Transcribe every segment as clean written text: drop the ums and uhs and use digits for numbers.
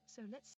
So let's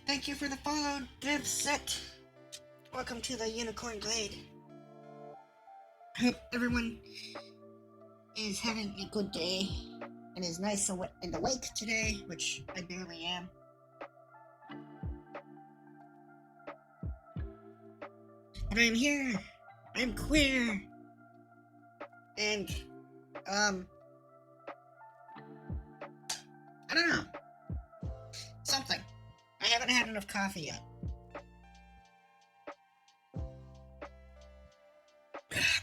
Thank you for the follow, Dipset. Welcome to the Unicorn Glade. Hope everyone is having a good day and is nice and awake today, which I barely am. But I'm here. I'm queer. And, I don't know. Something. I haven't had enough coffee yet.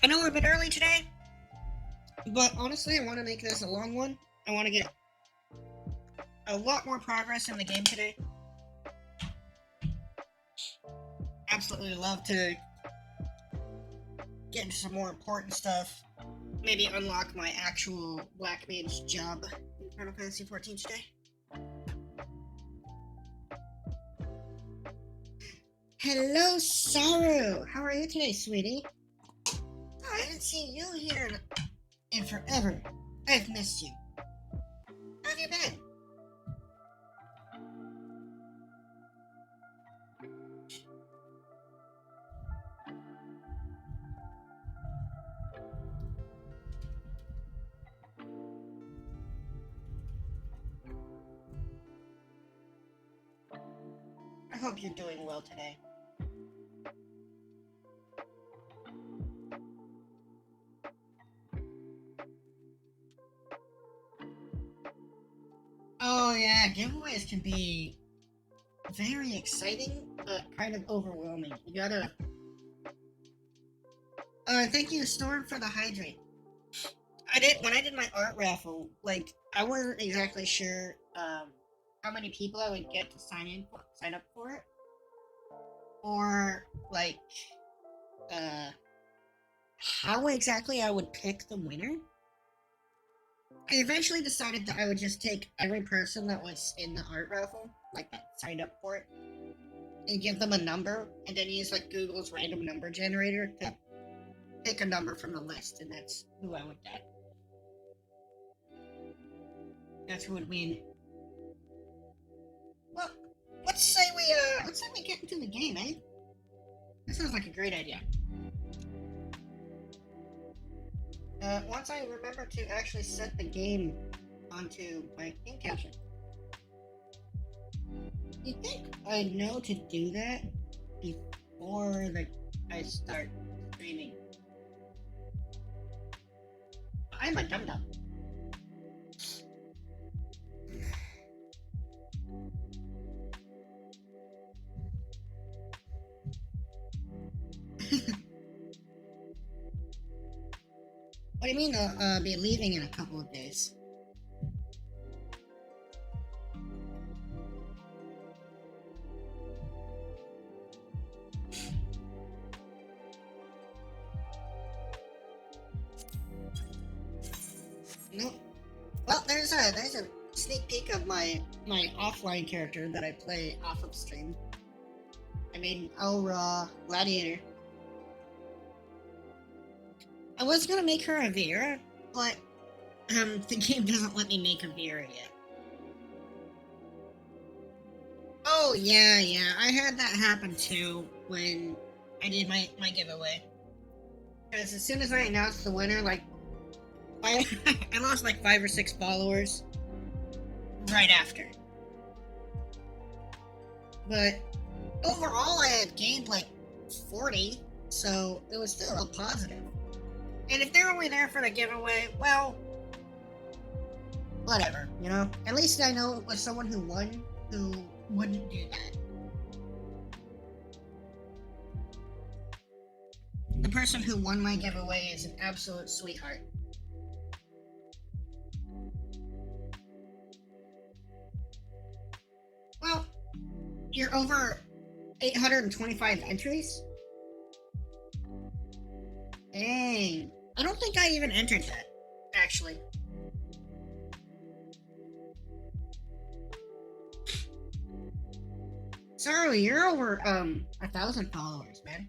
I know we're a bit early today, but honestly, I want to make this a long one. I want to get a lot more progress in the game today. Absolutely love to get into some more important stuff. Maybe unlock my actual Black Mage job in Final Fantasy XIV today. Hello, Saru! How are you today, sweetie? Oh, I haven't seen you here in forever. I've missed you. How have you been? I hope you're doing well today. Oh yeah, giveaways can be very exciting, but kind of overwhelming. You gotta... thank you, Storm, for the hydrate. When I did my art raffle, like, I wasn't exactly sure, how many people I would get to sign up for it. Or, like, how exactly I would pick the winner. I eventually decided that I would just take every person that was in the art raffle, like that signed up for it, and give them a number, and then use like Google's random number generator to pick a number from the list, and that's who I would get. That's who would win. Well, let's say we get into the game, eh? That sounds like a great idea. Once I remember to actually set the game onto my game capture. You think I know to do that before I start streaming? I'm a dum-dum. What do you mean I'll be leaving in a couple of days? No. Well, there's a sneak peek of my offline character that I play off of stream. I made an Elra Gladiator. I was gonna make her a Vera, but the game doesn't let me make a Vera yet. Oh yeah, I had that happen too when I did my giveaway. Because as soon as I announced the winner, like I lost like 5 or 6 followers right after. But overall, I had gained like 40, so it was still a positive. And if they're only there for the giveaway, well, whatever, you know? At least I know it was someone who won who wouldn't do that. The person who won my giveaway is an absolute sweetheart. Well, you're over 825 entries? Dang. I don't think I even entered that, actually. Sorry, you're over, 1,000 followers, man.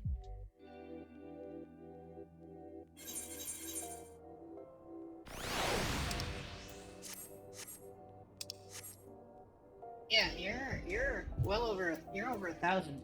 Yeah, you're You're over 1,000.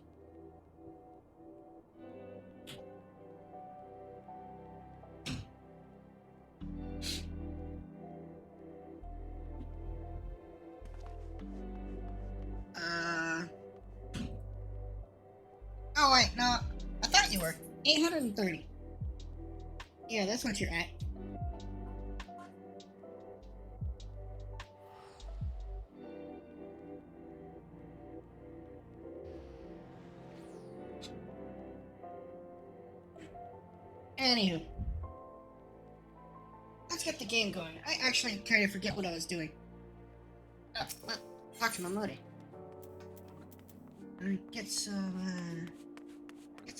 Oh wait, no. I thought you were. 830. Yeah, that's what you're at. Anywho. Let's get the game going. I actually kind of forget what I was doing. Oh, well, talk to Mamori. Get some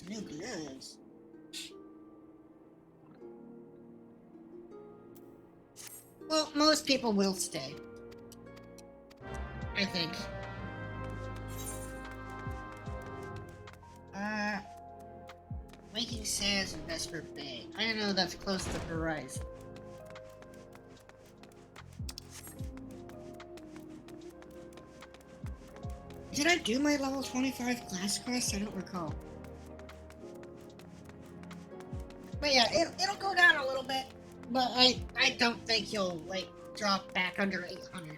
new gloves. Well, most people will stay. I think. Making sands in Vesper Bay. I know that's close to Horizon. Did I do my level 25 class quest? I don't recall. But yeah, it'll go down a little bit. But I don't think you'll, like, drop back under 800.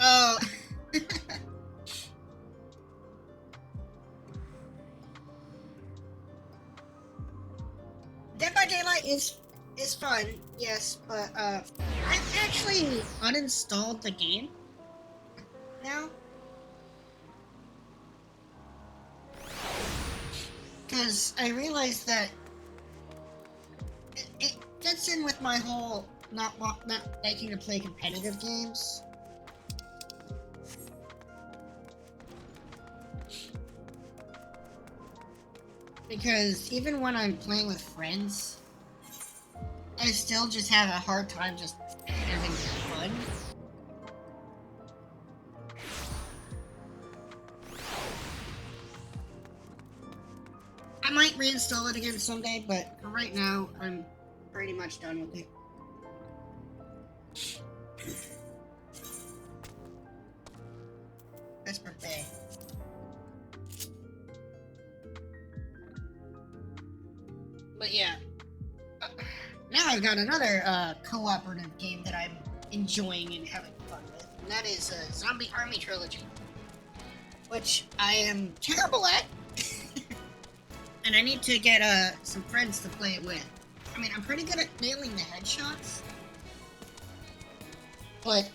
Oh. Dead by Daylight is fun, yes, but I've actually uninstalled the game now. Because I realized that it fits in with my whole not liking to play competitive games. Because even when I'm playing with friends, I still just have a hard time just having fun. I might reinstall it again someday, but for right now, I'm pretty much done with it. That's birthday. But yeah. Now I've got another cooperative game that I'm enjoying and having fun with, and that is Zombie Army Trilogy, which I am terrible at, and I need to get some friends to play it with. I mean, I'm pretty good at nailing the headshots, but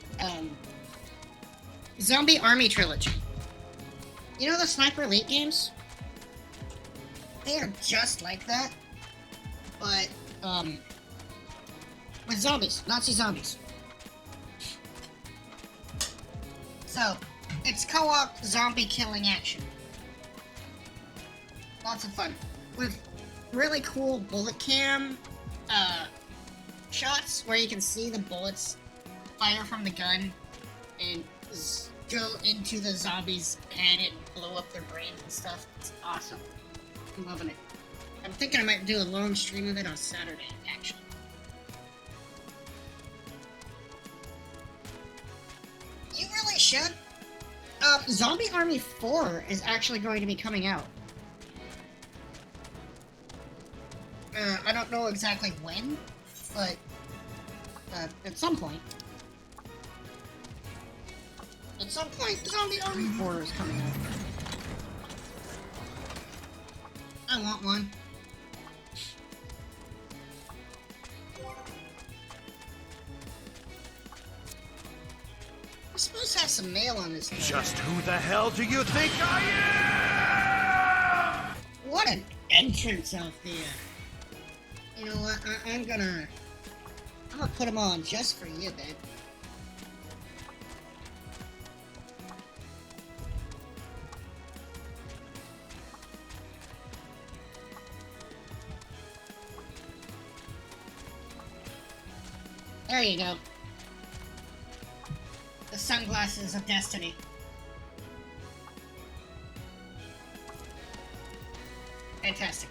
Zombie Army Trilogy. You know the Sniper Elite games? They are just like that, but with zombies, Nazi zombies. So, it's co-op zombie killing action. Lots of fun. With really cool bullet cam shots where you can see the bullets fire from the gun and go into the zombies' head and blow up their brains and stuff. It's awesome. I'm loving it. I'm thinking I might do a long stream of it on Saturday, actually. You really should. Zombie Army 4 is actually going to be coming out. I don't know exactly when, but at some point. At some point, Zombie Army 4 is coming out. I want one. I'm supposed to have some mail on this thing. Just who the hell do you think I am? What an entrance out there. You know what? I'm gonna put them on just for you, babe. There you go. The sunglasses of destiny. Fantastic.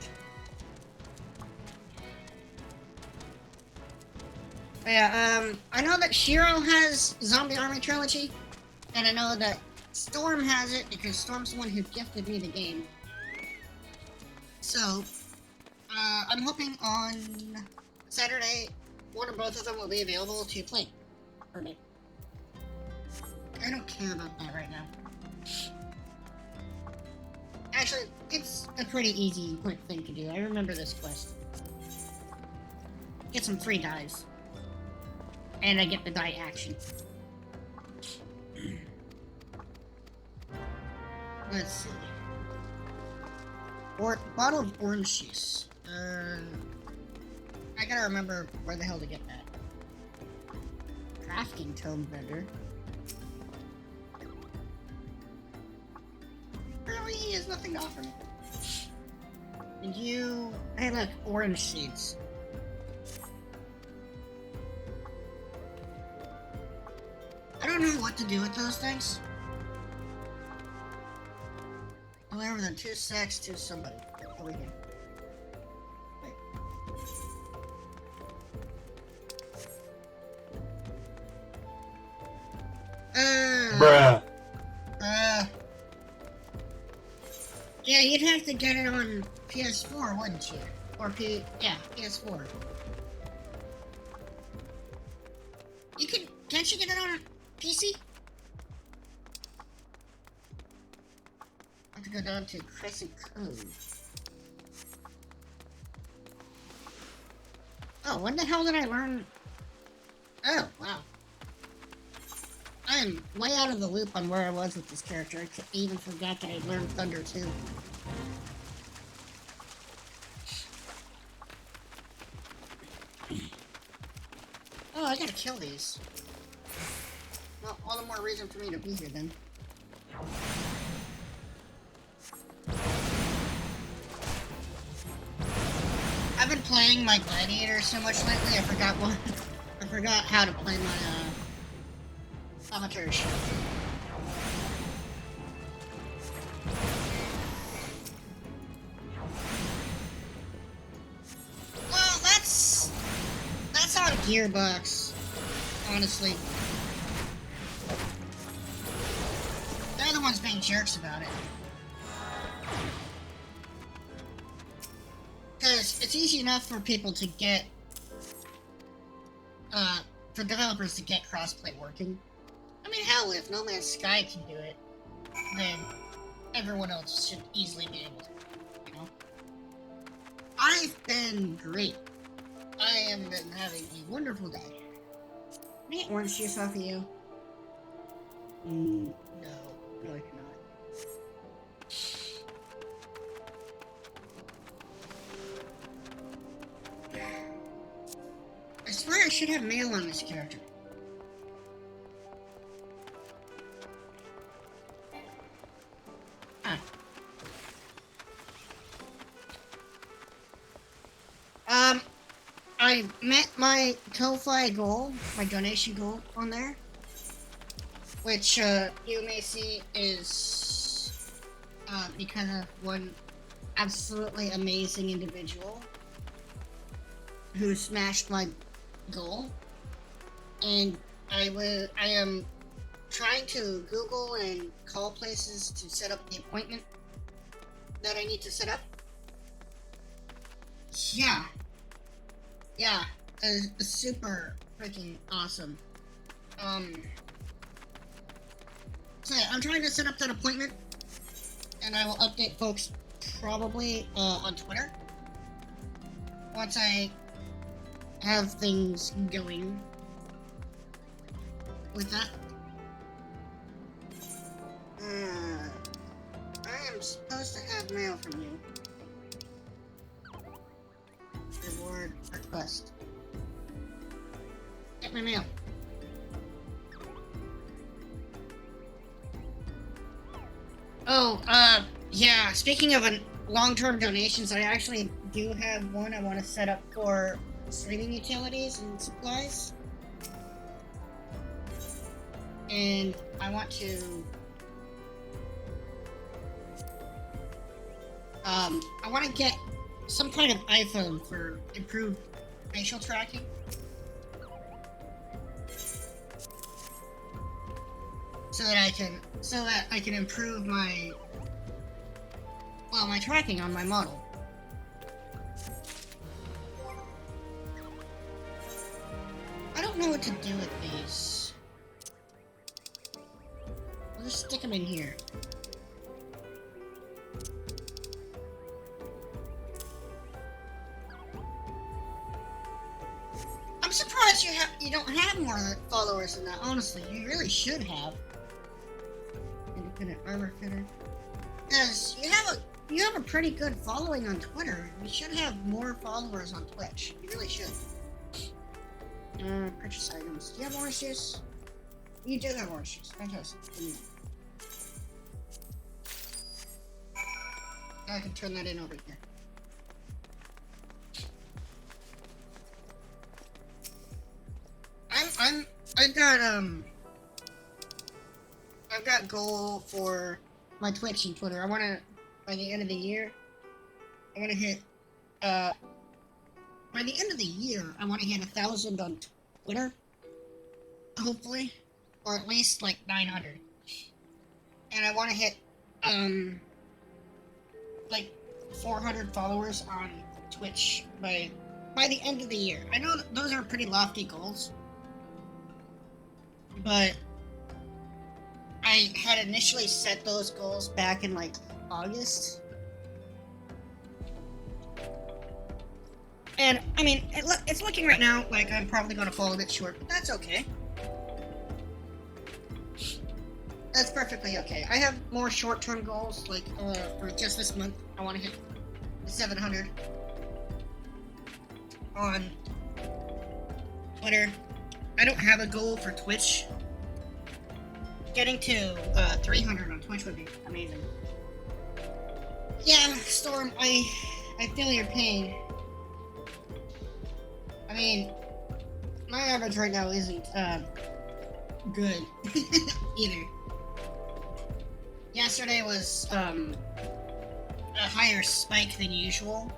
Yeah, I know that Shiro has Zombie Army Trilogy, and I know that Storm has it because Storm's the one who gifted me the game. So, I'm hoping on Saturday, one or both of them will be available to play for me. I don't care about that right now. Actually, it's a pretty easy, quick thing to do. I remember this quest. Get some free dies. And I get the die action. Let's see. Bottle of orange juice. I gotta remember where the hell to get that. Crafting tome vendor. Really, he has nothing to offer me. And you... Hey look, orange seeds. I don't know what to do with those things. Deliver them 2 sacks to somebody. Over here. Wait. Bruh. Yeah, you'd have to get it on PS4, wouldn't you? Or PS4. You can't you get it on a PC? I have to go down to Crescent Cove. Oh, when the hell did I learn? Oh, wow. I am way out of the loop on where I was with this character. I even forgot that I learned Thunder too. Oh, I gotta kill these. Well, all the more reason for me to be here then. I've been playing my gladiator so much lately, I forgot how to play my amateurs. Well, that's on Gearbox, honestly. They're the ones being jerks about it. Because it's easy enough for people to get, for developers to get crossplay working. I mean, hell, if No Man's Sky can do it, then everyone else should easily be able to, you know? I've been great. I have been having a wonderful day. Can I get orange juice off of you? No, I cannot. I swear I should have mail on this character. I met my Ko-Fi goal, my donation goal on there, which you may see is because of one absolutely amazing individual who smashed my goal, and I am trying to Google and call places to set up the appointment that I need to set up. Yeah, super freaking awesome. So yeah, I'm trying to set up that appointment, and I will update folks probably on Twitter once I have things going with that. I am supposed to have mail from you. Reward request. Get my mail. Oh, yeah, speaking of long-term donations, I actually do have one I want to set up for streaming utilities and supplies. And I want to... I want to get some kind of iPhone for improved facial tracking. So that I can improve my tracking on my model. I don't know what to do with these. I'll just stick them in here. I'm surprised you don't have more followers than that. Honestly, you really should have. Independent armor fitter. Because you have a pretty good following on Twitter. You should have more followers on Twitch. You really should. Purchase items. Do you have orange juice? You do have orange juice. Fantastic. I can turn that in over here. I've got goal for my Twitch and Twitter. I wanna, by the end of the year, I wanna hit, by the end of the year, I wanna hit 1,000 on Twitter. Hopefully. Or at least like 900. And I wanna hit, like 400 followers on Twitch by the end of the year. I know those are pretty lofty goals. But I had initially set those goals back in like August. And I mean, it's looking right now like I'm probably going to fall a bit short, but that's okay. That's perfectly okay. I have more short-term goals, like for just this month. I want to hit 700 on Twitter. I don't have a goal for Twitch. Getting to 300 on Twitch would be amazing. Yeah, Storm, I feel your pain. I mean, my average right now isn't good either. Yesterday was a higher spike than usual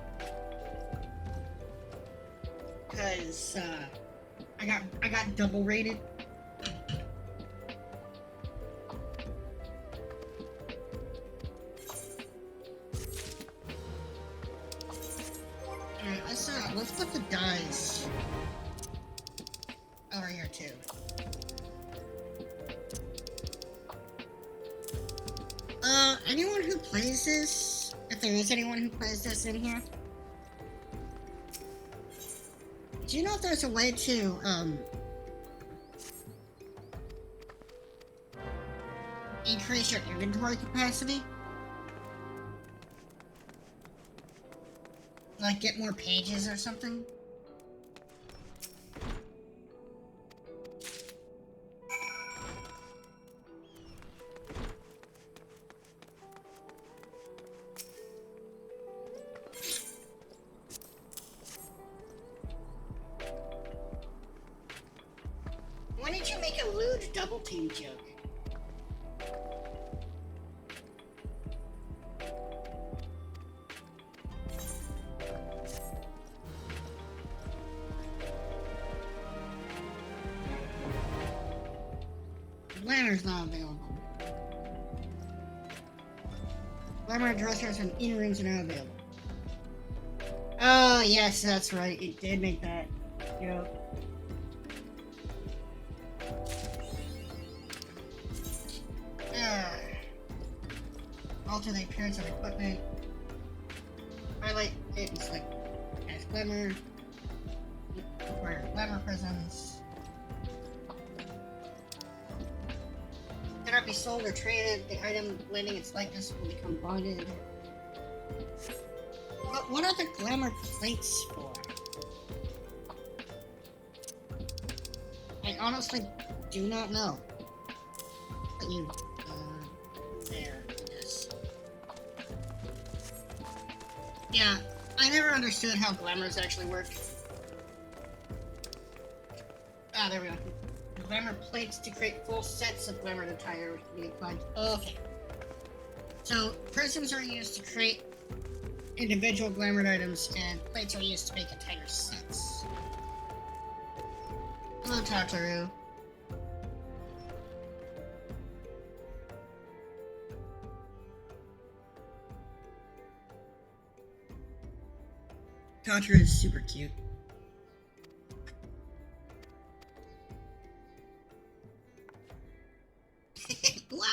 because I got double rated. Alright, let's put the dice over here too. Anyone who plays this, if there is anyone who plays this in here, do you know if there's a way to, increase your inventory capacity? Like, get more pages or something? When did you make a lewd double team joke? Glamour's not available. Glamour dressers and earrings are not available. Oh, yes, that's right. It did make that joke. Alter the appearance of equipment. Highlight it and select as glamour. Require glamour prisms. Cannot be sold or traded. The item blending its likeness will become bonded. But what are the glamour plates for? I honestly do not know. But you, there, I guess. Yeah, I never understood how glamours actually work. Ah, there we go. Glamour plates to create full sets of glamour attire can be applied. Okay. So, prisms are used to create individual glamour items, and plates are used to make entire sets. Hello, Tataru. Tataru is super cute. Blah!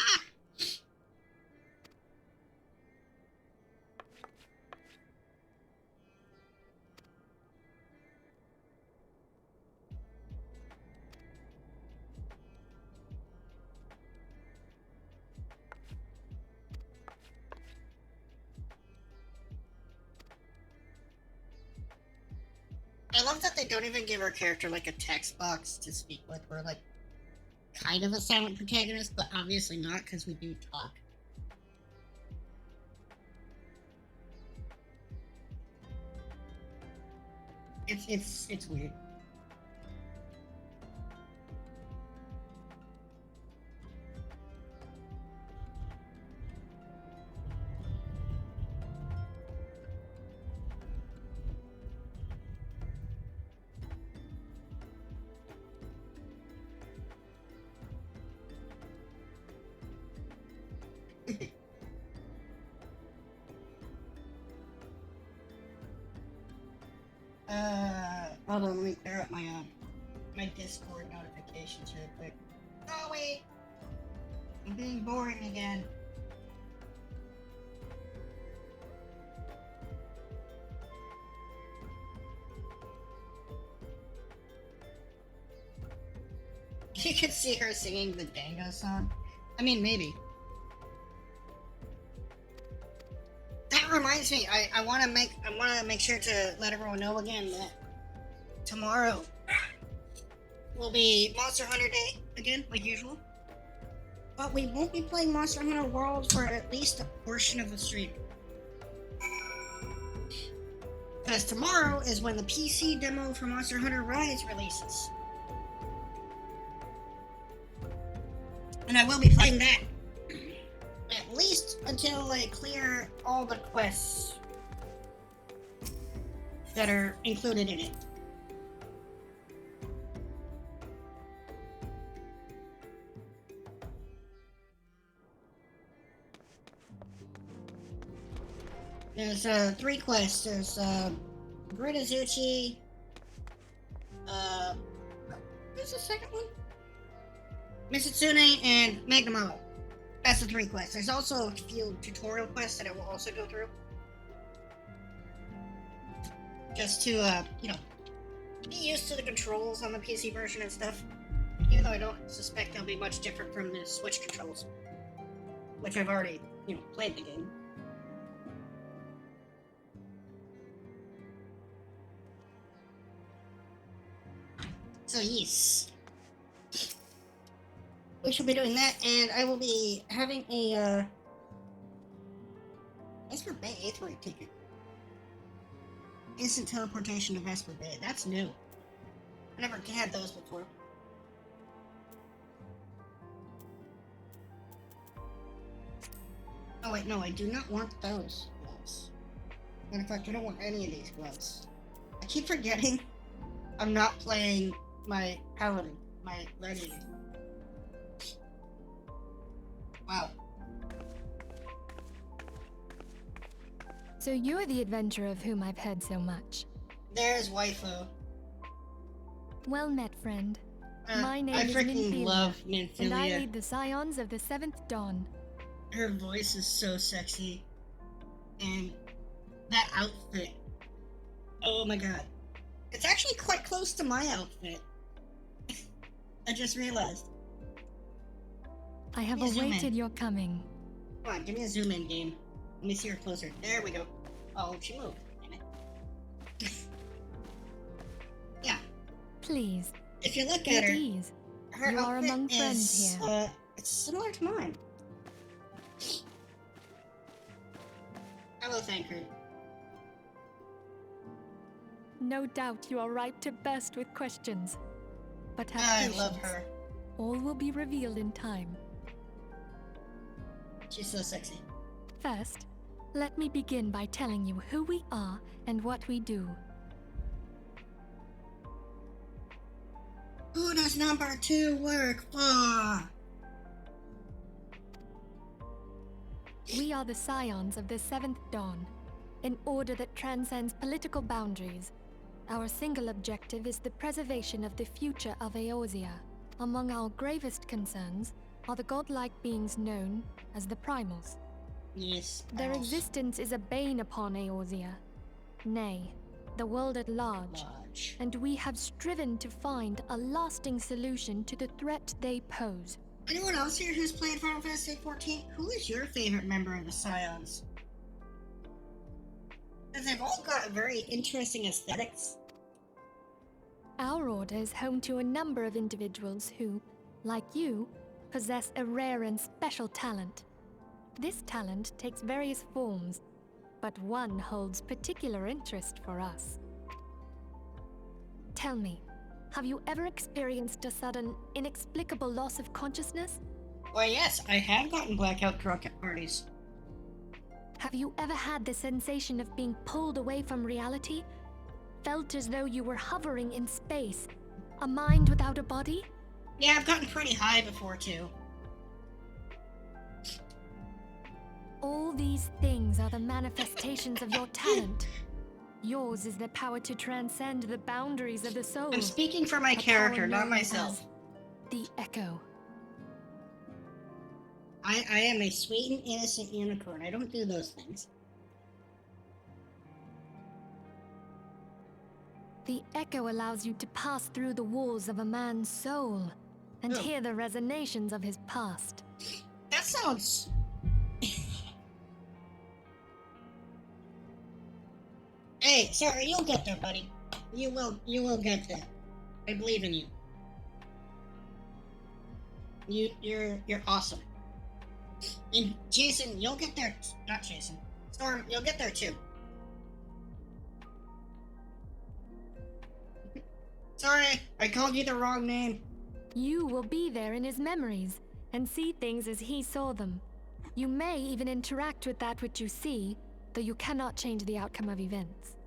I love that they don't even give our character like a text box to speak with. We're like kind of a silent protagonist, but obviously not because we do talk. It's weird. Hold on, let me clear up my Discord notifications real quick. Oh wait! I'm being boring again. You can see her singing the Dango song. I mean, maybe. That reminds me, I want to make sure to let everyone know again that tomorrow will be Monster Hunter Day again, like usual. But we won't be playing Monster Hunter World for at least a portion of the stream. Because tomorrow is when the PC demo for Monster Hunter Rise releases. And I will be playing that at least until I clear all the quests that are included in it. There's 3 quests. There's Gritazuchi. Who's the second one? Mitsune and Magnamalo. That's the 3 quests. There's also a few tutorial quests that I will also go through. Just to, be used to the controls on the PC version and stuff. Even though I don't suspect they'll be much different from the Switch controls. Which I've already, played the game. So yes. We should be doing that, and I will be having a, Vesper Bay 8th rate ticket. Instant teleportation to Vesper Bay. That's new. I never had those before. Oh wait, no, I do not want those gloves. Matter of fact, I don't want any of these gloves. I keep forgetting I'm not playing my paladin, my gladiator. Wow. So you're the adventurer of whom I've heard so much. There's waifu. Well met, friend. My name I is freaking Nymphelia, love and I Nymphelia. lead the Scions of the 7th Dawn. Her voice is so sexy. And that outfit. Oh my god. It's actually quite close to my outfit. I just realized. I have Please zoom in. awaited your coming. Come on, give me a zoom in game. Let me see her closer. There we go. Oh, she moved. Damn it. Yeah. Please, If you look be at at her, ease. her You are outfit among friends is, here. it's similar to mine. I will thank her. No doubt you are ripe to burst with questions. But have I patience. love her. All will be revealed in time. She's so sexy. First, Let me begin by telling you who we are and what we do. Who does number 2 work for? We are the scions of the Seventh Dawn, an order that transcends political boundaries. Our single objective is the preservation of the future of Eorzea. Among our gravest concerns are the godlike beings known as the Primals. Yes. Their existence is a bane upon Eorzea, nay, the world at large, and we have striven to find a lasting solution to the threat they pose. Anyone else here who's played Final Fantasy XIV? Who is your favorite member of the Scions? Because they've all got very interesting aesthetics. Our order is home to a number of individuals who, like you, possess a rare and special talent. This talent takes various forms, but one holds particular interest for us. Tell me, have you ever experienced a sudden, inexplicable loss of consciousness? Well, yes, I have gotten blackout drunk at parties. Have you ever had the sensation of being pulled away from reality? Felt as though you were hovering in space, a mind without a body? Yeah, I've gotten pretty high before, too. All these things are the manifestations of your talent. Yours is the power to transcend the boundaries of the soul. I'm speaking for my character, not myself. The Echo. I am a sweet and innocent unicorn. I don't do those things. The Echo allows you to pass through the walls of a man's soul and hear the resonations of his past. That sounds... Hey, sorry, you'll get there, buddy. You will get there. I believe in you. You're awesome. And Jason, you'll get there. Not Jason. Storm, you'll get there too. Sorry, I called you the wrong name. You will be there in his memories and see things as he saw them. You may even interact with that which you see, though you cannot change the outcome of events.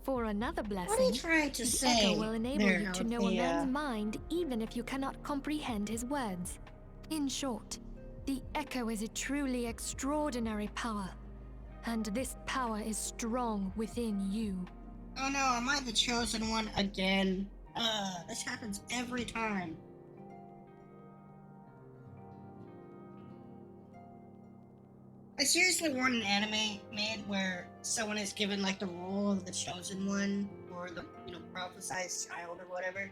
For another blessing, What are you trying to the say? Echo will enable you to know a man's mind even if you cannot comprehend his words. In short, the Echo is a truly extraordinary power, and this power is strong within you. Oh no, am I the chosen one again? This happens every time. I seriously want an anime made where someone is given like the role of the chosen one or the, prophesized child or whatever.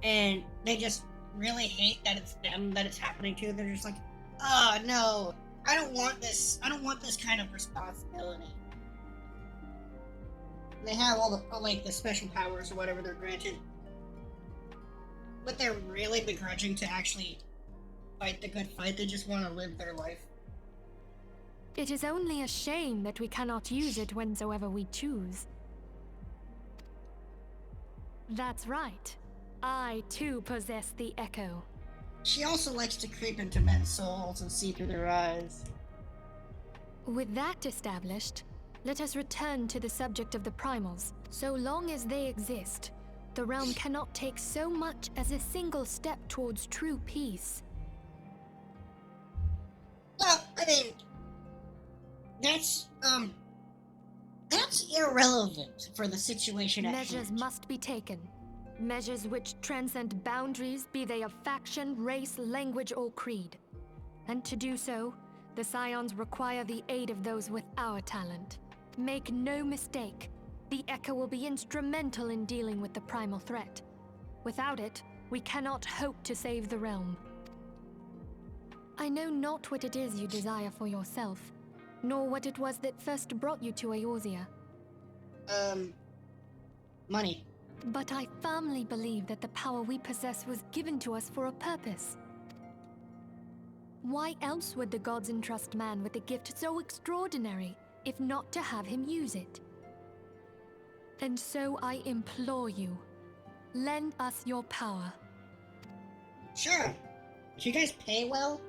And they just really hate that it's them that it's happening to. They're just like, oh no, I don't want this kind of responsibility. They have all the special powers or whatever they're granted. But they're really begrudging to actually fight the good fight. They just want to live their life. It is only a shame that we cannot use it whensoever we choose. That's right. I too possess the Echo. She also likes to creep into men's souls and see through their eyes. With that established, let us return to the subject of the Primals. So long as they exist, the realm cannot take so much as a single step towards true peace. Well, I mean, that's irrelevant for the situation at hand. Measures must be taken. Measures which transcend boundaries, be they of faction, race, language, or creed. And to do so, the Scions require the aid of those with our talent. Make no mistake, the Echo will be instrumental in dealing with the primal threat. Without it, we cannot hope to save the realm. I know not what it is you desire for yourself, nor what it was that first brought you to Eorzea. Money. But I firmly believe that the power we possess was given to us for a purpose. Why else would the gods entrust man with a gift so extraordinary, if not to have him use it? And so I implore you, lend us your power. Sure. Do you guys pay well?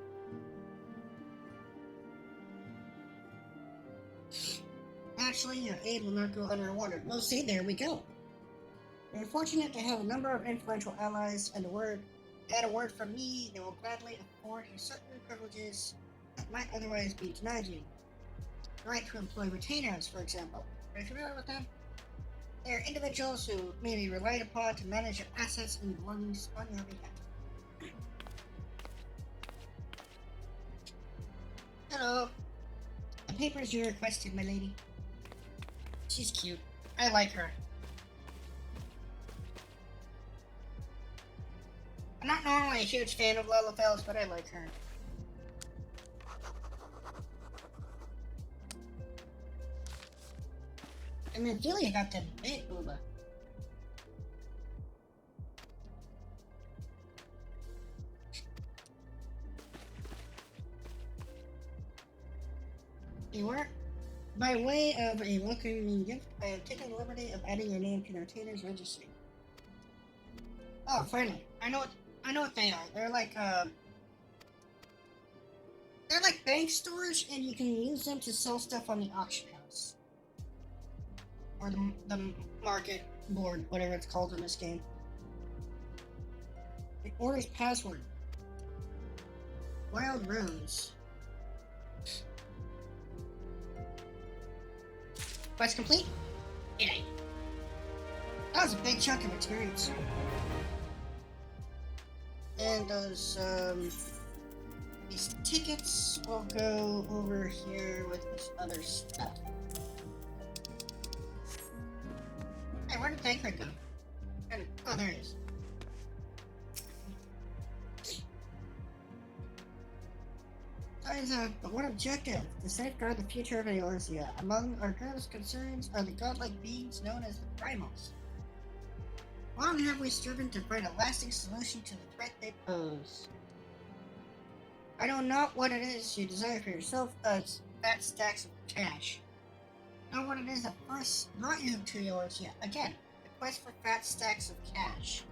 Naturally, your aid will not go unrewarded. Well, see, there we go. We're fortunate to have a number of influential allies, and a word from me, they will gladly afford you certain privileges that might otherwise be denied you. The right to employ retainers, for example. Are you familiar with them? They are individuals who may be relied upon to manage your assets and belongings on your behalf. Hello. The papers you requested, my lady. She's cute. I like her. I'm not normally a huge fan of Lalafels, but I like her. And then Julia got that big booba. You were? By way of a welcoming gift, I have taken the liberty of adding your name to the retainers registry. Oh, finally. I know what they are. They're like bank stores, and you can use them to sell stuff on the auction house. Or the market board, whatever it's called in this game. The order's password. Wild Rose. Quest complete? Yay. That was a big chunk of experience. And these tickets will go over here with this other stuff. Hey, where did Tancred go? Oh, there it is. But one objective, to safeguard the future of Eorzea. Among our greatest concerns are the godlike beings known as the Primals. Long have we striven to find a lasting solution to the threat they pose. I know not what it is you desire for yourself as fat stacks of cash. Not what it is that first brought you to Eorzea. Again, the quest for fat stacks of cash.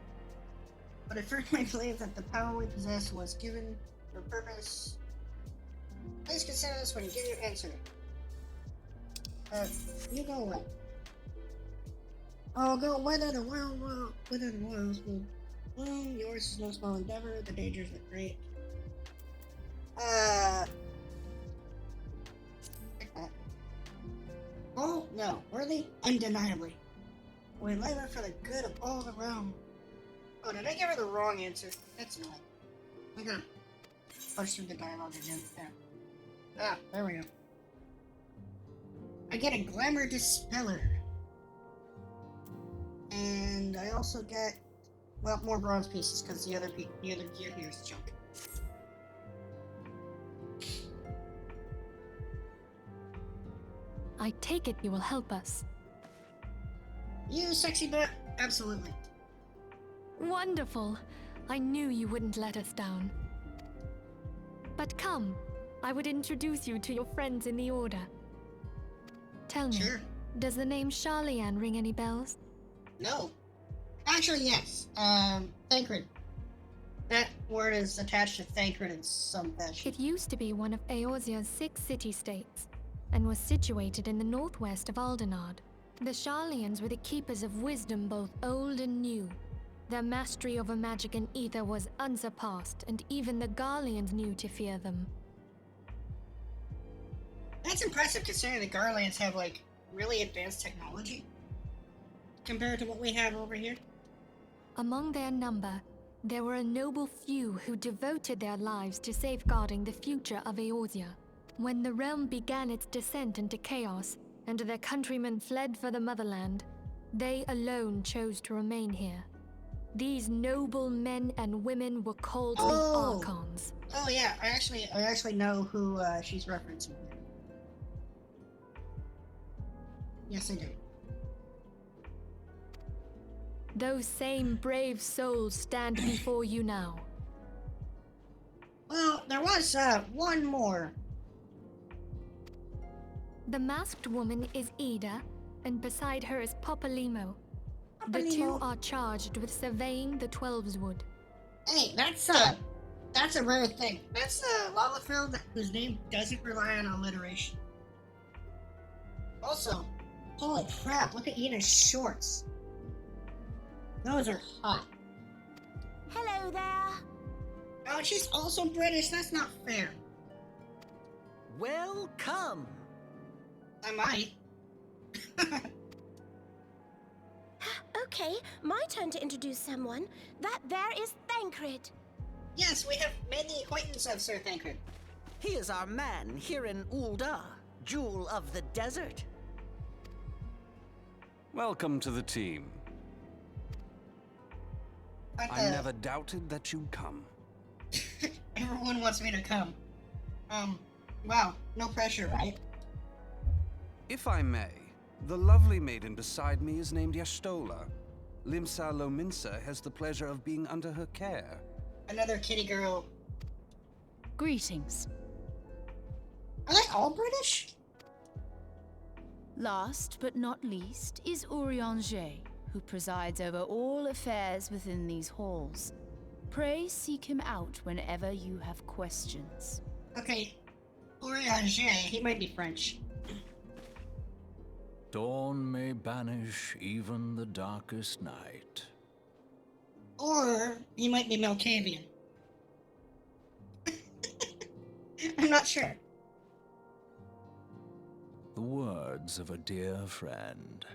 But I firmly believe that the power we possess was given for purpose. Please consider this when you give your answer. You go away. I'll go whether the world will, whether the worlds will bloom. Yours is no small endeavor. The dangers are great. Oh no, worthy? Undeniably. We labor for the good of all the realm. Oh, did I give her the wrong answer? That's annoying. I'm gonna push through the dialogue again. There. Ah, there we go. I get a glamour dispeller. And I also get, well, more bronze pieces because the other gear here is junk. I take it you will help us. You sexy bit? Absolutely. Wonderful. I knew you wouldn't let us down. But come, I would introduce you to your friends in the Order. Tell me, Sure. does the name Charlian ring any bells? No. Actually, yes. Thancred. That word is attached to Thancred in some fashion. It used to be one of Eorzea's 6 city-states, and was situated in the northwest of Aldenard. The Charlians were the keepers of wisdom both old and new. Their mastery over magic and ether was unsurpassed, and even the Garleans knew to fear them. That's impressive considering the Garlands have, like, really advanced technology compared to what we have over here. Among their number, there were a noble few who devoted their lives to safeguarding the future of Eorzea. When the realm began its descent into chaos, and their countrymen fled for the motherland, they alone chose to remain here. These noble men and women were called the Archons. Oh yeah, I actually know who she's referencing. Yes, I do. Those same brave souls stand before you now. Well, there was one more. The masked woman is Ida, and beside her is Popalimo. The two are charged with surveying the Twelveswood. Hey, that's a rare thing. That's a Lalafell whose name doesn't rely on alliteration. Also, holy crap, look at Ina's shorts. Those are hot. Hello there. Oh, she's also British, that's not fair. Welcome. I might. Okay, my turn to introduce someone. That there is Thancred. Yes, we have made the acquaintance of Sir Thancred. He is our man here in Ulda, Jewel of the Desert. Welcome to the team. I never doubted that you'd come. Everyone wants me to come. Wow, no pressure, right? If I may, the lovely maiden beside me is named Yastola. Limsa Lominsa has the pleasure of being under her care. Another kitty girl. Greetings. Are they all British? Last but not least is Urianger, who presides over all affairs within these halls. Pray seek him out whenever you have questions. Okay, Urianger, he might be French. Dawn may banish even the darkest night. Or he might be Malkavian. I'm not sure. The words of a dear friend.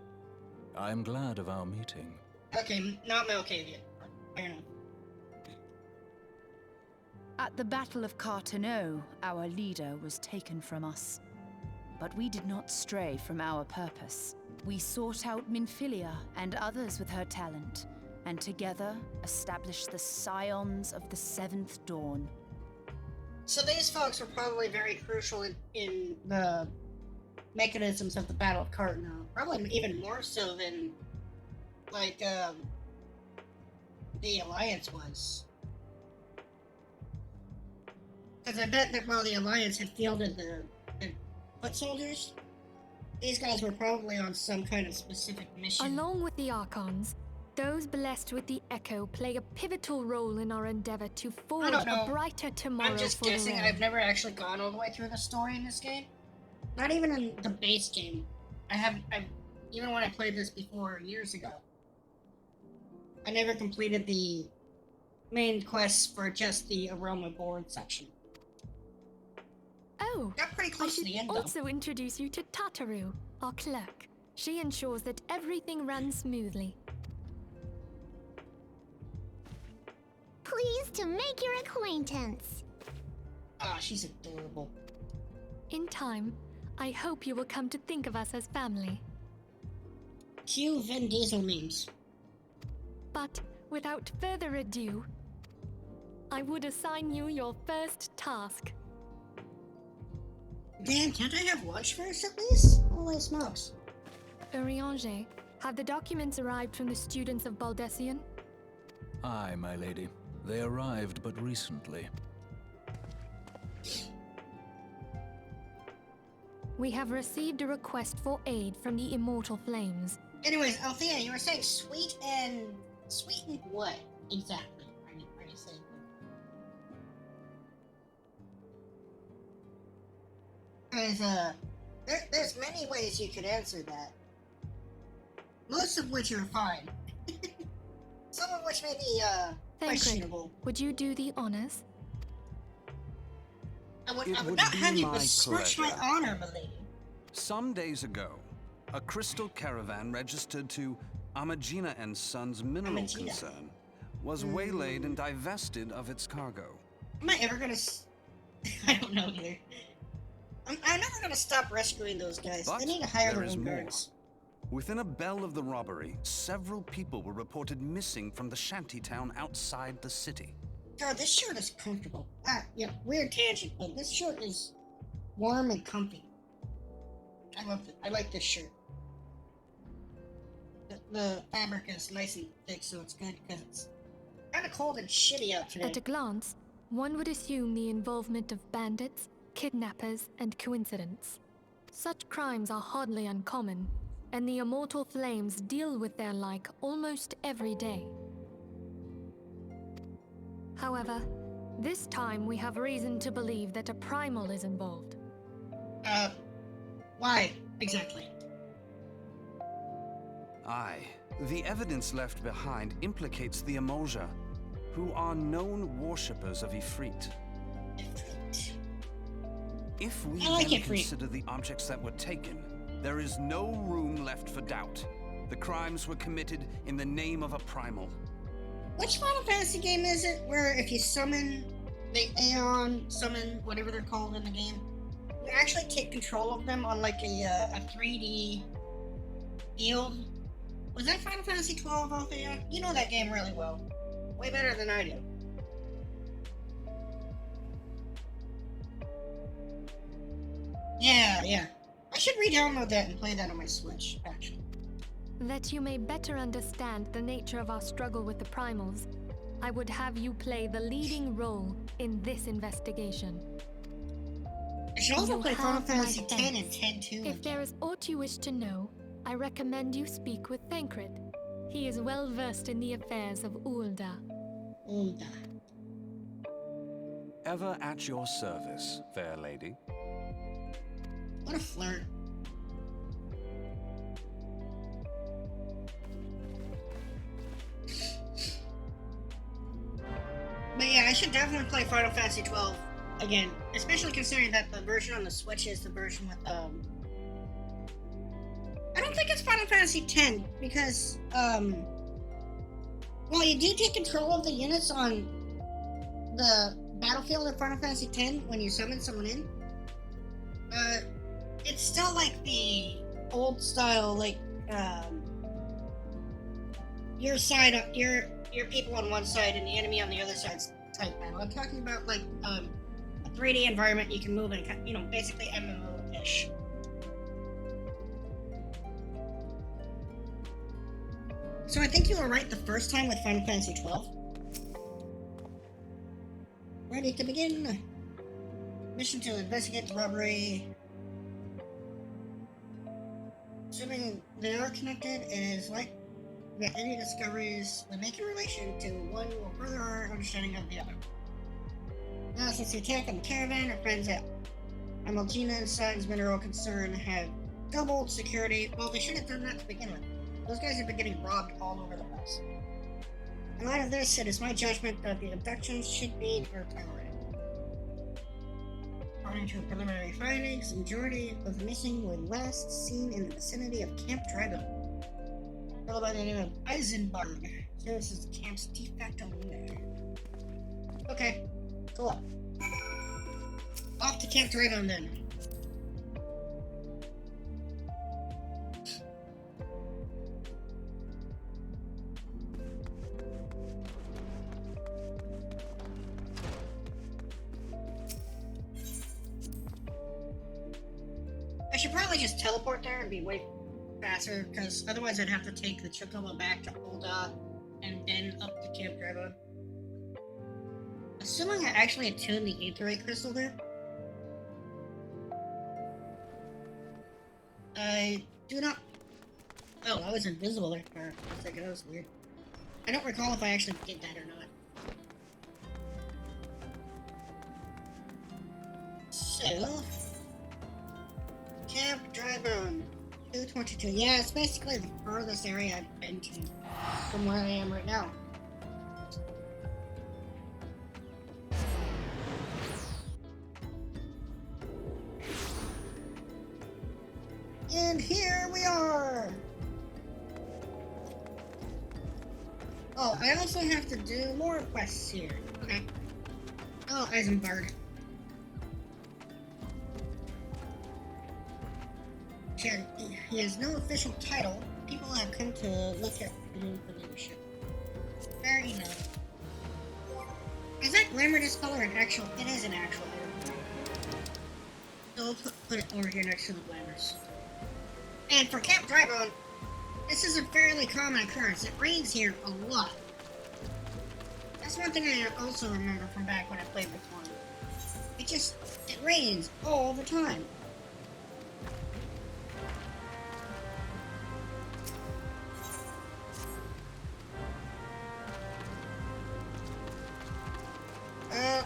I am glad of our meeting. Okay, not Malkavian. Fair enough. At the Battle of Carteneau, our leader was taken from us. But we did not stray from our purpose. We sought out Minfilia and others with her talent, and together established the Scions of the Seventh Dawn. So these folks were probably very crucial in the mechanisms of the Battle of Carteneau. Probably even more so than, like, the Alliance was. Because I bet that while the Alliance had fielded the foot soldiers, these guys were probably on some kind of specific mission. Along with the Archons, those blessed with the Echo play a pivotal role in our endeavor to forge a brighter tomorrow. I'm just for guessing. the I've never actually gone all the way through the story in this game. Not even in the base game. Even when I played this before years ago, I never completed the main quests for just the Aroma board section. Oh, Got pretty I close to should the end, though. also introduce you to Tataru, our clerk. She ensures that everything runs smoothly. Pleased to make your acquaintance. Ah, she's adorable. In time, I hope you will come to think of us as family. Cue Vin Diesel memes. But without further ado, I would assign you your first task. Damn, can't I have lunch first at least? Holy smokes. Urianger, have the documents arrived from the students of Baldessian? Aye, my lady. They arrived but recently. We have received a request for aid from the Immortal Flames. Anyways, Althea, you were saying sweet and what exactly? Are you saying? Because there's many ways you could answer that. Most of which are fine. Some of which may be questionable. Would you do the honors? I would It not would have be you my besmirch my pleasure. honor, milady. Some days ago, a crystal caravan registered to Amagina and Sons Mineral Amagina. Concern was waylaid and divested of its cargo. Am I ever gonna I don't know either. I'm never gonna stop rescuing those guys. But They need to hire there their is own more. guards. Within a bell of the robbery, several people were reported missing from the shantytown outside the city. God, this shirt is comfortable. Yeah, weird tangent, but this shirt is warm and comfy. I love it. I like this shirt. The fabric is nice and thick, so it's good because it's kind of cold and shitty out today. At a glance, one would assume the involvement of bandits, kidnappers, and coincidence. Such crimes are hardly uncommon, and the Immortal Flames deal with their like almost every day. However, this time we have reason to believe that a primal is involved. Why exactly? Aye. The evidence left behind implicates the Emulja, who are known worshippers of Ifrit. Ifrit. If we I like then Ifrit. consider the objects that were taken, there is no room left for doubt. The crimes were committed in the name of a primal. Which Final Fantasy game is it where if you summon the Aeon, summon whatever they're called in the game, you actually take control of them on like a 3D field? Was that Final Fantasy 12, Althea? You know that game really well. Way better than I do. Yeah. I should re-download that and play that on my Switch, actually. That you may better understand the nature of our struggle with the primals, I would have you play the leading role in this investigation. I should also You play Final have my Fantasy X and thanks. 10 too. If there is aught you wish to know, I recommend you speak with Thancred. He is well versed in the affairs of Ulda. Ulda. Ever at your service, fair lady. What a flirt. But yeah, I should definitely play Final Fantasy 12 again, especially considering that the version on the Switch is the version with I don't think it's Final Fantasy 10 because well, you do take control of the units on the battlefield in Final Fantasy 10 when you summon someone in. It's still like the old style, like your side, your people on one side and the enemy on the other side type battle. I'm talking about like a 3D environment you can move in, basically MMO-ish. So I think you were right the first time with Final Fantasy 12. Ready to begin. Mission to investigate the robbery. Assuming they are connected, it is like that any discoveries we make in relation to one will further our understanding of the other. Now, since the attack on the caravan, our friends at Amalgina and Science Mineral Concern have doubled security. Well, they should have done that to begin with. Those guys have been getting robbed all over the place. In light of this, it is my judgment that the abductions should be our priority. According to preliminary findings, the majority of the missing were last seen in the vicinity of Camp Dragon. A fellow by the name of Eisenberg serves as the camp's de facto leader. Okay, cool. Off to Camp Dragon then. I should probably just teleport there and be way faster, because otherwise I'd have to take the Chocobo back to Ulda and then up to Camp Dragon. Assuming I actually attuned the Aetherite Crystal there. I do not... Oh, I was invisible there for a second, that was weird. I don't recall if I actually did that or not. So... Camp Dragon 222. Yeah, it's basically the furthest area I've been to from where I am right now. And here we are! Oh, I also have to do more quests here. Okay. Oh, Eisenberg. He has no official title. People have come to look at him for leadership. Fair enough. Is that glamour discolor an actual? It is an actual glamour. So we'll put it over here next to the glamours. And for Camp Dragon, this is a fairly common occurrence. It rains here a lot. That's one thing I also remember from back when I played before. It rains all the time.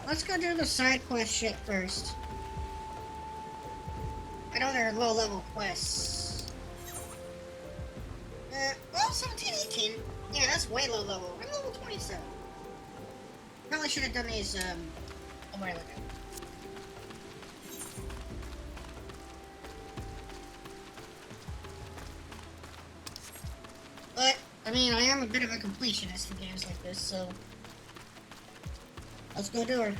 Let's go do the side quest shit first. I know they're low-level quests. Well, 17, 18. Yeah, that's way low level. I'm level 27. Probably should have done these, a while ago. But, I mean, I am a bit of a completionist in games like this, so... Let's go do her.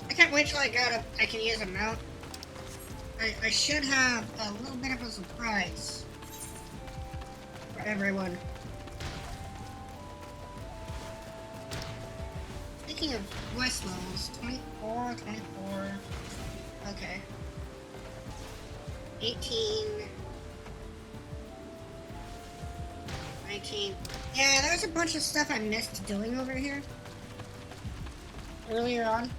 I can't wait till I can use a mount. I should have a little bit of a surprise for everyone. Speaking of quest levels, 24, 24, okay. 18, 19. Yeah, there's a bunch of stuff I missed doing over here earlier on.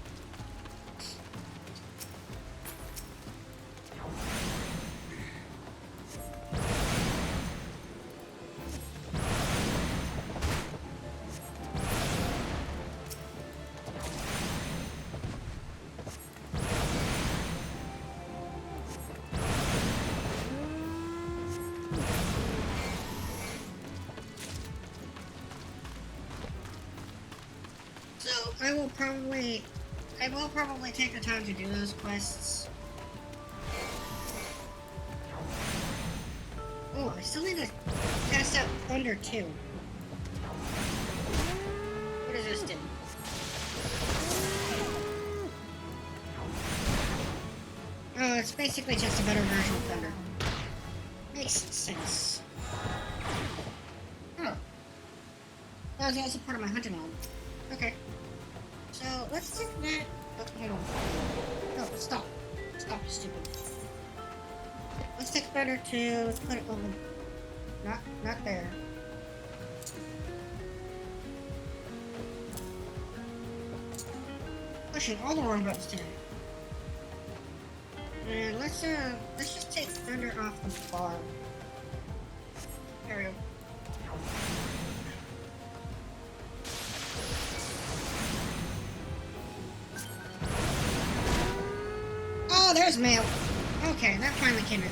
So I will probably take the time to do those quests. Oh, I still need to test out Thunder 2. What does this do? Oh, it's basically just a better version of Thunder. Makes sense. Oh. That was also part of my hunting log. Okay. So, let's take that... Oh, hold on. No, stop. Stop, you stupid. Let's take Thunder 2, let's put it over... Not there. Pushing all the wrong buttons today. And let's just take Thunder off the bar. There we go. Oh, there's mail. Okay, that finally came in.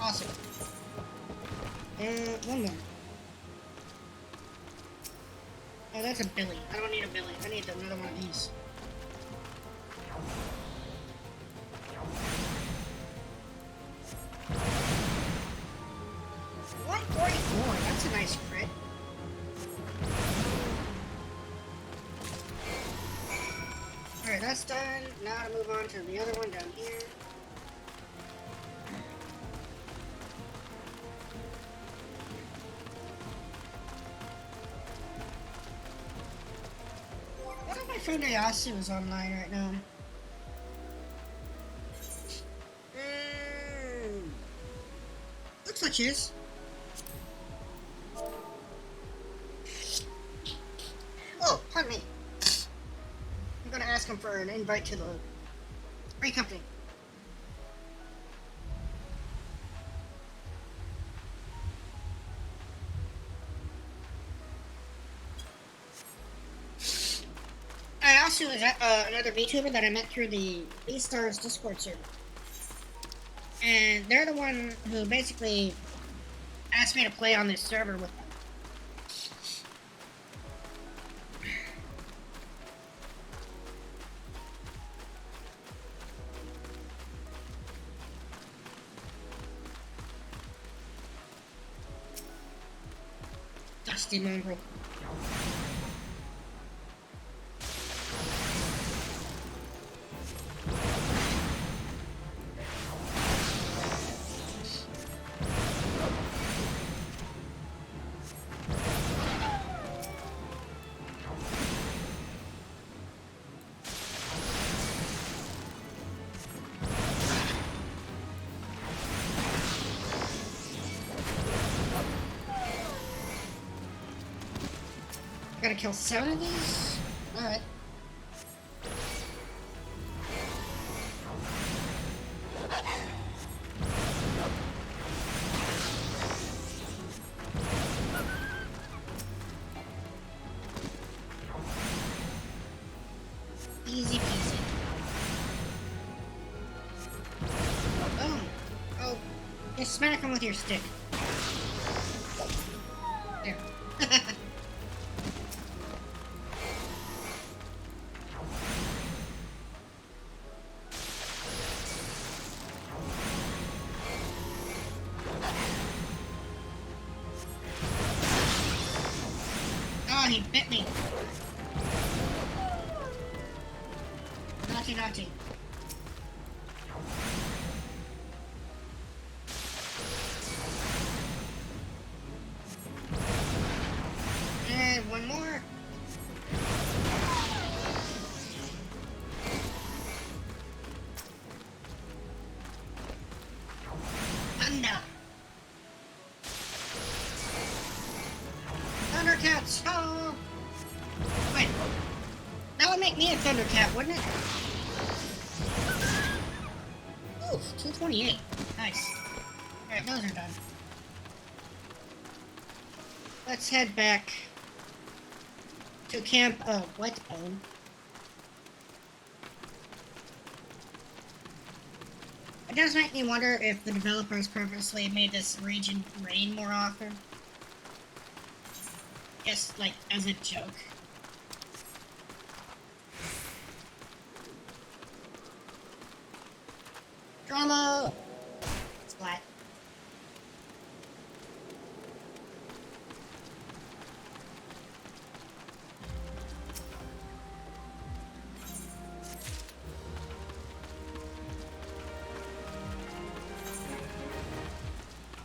Awesome. One more. Oh, that's a Billy. I don't need a Billy. I need another one of these. 144. That's a nice crit. Alright, that's done. Now to move on to the other one down here. What if my friend Ayasu is online right now? Looks like she is. Oh, pardon me. I'm gonna ask him for an invite to the free company. I also is another VTuber that I met through the B-Stars Discord server. And they're the one who basically asked me to play on this server with them. Dusty mongrel. Gotta kill 7 of these? Alright. Easy peasy. smack him with your stick. There. Oh, he bit me. Naughty, naughty. And one more. Thunder. Thundercats. Oh. Wait. That would make me a Thundercat, wouldn't it? Ooh, 228. Nice. Alright, those are done. Let's head back to Camp Whetbone. It does make me wonder if the developers purposely made this region rain more often. Just like as a joke. Drama! Splat.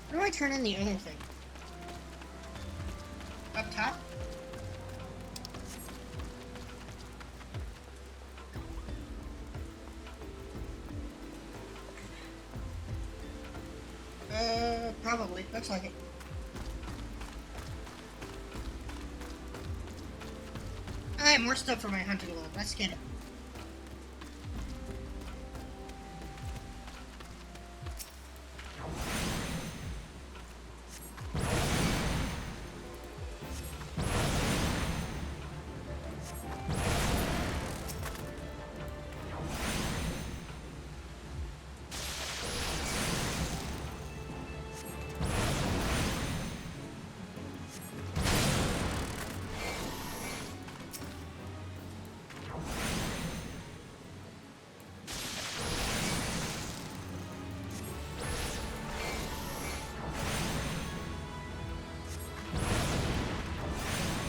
How do I turn in the other thing? Up top? Probably. Looks like it. Alright, more stuff for my hunting load. Let's get it.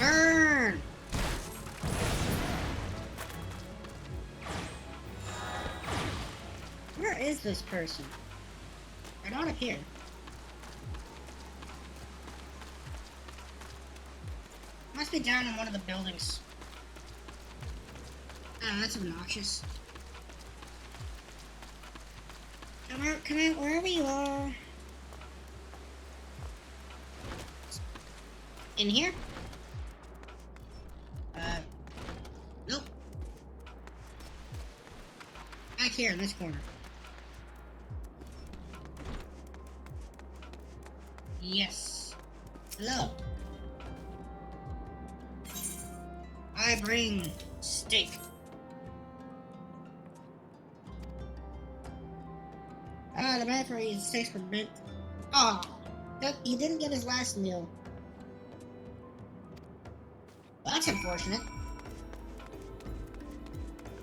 Burn! Where is this person? They're not up here. Must be down in one of the buildings. Ah, that's obnoxious. Come out wherever you are. In here? Nope. Back here in this corner. Yes. Hello. I bring steak. Ah, the man for his steaks for mint. Oh, he didn't get his last meal. Well, that's unfortunate.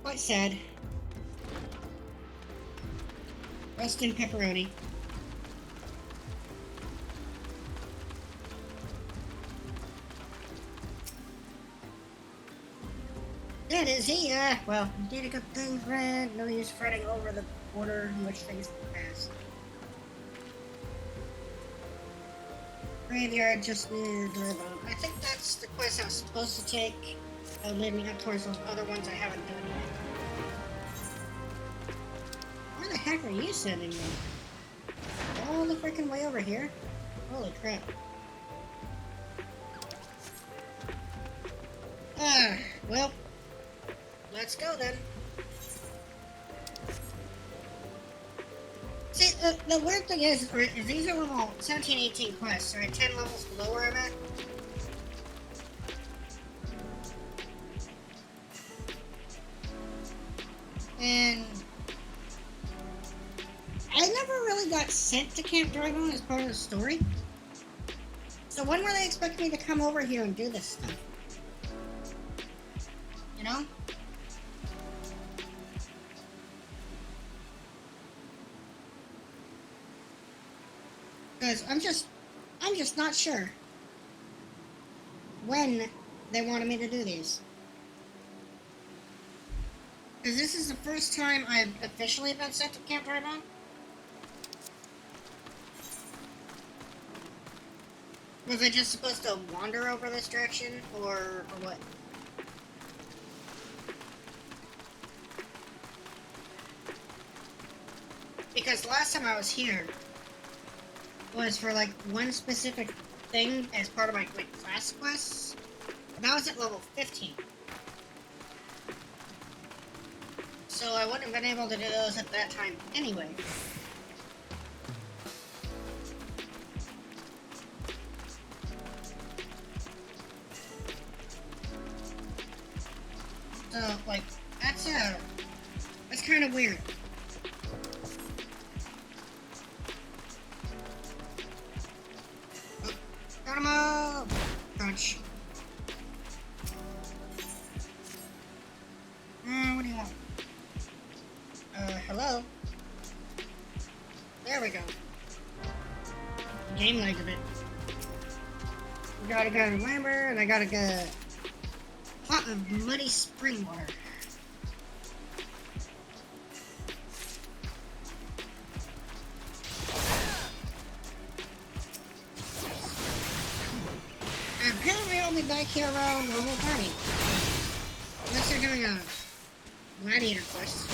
Quite sad. Rest in pepperoni. That is he, well, did a good thing, friend. No use fretting over the order in which things pass. Graveyard just near Driven. I think that's the quest I was supposed to take. That'll lead me up towards those other ones I haven't done yet. Where the heck are you sending me? All the freaking way over here? Holy crap. Well, let's go then. See, the weird thing is these are level 17, 18 quests, right? 10 levels below where I'm at. And I never really got sent to Camp Dragon as part of the story. So when were they expecting me to come over here and do this stuff? You know? Because I'm just not sure when they wanted me to do these. Because this is the first time I've officially been sent to Camp Dragon. Was I just supposed to wander over this direction, or what? Because the last time I was here was for like one specific thing as part of my class quests. And that was at level 15. So I wouldn't have been able to do those at that time anyway. So, like, that's kind of weird. Oh, got him all! Crunch. What do you want? Hello? There we go. Game lagged a bit. We gotta go to Lambert, and I gotta get a pot of muddy spring water. And apparently I'll be back here around level 30. Unless they're doing a gladiator quest.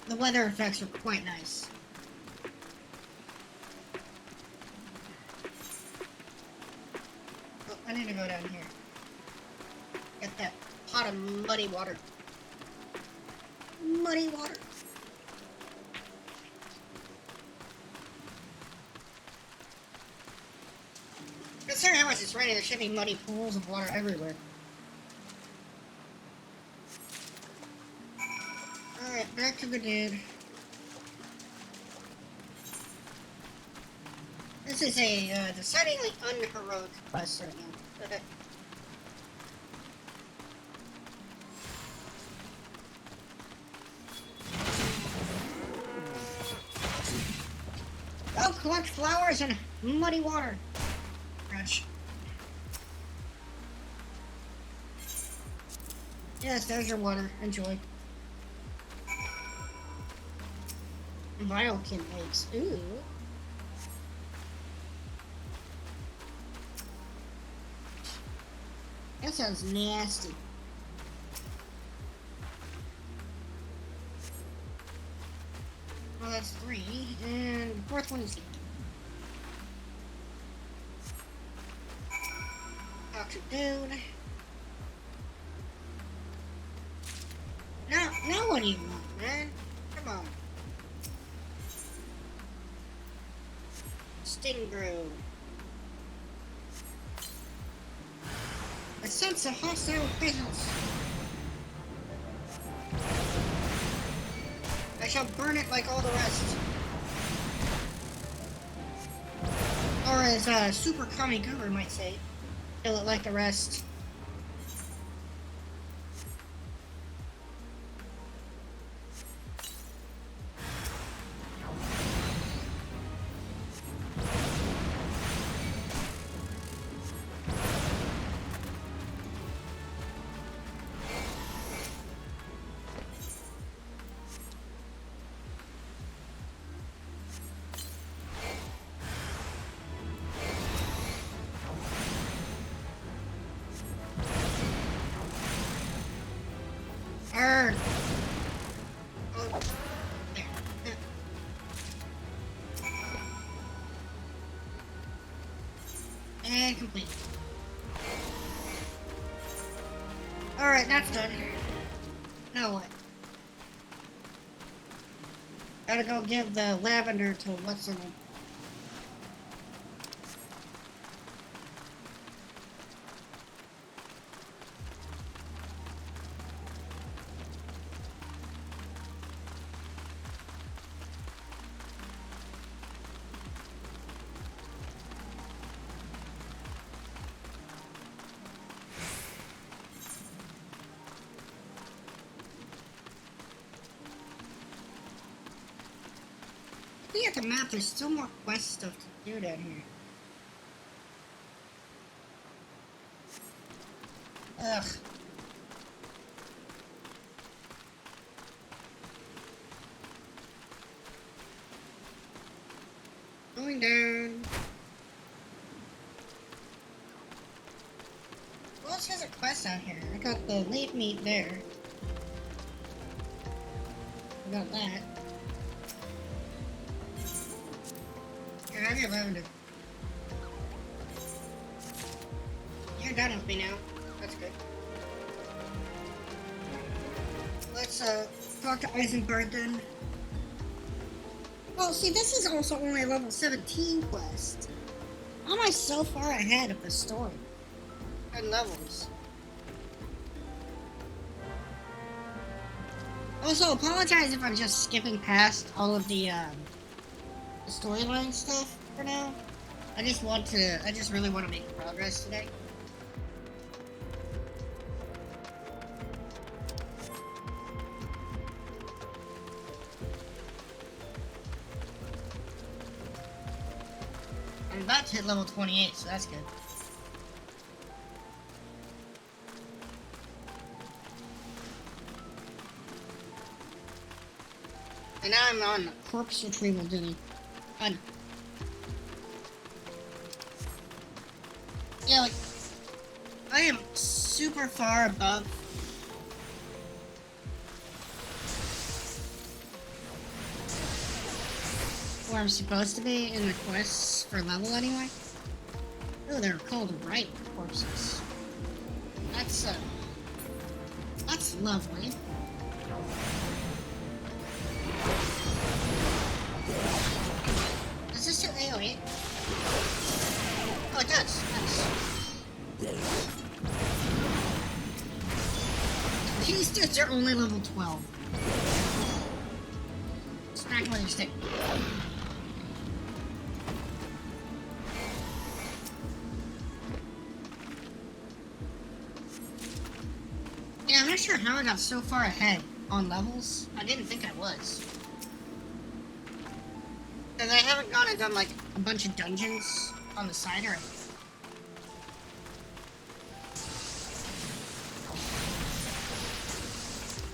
The weather effects are quite nice. Oh, I need to go down here. Get that pot of muddy water. Muddy water. Considering how much it's raining, there should be muddy pools of water everywhere. Alright, back to the dude. This is a decidedly unheroic quest right now. Go collect flowers and muddy water. Crunch. Yes, there's your water. Enjoy. Biokin eggs. Ooh. That sounds nasty. Well, that's 3, and the 4th one is here. Talk to dude. Now what do you want, man? Come on. Sting brew. I sense a hostile presence. I shall burn it like all the rest. Or as Super Kami Guru might say, kill it like the rest. Earth. Oh, there. And complete. Alright, that's done. Now what? Gotta go give the lavender to what's in it. Looking at the map, there's still more quest stuff to do down here. Ugh. Going down. Who else has a quest out here? I got the leaf meat there. I got that. Yeah, I have your lavender. You're done with me now. That's good. Let's talk to Eisenberg then. Well, see, this is also only a level 17 quest. How am I so far ahead of the story? And levels. Also, apologize if I'm just skipping past all of the storyline stuff for now. I just really want to make progress today. I'm about to hit level 28, so that's good. And now I'm on corpse retrieval duty. Fun. Yeah, like, I am super far above where I'm supposed to be in the quests for level anyway. Oh, they're called right corpses. That's lovely. Does this do AoE? Oh, it does. Nice. These dudes are only level 12. Smack with your stick. Yeah, I'm not sure how I got so far ahead on levels. I didn't think I was. And I haven't gone and done like a bunch of dungeons on the side or anything.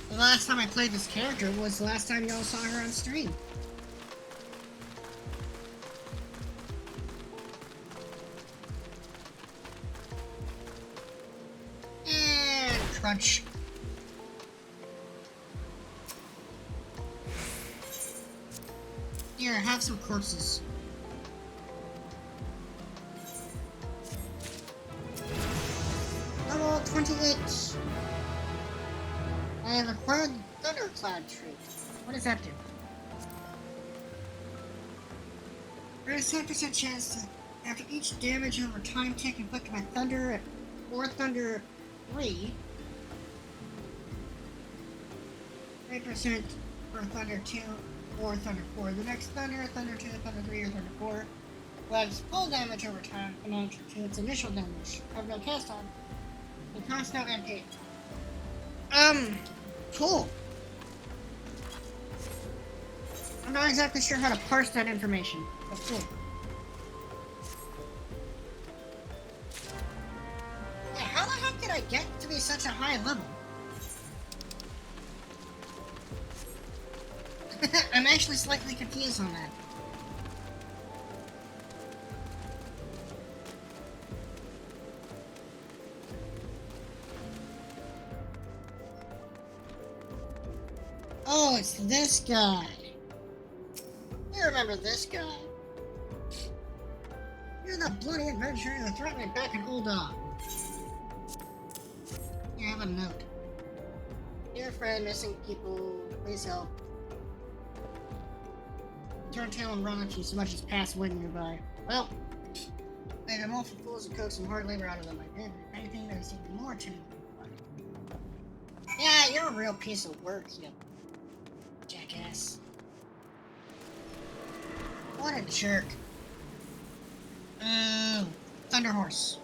The last time I played this character was the last time y'all saw her on stream. And crunch. Here, have some corpses. Level 28. I have acquired the Thundercloud trait. What does that do? There's a 10% chance to, after each damage over time taken inflicted by Thunder or Thunder 3, 3% for Thunder 2 or Thunder 4. The next Thunder, Thunder 2, Thunder 3, or Thunder 4 will have its full damage over time amount to its initial damage. Have no cast on. It costs no MP. Cool. I'm not exactly sure how to parse that information, but cool. Yeah, how the heck did I get to be such a high level? I'm actually slightly confused on that. Oh, it's this guy. You remember this guy. You're the bloody adventurer who threatened me back in Old Dog. You have a note. Dear friend, missing people, please help. Turn tail and run at you so much as pass wind nearby. Well, made them all for fools and coaxed some hard labor out of them. I did. If anything, there's even more to me. Yeah, you're a real piece of work, you jackass. What a jerk. Thunder Horse.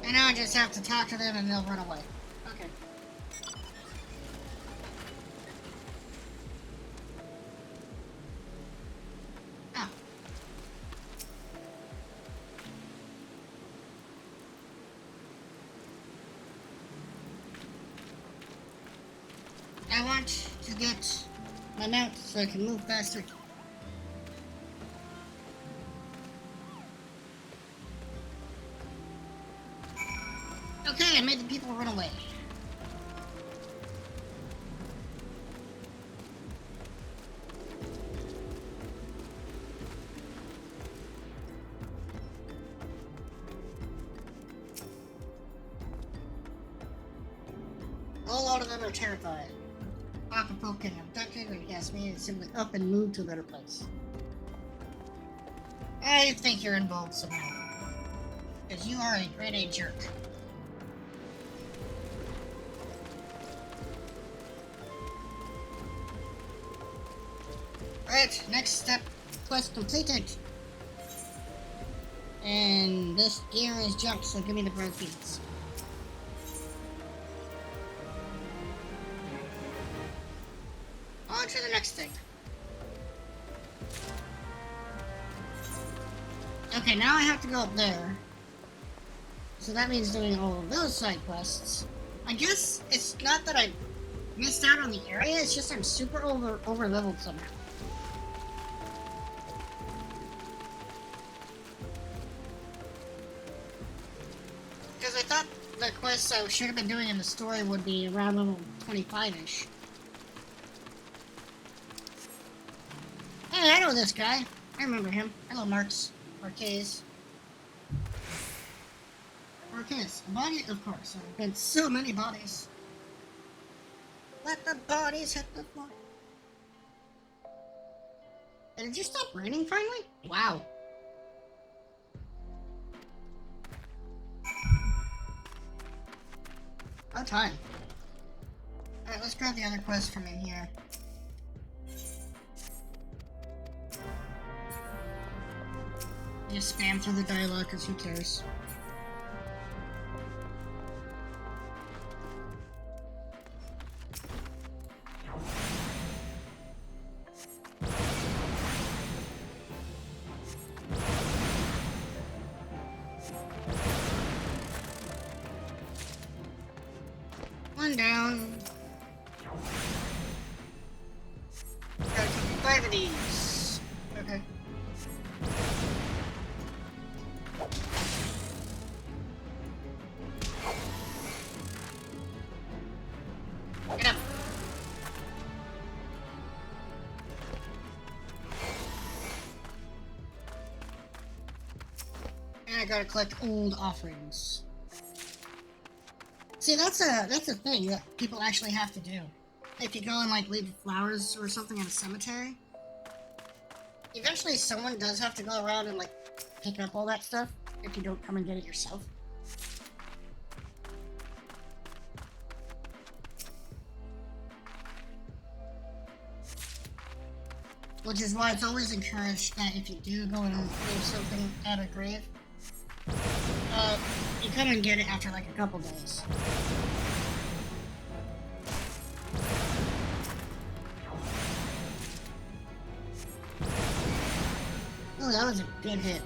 And now I just have to talk to them and they'll run away. Okay. Oh. I want to get my mount so I can move faster. Okay, I made the people run away. A lot of them are terrified. Acapulco can abducted and cast me and simply up and move to a better place. I think you're involved somehow. Because you are a grade A jerk. Alright, next step, quest completed. And this gear is junk, so give me the bird feeds. On to the next thing. Okay, now I have to go up there. So that means doing all of those side quests. I guess it's not that I missed out on the area, it's just I'm super over leveled somehow. Because I thought the quests I should have been doing in the story would be around level 25-ish. Hey, I know this guy. I remember him. Hello, Marks. Marquez. Marquez. A body? Of course. There have been so many bodies. Let the bodies hit the floor. Did it just stop raining finally? Wow. About time. Alright, let's grab the other quest from in here. Just spam through the dialogue, because who cares? One down. Gotta take 5 of these. Okay. Get up. And I gotta collect old offerings. See, that's a thing that people actually have to do. If you go and like leave flowers or something in a cemetery, eventually someone does have to go around and like pick up all that stuff if you don't come and get it yourself. Which is why it's always encouraged that if you do go and leave something at a grave, you come and get it after like a couple days. Oh, that was a good hit.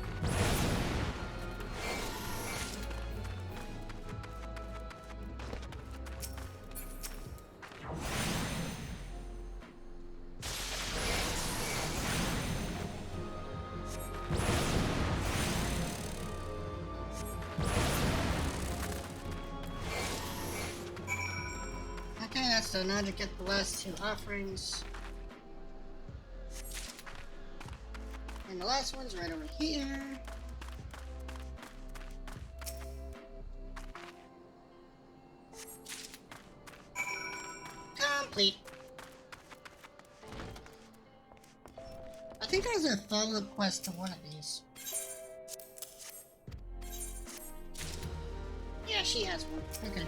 Okay, so now to get the last 2 offerings. And the last one's right over here. Complete. I think there's a follow-up quest to one of these. Yeah, she has one. Okay.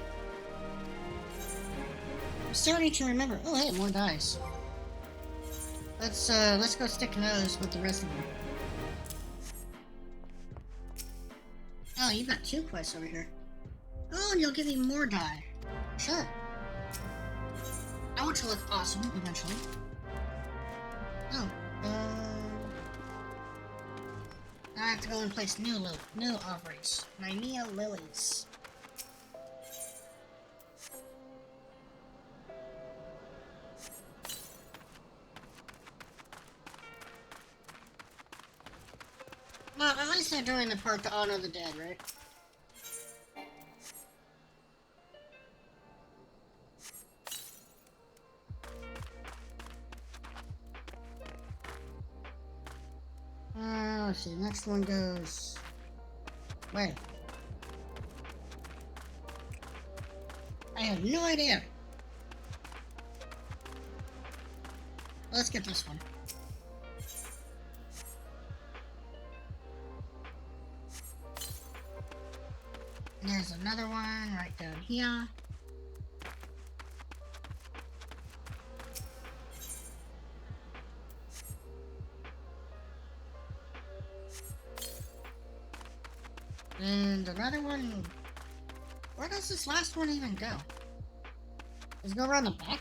I'm starting to remember. Oh, hey, more dice. Let's go stick nose with the rest of them. Oh, you've got 2 quests over here. Oh, and you'll give me more die. Sure. I want to look awesome eventually. Oh, now I have to go and place new offerings. Nymea lilies. Well, at least they're doing the part to honor the dead, right? Let's see, next one goes... Wait. I have no idea. Let's get this one. And there's another one right down here. And another one... Where does this last one even go? Does it go around the back?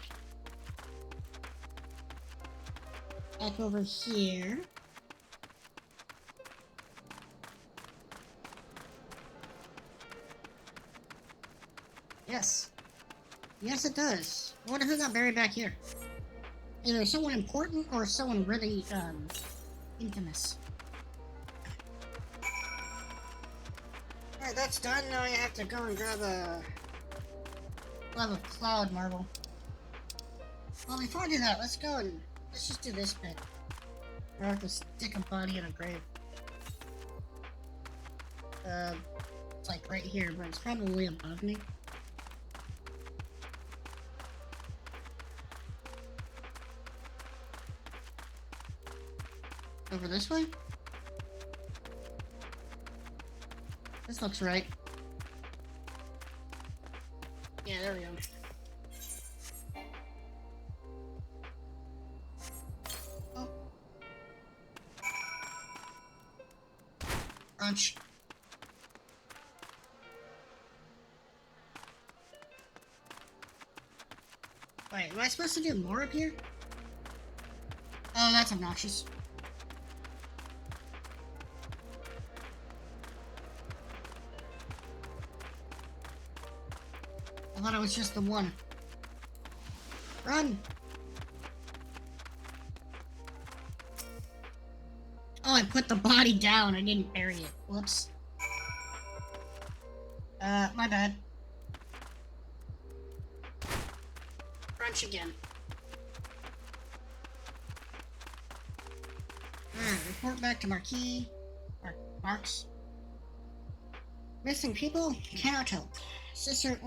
Back over here. Yes. Yes, it does. I wonder who got buried back here. Either someone important or someone really, infamous. Alright, that's done. Now I have to go and grab a cloud marble. Well, before I do that, let's just do this bit. I have to stick a body in a grave. It's like right here, but it's probably above me. Over this way? This looks right. Yeah, there we go. Oh. Crunch. Wait, am I supposed to do more up here? Oh, that's obnoxious. I thought it was just the one. Run! Oh, I put the body down. I didn't bury it. Whoops. My bad. Crunch again. Alright, report back to Marquis. Marks. Missing people? Cannot help. Sister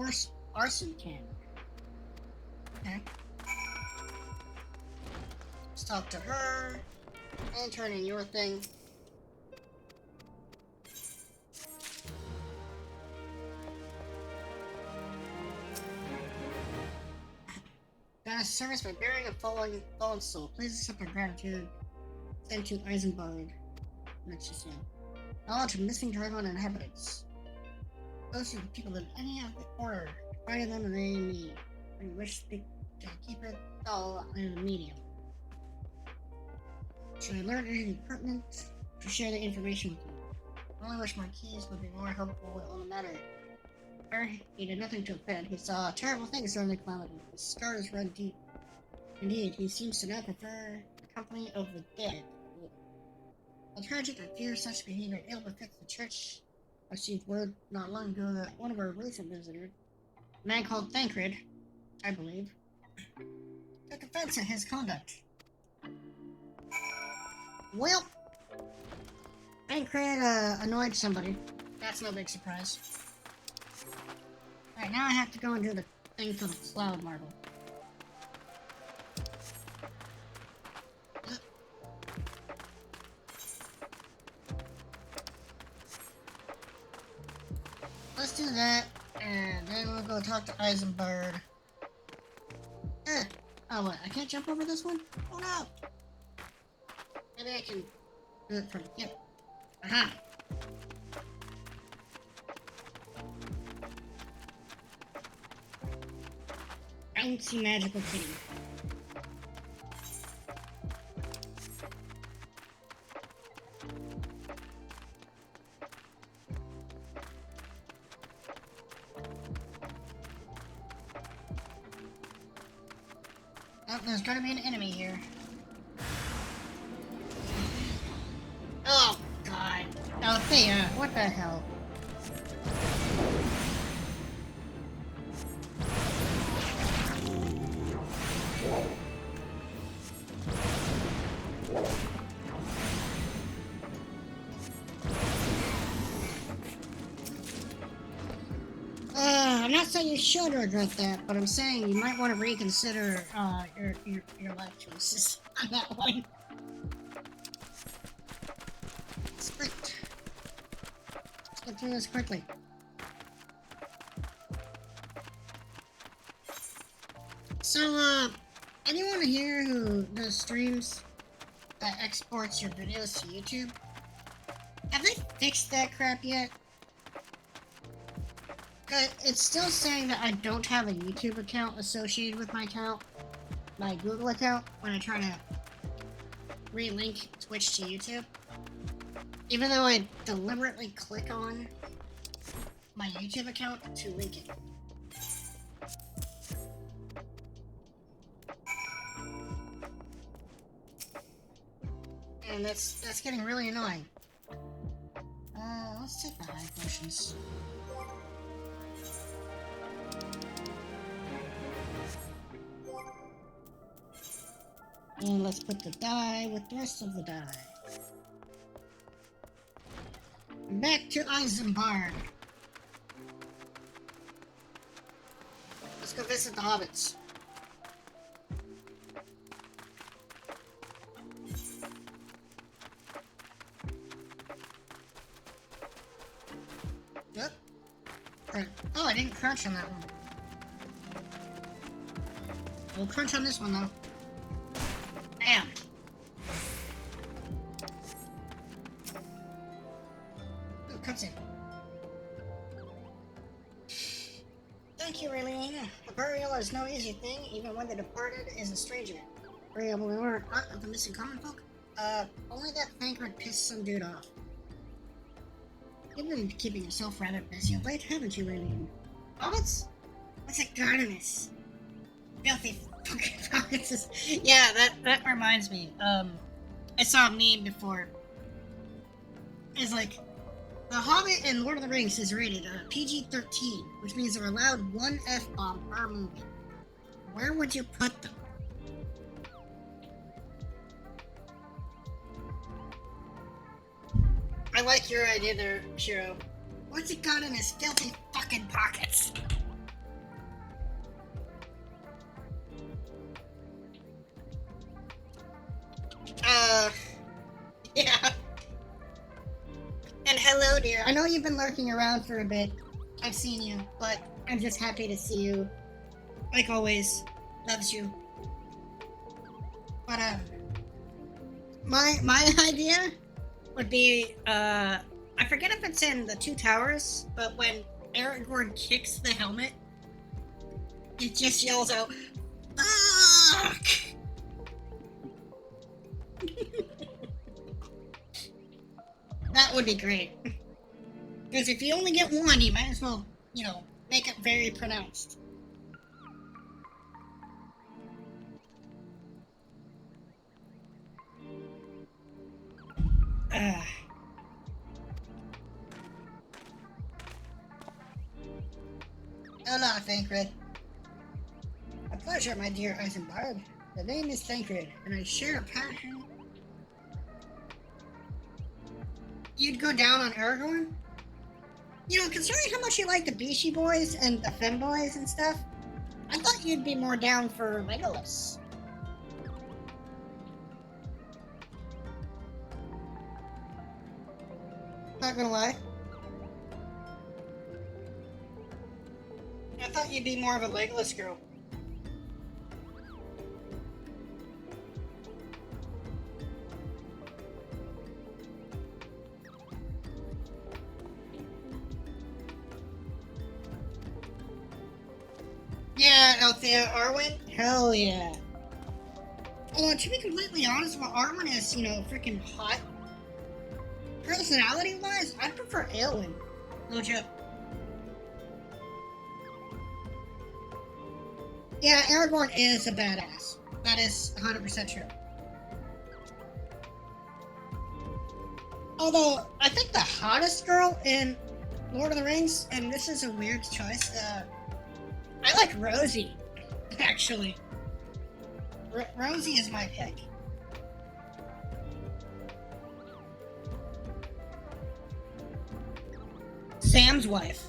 Arson can. Okay. Let's talk to her. And turn in your thing. Got a service by burying a fallen soul. Please accept our gratitude. Sent to Eisenbard. That's just name. Knowledge of missing dragon inhabitants. Those are the people in any of the order. Finding them and they need. We wish to keep it all in the medium. Should I learn anything pertinent to share the information with you? I only wish Marquise would be more helpful on the matter. He did nothing to offend. He saw terrible things during the calamity. His scars run deep. Indeed, he seems to now prefer the company of the dead. While tragic, I fear such behavior ill befits the church. I received word not long ago that one of our recent visitors, a man called Thancred, I believe, took offense at his conduct. Well, Thancred annoyed somebody. That's no big surprise. Alright, now I have to go and do the thing for the cloud marble. Let's do that, and then we'll go talk to Eisenberg. Oh, what? I can't jump over this one? Oh no! Maybe I can do it from here. Aha! Bouncy magical kitty. Oh, there's gonna be an enemy here. Oh, God. Oh, Thea, what the hell? I'm not saying you should regret that, but I'm saying you might want to reconsider your life choices on that one. Sprint. Let's get through this quickly. So, anyone here who does streams that exports your videos to YouTube, have they fixed that crap yet? It's still saying that I don't have a YouTube account associated with my account, my Google account, when I try to relink Twitch to YouTube. Even though I deliberately click on my YouTube account to link it. And that's getting really annoying. Let's take the high potions. And let's put the die with the rest of the die. Back to Eisenberg. Let's go visit the hobbits. Yep. Oh, I didn't crunch on that one. We'll crunch on this one though. Bam! Ooh, cutscene. Thank you, Raylene. A burial is no easy thing, even when the departed is a stranger. Were you able to learn a lot of the missing common folk? Only that Thancred pissed some dude off. You've been keeping yourself rather busy of late, haven't you, Raylene? Hobbits? What's a gardeness? Filthy fucking hobbits. Yeah, that reminds me. I saw a meme before. It's like, The Hobbit and Lord of the Rings is rated PG-13, which means they're allowed one F-bomb per movie. Where would you put them? I like your idea there, Shiro. What's it got in his filthy fucking pockets? Yeah. And hello, dear. I know you've been lurking around for a bit. I've seen you, but I'm just happy to see you. Like always, loves you. But, my idea would be, I forget if it's in the Two Towers, but when Aragorn kicks the helmet, it just yells out, "Fuck!" That would be great. Because if you only get one, you might as well, you know, make it very pronounced. Hola, Thancred. A pleasure, my dear Eisenberg. The name is Thancred, and I share a passion. You'd go down on Aragorn? You know, considering how much you like the Beastie Boys and the Femboys and stuff, I thought you'd be more down for Legolas. Not gonna lie. I thought you'd be more of a Legolas girl. Yeah, Althea Arwen? Hell yeah. Although, to be completely honest, while Arwen is, you know, freaking hot, personality-wise, I prefer Eowyn. No joke. Yeah, Aragorn is a badass. That is 100% true. Although, I think the hottest girl in Lord of the Rings, and this is a weird choice, I like Rosie, actually. Rosie is my pick. Sam's wife.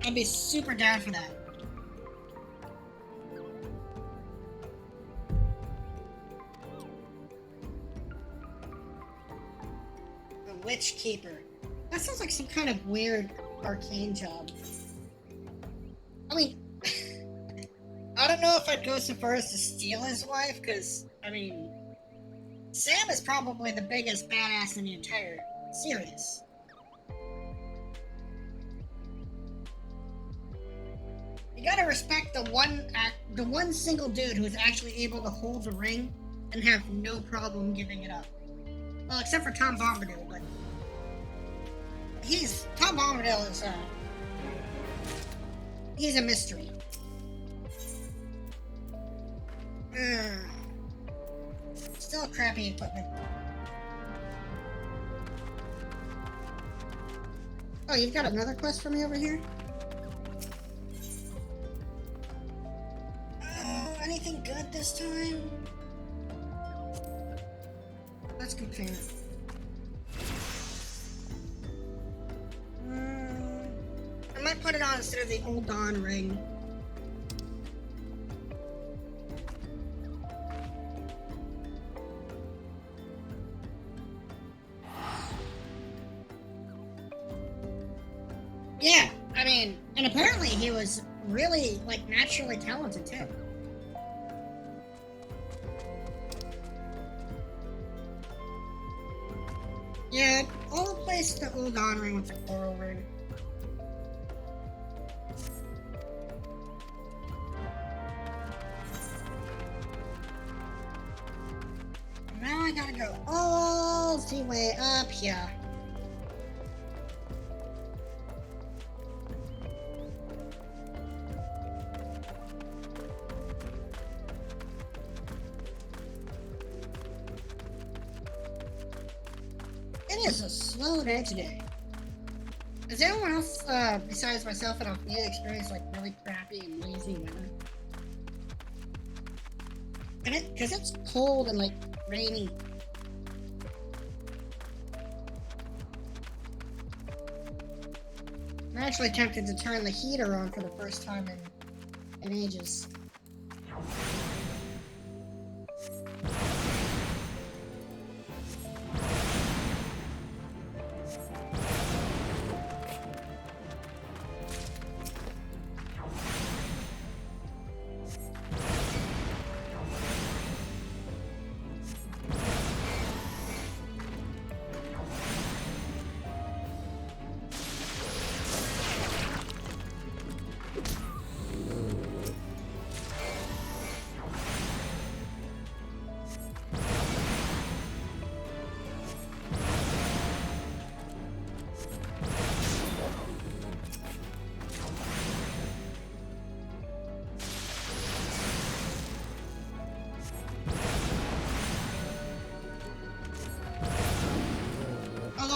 I'd be super down for that. The Witch Keeper. That sounds like some kind of weird arcane job. I mean, I don't know if I'd go so far as to steal his wife, because, I mean, Sam is probably the biggest badass in the entire series. You gotta respect the one single dude who is actually able to hold the ring and have no problem giving it up. Well, except for Tom Bombadil, but Tom Bombadil is he's a mystery. Still crappy equipment. Oh, you've got another quest for me over here? Anything good this time? Let's compare. I might put it on instead of the Old Dawn ring. Yeah, I mean, and apparently he was really, like, naturally talented too. Yeah, I'll replace the Old Dawn ring with the Coral ring. Now I gotta go all the way up here. It is a slow day today. Has anyone else, besides myself and Althea, experienced like really crappy and lazy weather? Because it's cold and like rainy. I'm actually tempted to turn the heater on for the first time in ages.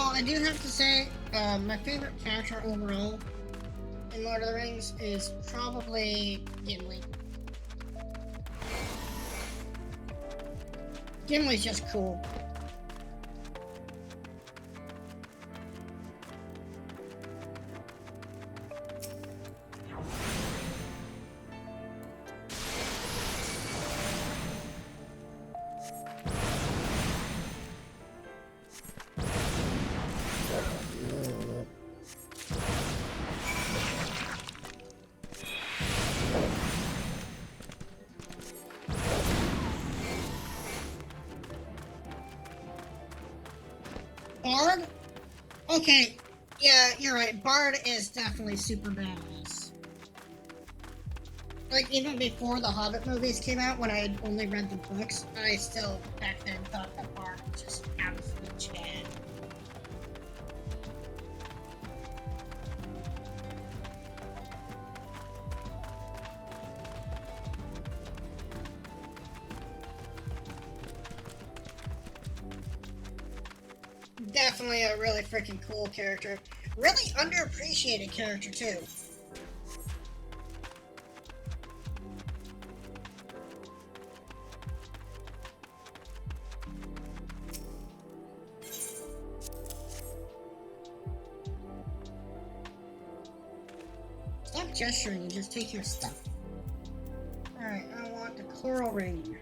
I do have to say, my favorite character overall in Lord of the Rings is probably Gimli. Gimli's just cool. Bard? Okay, yeah, you're right. Bard is definitely super badass. Like, even before the Hobbit movies came out, when I had only read the books, I still, back then, thought that Bard was just absolute Chad. Definitely a really freaking cool character. Really underappreciated character, too. Stop gesturing and just take your stuff. Alright, I want the coral ring.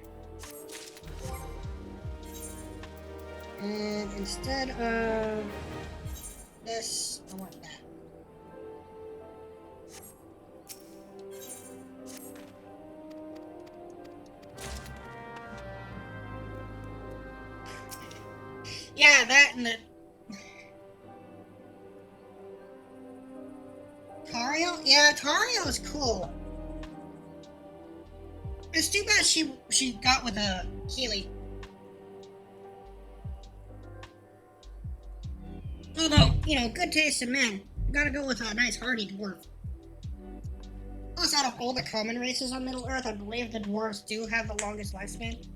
And instead of this, I want that. Yeah, that and the... Tario? Yeah, Tario is cool. It's too bad she got with a Keeley. Although, you know, good taste in men. You gotta go with a nice hardy dwarf. Plus, out of all the common races on Middle Earth, I believe the dwarves do have the longest lifespan.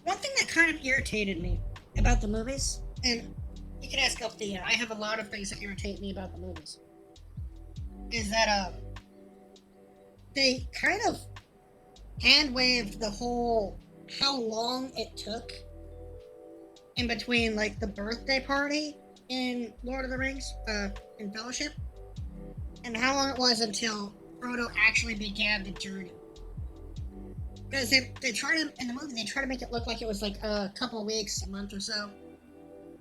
One thing that kind of irritated me about the movies, and you can ask up the, I have a lot of things that irritate me about the movies, is that, they kind of hand-waved the whole how long it took in between, like, the birthday party in Lord of the Rings, in Fellowship, and how long it was until Frodo actually began the journey. Because they try to, in the movie, they try to make it look like it was, like, a couple weeks, a month or so.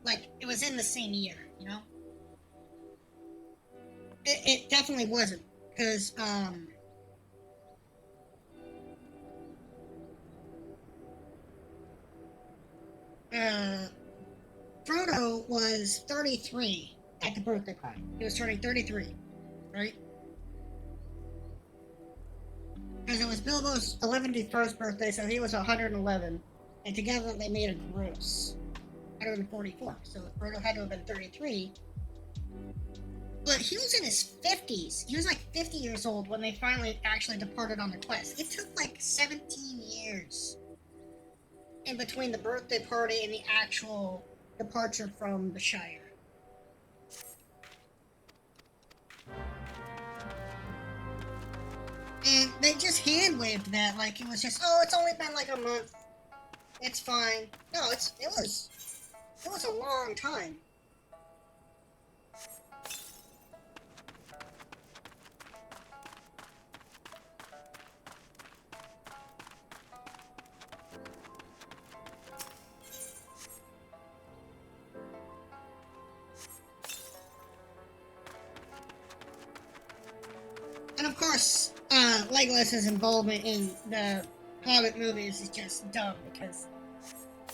Like, it was in the same year, you know? It definitely wasn't, because, Frodo was 33 at the birthday party. He was turning 33, right? Because it was Bilbo's 111st birthday, so he was 111. And together they made a gross 144. So Frodo had to have been 33. But he was in his 50s. He was like 50 years old when they finally actually departed on the quest. It took like 17 years in between the birthday party and the actual departure from the Shire. And they just hand-waved that like it was just, oh, it's only been like a month. It's fine. No, it was a long time. And of course, Legolas's involvement in the Hobbit movies is just dumb because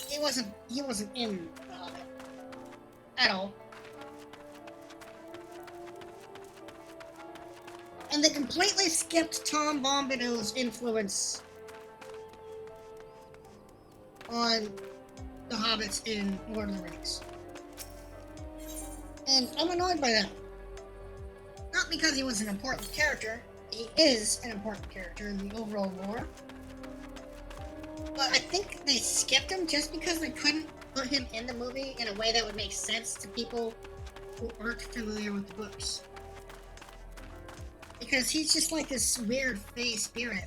he wasn't in the Hobbit at all. And they completely skipped Tom Bombadil's influence on the Hobbits in Lord of the Rings. And I'm annoyed by that. Not because he was an important character. He is an important character in the overall lore. But I think they skipped him just because they couldn't put him in the movie in a way that would make sense to people who aren't familiar with the books. Because he's just like this weird fey spirit.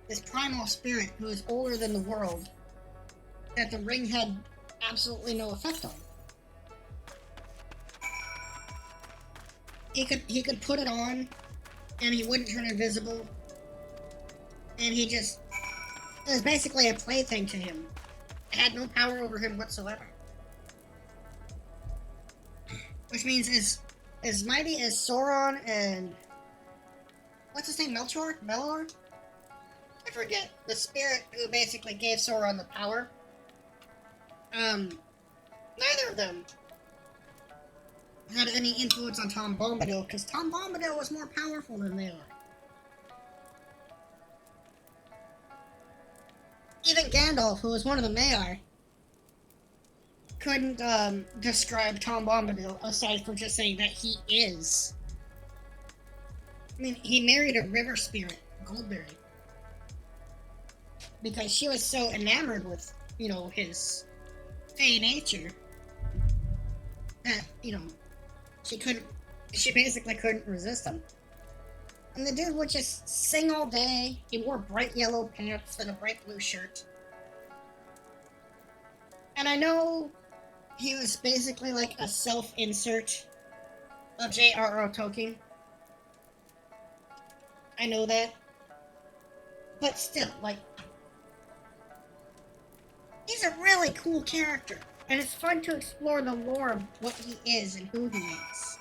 This primal spirit who is older than the world. That the ring had absolutely no effect on. He could put it on, and he wouldn't turn invisible. And he just... It was basically a plaything to him. It had no power over him whatsoever. Which means as mighty as Sauron and... What's his name? Melor? I forget. The spirit who basically gave Sauron the power. Neither of them had any influence on Tom Bombadil, because Tom Bombadil was more powerful than they are. Even Gandalf, who was one of the Maiar, couldn't describe Tom Bombadil aside from just saying that he is. I mean, he married a river spirit, Goldberry, because she was so enamored with, you know, his fey nature that, you know, she basically couldn't resist him. And the dude would just sing all day. He wore bright yellow pants and a bright blue shirt. And I know he was basically like a self-insert of J.R.R. Tolkien. I know that. But still, like, he's a really cool character. And it's fun to explore the lore of what he is and who he is.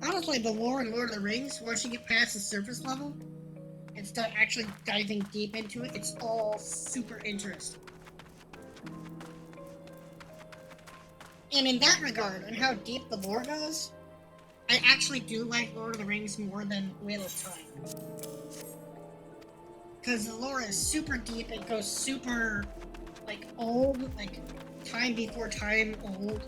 Honestly, the lore in Lord of the Rings, once you get past the surface level and start actually diving deep into it, it's all super interesting. And in that regard, and how deep the lore goes, I actually do like Lord of the Rings more than Wheel of Time. Because the lore is super deep, it goes super, like, old, like, time before time old.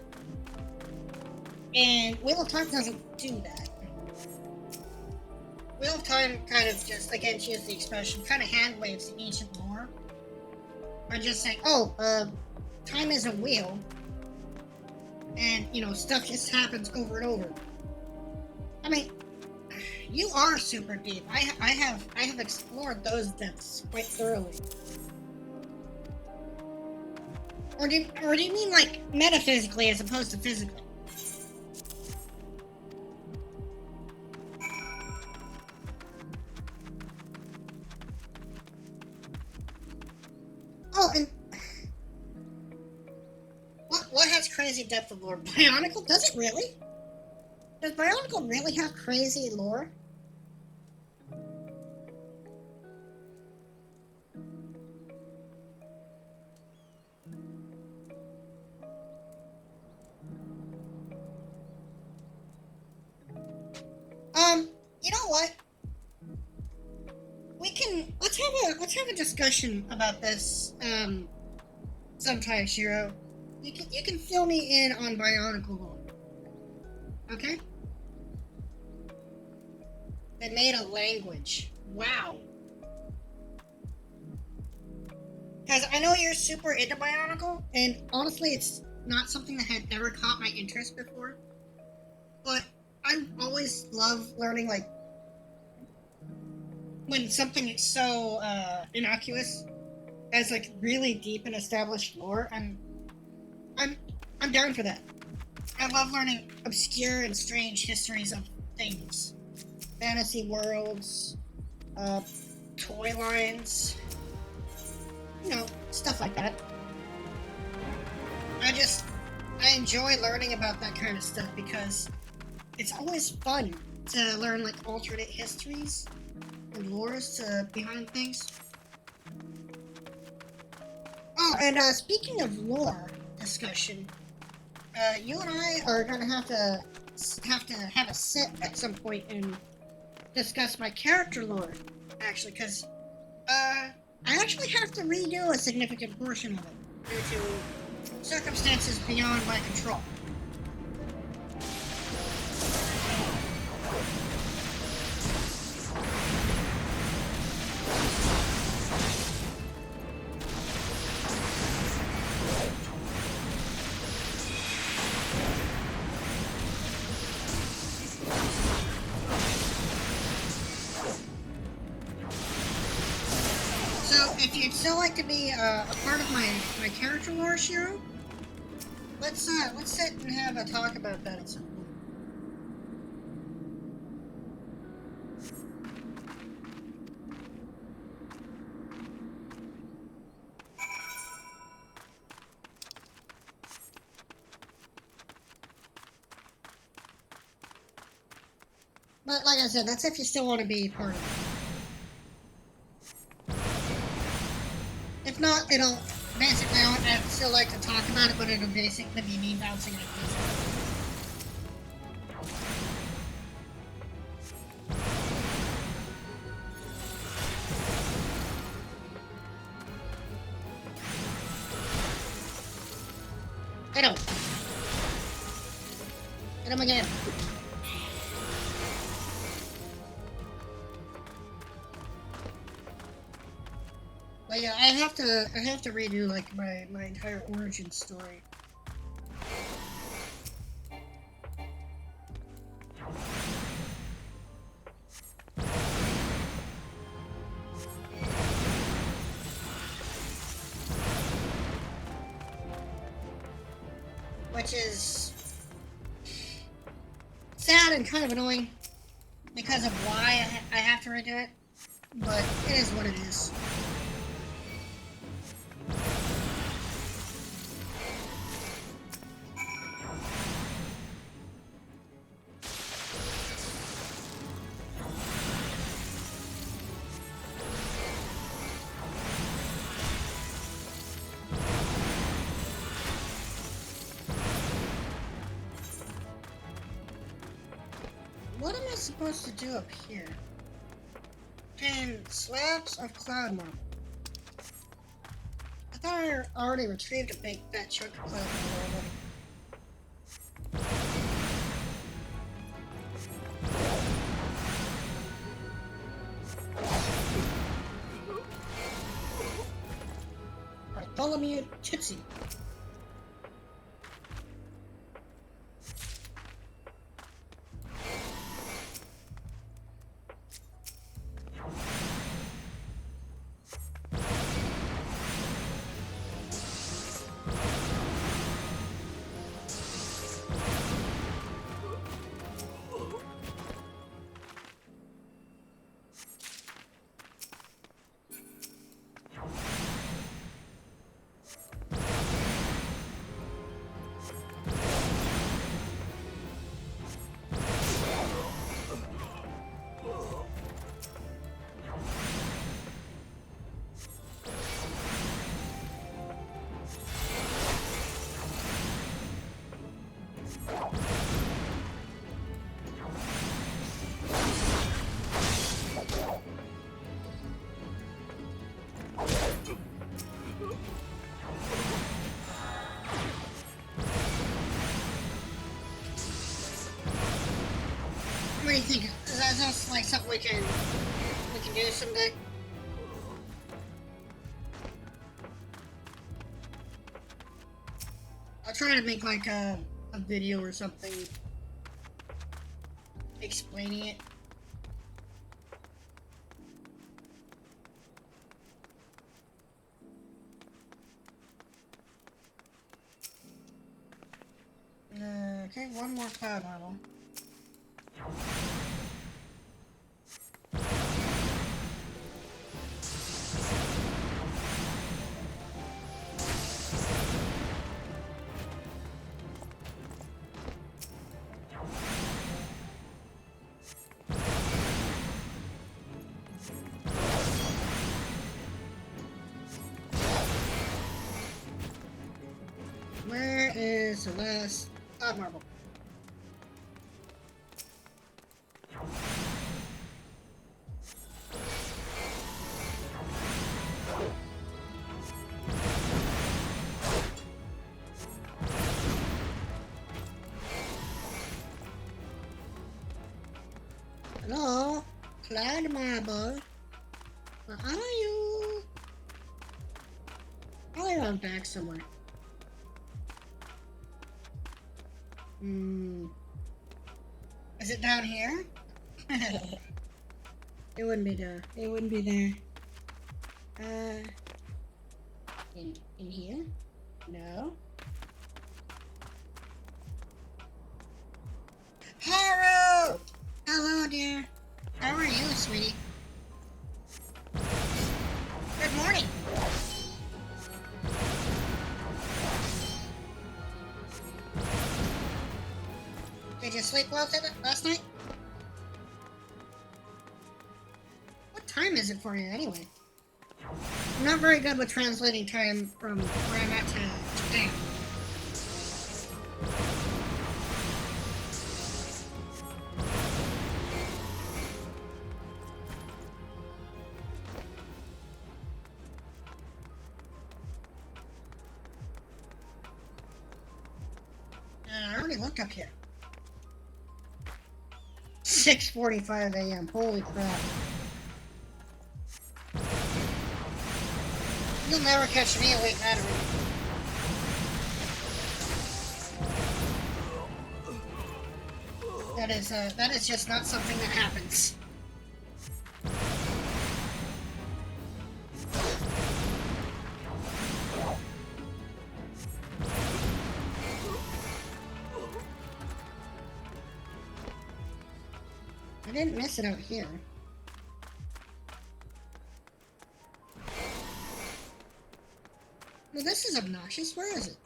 And Wheel of Time doesn't do that. Wheel of Time kind of just, again, to use the expression, kind of hand-waves the ancient lore. By just saying, oh, time is a wheel, and, you know, stuff just happens over and over. I mean, you are super deep. I have explored those depths quite thoroughly. Or do you mean like metaphysically as opposed to physically? Oh, and what has crazy depth of lore? Bionicle? Does it really? Does Bionicle really have crazy lore? You know what? Let's have a discussion about this, sometime, Shiro. You can fill me in on Bionicle lore. Okay? They made a language. Wow. Because I know you're super into Bionicle, and honestly, it's not something that had ever caught my interest before. But I always love learning, like, when something is so innocuous as like really deep and established lore. I'm down for that. I love learning obscure and strange histories of things, fantasy worlds, toy lines, you know, stuff like that. I enjoy learning about that kind of stuff because it's always fun to learn like alternate histories and lores behind things. Oh, and speaking of lore discussion, you and I are gonna have to have a sit at some point and discuss my character lore, actually, because I actually have to redo a significant portion of it due to circumstances beyond my control. still like to be a part of my character lore, Shiro? Let's sit and have a talk about that at some point. But like I said, that's if you still want to be part of it. If not, it'll basically, I'd still like to talk about it, but it'll basically be me bouncing ideas. Hit him! Hit him again! But yeah, I have to redo like my entire origin story. Which is sad and kind of annoying because of why I have to redo it, but it is what it is. What am I supposed to do up here? 10 slabs of cloud marble. I thought I already retrieved a big fat chunk of cloud marble already. Bartholomew Tootsie. What do you think? Is that just like something we can do someday? I'll try to make like a video or something explaining it. Okay, one more cloud model. Where is the last cloud marble? Hello? Cloud marble? Where are you? Probably around back somewhere. Is it down here? It wouldn't be there. It wouldn't be there. in here? No. Haru! Hello, dear. How are you, sweetie? Good morning. Did you sleep well last night? What time is it for you, anyway? I'm not very good with translating time from where I'm at to Japan. I already looked up here. 6:45 a.m. Holy crap. You'll never catch me awake that early. That is just not something that happens. I didn't miss it out here. Well, this is obnoxious. Where is it?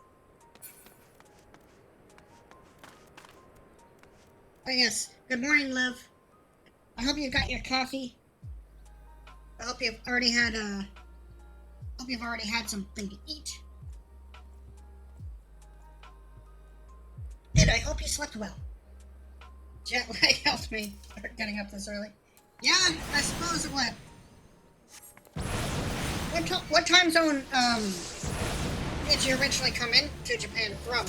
Oh, yes. Good morning, love. I hope you got your coffee. I hope you've already had something to eat. And I hope you slept well. Jet lag helped me start getting up this early. Yeah, I suppose it would. What time zone did you originally come into Japan from?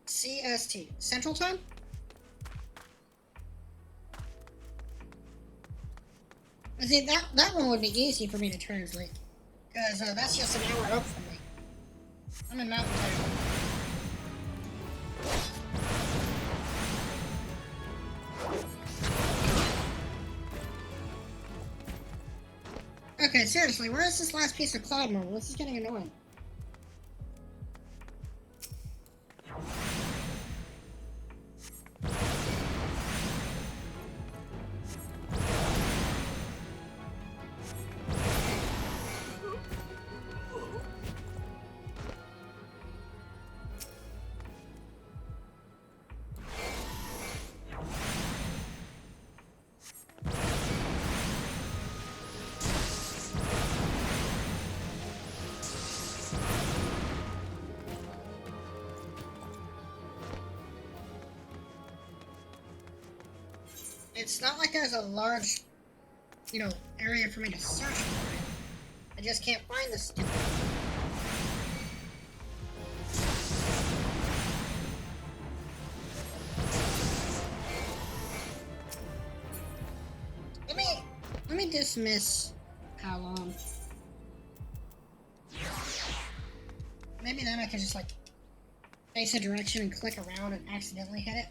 CST. Central Time? I think that one would be easy for me to translate. Because that's just an hour up from me. I'm in Mountain Time. Okay, seriously, where is this last piece of cloud marble? This is getting annoying. It's not like there's a large, area for me to search for it. I just can't find this stupid. Let me dismiss how long. Maybe then I can just face a direction and click around and accidentally hit it.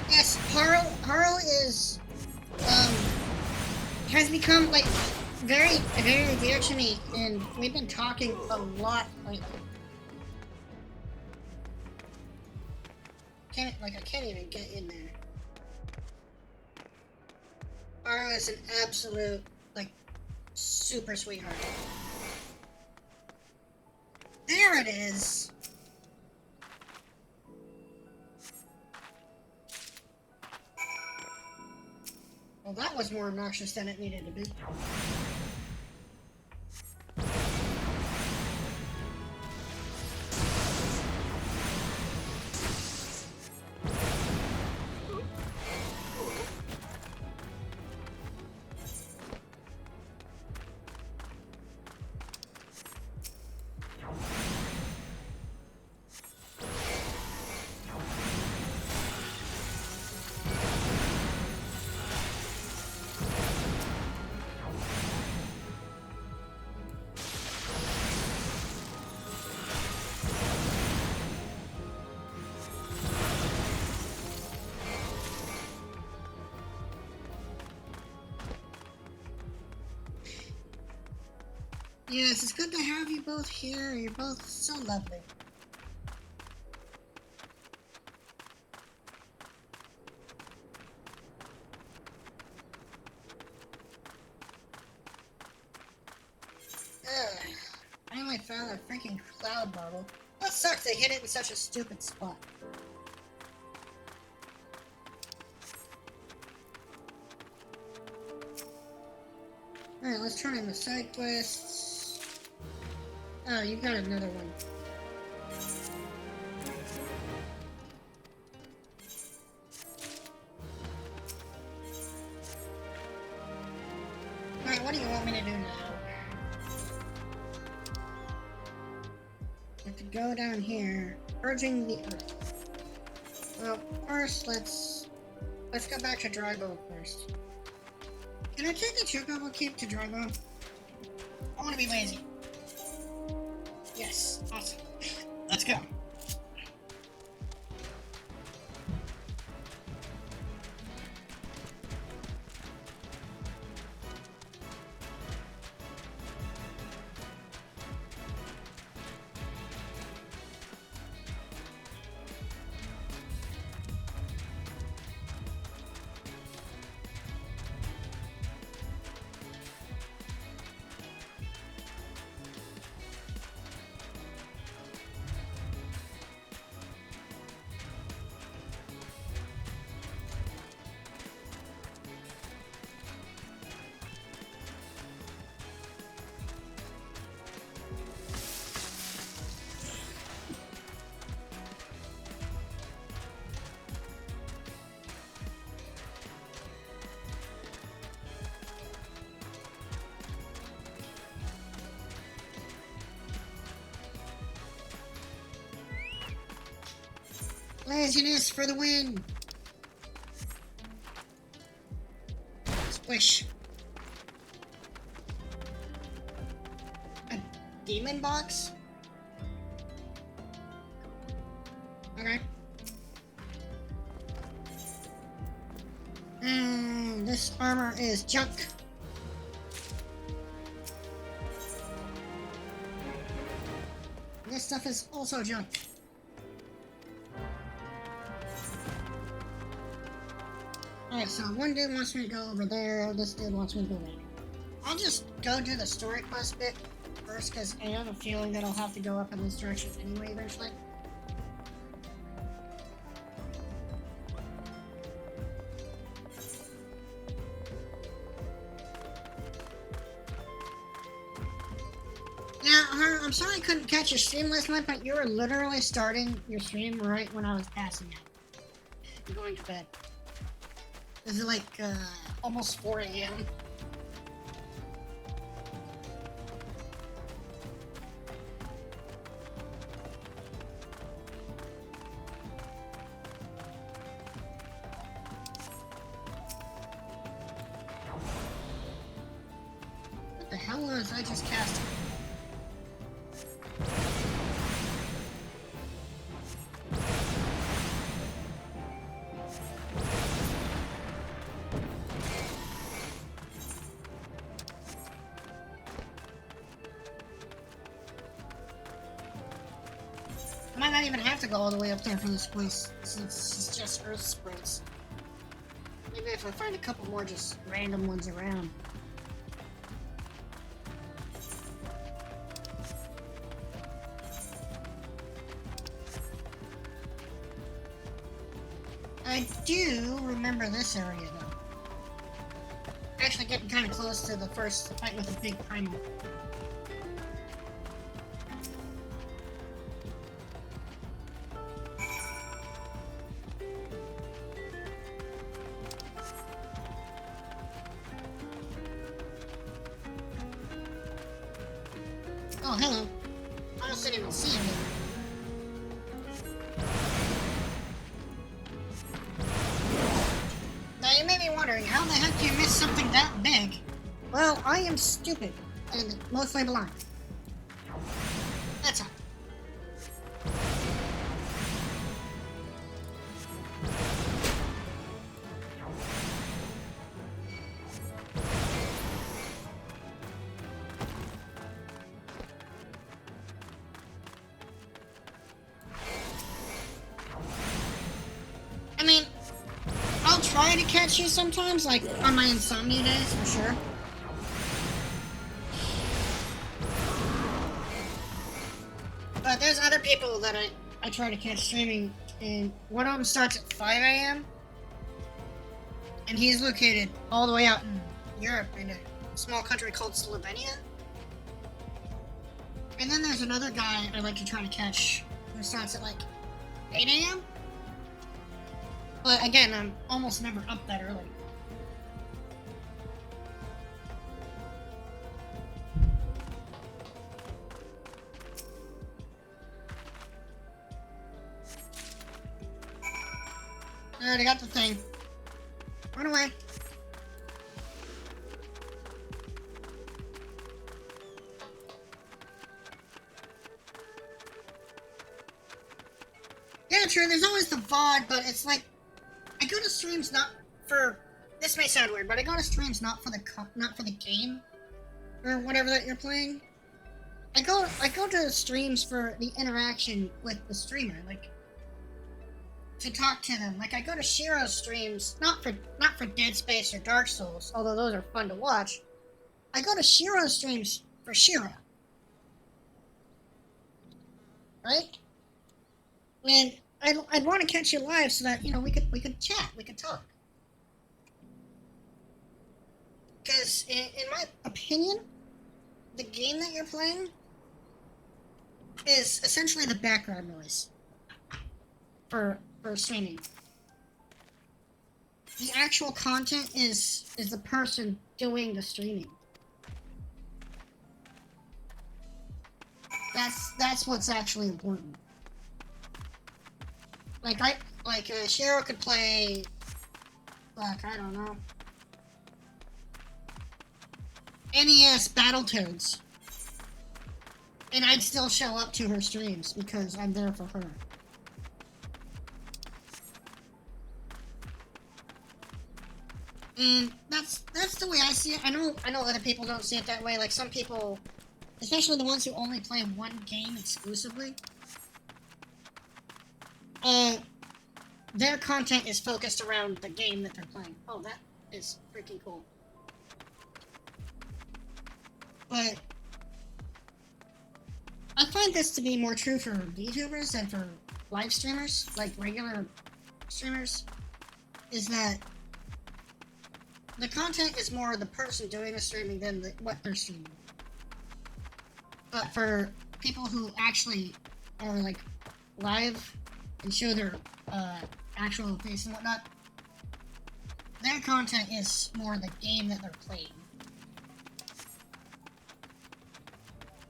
Yes, Haru is, has become, very, very dear to me, and we've been talking a lot lately. I can't even get in there. Haru is an absolute, super sweetheart. There it is! Well, that was more obnoxious than it needed to be. Yes, it's good to have you both here. You're both so lovely. Ugh. I only found a freaking cloud bubble. That sucks, they hit it in such a stupid spot. Alright, let's turn in the side quests. Oh, you got another one. Alright, what do you want me to do now? I have to go down here, purging the earth. Well, first let's go back to Drybo first. Can I take the Chocobo Keep to Drybo? I want to be lazy. Yes, awesome. Let's go. Laziness for the win! Squish. A demon box? Okay. This armor is junk. This stuff is also junk. Alright, so one dude wants me to go over there, this dude wants me to go there. I'll just go do the story quest bit first, because I have a feeling that I'll have to go up in this direction anyway eventually. Yeah, I'm sorry I couldn't catch your stream last night, but you were literally starting your stream right when I was passing out. I'm going to bed. Is it like, almost 4 a.m.? What the hell was I just casting? I might not even have to go all the way up there for this place, since it's just earth sprites. Maybe if I find a couple more just random ones around. I do remember this area though. Actually getting kind of close to the first fight with the big primal. Oh, hello. I almost didn't even see him. Now you may be wondering, how the heck do you miss something that big? Well, I am stupid, and mostly blind. That's all. try to catch you sometimes, like on my insomnia days, for sure. But there's other people that I try to catch streaming, and one of them starts at 5 a.m. and he's located all the way out in Europe in a small country called Slovenia. And then there's another guy I like to try to catch who starts at like 8 a.m. But again, I'm almost never up that early. I already got the thing. Run away. Yeah, true, there's always the VOD, but it's like, I go to streams not for, this may sound weird, but I go to streams not for the game, or whatever that you're playing. I go to streams for the interaction with the streamer, like, to talk to them. Like, I go to Shiro's streams, not for Dead Space or Dark Souls, although those are fun to watch. I go to Shiro's streams for Shiro. Right? And I'd want to catch you live so that, you know, we could chat, we could talk. Because, in my opinion, the game that you're playing is essentially the background noise for streaming. The actual content is the person doing the streaming. That's what's actually important. Like Shiro could play, fuck, I don't know, NES Battletoads, and I'd still show up to her streams because I'm there for her. And that's the way I see it. I know other people don't see it that way. Like some people, especially the ones who only play one game exclusively, their content is focused around the game that they're playing. Oh, that is freaking cool. But I find this to be more true for VTubers than for live streamers, like regular streamers, is that the content is more the person doing the streaming than what they're streaming. But for people who actually are like live and show their actual face and whatnot, their content is more the game that they're playing.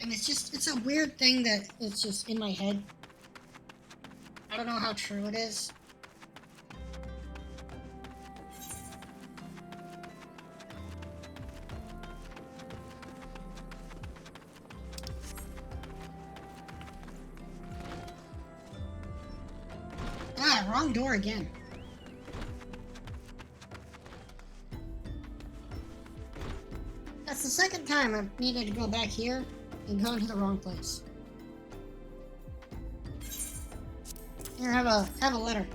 And it's a weird thing that it's just in my head. I don't know how true it is. Ah, wrong door again. That's the second time I've needed to go back here and gone to the wrong place. Here, have a letter.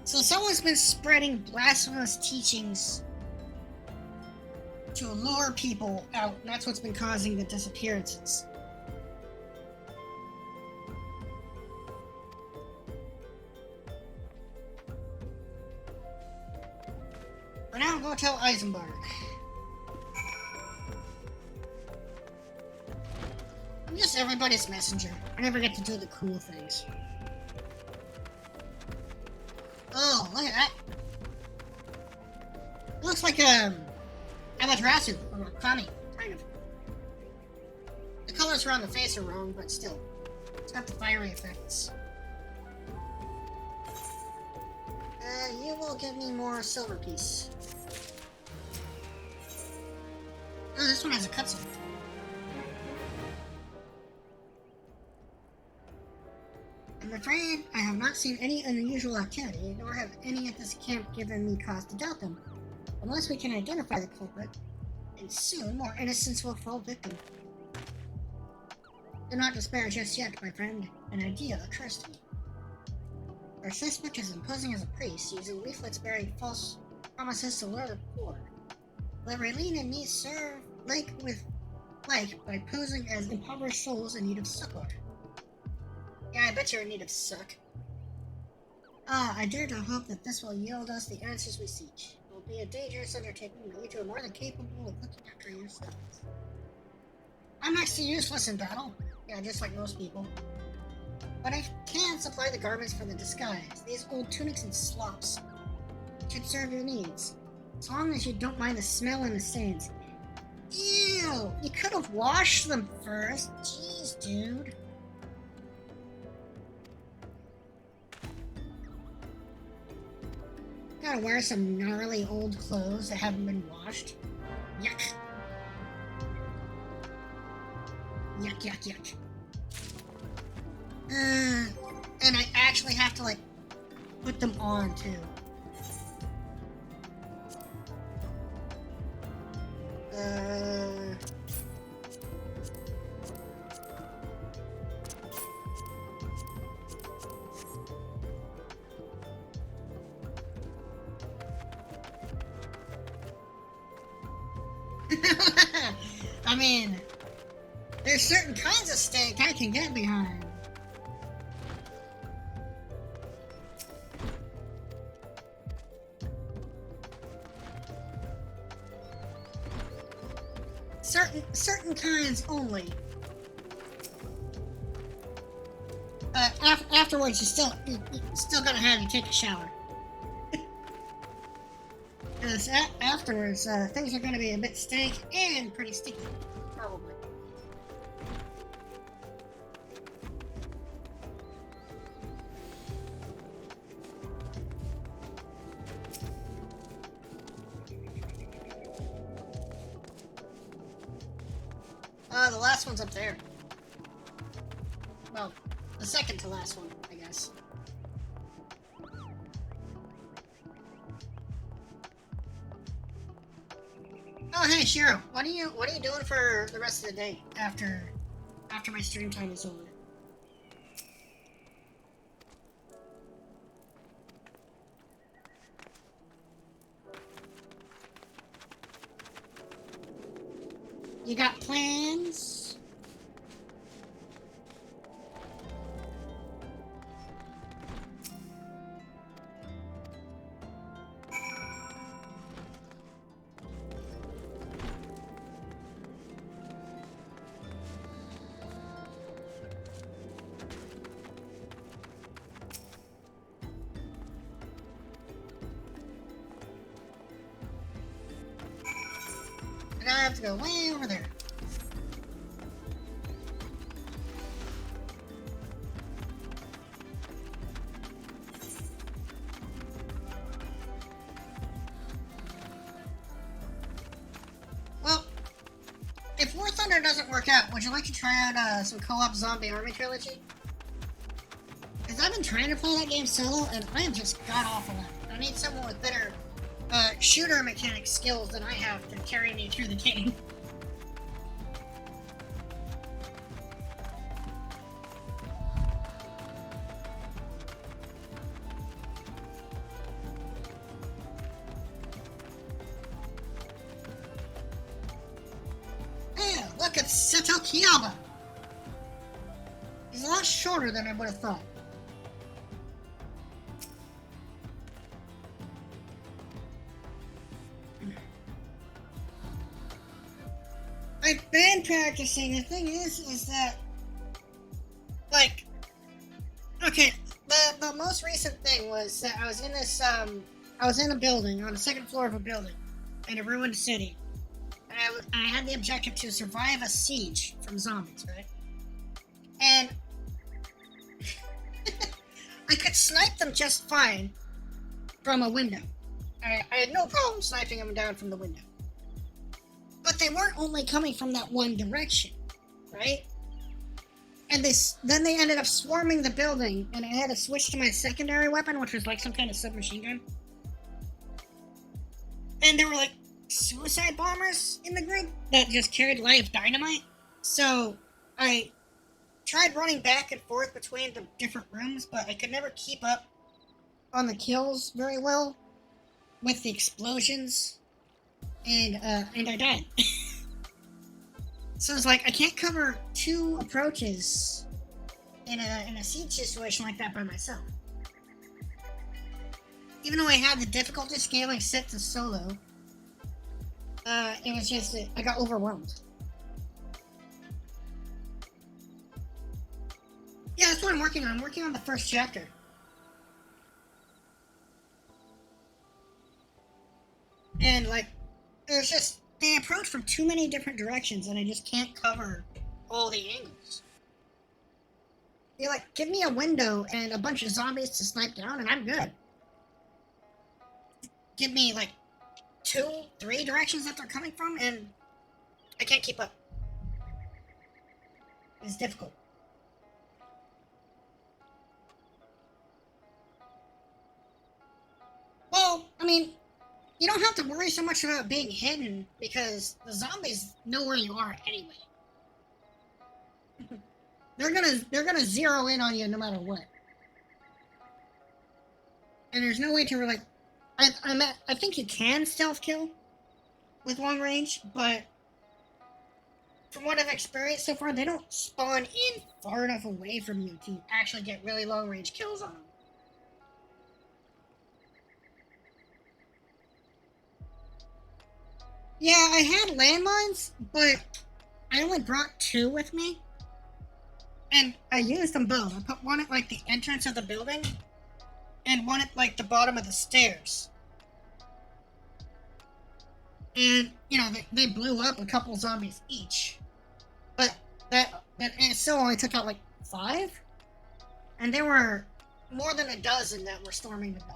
So someone's been spreading blasphemous teachings to lure people out, and that's what's been causing the disappearances. For now, go tell Eisenberg. I'm just everybody's messenger. I never get to do the cool things. Oh, look at that. It looks like Amaterasu, or a Kami, kind of. The colors around the face are wrong, but still. It's got the fiery effects. You will give me more silver piece. Oh, this one has a cutscene. I'm afraid I have not seen any unusual activity, nor have any at this camp given me cause to doubt them. Unless we can identify the culprit, and soon more innocents will fall victim. Do not despair just yet, my friend. An idea occurs to me. Our suspect is imposing as a priest, using leaflets bearing false promises to lure the poor. Let Raylene and me serve like by posing as impoverished souls in need of succor. Yeah, I bet you're in need of suck. I dare to hope that this will yield us the answers we seek. It will be a dangerous undertaking, but you two are more than capable of looking after yourselves. I'm next to useless in battle. Yeah, just like most people. But I can supply the garments for the disguise. These old tunics and slops should serve your needs. As long as you don't mind the smell and the stains. Ew! You could have washed them first. Jeez, dude. Gotta wear some gnarly old clothes that haven't been washed. Yuck. Yuck, yuck, yuck. And I actually have to, like, put them on, too. I mean, there's certain kinds of steak I can get behind. Certain kinds only. Afterwards, you're still gonna have you take a shower. Because afterwards, things are gonna be a bit stank and pretty sticky, probably. The last one's up there. Well, the second to last one, I guess. Oh, hey, Shiro. What are you doing for the rest of the day after my stream time is over? You got plans? I have to go way over there. Well, if War Thunder doesn't work out, would you like to try out some co-op Zombie Army Trilogy? Because I've been trying to play that game solo, and I am just god-awful at it. I need someone with better shooter mechanic skills than I have to carry me through the game. Hey, look, it's Seto Kiyama! He's a lot shorter than I would have thought. I've been practicing. The thing is that, like, okay, the most recent thing was that I was in this, I was in a building, on the second floor of a building, in a ruined city, and I had the objective to survive a siege from zombies, right? And I could snipe them just fine from a window. I had no problem sniping them down from the window. But they weren't only coming from that one direction, right? And then they ended up swarming the building, and I had to switch to my secondary weapon, which was like some kind of submachine gun. And there were like suicide bombers in the group that just carried live dynamite. So I tried running back and forth between the different rooms, but I could never keep up on the kills very well with the explosions, and I died. So it's like I can't cover 2 approaches in a siege situation like that by myself. Even though I had the difficulty scaling set to solo, it was just I got overwhelmed. Yeah, that's what I'm working on. I'm working on the first chapter. And like, there's just they approach from too many different directions, and I just can't cover all the angles. You're like, give me a window and a bunch of zombies to snipe down, and I'm good. Give me like 2, 3 directions that they're coming from, and I can't keep up. It's difficult. Well, I mean, you don't have to worry so much about being hidden because the zombies know where you are anyway. They're gonna zero in on you no matter what. And there's no way to really. I think you can stealth kill with long range, but from what I've experienced so far, they don't spawn in far enough away from you to actually get really long range kills on them. Yeah, I had landmines, but I only brought 2 with me. And I used them both. I put one at like the entrance of the building and one at like the bottom of the stairs. And, you know, they blew up a couple zombies each. But that it still only took out like 5. And there were more than a dozen that were storming the building.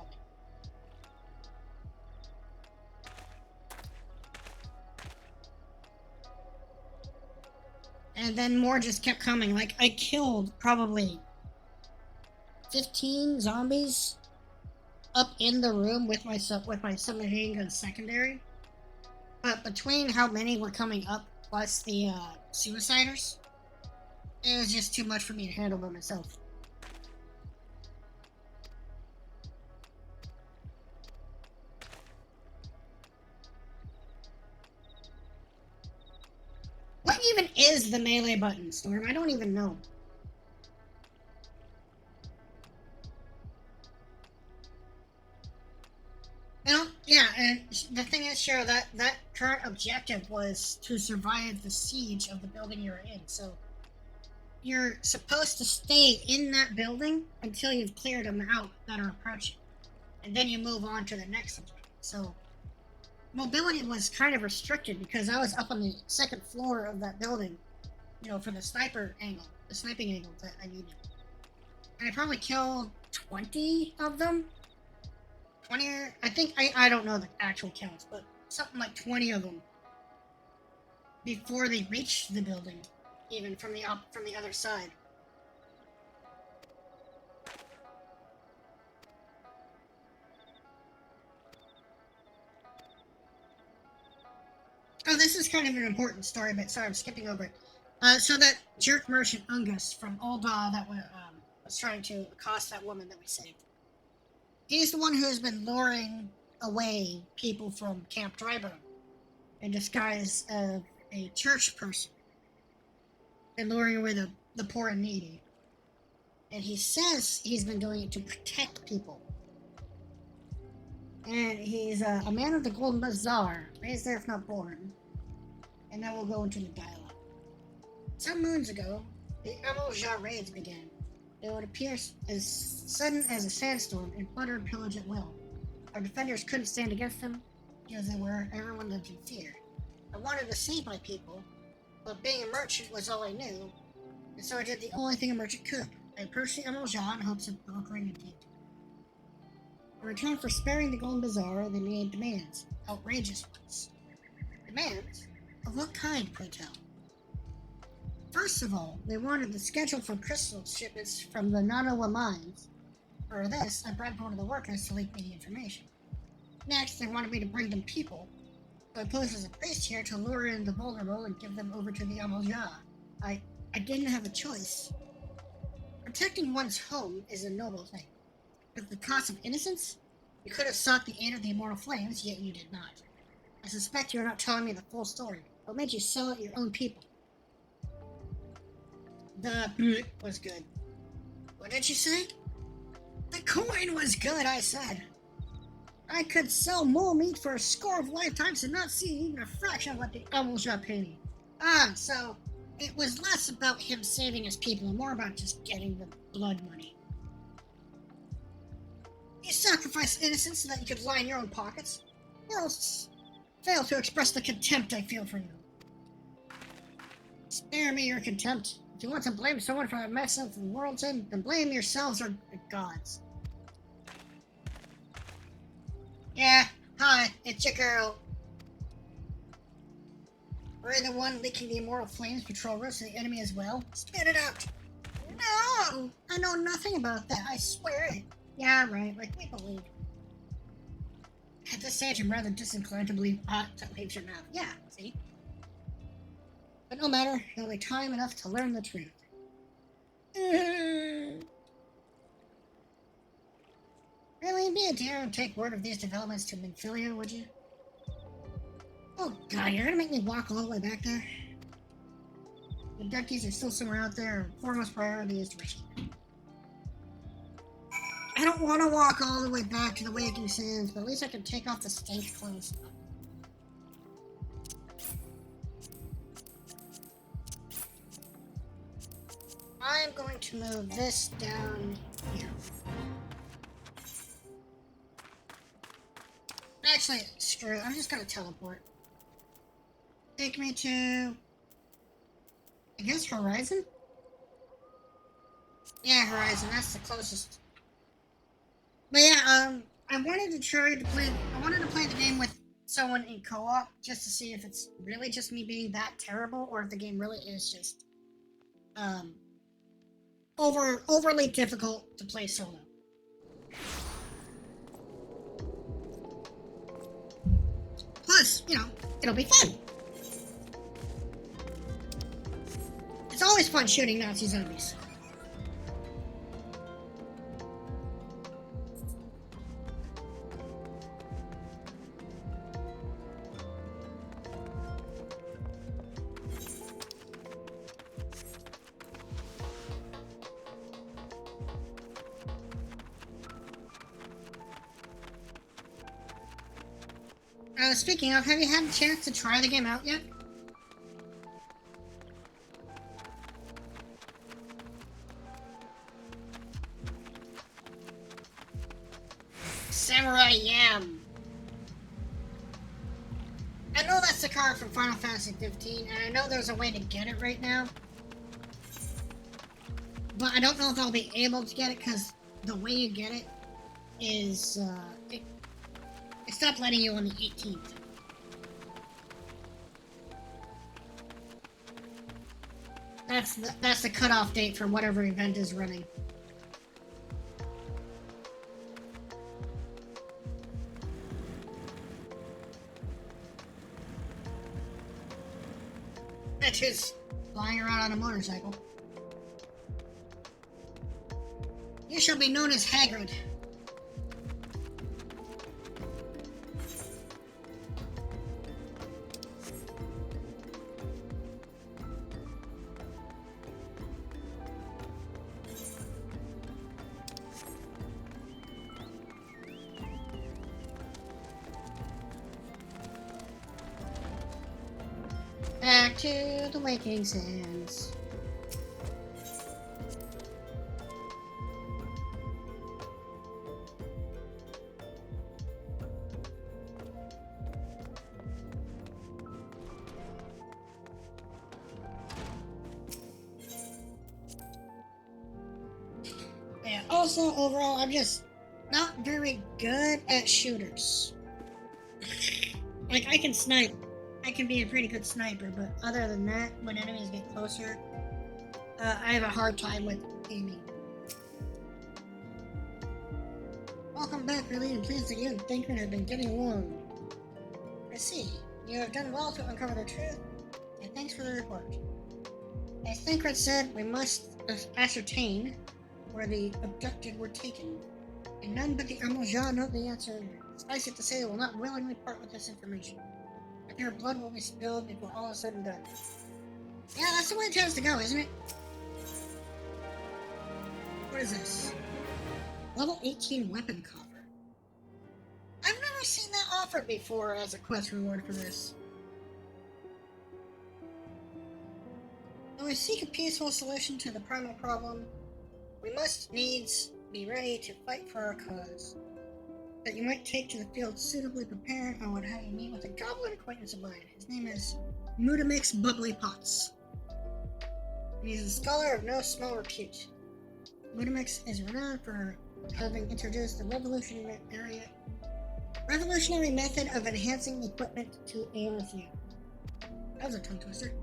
And then more just kept coming. Like, I killed probably 15 zombies up in the room with my submachine gun secondary. But between how many were coming up plus the suiciders, it was just too much for me to handle by myself. What even is the melee button, Storm? I don't even know. Well, yeah, and the thing is, Cheryl, that current objective was to survive the siege of the building you're in, so you're supposed to stay in that building until you've cleared them out that are approaching, and then you move on to the next objective. So mobility was kind of restricted because I was up on the 2nd floor of that building, you know, for the sniping angle that I needed. And I probably killed 20 of them. 20, I think, I don't know the actual counts, but something like 20 of them before they reached the building, even from the other side. Oh, this is kind of an important story, but sorry, I'm skipping over it. So that jerk merchant Ungus from Ul'dah that was trying to accost that woman that we saved. He's the one who has been luring away people from Camp Drybone in disguise of a church person and luring away the poor and needy. And he says he's been doing it to protect people. And he's a man of the Golden Bazaar, raised there if not born. And then we'll go into the dialogue. Some moons ago, the Amal-Jah raids began. They would appear as sudden as a sandstorm and plunder and pillage at will. Our defenders couldn't stand against them because they were everyone lived in fear. I wanted to save my people, but being a merchant was all I knew, and so I did the only thing a merchant could. I approached the Amal-Jah in hopes of brokering a deal. In return for sparing the Golden Bazaar, they made demands, outrageous ones. Demands? Of what kind, pray tell? First of all, they wanted the schedule for crystal shipments from the Nanawa mines. For this, I bribed one of the workers to leak me the information. Next, they wanted me to bring them people, so I posed as a priest here to lure in the vulnerable and give them over to the Amal-Jah. I didn't have a choice. Protecting one's home is a noble thing. At the cost of innocence, you could have sought the aid of the immortal flames, yet you did not. I suspect you're not telling me the full story. What made you sell out your own people? The was good. What did you say? The coin was good, I said. I could sell mole meat for a score of lifetimes and not see even a fraction of what the elves are paying me. Ah, so it was less about him saving his people and more about just getting the blood money. You sacrificed innocence so that you could line your own pockets? Or else fail to express the contempt I feel for you. Spare me your contempt. If you want to blame someone for a mess up the world's in, then blame yourselves or the gods. Yeah, hi, it's your girl. We're the one leaking the immortal flames patrol routes to the enemy as well. Spit it out. No! I know nothing about that, I swear it. Yeah, right, like we believe. At this stage, I'm rather disinclined to believe aught that leaves your mouth. Yeah, see? But no matter, it'll be time enough to learn the truth. Really, be a dear and take word of these developments to Minfilia, would you? Oh god, you're gonna make me walk all the way back there? The duckies are still somewhere out there, and foremost priority is to rescue them. I don't want to walk all the way back to the Waking Sands, but at least I can take off the stank clothes. I'm going to move this down here. Actually, screw it. I'm just gonna teleport. Take me to... I guess Horizon? Yeah, Horizon. That's the closest. But yeah, I wanted to play the game with someone in co-op just to see if it's really just me being that terrible or if the game really is just, overly difficult to play solo. Plus, you know, it'll be fun. It's always fun shooting Nazi zombies. Speaking of, have you had a chance to try the game out yet? Samurai Yam. I know that's the card from Final Fantasy 15, and I know there's a way to get it right now. But I don't know if I'll be able to get it, because the way you get it is, it stopped letting you on the 18th. That's the cutoff date for whatever event is running. That's just flying around on a motorcycle. You shall be known as Hagrid. Back to the Waking Sands. Yeah, also, overall, I'm just not very good at shooters. Like, I can snipe. I can be a pretty good sniper, but other than that, when enemies get closer, I have a hard time with aiming. Welcome back, really, and pleased that you and Thancred have been getting along. I see. You have done well to uncover the truth, and thanks for the report. As Thancred said, we must ascertain where the abducted were taken, and none but the Amoja know the answer. Suffice it to say, they will not willingly part with this information. If your blood will be spilled, it will all is said and done. Yeah, that's the way it tends to go, isn't it? What is this? Level 18 weapon copper. I've never seen that offered before as a quest reward for this. When we seek a peaceful solution to the primal problem, we must needs be ready to fight for our cause. That you might take to the field suitably prepared, I would have you meet with a goblin acquaintance of mine. His name is Mudamix Bubbly Pots. And he's a scholar of no small repute. Mudamix is renowned for having introduced the revolutionary method of enhancing equipment to aim with you. That was a tongue twister.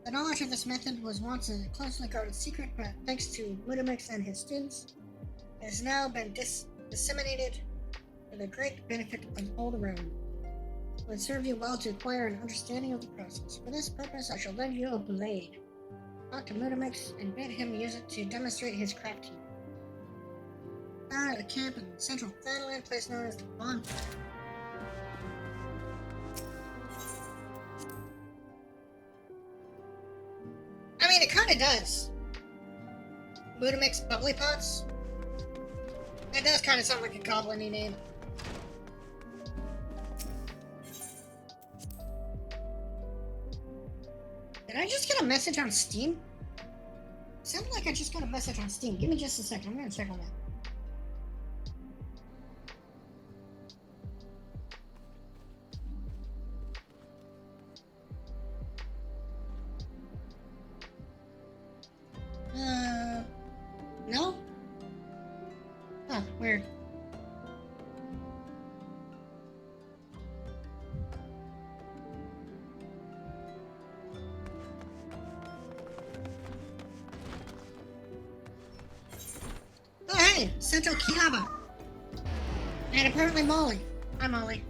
The knowledge of this method was once a closely guarded secret, but thanks to Mudamix and his students, it has now been disseminated for the great benefit of all around. It would serve you well to acquire an understanding of the process. For this purpose, I shall lend you a blade. Talk to Mudamix and bid him use it to demonstrate his craft to you. Found at a camp in central Thanaland, place known as the Bonfire. I mean, it kinda does. Mudamix Bubbly Pots? That does kinda sound like a goblin-y name. Did I just get a message on Steam? Sounded like I just got a message on Steam. Give me just a second, I'm gonna check on that. No? Huh, weird. Oh, hey! Central Kiaba! And apparently Molly. Hi, Molly.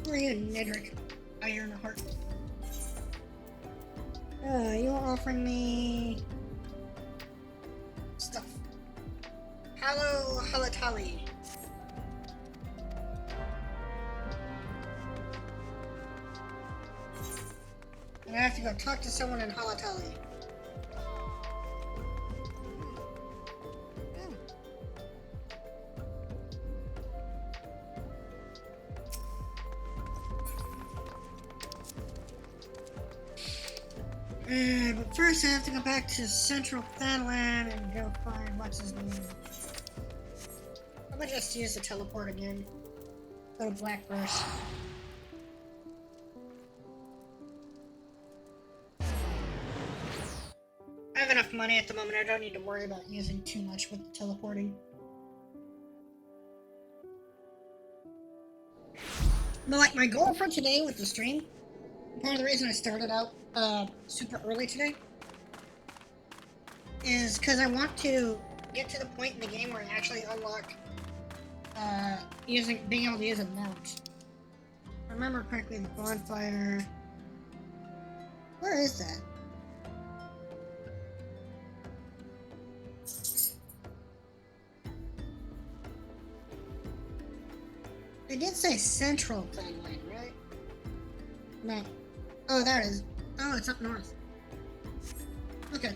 Who are you, Nidric? Iron Heart. You are offering me... stuff. Hello, Halatali. And I have to go talk to someone in Halatali. But first I have to go back to Central Thanaland and go find what's his name. I'm gonna just use the teleport again. Go to Blackburst. I have enough money at the moment, I don't need to worry about using too much with the teleporting. But like my goal for today with the stream, part of the reason I started out super early today is because I want to get to the point in the game where I actually unlock being able to use a mount. If I remember correctly, the bonfire. Where is that? They did say Central Thanaland, right? No. Oh, there it is. Oh, it's up north. Okay.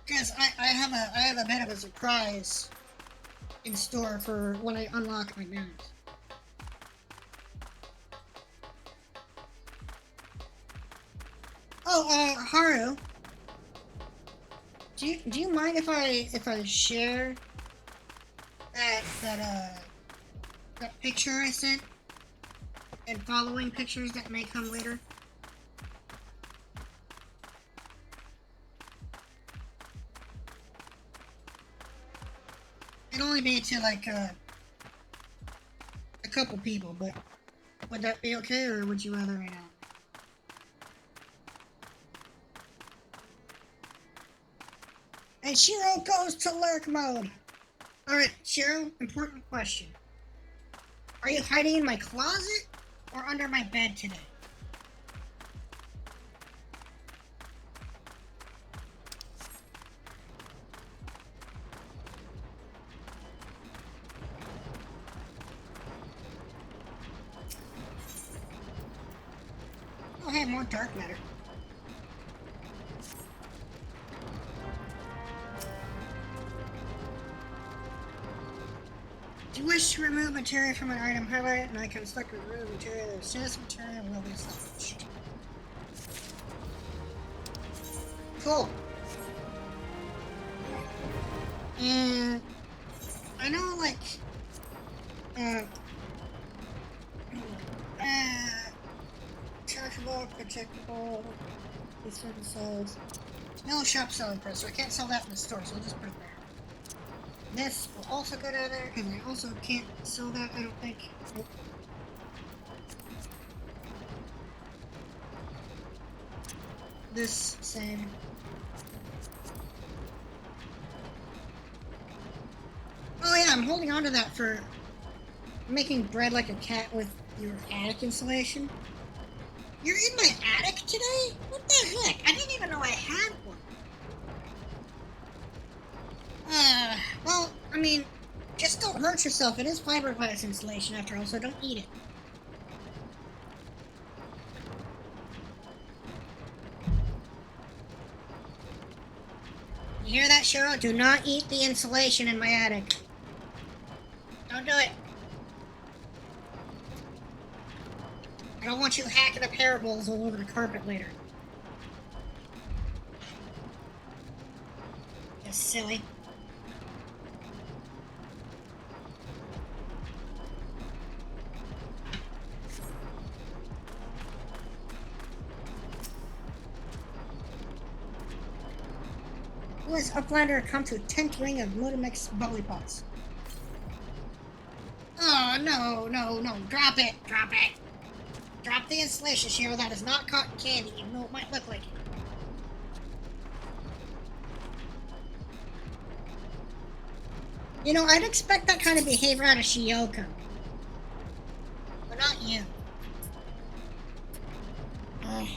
Guys, I have a bit of a surprise in store for when I unlock my mount. Oh, Haru. Do you mind if I share that picture I sent and following pictures that may come later? It'd only be to like a couple people, but would that be okay, or would you rather I not? And Shiro goes to lurk mode. Alright, Shiro, important question. Are you hiding in my closet or under my bed today? hey, more dark matter. Do you wish to remove material from an item, highlight it, and I can select remove material. As soon as material will be selected. Cool. And I know, like, chargeable, projectable, these certain souls. No shop selling price, so I can't sell that in the store, so I'll just put it there. This will also go down there, because I also can't sell that, I don't think. Nope. This, same. Oh yeah, I'm holding on to that for making bread like a cat with your attic installation. You're in my attic today? What the heck? I didn't even know I had one. Well, I mean, just don't hurt yourself. It is fiberglass insulation after all, so don't eat it. You hear that, Cheryl? Do not eat the insulation in my attic. Don't do it. I don't want you hacking up hairballs all over the carpet later. That's silly. Who has Uplander come to 10th ring of Motomix Bubbly Pots? Oh, no, no, no. Drop it. Drop it. Drop the installation, Cheryl. That is not cotton candy, even though it might look like it. You know, I'd expect that kind of behavior out of Shioka. But not you.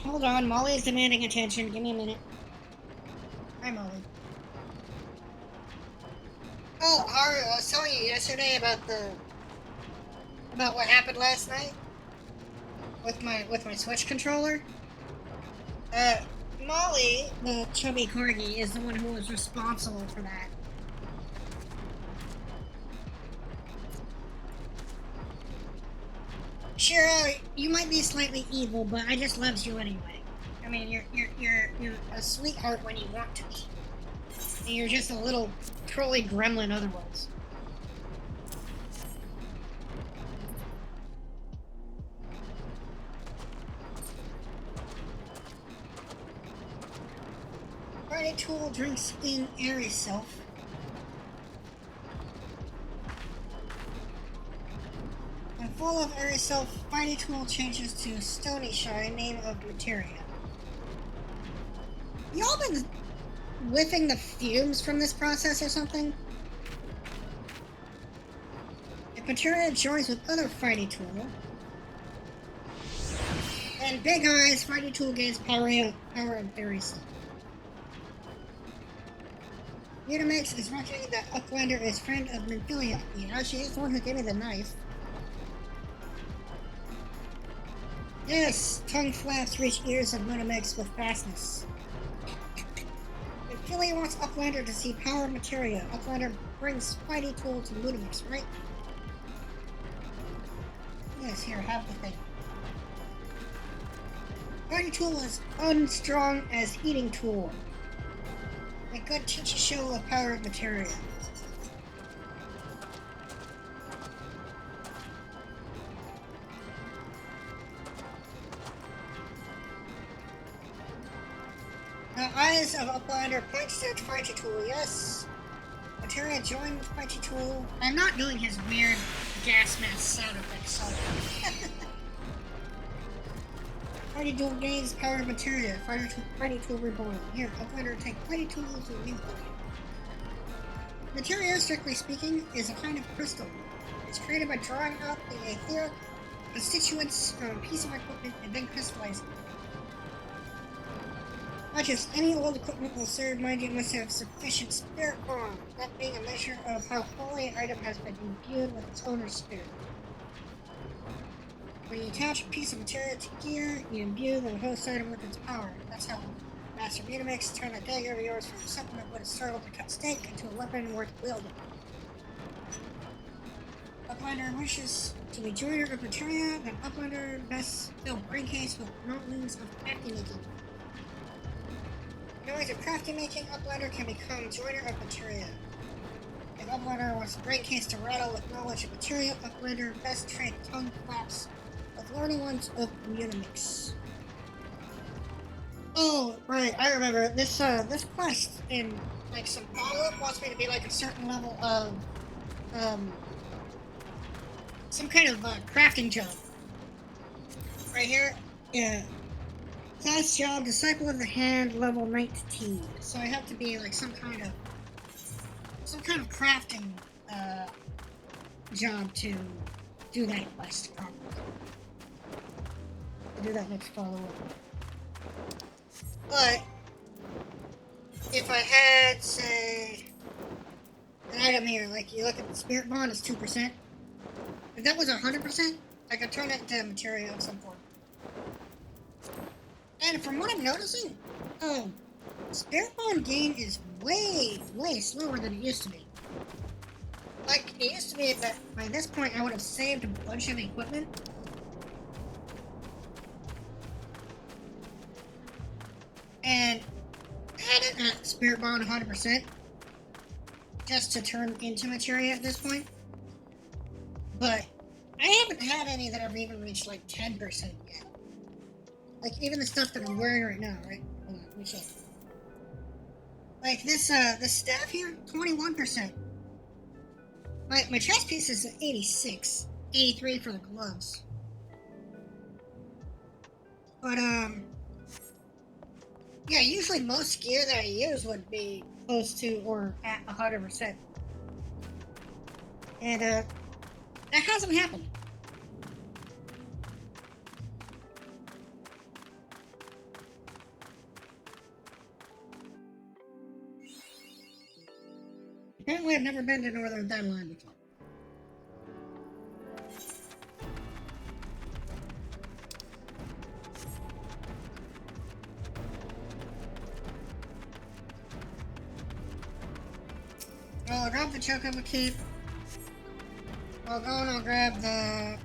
Hold on. Molly is demanding attention. Give me a minute. Hi, Molly. Oh, Haru, I was telling you yesterday about what happened last night with my Switch controller. Molly, the chubby corgi, is the one who was responsible for that. Shiro, you might be slightly evil, but I just loves you anyway. I mean, you're a sweetheart when you want to be. And you're just a little trolly gremlin otherwise. Friday Tool drinks in airy self. And full of airy self, Friday Tool changes to Stony Shine, name of materia. Y'all been whiffing the fumes from this process or something? If materia joins with other Friday Tool, and Big Eyes, Friday Tool gains power of airy self. Unimix is mentioning that Uplander is friend of Minfilia. Yeah, she is the one who gave me the knife. Yes, tongue flaps reach ears of Unimix with fastness. Minfilia wants Uplander to see power of materia. Uplander brings Spidey Tool to Unimix, right? Yes, here, have the thing. Spidey Tool is unstrong as Eating Tool. A good teacher show of power of materia. Now, Eyes of Uplander point search Fighty Tool, yes. Materia joined with Fighty Tool. I'm not doing his weird gas mask sound effects, so. Fighty Tool gains power of materia. Fighty Tool reborn. Here, Uplander take Fighty Tool to a new body. Materia, strictly speaking, is a kind of crystal. It's created by drawing out the etheric constituents from a piece of equipment and then crystallizing it. Not just any old equipment will serve, mind you, must have sufficient spirit on, that being a measure of how fully an item has been imbued with its owner's spirit. When you attach a piece of material to gear, you imbue the host item with its power. That's how Master Unimix turned a dagger of yours from something that would have struggled to cut steak into a weapon worth wielding. Uplander wishes to be joiner of materia, then Uplander best build brain case with mountains of crafty making. Knowledge of crafty making, Uplander can become joiner of materia. If Uplander wants brain case to rattle with knowledge of materia, Uplander best trade tongue claps with learning ones of Unimix. Oh, right, I remember this this quest in like some follow-up wants me to be like a certain level of some kind of crafting job. Right here, yeah. Class job, Disciple of the Hand, level 19. So I have to be like some kind of crafting job to do that quest properly. To do that next follow-up. But if I had, say, an item here, like you look at the spirit bond, it's 2%. If that was 100%, I could turn it into material of some form. And from what I'm noticing, spirit bond gain is way slower than it used to be. Like, it used to be that by this point I would have saved a bunch of equipment. And had it at spirit bond 100%. Just to turn into materia at this point. But I haven't had any that have even reached like 10% yet. Like even the stuff that I'm wearing right now, right? Hold on, let me check. Like this staff here, 21%. My chest piece is 86, 83 for the gloves. But yeah, usually most gear that I use would be close to or at 100%. And that hasn't happened. Apparently I've never been to Northern Deadline before. Well, I'll grab the Chocobo Keep. I'll go and I'll grab the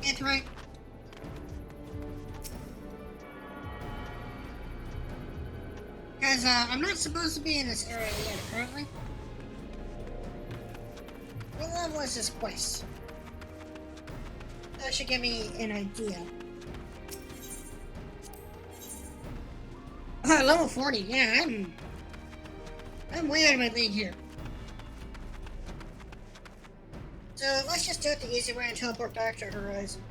Aetheryte. Because I'm not supposed to be in this area yet, apparently. What level is this quest? That should give me an idea. Level 40, yeah, I'm way out of my league here. So let's just do it the easy way and teleport back to Horizon.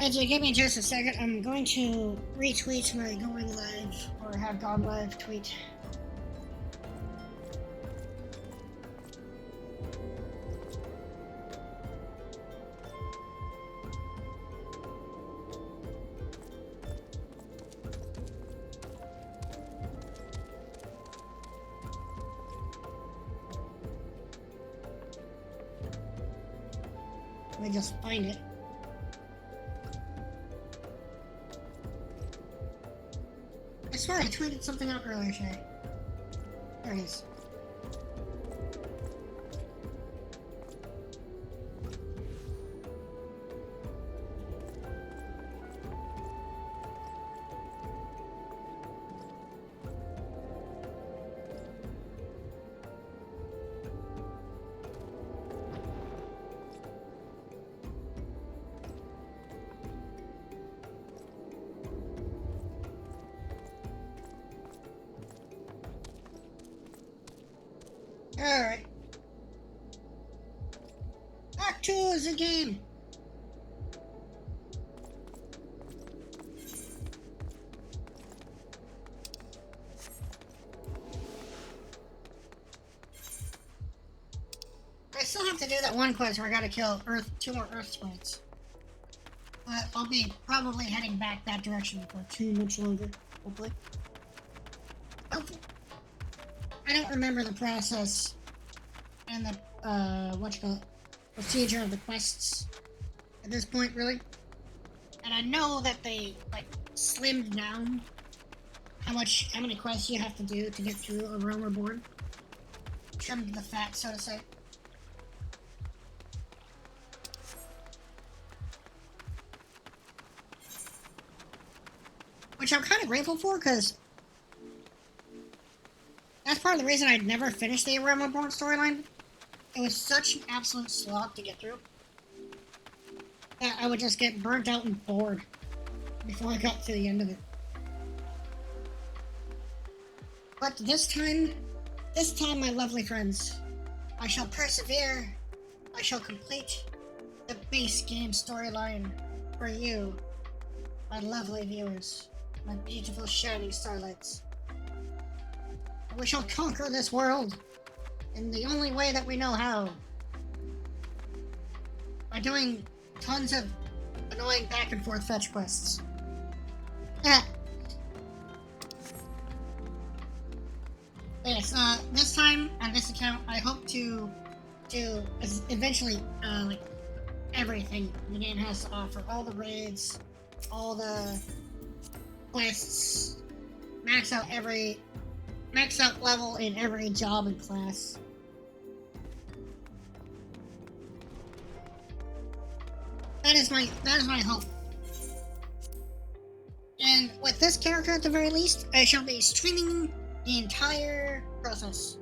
Actually, give me just a second. I'm going to retweet my going live or have gone live tweet. Let me just find it. I swear I tweeted something out earlier today. There it is. Alright. Act 2 is a game. I still have to do that one quest where I gotta kill 2 more Earth sprites. But I'll be probably heading back that direction for too much longer, hopefully. Hopefully. I don't remember the process and the, procedure of the quests at this point, really. And I know that they, like, slimmed down how many quests you have to do to get through a Realm Reborn. Trimmed the fat, so to say. Which I'm kind of grateful for, because that's part of the reason I'd never finished the Realm Reborn storyline. It was such an absolute slog to get through that I would just get burnt out and bored before I got to the end of it. But this time, my lovely friends, I shall persevere. I shall complete the base game storyline for you, my lovely viewers, my beautiful shining starlights. We shall conquer this world in the only way that we know how. By doing tons of annoying back and forth fetch quests. Yes, this time on this account, I hope to eventually, like, everything the game has to offer. All the raids, all the quests, max out level in every job and class. That is my hope. And with this character at the very least, I shall be streaming the entire process.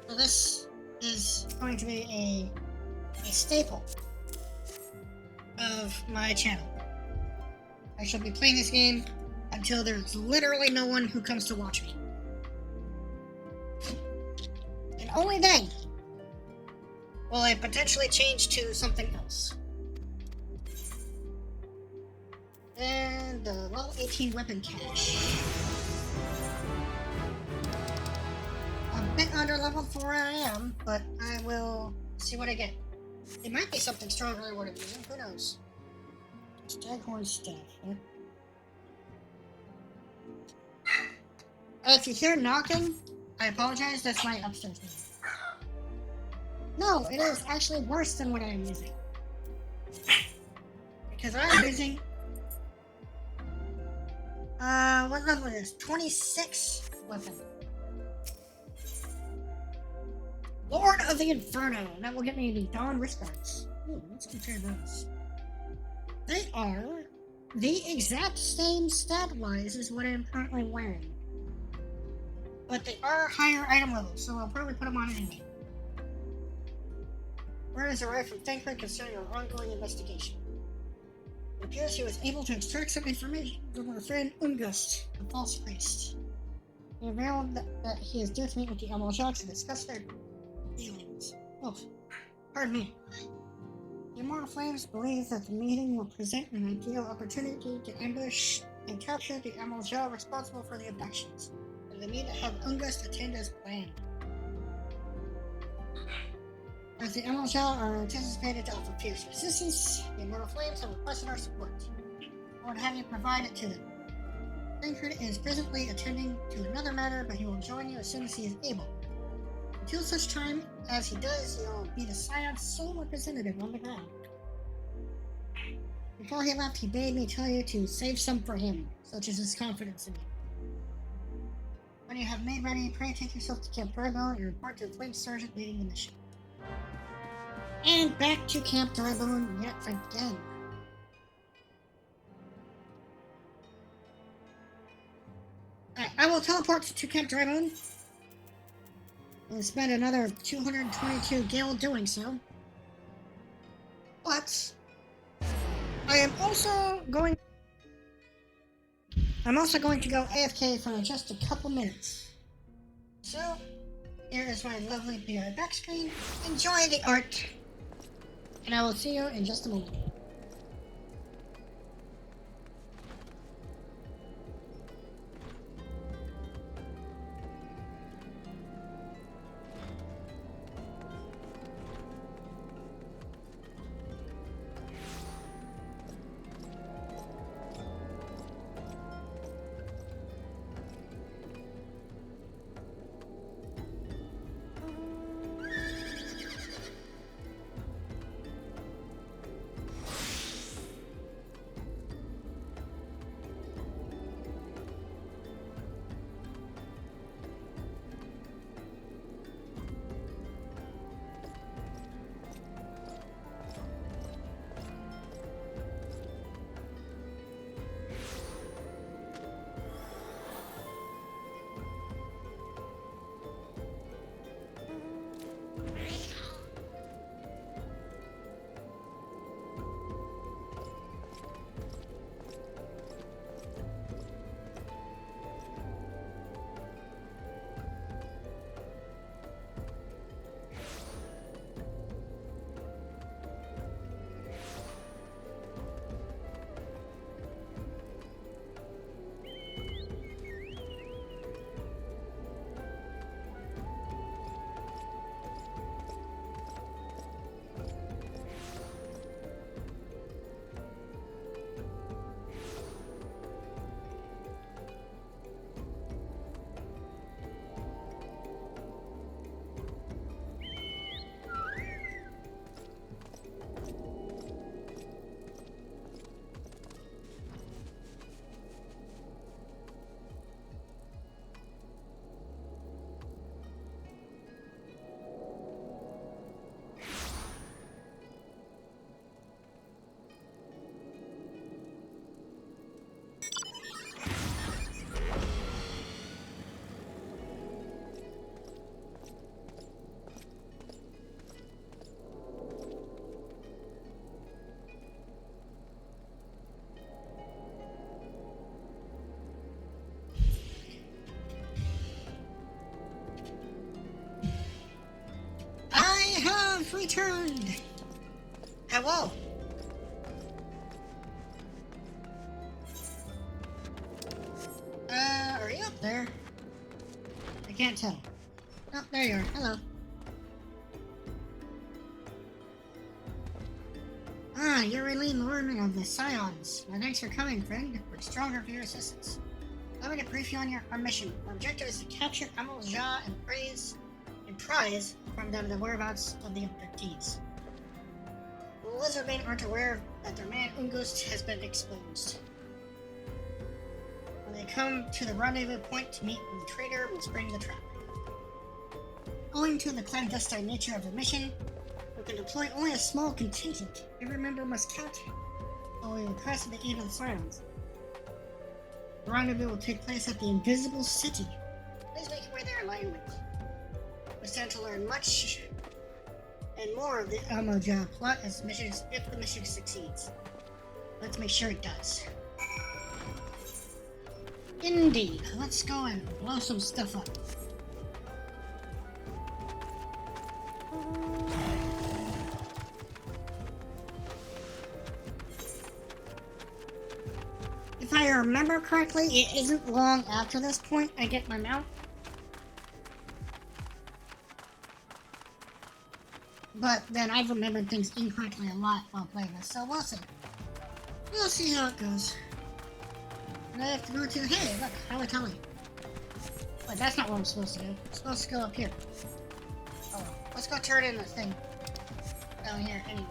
So this is going to be a staple of my channel. I shall be playing this game until there's literally no one who comes to watch me. And only then will I potentially change to something else. And the level 18 weapon cache. A bit under level 4 where I am, but I will see what I get. It might be something stronger than what I'm using, who knows? Staghorn staff, huh? If you hear knocking, I apologize, that's my upstairs neighbor. No, it is actually worse than what I am using. Because I am using... what level is this? 26 weapon. Lord of the Inferno. That will get me the Dawn wristbands. Ooh, let's compare those. They are the exact same stat-wise as what I'm currently wearing. But they are higher item levels, so I'll probably put them on anyway. Word has arrived from Thancred concerning our ongoing investigation. It appears he was able to extract some information from our friend Ungust, the false priest. He revealed that he is due to meet with the Amalshaks to discuss their dealings. Oh, pardon me. The Immortal Flames believe that the meeting will present an ideal opportunity to ambush and capture the Amalshak responsible for the abductions, and they need to have Ungust attend as planned. As the Amalshak are anticipated to offer fierce resistance, the Immortal Flames have requested our support. I would have you provide it to them. Thancred is presently attending to another matter, but he will join you as soon as he is able. Until such time as he does, he will be the Scion's sole representative on the ground. Before he left, he bade me tell you to save some for him, such is his confidence in you. When you have made ready, pray take yourself to Camp Drybone and report to the Flame Sergeant leading the mission. And back to Camp Drybone yet again. I will teleport to Camp Drybone and spend another 222 gil doing so. But I am also going to go AFK for just a couple minutes. So, Here is my lovely BR back screen. Enjoy the art. And I will see you in just a moment. I have returned! Hello! Are you up there? I can't tell. Oh, there you are. Hello. Ah, you're Raylene Lorman of the Scions. My thanks for coming, friend. We're stronger for your assistance. Allow me to brief you on our mission. Our objective is to capture Amal Jah and prize from them the whereabouts of the abductees. The Lizardmen aren't aware that their man Ungust has been exposed. When they come to the rendezvous point to meet with the traitor, we'll spring the trap. Owing to the clandestine nature of the mission, we can deploy only a small contingent. Every member must count, while we request the aid of the Scions. The rendezvous will take place at the Invisible City. Please make your way there alignment. We stand to learn much and more of the Amal-Jah plot as if the mission succeeds. Let's make sure it does. Indeed. Let's go and blow some stuff up. If I remember correctly, it isn't long after this point I get my mount. But then I've remembered things incorrectly a lot while playing this, so we'll see. We'll see how it goes. And I have to go to, hey, look, Hawatali. Wait, that's not what I'm supposed to do. I'm supposed to go up here. Oh, let's go turn in the thing down here anyway.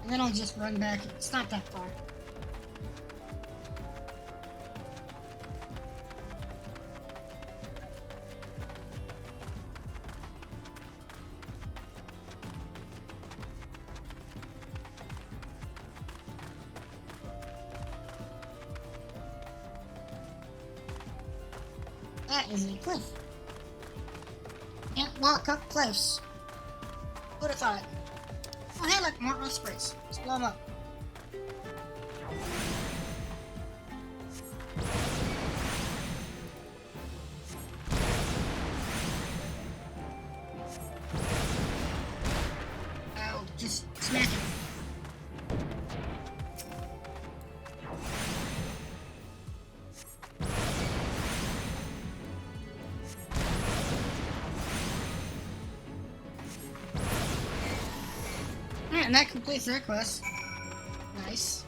And then I'll just run back. It's not that far. That is a cliff. Can't walk up cliffs. Who'd have thought? Oh hey look, more ospreys. Let's blow them up. and that completes their quest. Nice.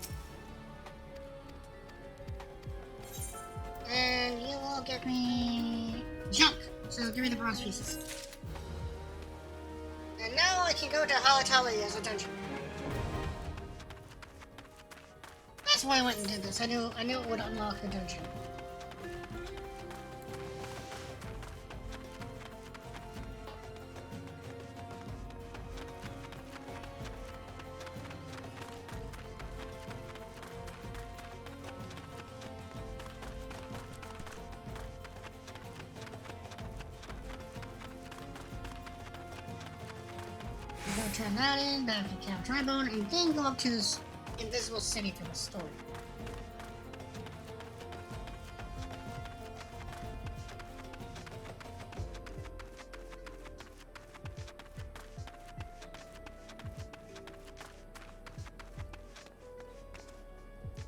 And you will give me junk. So give me the bronze pieces. And now I can go to Halatali as a dungeon. That's why I went and did this. I knew it would unlock a dungeon. Turn that in, back to Camp Tribone, and then go up to this invisible city for the story.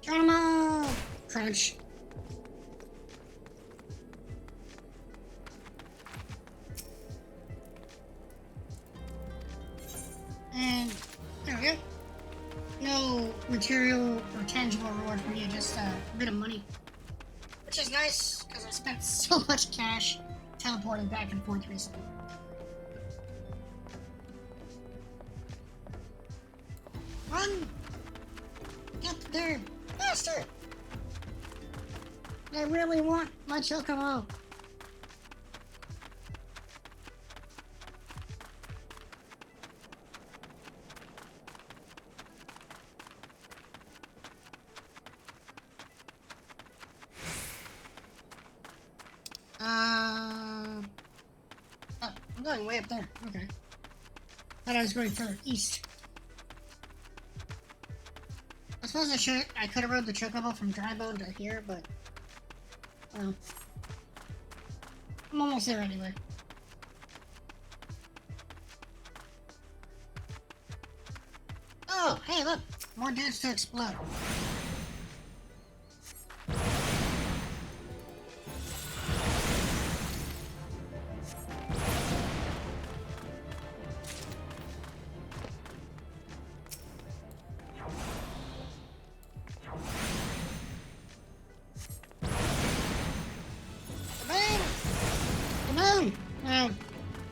Geronimo! Crunch. And there we go. No material or tangible reward for me, just a bit of money. Which is nice, because I spent so much cash teleporting back and forth recently. Run! Get there! Faster! I really want my Chocobo! Oh, I'm going way up there. Okay. Thought I was going further east. I suppose I could have rode the Chocobo from Drybone to here, but well, I'm almost there anyway. Oh, hey, look, more dudes to explode.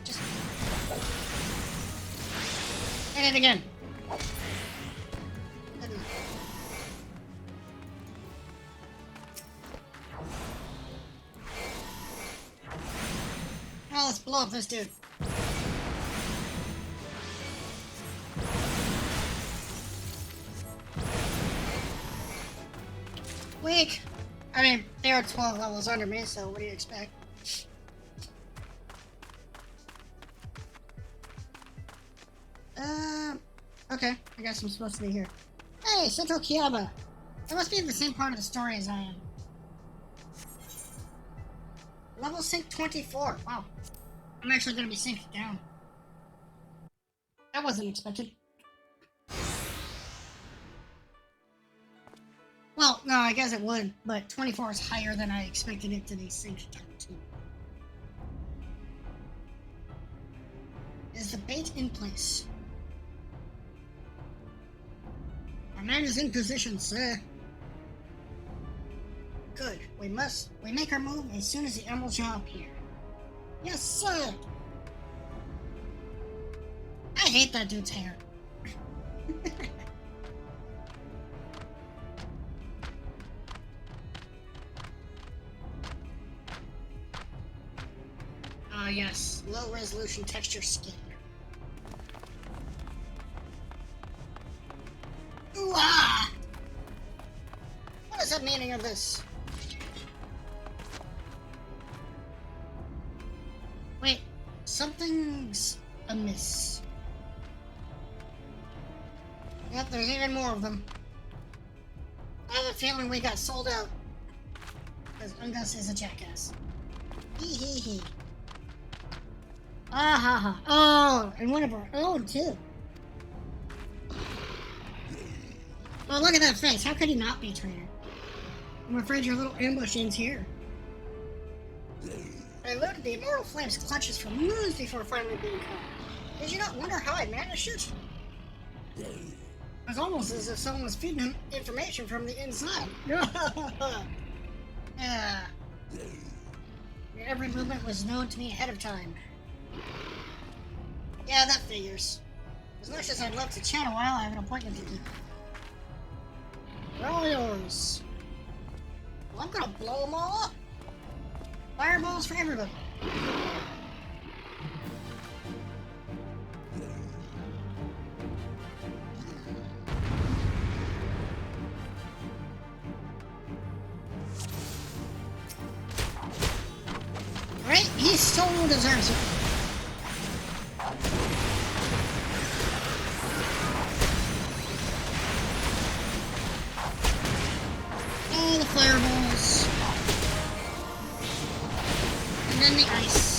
Just hit it again. Oh, let's blow up this dude. Weak. I mean, they are 12 levels under me, so what do you expect? Okay, I guess I'm supposed to be here. Hey, Central Kiaba! That must be in the same part of the story as I am. Level sync 24, wow. I'm actually gonna be synced down. That wasn't expected. Well, no, I guess it would, but 24 is higher than I expected it to be synced down to. Is the bait in place? Our man is in position, sir. Good. We make our move as soon as the emeralds show up here. Yes, sir! I hate that dude's hair. Ah, yes. Low resolution texture skin. Ooh, ah! What is the meaning of this? Wait, something's amiss. Yep, there's even more of them. I have a feeling we got sold out. Because Ungus is a jackass. Hee hee hee. Ah ha ha. Oh, and one of our own too. Oh, look at that face. How could he not be traitor? I'm afraid your little ambush ends here. I eluded the Immortal Flame's clutches for moons before finally being caught. Did you not wonder how I managed it? It's almost as if someone was feeding him information from the inside. Yeah. Your every movement was known to me ahead of time. Yeah, that figures. As much as I'd love to chat a while, I have an appointment to keep. They're all yours. Well, I'm gonna blow them all up. Fireballs for everybody. Right? He so deserves it. All the fireballs. And then the ice.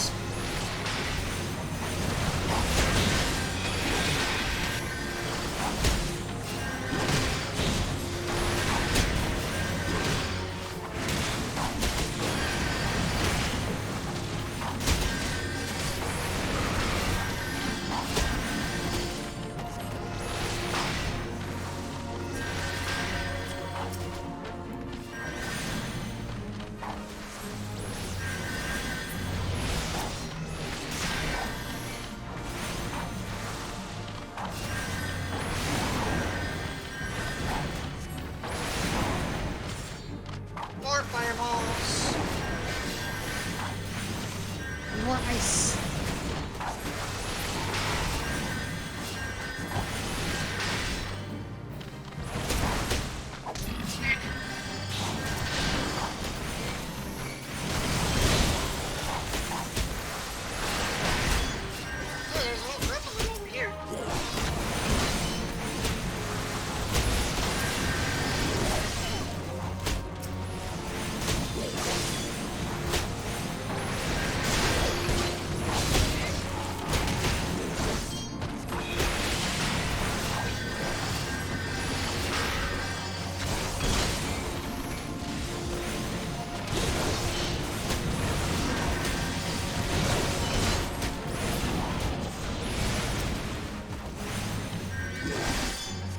More fireballs. More ice. Smack. Oh, there's a whole group of them over here.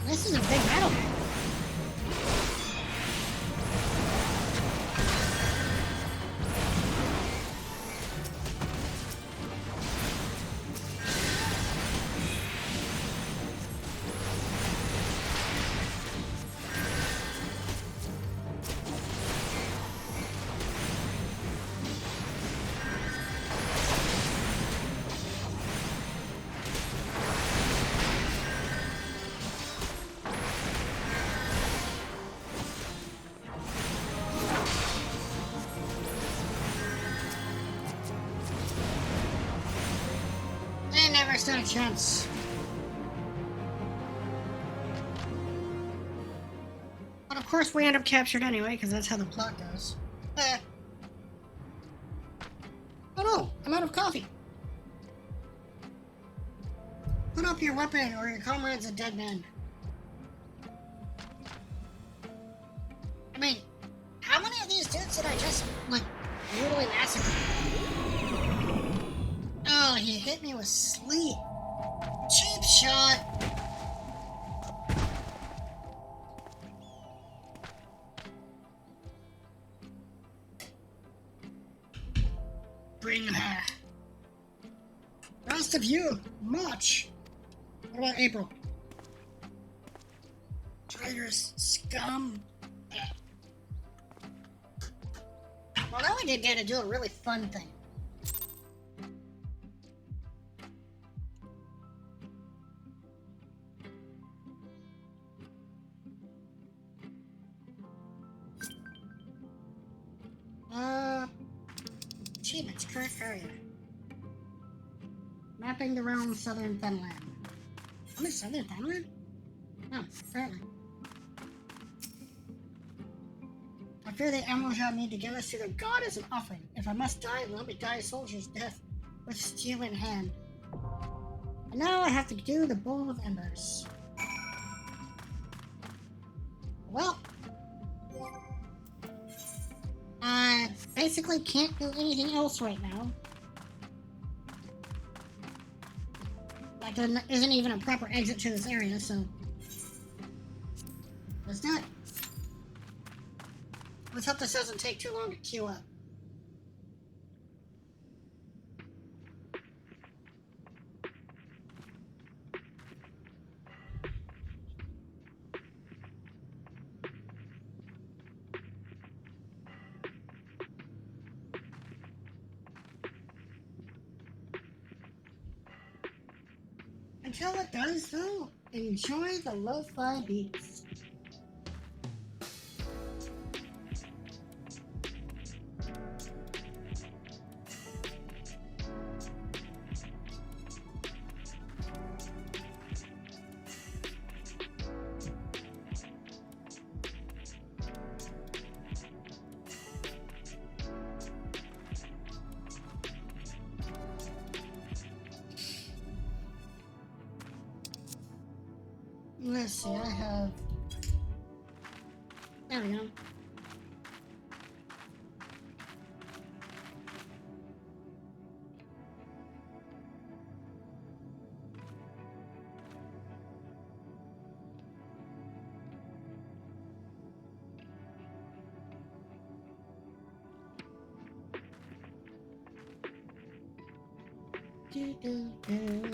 This is a big battle. They never stood a chance. But of course we end up captured anyway, because that's how the plot goes. Oh no, I'm out of coffee. Put up your weapon or your comrade's a dead man. I mean, how many of these dudes did I just, like, brutally massacre? Oh, he hit me with sleep. Cheap shot. Bring her. Rest of you, march. What about April? Traitors, scum. Well, now we did get to do a really fun thing. Achievements, current area. Mapping the realm, southern Fenland. I'm in southern Fenland? Oh, apparently. I fear the Amazon need to give us to their god as an offering. If I must die, let me die a soldier's death with steel in hand. And now I have to do the bowl of embers. Well, I basically can't do anything else right now. Like, there isn't even a proper exit to this area, so let's do it. Let's hope this doesn't take too long to queue up. Until it does, though, enjoy the lo-fi beats. Let's see, I have... There we go. Do-do-do.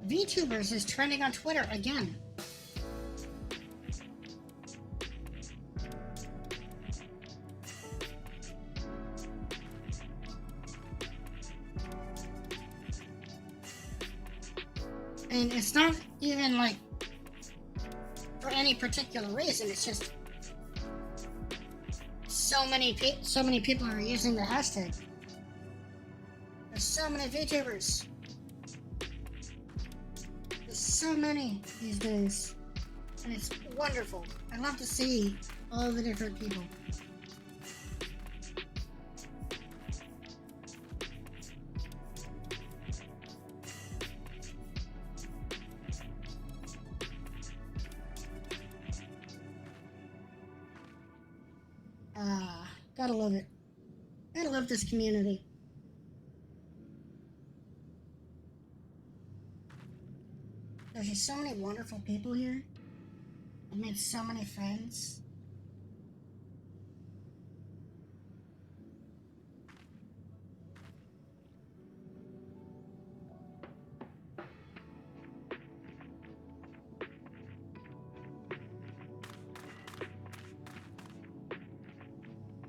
VTubers is trending on Twitter again. And it's not even like for any particular reason, it's just so many people are using the hashtag. There's so many VTubers. So many these days, and it's wonderful. I love to see all the different people. Gotta love it. Gotta love this community. There's just so many wonderful people here. I've made so many friends.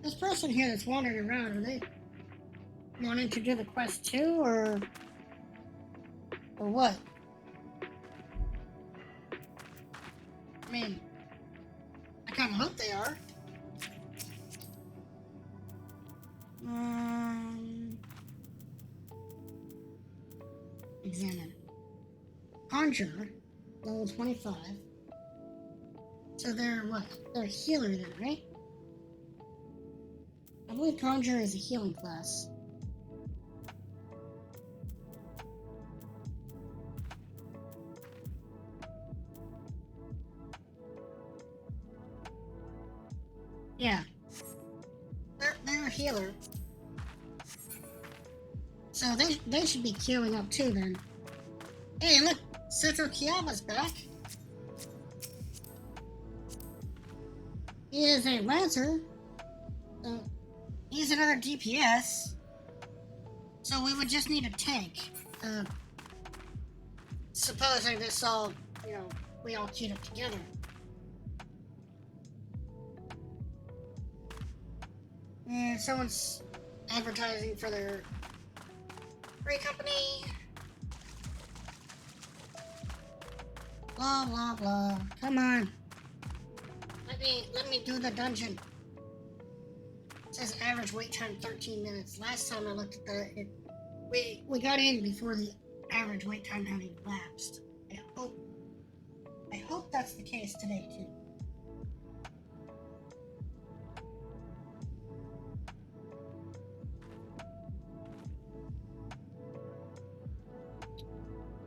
This person here that's wandering around, are they wanting to do the quest too, or what? I mean, I kind of hope they are. Examine. Conjure, level 25. So they're what? They're a healer then, right? I believe Conjure is a healing class. Yeah. They're a healer. So they should be queuing up too then. Hey, look! Setro Kiyaba's back! He is a Lancer. He's another DPS. So we would just need a tank. Supposing this all, we all queued up together. And someone's advertising for their free company. Blah blah blah. Come on. Let me do the dungeon. It says average wait time 13 minutes. Last time I looked at that, we got in before the average wait time had elapsed. I hope that's the case today too.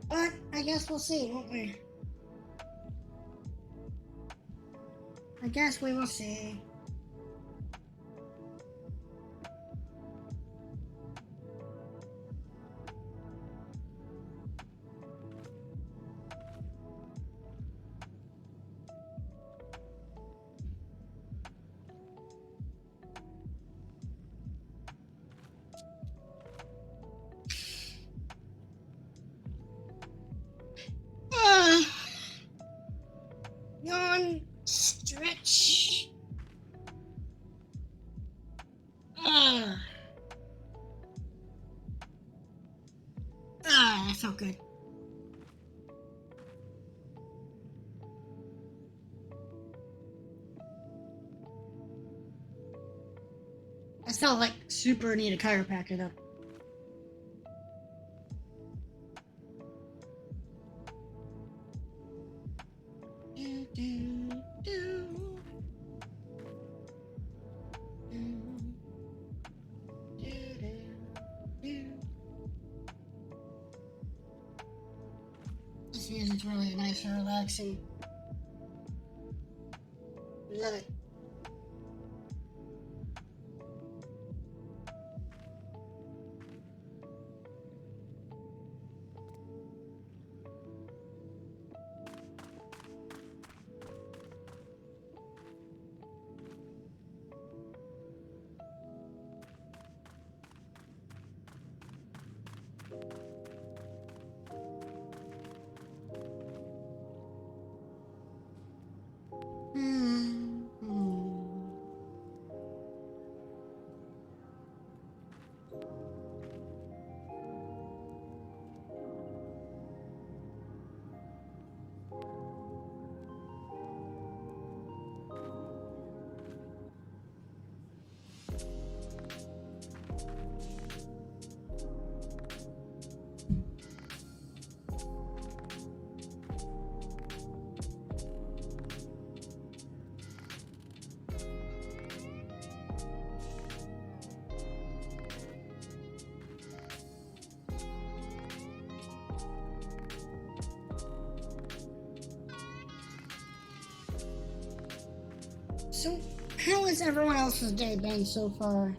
But I guess we'll see, won't we? I guess we will see. Yawn, stretch. That felt good. I felt like super need a chiropractor though. Do, do, do. This music's really nice and relaxing. Love it. So, how has everyone else's day been so far?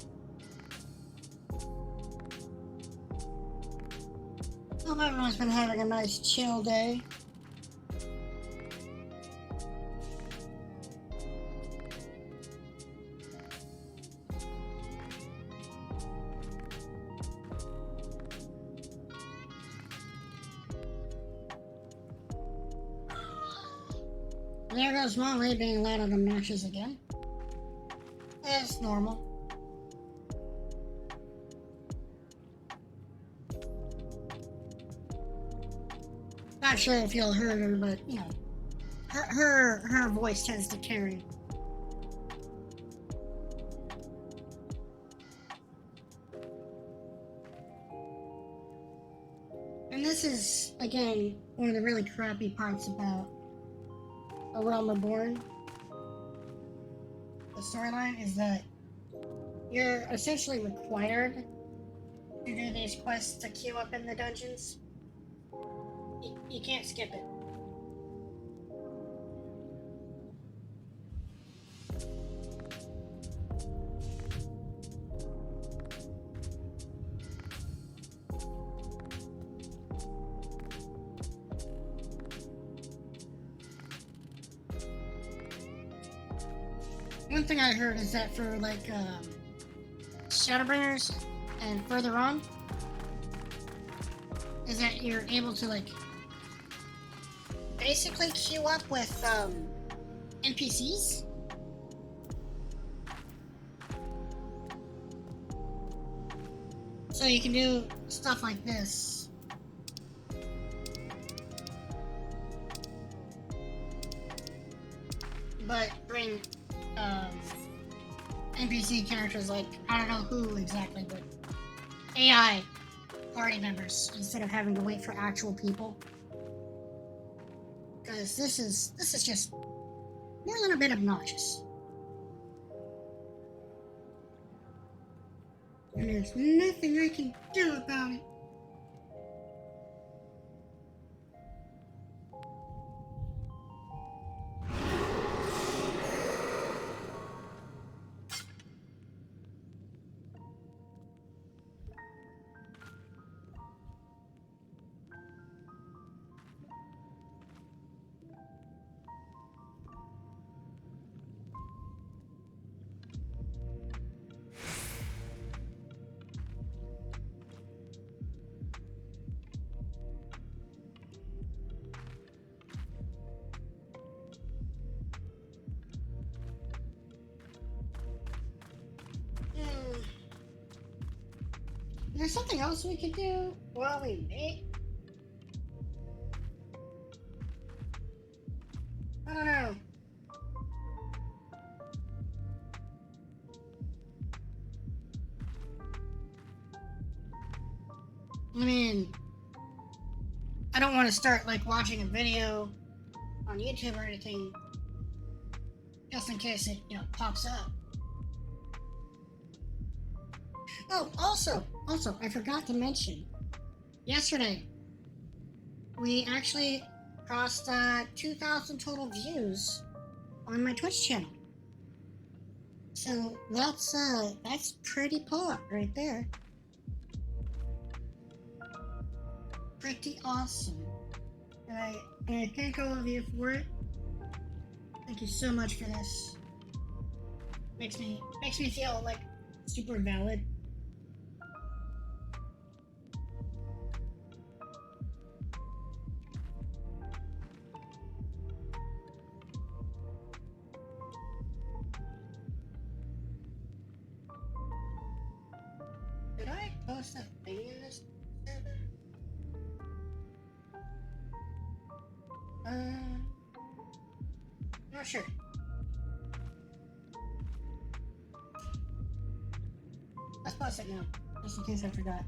Hope everyone's been having a nice chill day. There goes Molly being loud and obnoxious again. It's normal. Not sure if you'll heard her, but you know, her voice tends to carry. And this is again one of the really crappy parts about A Realm Reborn. The storyline is that you're essentially required to do these quests to queue up in the dungeons. You can't skip it. One thing I heard is that for like Shadowbringers and further on, is that you're able to like basically queue up with NPCs. So you can do stuff like this. But bring NPC characters like, I don't know who exactly, but AI party members instead of having to wait for actual people. Because this is just more than a bit obnoxious. And there's nothing I can do about it. There's something else we could do while we wait. I don't know. I mean, I don't want to start like watching a video on YouTube or anything, just in case it, pops up. Oh, also, I forgot to mention, yesterday, we actually crossed 2,000 total views on my Twitch channel. So that's pretty pot right there. Pretty awesome. And I thank all of you for it. Thank you so much for this. Makes me feel like super valid. Did I post that thing in this server? Not sure. Let's post it now, just in case I forgot.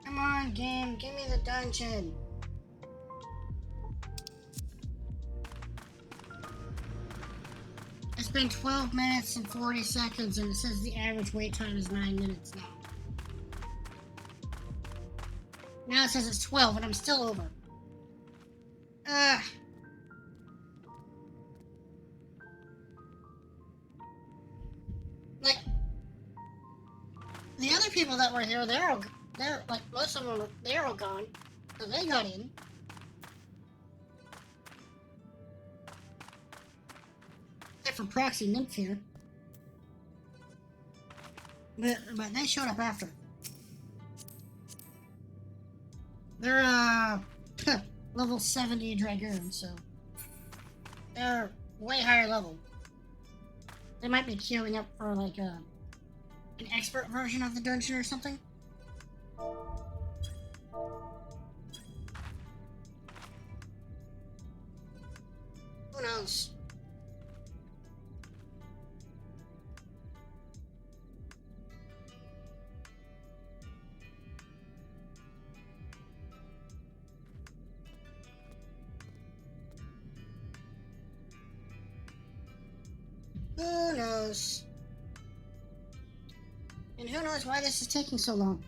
Come on, game, give me the dungeon. It's been 12 minutes and 40 seconds, and it says the average wait time is 9 minutes now. Now it says it's 12, and I'm still over. Like, the other people that were here, they're like, most of them, they're all gone. So they got in. Except for Proxy Nymph here. But they showed up after. They're, level 70 Dragoons, so they're way higher level. They might be queuing up for, like, an expert version of the dungeon or something. Who knows? Who knows? And who knows why this is taking so long?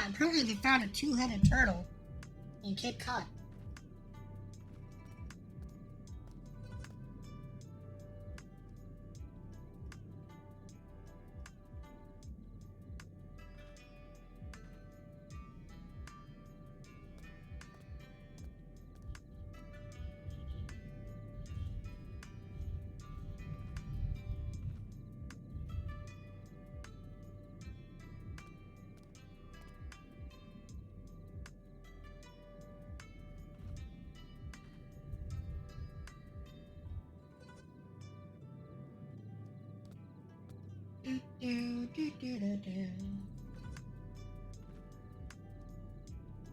Apparently they found a two-headed turtle in Cape Cod.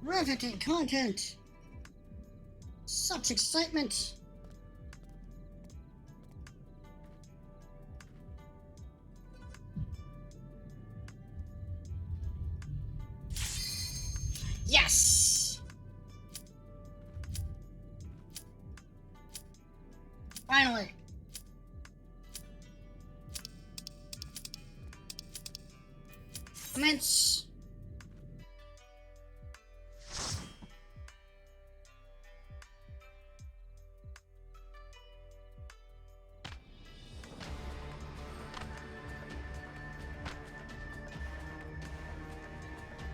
Riveting content! Such excitement! Yes! Finally! Commence.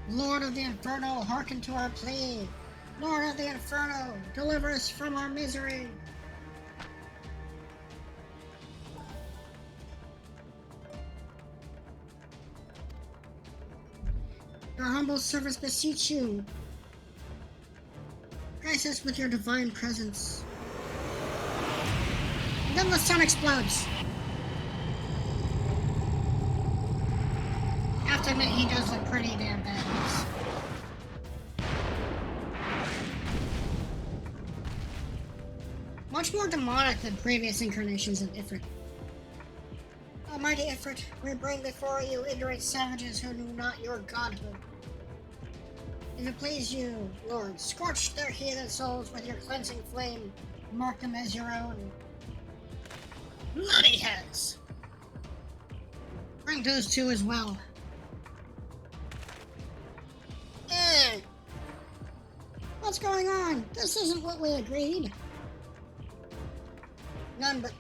Lord of the Inferno, hearken to our plea. Lord of the Inferno, deliver us from our misery. Your humble servants beseech you. Grace us with your divine presence. And then the sun explodes. I have to admit, he does look pretty damn badass. Much more demonic than previous incarnations of Ifrit. Almighty Ifrit, we bring before you ignorant savages who knew not your godhood. If it please you, Lord, scorch their heathen souls with your cleansing flame. Mark them as your own. Bloody heads! Bring those two as well. What's going on? This isn't what we agreed. None but...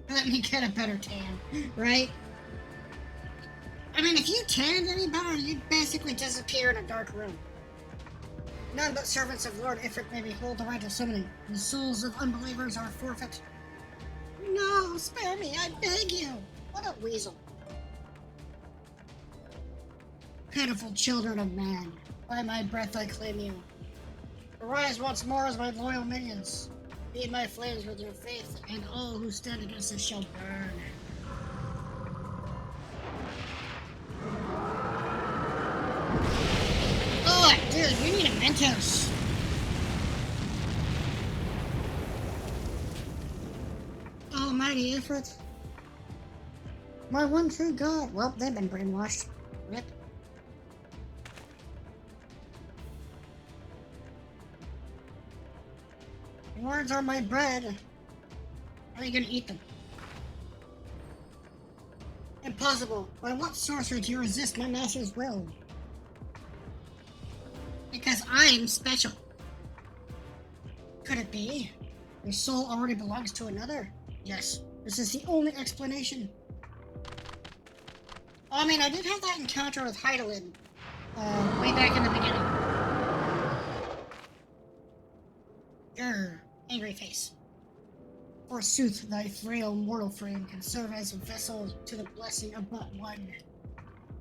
Let me get a better tan, right? I mean, if you tanned any better, you'd basically disappear in a dark room. None but servants of Lord Ifrit may behold the right of summoning. The souls of unbelievers are forfeit. No, spare me, I beg you. What a weasel. Pitiful children of man, by my breath I claim you. Arise once more as my loyal minions. Feed my flames with your faith, and all who stand against us shall burn. Oh, dude, we need a Mentos. Almighty Ifrit. My one true God. Well, they've been brainwashed. Rip. Words are my bread. How are you gonna eat them? Impossible. By what sorcery do you resist my master's will? Because I'm special. Could it be? Your soul already belongs to another? Yes. This is the only explanation. I mean, I did have that encounter with Heidelin, way back in the beginning. Grr. Angry face. Forsooth, thy frail mortal frame can serve as a vessel to the blessing of but one.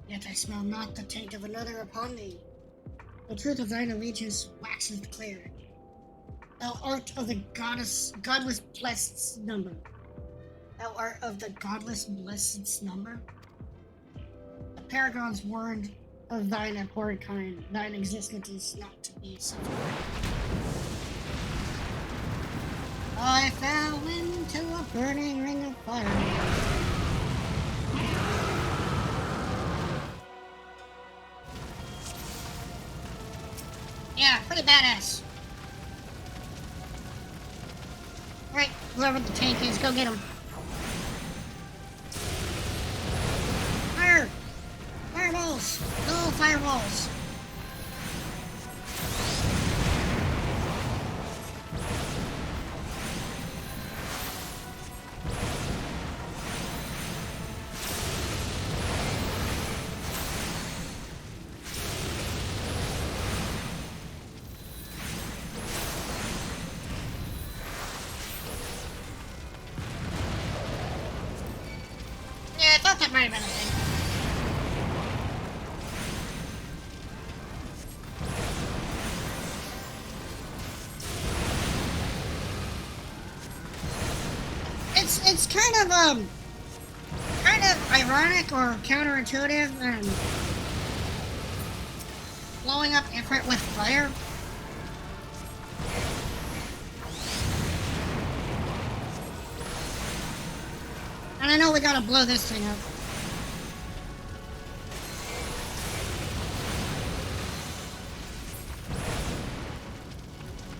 Yet I smell not the taint of another upon thee. The truth of thine allegiance waxeth clear. Thou art of the godless blessed's number. Thou art of the godless blessed's number. The paragon's word of thine abhorred kind, thine existence is not to be suffered. I fell into a burning ring of fire. Yeah, pretty badass. Right, whoever the tank is, go get him. Fire! Fireballs! Go fireballs! That might have been a thing. It's kind of ironic or counterintuitive and blowing up Ifrit with fire. And I know we gotta blow this thing up.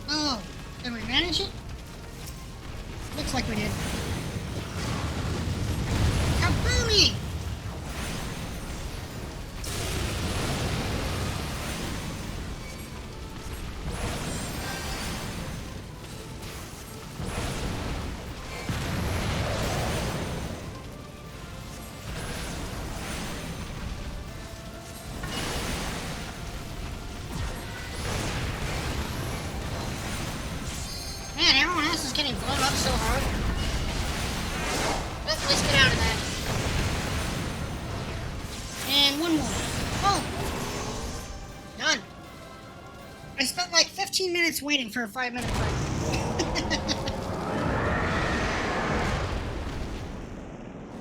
Oh, did we manage it? Looks like we did. Kaboomy! just getting blown up so hard. Let's get out of that. And one more. Oh! Done. I spent like 15 minutes waiting for a 5-minute fight.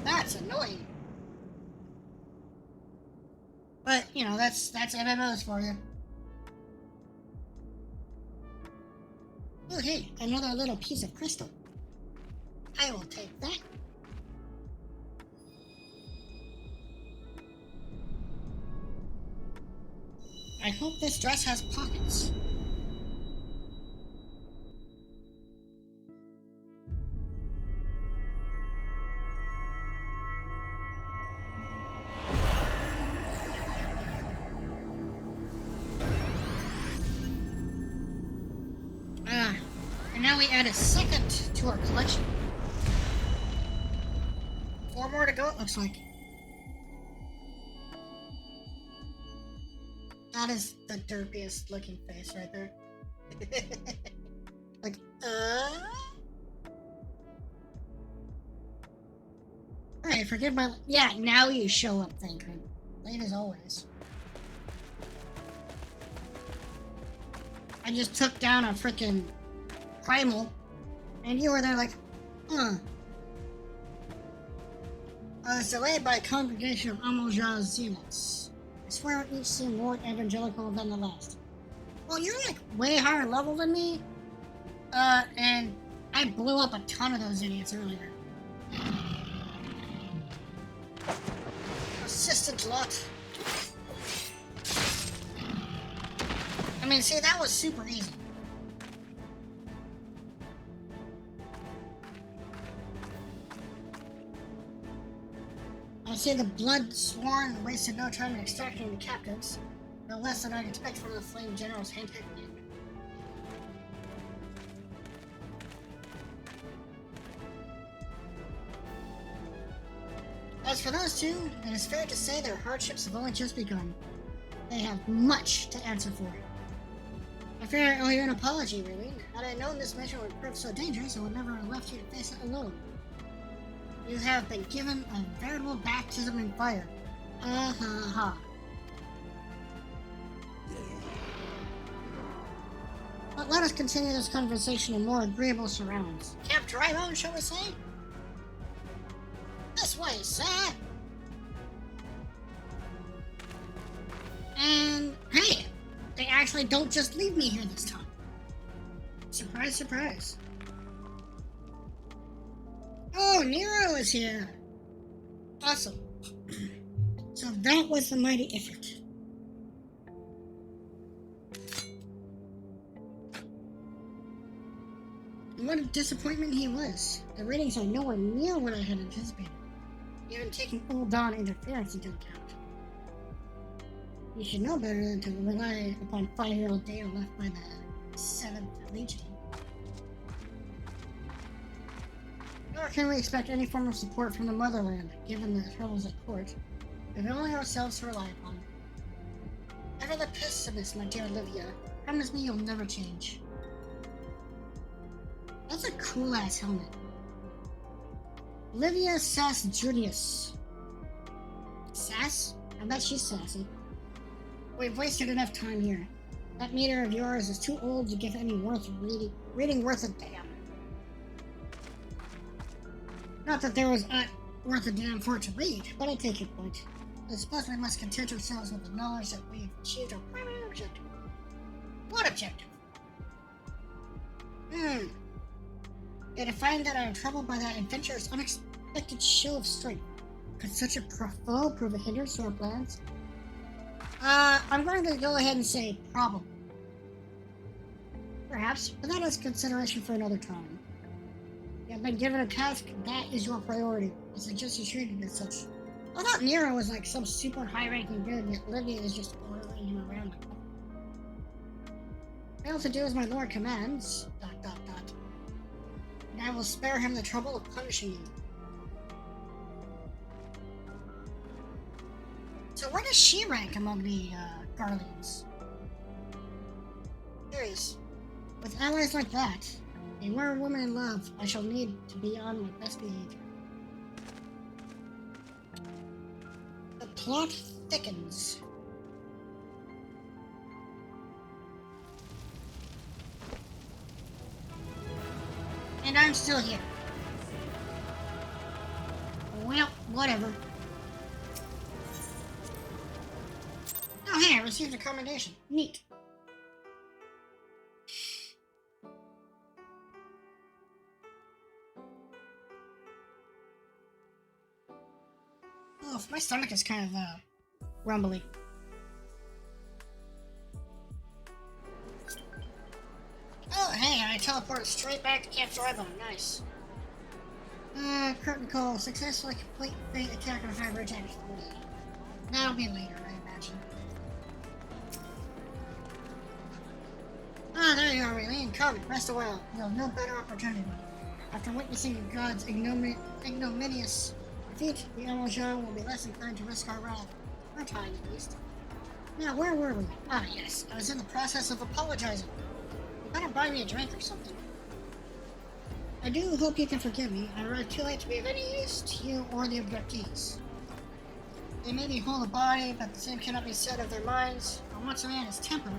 That's annoying. But, you know, that's MMOs for you. Oh, hey, another little piece of crystal. I will take that. I hope this dress has pockets. And now we add a second to our collection. 4 more to go, it looks like. That is the derpiest looking face right there. Like, Alright, forgive my... Yeah, now you show up, thank you. Late as always. I just took down a freaking primal, and you were there like, huh. It's delayed by a congregation of Amoja's zealots. I swear each seem more evangelical than the last. Well, you're like way higher level than me, and I blew up a ton of those idiots earlier. Assistant lot. I mean, see, that was super easy. I see the blood sworn wasted no time in extracting the captives. No less than I'd expect from the Flame General's hand-picked man. As for those two, it is fair to say their hardships have only just begun. They have much to answer for. I fear I owe you an apology, really. Had I known this mission would prove so dangerous, I would never have left you to face it alone. You have been given a veritable baptism in fire. Ha ha ha. But let us continue this conversation in more agreeable surroundings. Camp Drybone, shall we say? This way, sir! And, hey! They actually don't just leave me here this time. Surprise, surprise. Oh, Nero is here! Awesome. So that was the mighty Ifrit. What a disappointment he was. The ratings are nowhere near what I had anticipated, even taking Ul'Dan interference into account. You should know better than to rely upon 5-year-old data left by the 7th Legion. Nor can we expect any form of support from the motherland, given the troubles at court. We have only ourselves to rely upon. Ever the pessimist, my dear Olivia. Promise me you'll never change. That's a cool-ass helmet. Olivia Sass Junius. Sass? I bet she's sassy. We've wasted enough time here. That meter of yours is too old to give any reading worth a damn. Not that there was worth a damn for it to read, but I take your point. I suppose we must content ourselves with the knowledge that we've achieved our primary objective. What objective? Yet I find that I am troubled by that adventurer's unexpected show of strength. Could such a foe prove a hindrance to our plans? I'm going to go ahead and say probably. Perhaps, but that is consideration for another time. You have been given a task, that is your priority. I suggest you treat it as such. I thought Nero was like some super high-ranking dude, yet Livia is just ordering him around. Fail to do as my lord commands, ... And I will spare him the trouble of punishing you. So where does she rank among the, Guardians? Curious. With allies like that, A rare woman in love. I shall need to be on my best behavior. The plot thickens. And I'm still here. Well, whatever. Oh hey, I received a commendation. Neat. Oh, my stomach is kind of, rumbly. Oh, hey, I teleported straight back to Camp Drybone. Nice. Curtain call. Successfully complete fate attack on High Ridge Act 3. That'll be later, I imagine. Ah, there you are, Raylene. Come, rest a while. You'll have no better opportunity. After witnessing your god's ignominious defeat, the Emerald will be less inclined to risk our wrath. For a time, at least. Now, where were we? Ah, yes. I was in the process of apologizing. You better buy me a drink or something. I do hope you can forgive me. I arrived too late to be of any use to you or the abductees. They may be whole of body, but the same cannot be said of their minds. And once a man is tempered.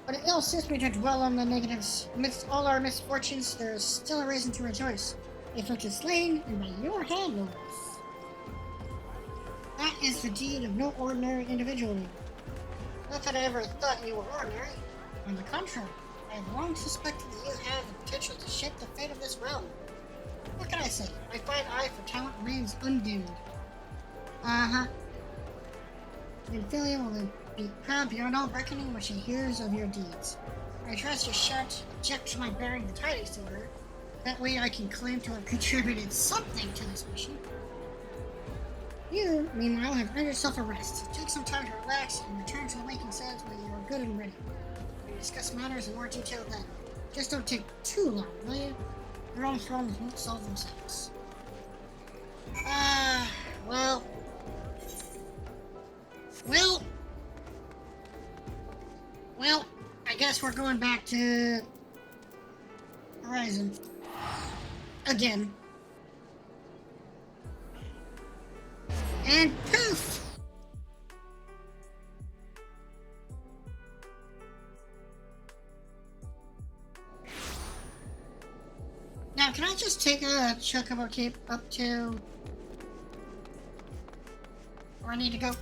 But it ill suits me to dwell on the negatives. Amidst all our misfortunes, there is still a reason to rejoice. A foot is slain, and by your hand, no less. That is the deed of no ordinary individual. Not that I ever thought you were ordinary. On the contrary, I have long suspected that you have the potential to shape the fate of this realm. What can I say? My fine eye for talent remains undimmed. Uh-huh. Nymphilia will be proud beyond all reckoning when she hears of your deeds. I trust you shan't object to my bearing the tidings to her. That way I can claim to have contributed something to this mission. You, meanwhile, have earned yourself a rest. Take some time to relax and return to the waking sands when you are good and ready. We can discuss matters in more detail then. Just don't take too long, will you? Your own problems won't solve themselves. Well, I guess we're going back to Horizon. Again. And poof! Now, can I just take a Chocobo Cape up to where I need to go?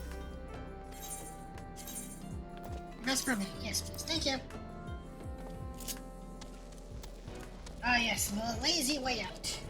Rest for me. Yes, please. Thank you. Ah, yes, the lazy way out.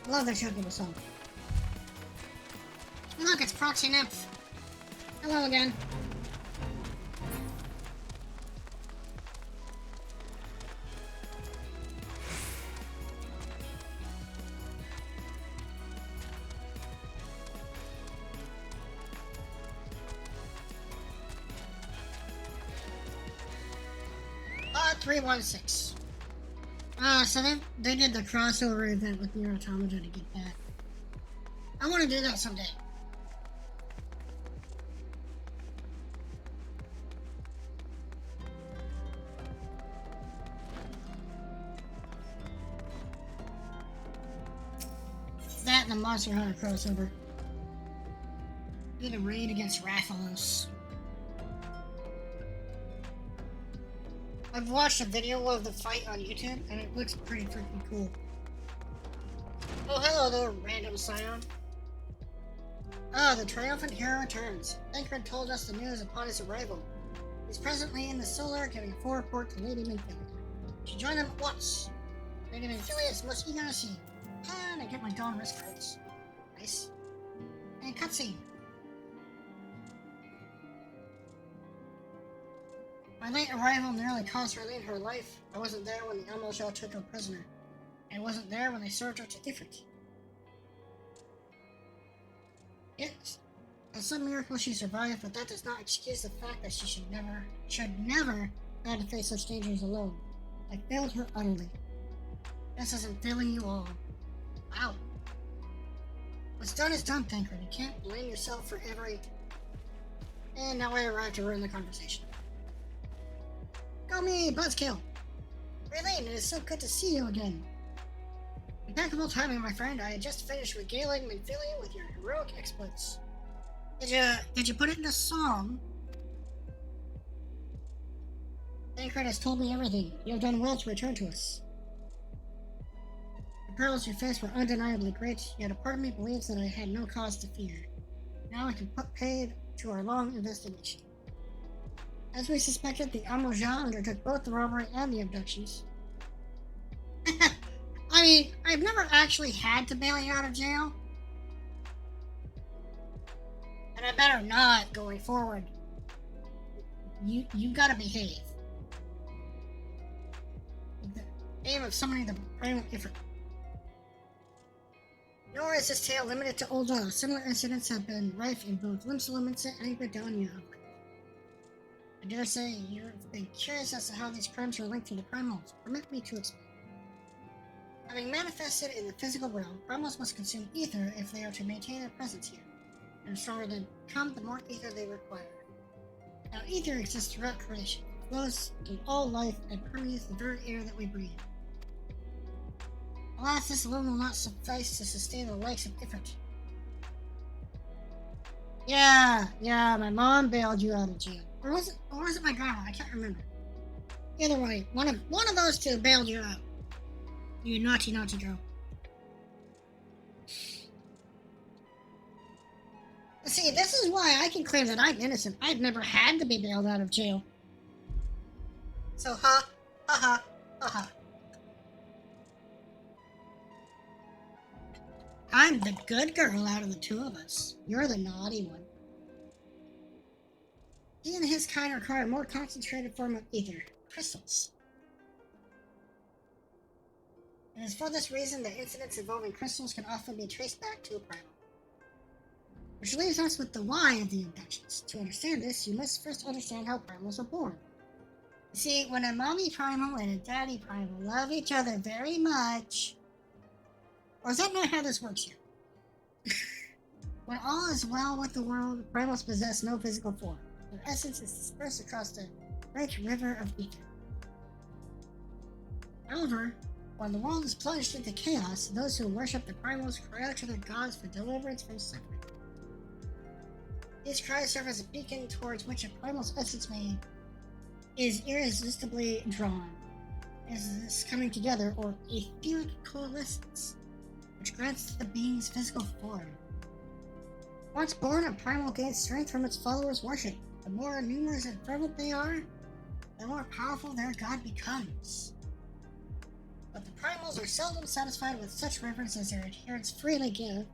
Love that Chocobo song. Look, it's Proxy Nymph. Hello again. Pod 316. So they did the crossover event with Nier Automata to get that. I want to do that someday. That and the Monster Hunter crossover. Did a raid against Rathalos. I've watched a video of the fight on YouTube, and it looks pretty freaking cool. Oh, hello there, random scion. Ah, the triumphant hero returns. Thancred told us the news upon his arrival. He's presently in the Solar giving a full report to Lady Minfilia. She joined them at once. Lady Minfilia is most eager to see you. And I get my Dawn wrist cards. Nice. And cutscene. My late arrival nearly cost Raylene her life. I wasn't there when the Amalja took her prisoner. I wasn't there when they served her to Ifrit. Yes, by some miracle she survived, but that does not excuse the fact that she should never have to face such dangers alone. I failed her utterly. This isn't failing you all. Wow. What's done is done, Tancred. You can't blame yourself for every... And now I arrived to ruin the conversation. Go me, Buzzkill! Raylene, it is so good to see you again. Impeccable timing, my friend. I had just finished regaling Minfilia with your heroic exploits. Did you put it in a song? Tancred has told me everything. You have done well to return to us. The perils you faced were undeniably great, yet a part of me believes that I had no cause to fear. Now I can put paid to our long investigation. As we suspected, the Amalja undertook both the robbery and the abductions. I mean, I've never actually had to bail you out of jail. And I better not going forward. You gotta behave. The aim of summoning the primal Ifrit. Nor is this tale limited to Ul'dah. Similar incidents have been rife in both Limsa and Gridania. I dare say you've been curious as to how these crimes are linked to the primals. Permit me to explain. Having manifested in the physical realm, primals must consume ether if they are to maintain their presence here. And the stronger they become, the more ether they require. Now, ether exists throughout creation. It flows through all life and permeates the very air that we breathe. Alas, this alone will not suffice to sustain the likes of Ifrit. Yeah, my mom bailed you out of jail. Or was it my grandma? I can't remember. Either way, one of those two bailed you out. You naughty girl. See, this is why I can claim that I'm innocent. I've never had to be bailed out of jail. So, ha. I'm the good girl out of the two of us. You're the naughty one. He and his kind require a more concentrated form of ether, crystals. It is for this reason that incidents involving crystals can often be traced back to a primal. Which leaves us with the why of the abductions. To understand this, you must first understand how primals are born. You see, when a mommy primal and a daddy primal love each other very much... Or is that not how this works here? When all is well with the world, primals possess no physical form. Their essence is dispersed across the rich river of ether. However, when the world is plunged into chaos, those who worship the primals cry out to their gods for deliverance from suffering. These cries serve as a beacon towards which a primal's essence is irresistibly drawn. Is this coming together, or etheric coalescence, which grants the being's physical form. Once born, a primal gains strength from its followers' worship. The more numerous and fervent they are, the more powerful their god becomes. But the primals are seldom satisfied with such reverence as their adherents freely give.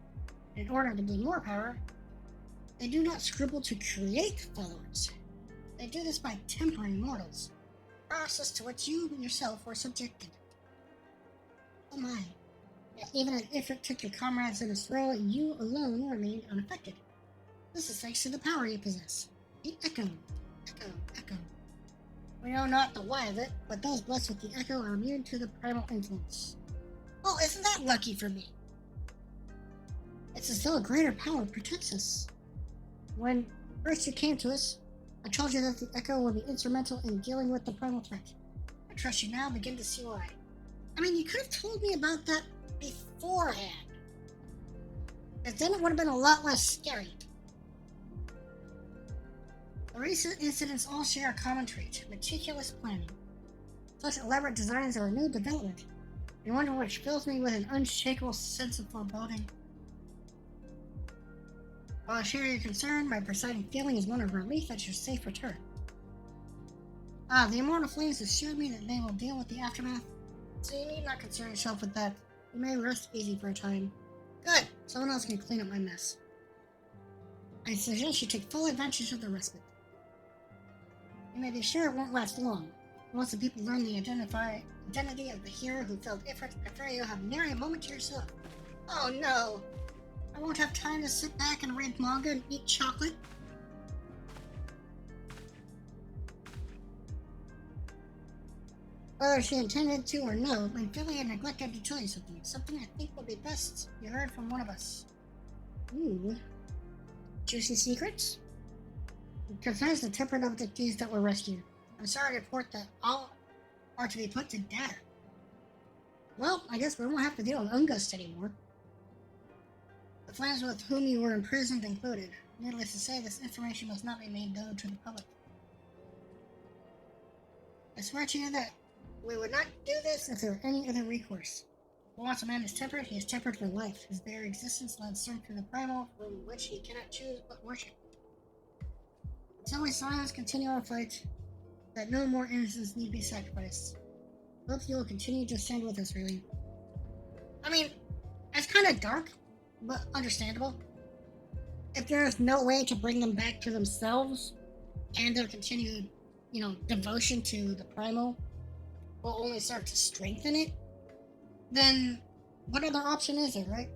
In order to gain more power, they do not scruple to create followers. They do this by tempering mortals, a process to which you yourself were subjected. Oh my. Yet even if it took your comrades in its throw, you alone remained unaffected. This is thanks to the power you possess. The echo. Echo. We know not the why of it, but those blessed with the echo are immune to the primal influence. Well, isn't that lucky for me? It's as though a greater power protects us. When first you came to us, I told you that the echo would be instrumental in dealing with the primal threat. I trust you now begin to see why. I mean, you could have told me about that beforehand. Because then it would have been a lot less scary. The recent incidents all share a common trait: meticulous planning. Such elaborate designs are a new development, and one which fills me with an unshakable sense of foreboding. While I share your concern, my presiding feeling is one of relief at your safe return. The immortal flames assured me that they will deal with the aftermath, so you need not concern yourself with that. You may rest easy for a time. Good! Someone else can clean up my mess. I suggest you take full advantage of the respite. You may be sure it won't last long. Once the people learn the identity of the hero who felt effort, I fear you'll have nary a moment to yourself. Oh no! I won't have time to sit back and read manga and eat chocolate. Whether she intended to or no, Minfilia neglected to tell you something. Something I think would be best you heard from one of us. Ooh. Juicy secrets? It concerns the temperate abductees that were rescued. I'm sorry to report that all are to be put to death. Well, I guess we won't have to deal with Ungust anymore. The flames with whom you were imprisoned included. Needless to say, this information must not be made known to the public. I swear to you that we would not do this if there were any other recourse. Once a man is temperate, he is tempered for life. His very existence lies certain through the primal, from which he cannot choose but worship. Until we silence, continue our fight, that no more innocents need be sacrificed. Hope you will continue to stand with us, really. I mean, it's kind of dark, but understandable. If there is no way to bring them back to themselves, and their continued, devotion to the primal will only serve to strengthen it, then what other option is there, right?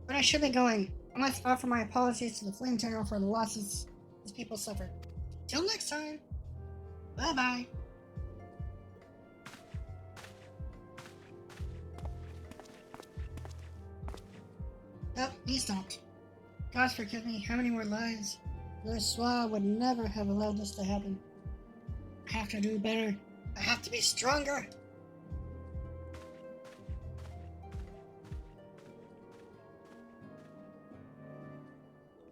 But I should be going. I must offer my apologies to the Flame General for the losses his people suffered. Till next time, bye-bye. Oh, he stopped. God forgive me, how many more lives? Le Soir would never have allowed this to happen. I have to do better. I have to be stronger.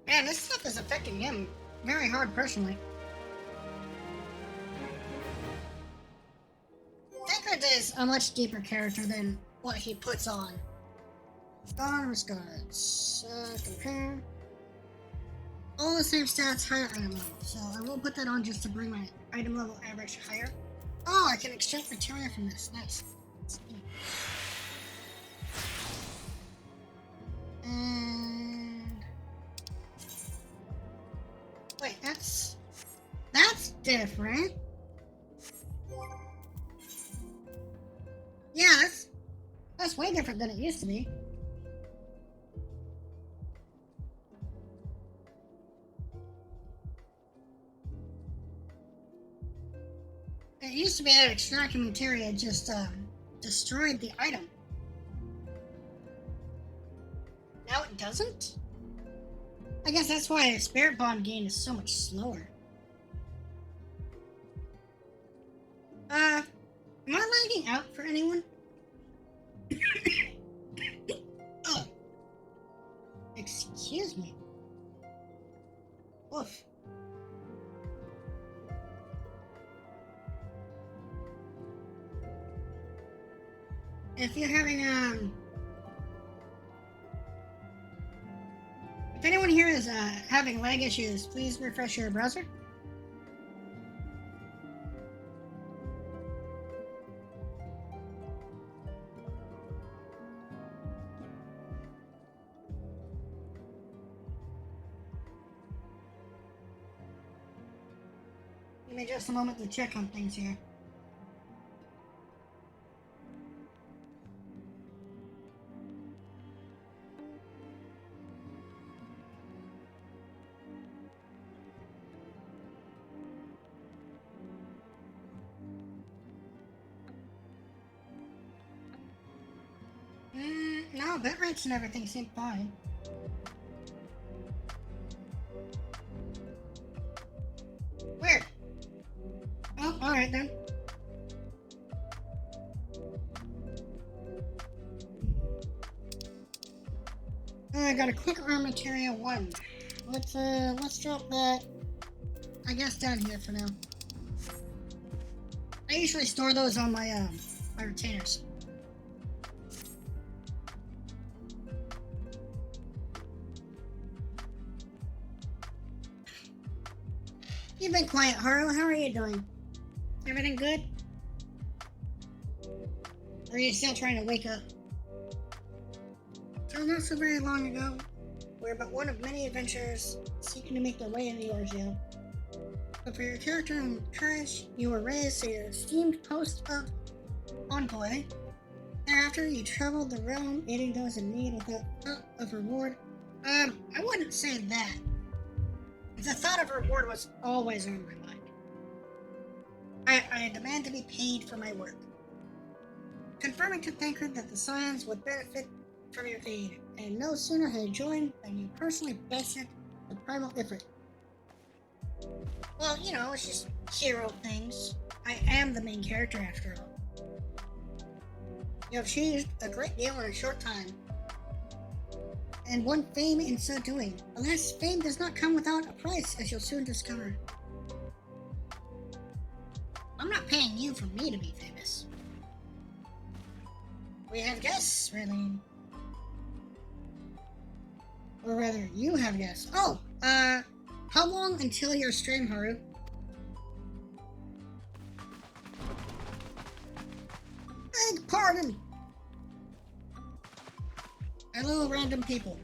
Man, this stuff is affecting him very hard personally. Deckard is a much deeper character than what he puts on. Star regards. Compare. All the same stats, higher item level. So I will put that on just to bring my item level average higher. Oh, I can extract materia from this. Nice. And wait, that's different. Yeah, that's way different than it used to be. It used to be that extracting materia just destroyed the item. Now it doesn't? I guess that's why Spirit Bond gain is so much slower. Am I lagging out for anyone? Oh. Excuse me. Woof. If you're having, if anyone here is, having lag issues, please refresh your browser. Give me just a moment to check on things here. No, bitrates and everything seem fine. Weird. Oh, alright then. I got a quick arm material 1. Let's drop that, I guess, down here for now. I usually store those on my, my retainers. You've been quiet, Haru. How are you doing? Everything good? Or are you still trying to wake up? So not so very long ago, we're but one of many adventurers seeking to make their way into Eorzea. But for your character and courage, you were raised to your esteemed post of envoy. Thereafter, you traveled the realm, aiding those in need without thought of reward. I wouldn't say that. The thought of reward was always on my mind. I demand to be paid for my work. Confirming to Thancred that the Scions would benefit from your aid, and no sooner had you joined than you personally bested the Primal Ifrit. Well, you know, it's just hero things. I am the main character after all. You have achieved a great deal in a short time, and won fame in so doing. Alas, fame does not come without a price, as you'll soon discover. I'm not paying you for me to be famous. We have guests, really. Or rather, you have guests. Oh, how long until your stream, Haru? Beg pardon! Hello, random people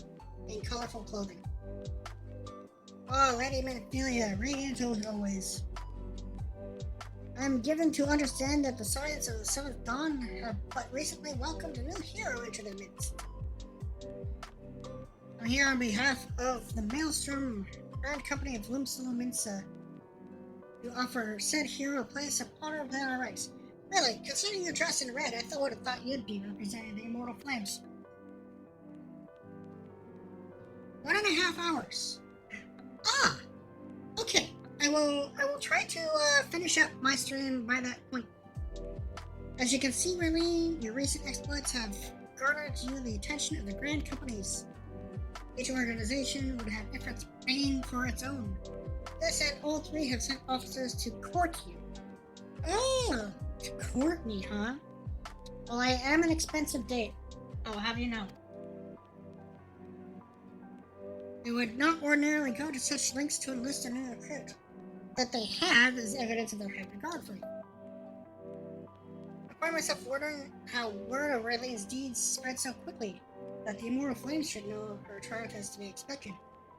in colorful clothing. Oh, Lady Minophilia, radiant as always. I'm given to understand that the Scions of the Seventh Dawn have but recently welcomed a new hero into their midst. I'm here on behalf of the Maelstrom Grand Company of Lumsa to offer said hero a place of honor within our ranks. Really, considering you're dressed in red, I would have thought you'd be representing the Immortal Flames. 1.5 hours. Ah! Okay. I will try to finish up my stream by that point. As you can see, really, your recent exploits have garnered you the attention of the Grand Companies. Each organization would have efforts paying for its own. This and all three have sent officers to court you. Oh, to court me, huh? Well, I am an expensive date. I'll have you know. They would not ordinarily go to such lengths to enlist a new recruit. That they have is evidence of their high regard for you. I find myself wondering how word of Rayleigh's deeds spread so quickly that the Immortal Flames should know her triumph is to be expected.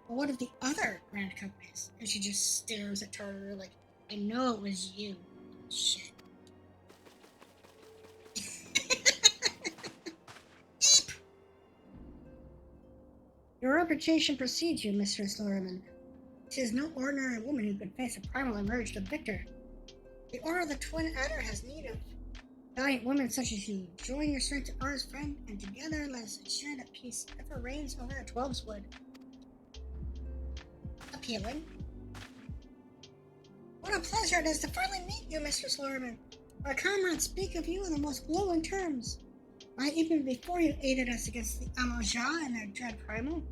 But what of the other Grand Companies? And she just stares at Tartar like, I know it was you. Shit. Your reputation precedes you, Mistress Loriman. She is no ordinary woman who could face a primal emerged a victor. The Order of the Twin Adder has need of valiant women such as you. Join your strength to ours, friend, and together let us ensure that peace ever reigns over the Twelveswood. Appealing. What a pleasure it is to finally meet you, Mistress Loriman. Our comrades speak of you in the most glowing terms. Why, even before you aided us against the Amoja and their dread primal.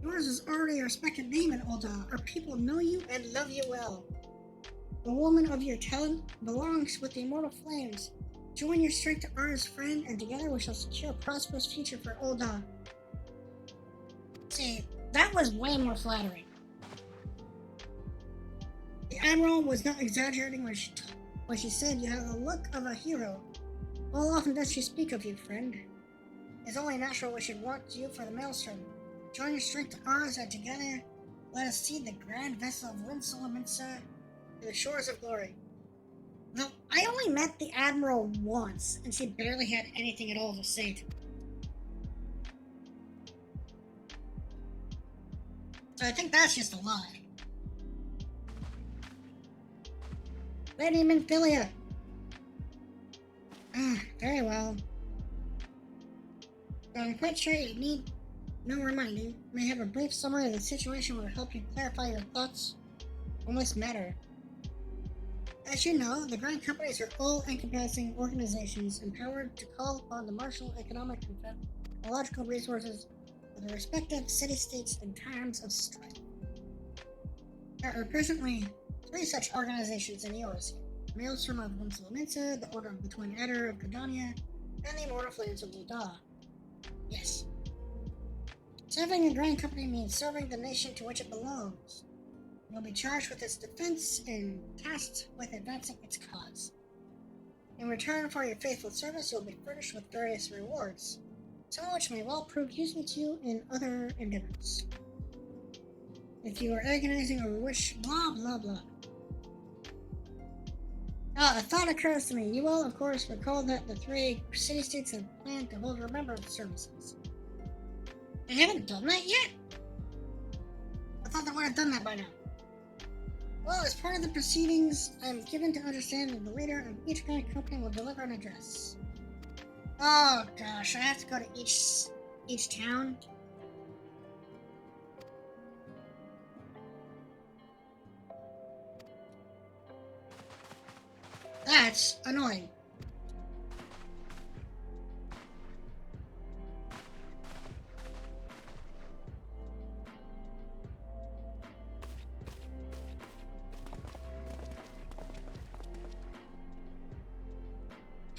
Yours is already a respected name in Ul'dah. Our people know you and love you well. The woman of your talent belongs with the Immortal Flames. Join your strength to ours, friend, and together we shall secure a prosperous future for Ul'dah. See, that was way more flattering. The Admiral was not exaggerating when she said you have the look of a hero. How often does she speak of you, friend? It's only natural we should want you for the Maelstrom. Join your strength to ours, and together let us see the grand vessel of Limsa to the shores of glory. Though I only met the Admiral once, and she barely had anything at all to say to me. So I think that's just a lie. Lady Minophilia. Very well. So I'm quite sure you need no reminding. May I have a brief summary of the situation will help you clarify your thoughts on this matter. As you know, the Grand Companies are all-encompassing organizations empowered to call upon the martial, economic, and technological resources of the respective city-states in times of strife. There are presently 3 such organizations in yours: the Maelstrom of Limsa, the Order of the Twin Adder of Gridania, and the Immortal Flames of Ul'dah. Yes. Serving a Grand Company means serving the nation to which it belongs. You'll be charged with its defense and tasked with advancing its cause. In return for your faithful service, you'll be furnished with various rewards, some of which may well prove useful to you in other endeavors. If you are agonizing over which blah blah blah. A thought occurs to me. You will, of course, recall that the 3 city-states have planned to hold remembrance services. They haven't done that yet? I thought they would have done that by now. Well, as part of the proceedings, I am given to understand that the leader of each grand company will deliver an address. Oh gosh, I have to go to each town? That's annoying.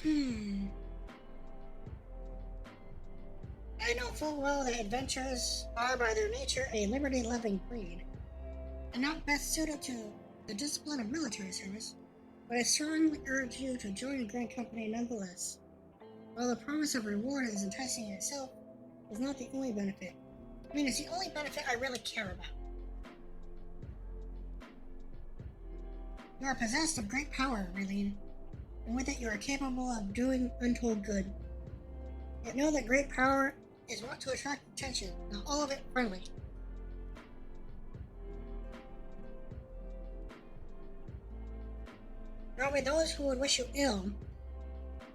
I know full well that adventurers are by their nature a liberty-loving breed, and not best suited to the discipline of military service, but I strongly urge you to join a grand company nonetheless. While the promise of reward is enticing in itself, is not the only benefit. I mean, it's the only benefit I really care about. You are possessed of great power, Raylene, and with it you are capable of doing untold good. Yet know that great power is wont to attract attention, not all of it friendly. There will be those who would wish you ill,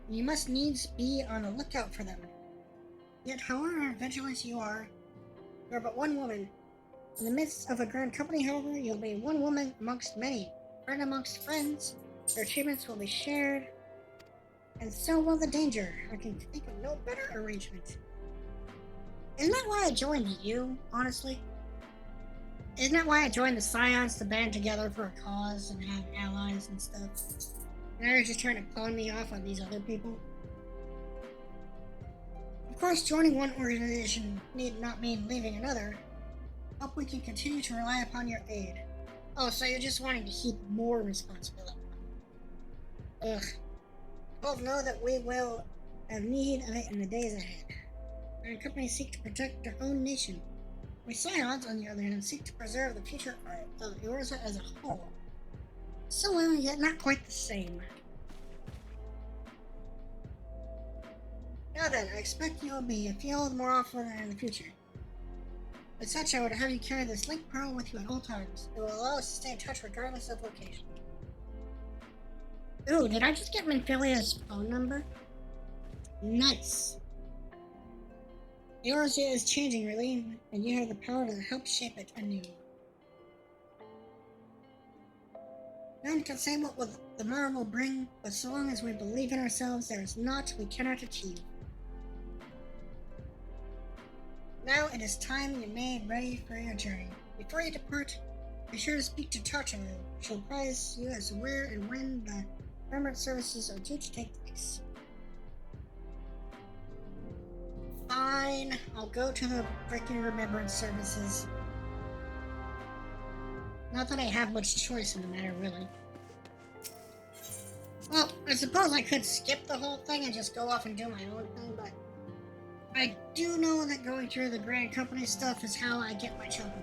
and you must needs be on the lookout for them. Yet, however vigilant you are but one woman. In the midst of a grand company, however, you'll be one woman amongst many, friend amongst friends. Their achievements will be shared, and so will the danger. I can think of no better arrangement. Isn't that why I joined you, honestly? Isn't that why I joined the Scions to band together for a cause and have allies and stuff? Now you're just trying to pawn me off on these other people? Of course, joining one organization need not mean leaving another. Hope we can continue to rely upon your aid. Oh, so you're just wanting to heap more responsibility. Ugh. Both know that we will have need of it in the days ahead. Our companies seek to protect their own nation. We Scions, on the other hand, seek to preserve the future of Eorza as a whole. So well, yet not quite the same. Now then, I expect you will be afield more often in the future. As such, I would have you carry this link pearl with you at all times. It will allow us to stay in touch regardless of location. Ooh, did I just get Minfilia's phone number? Nice. Eorza is changing, really, and you have the power to help shape it anew. None can say what the morrow will bring, but so long as we believe in ourselves, there is naught we cannot achieve. Now it is time you made ready for your journey. Before you depart, be sure to speak to Tartaru. She'll apprise you as to where and when the remembrance services are due to take place. Fine, I'll go to the freaking remembrance services. Not that I have much choice in the matter, really. Well, I suppose I could skip the whole thing and just go off and do my own thing, but I do know that going through the Grand Company stuff is how I get my chocolate.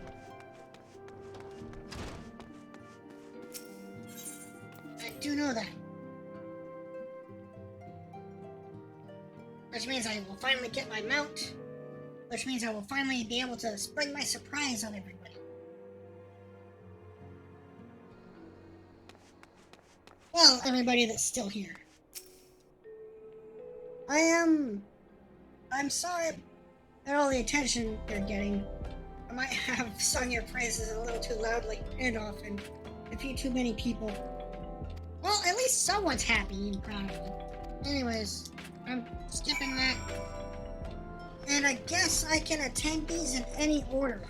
I do know that. Which means I will finally get my mount. Which means I will finally be able to spring my surprise on everybody. Well, everybody that's still here. I'm sorry at all the attention you're getting. I might have sung your praises a little too loudly and often. A few too many people. Well, at least someone's happy and proud of me. Anyways, I'm skipping that. And I guess I can attend these in any order.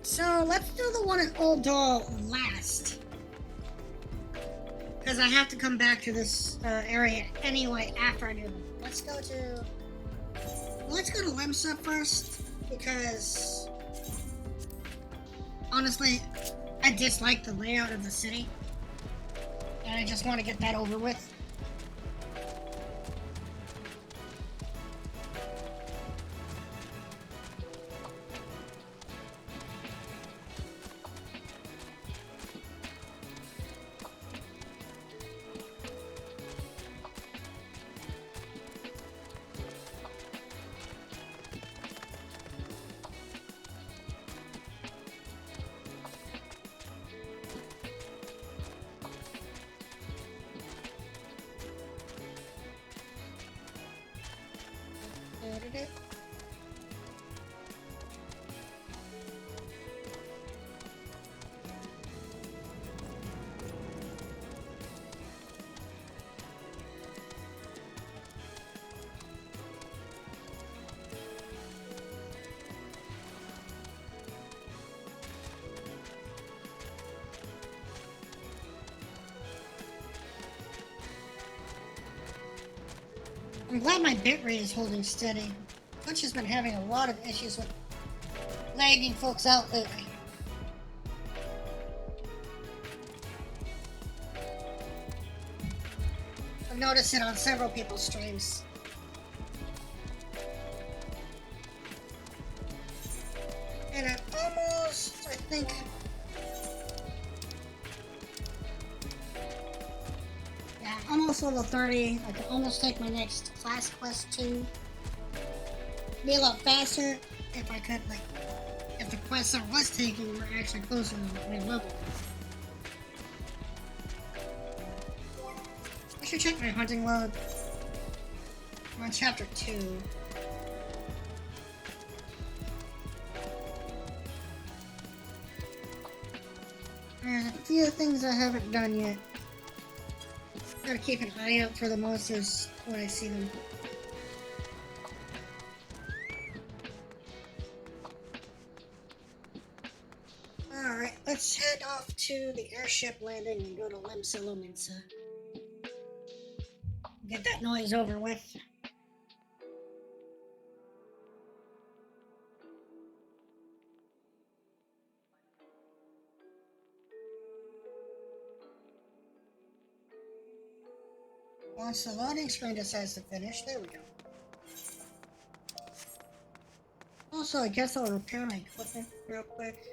So let's do the one in Old Doll last. Because I have to come back to this area anyway after I do them. Let's go to Limsa first, because honestly, I dislike the layout of the city. And I just want to get that over with. I'm glad my bitrate is holding steady. Twitch has been having a lot of issues with lagging folks out lately. I've noticed it on several people's streams. And I'm almost, I think... Yeah, almost level 30. I could almost take my next class quest 2. Be a lot faster if I could, like, if the quests I was taking were actually closer to my level. I should check my hunting log. I'm on chapter 2. There's a few things I haven't done yet. Gotta keep an eye out for the monsters when I see them. Alright, let's head off to the airship landing and go to Limsa. Get that noise over with. Once the loading screen decides to finish, there we go. Also, I guess I'll repair my equipment real quick.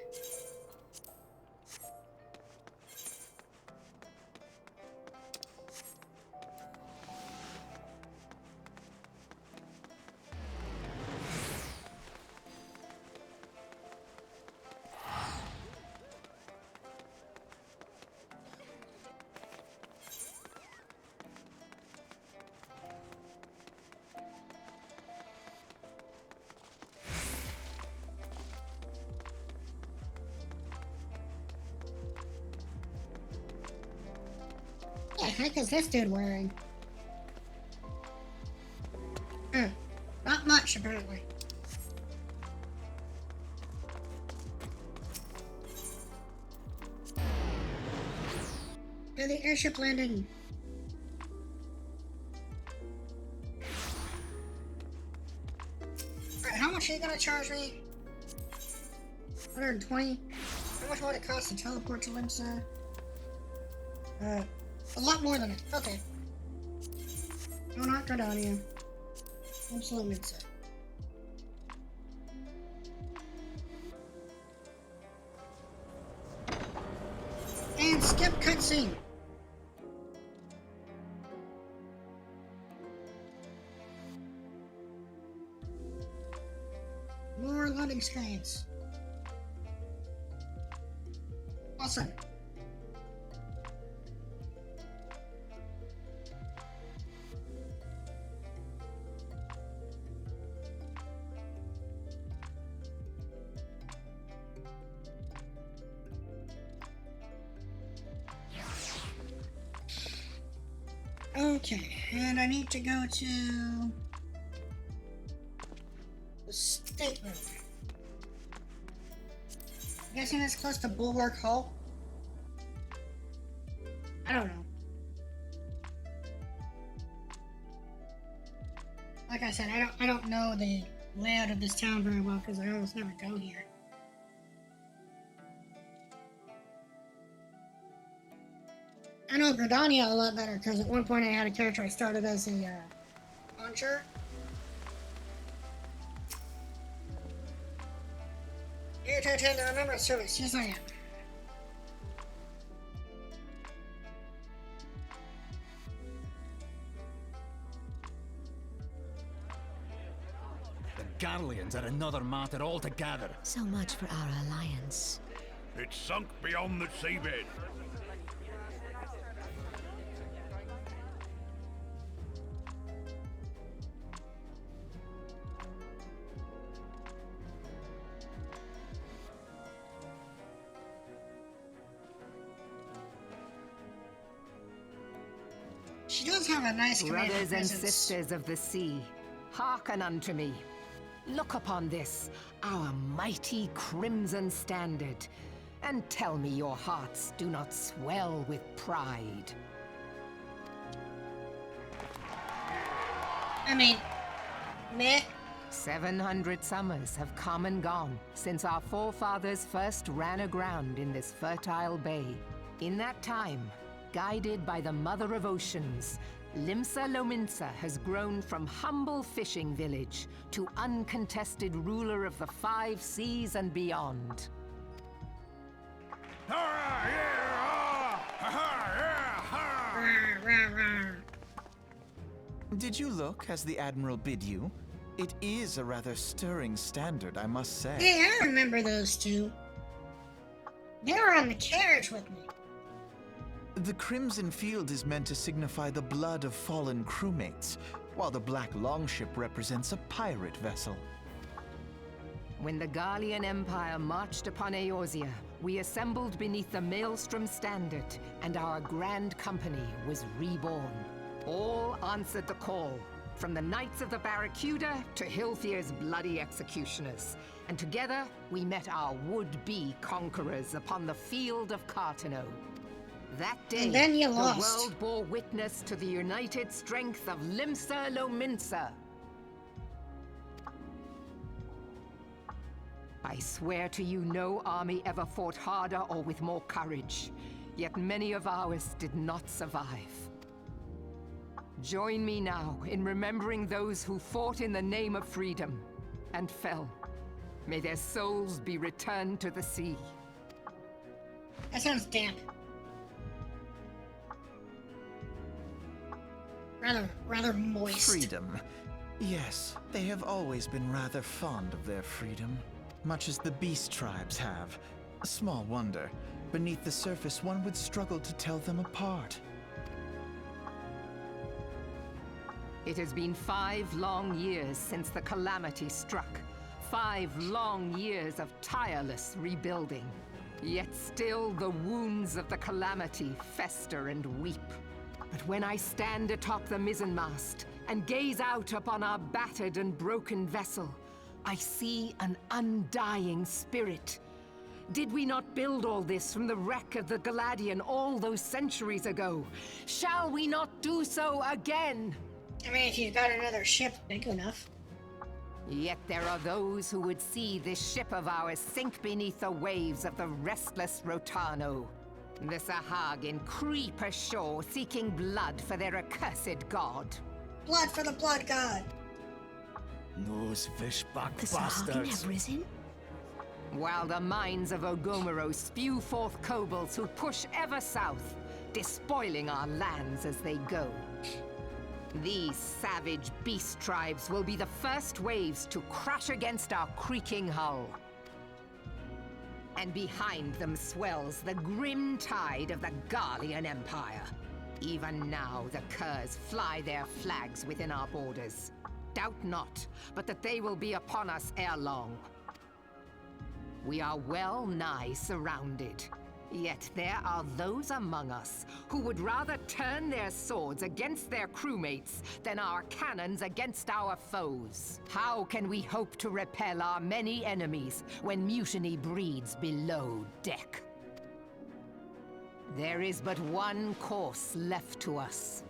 What the heck is this dude wearing? Not much, apparently. The airship landing. Alright, how much are you gonna charge me? 120? How much would it cost to teleport to Limsa? A lot more than it. Okay. No, not Gardania. Limsa Limsa. And skip cutscene. More loading screens. Awesome. Okay, and I need to go to the stateroom. I'm guessing it's close to Bulwark Hall? I don't know. Like I said, I don't know the layout of this town very well because I almost never go here. I know Gardania a lot better because at one point I had a character I started as a launcher. Here to attend the remembrance service. Yes, I am. The Garleans are another matter altogether. So much for our alliance. It's sunk beyond the seabed. She does have a nice command Brothers and presence. sisters of the sea, hearken unto me. Look upon this, our mighty crimson standard, and tell me your hearts do not swell with pride. I mean, meh. 700 summers have come and gone since our forefathers first ran aground in this fertile bay. In that time, guided by the Mother of Oceans, Limsa Lominsa has grown from humble fishing village to uncontested ruler of the 5 seas and beyond. Did you look as the Admiral bid you? It is a rather stirring standard, I must say. Hey, I remember those two. They were on the carriage with me. The crimson field is meant to signify the blood of fallen crewmates, while the black longship represents a pirate vessel. When the Garlean Empire marched upon Eorzea, we assembled beneath the Maelstrom standard, and our grand company was reborn. All answered the call, from the Knights of the Barracuda to Hilthier's bloody executioners. And together, we met our would-be conquerors upon the field of Cartano. That day, and then you the lost. world bore witness to the united strength of Limsa Lominsa. I swear to you, no army ever fought harder or with more courage. Yet many of ours did not survive. Join me now in remembering those who fought in the name of freedom and fell. May their souls be returned to the sea. That sounds damp. Rather moist. Freedom. Yes, they have always been rather fond of their freedom. Much as the beast tribes have. Small wonder. Beneath the surface, one would struggle to tell them apart. It has been 5 long years since the calamity struck. 5 long years of tireless rebuilding. Yet still the wounds of the calamity fester and weep. But when I stand atop the mizzenmast and gaze out upon our battered and broken vessel, I see an undying spirit. Did we not build all this from the wreck of the Galadian all those centuries ago? Shall we not do so again? I mean, if you've got another ship big enough. Yet there are those who would see this ship of ours sink beneath the waves of the restless Rotano. The Sahagin creep ashore seeking blood for their accursed god. Blood for the blood god. Those fishback The Sahagin bastards. have risen? While the mines of Ogomero spew forth kobolds who push ever south, despoiling our lands as they go. These savage beast tribes will be the first waves to crash against our creaking hull. And behind them swells the grim tide of the Garlean Empire. Even now, the Curs fly their flags within our borders. Doubt not, but that they will be upon us ere long. We are well nigh surrounded. Yet there are those among us who would rather turn their swords against their crewmates than our cannons against our foes. How can we hope to repel our many enemies when mutiny breeds below deck? There is but one course left to us.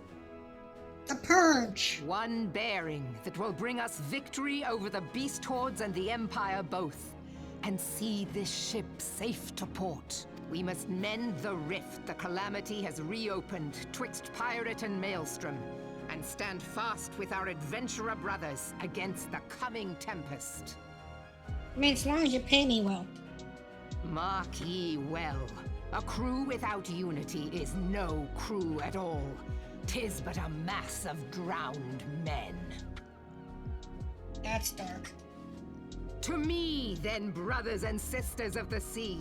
The Purge! One bearing that will bring us victory over the beast hordes and the Empire both, and see this ship safe to port. We must mend the rift the calamity has reopened twixt pirate and maelstrom, and stand fast with our adventurer brothers against the coming tempest. I mean, as long as you pay me well. Mark ye well, a crew without unity is no crew at all. 'Tis but a mass of drowned men. That's dark. To me, then, brothers and sisters of the sea,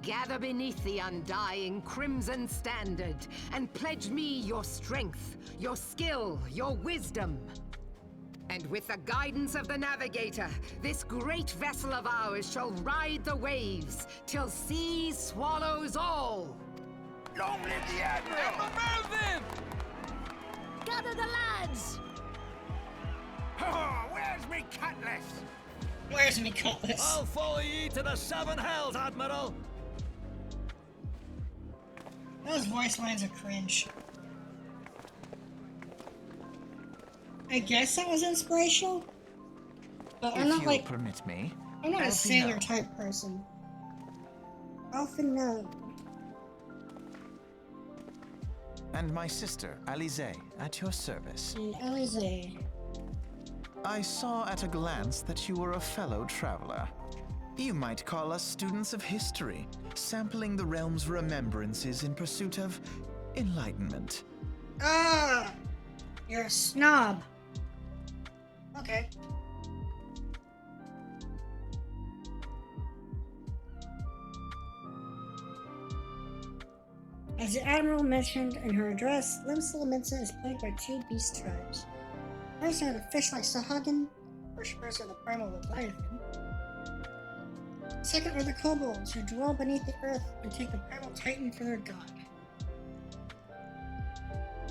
gather beneath the undying crimson standard, and pledge me your strength, your skill, your wisdom. And with the guidance of the navigator, this great vessel of ours shall ride the waves, till sea swallows all. Long live the Admiral! Gather the lads! Oh, where's me cutlass? Where's me cutlass? I'll follow ye to the 7 hells, Admiral! Those voice lines are cringe. I guess that was inspirational. But I'm not like permit me. I'm not a sailor Alfino. type person. Often no. And my sister, Alize, at your service. Alize. I saw at a glance that you were a fellow traveler. You might call us students of history, sampling the realm's remembrances in pursuit of enlightenment. Ah! You're a snob. Okay. As the Admiral mentioned in her address, Limsa Lominsa is plagued by two beast tribes. First are the fish-like Sahagin, worshippers of the primal Leviathan. Second are the kobolds, who dwell beneath the earth and take the primal Titan for their god.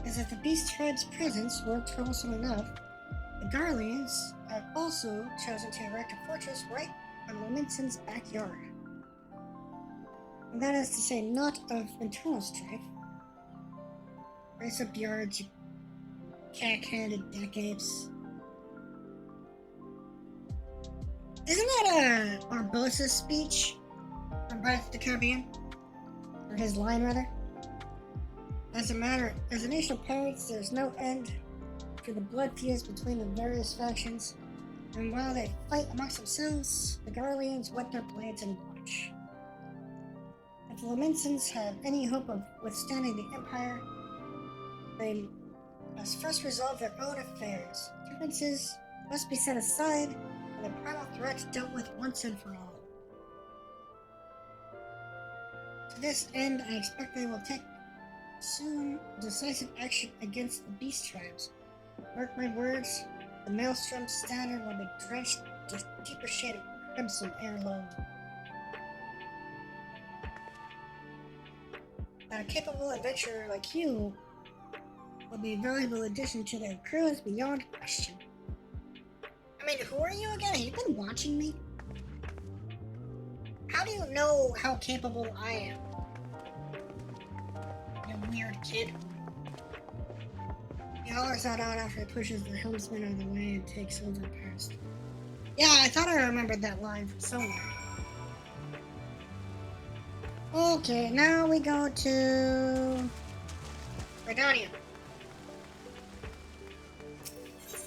As if the beast tribe's presence were troublesome enough, the Garleans have also chosen to erect a fortress right on Lominsan's backyard. And that is to say, not of internal strife. Race up yards, you cack-handed deck apes. Isn't that Barbosa's speech from Pirates of the Caribbean? Or his line, rather? As a nation of pirates, there's no end to the blood feuds between the various factions, and while they fight amongst themselves, the Garleans whet their blades and watch. If the Lominsans have any hope of withstanding the Empire, they must first resolve their own affairs. Differences must be set aside, and the primal threats dealt with once and for all. To this end, I expect they will take soon decisive action against the beast tribes. Mark my words, the Maelstrom standard will be drenched with deeper shade of crimson ere long. A capable adventurer like you will be a valuable addition to their crews beyond question. I mean, who are you again? Have you been watching me? How do you know how capable I am? You weird kid. He hollers that out after he pushes the helmsman out of the way and takes over past. Yeah, I thought I remembered that line from somewhere. Okay, now we go to Redonia.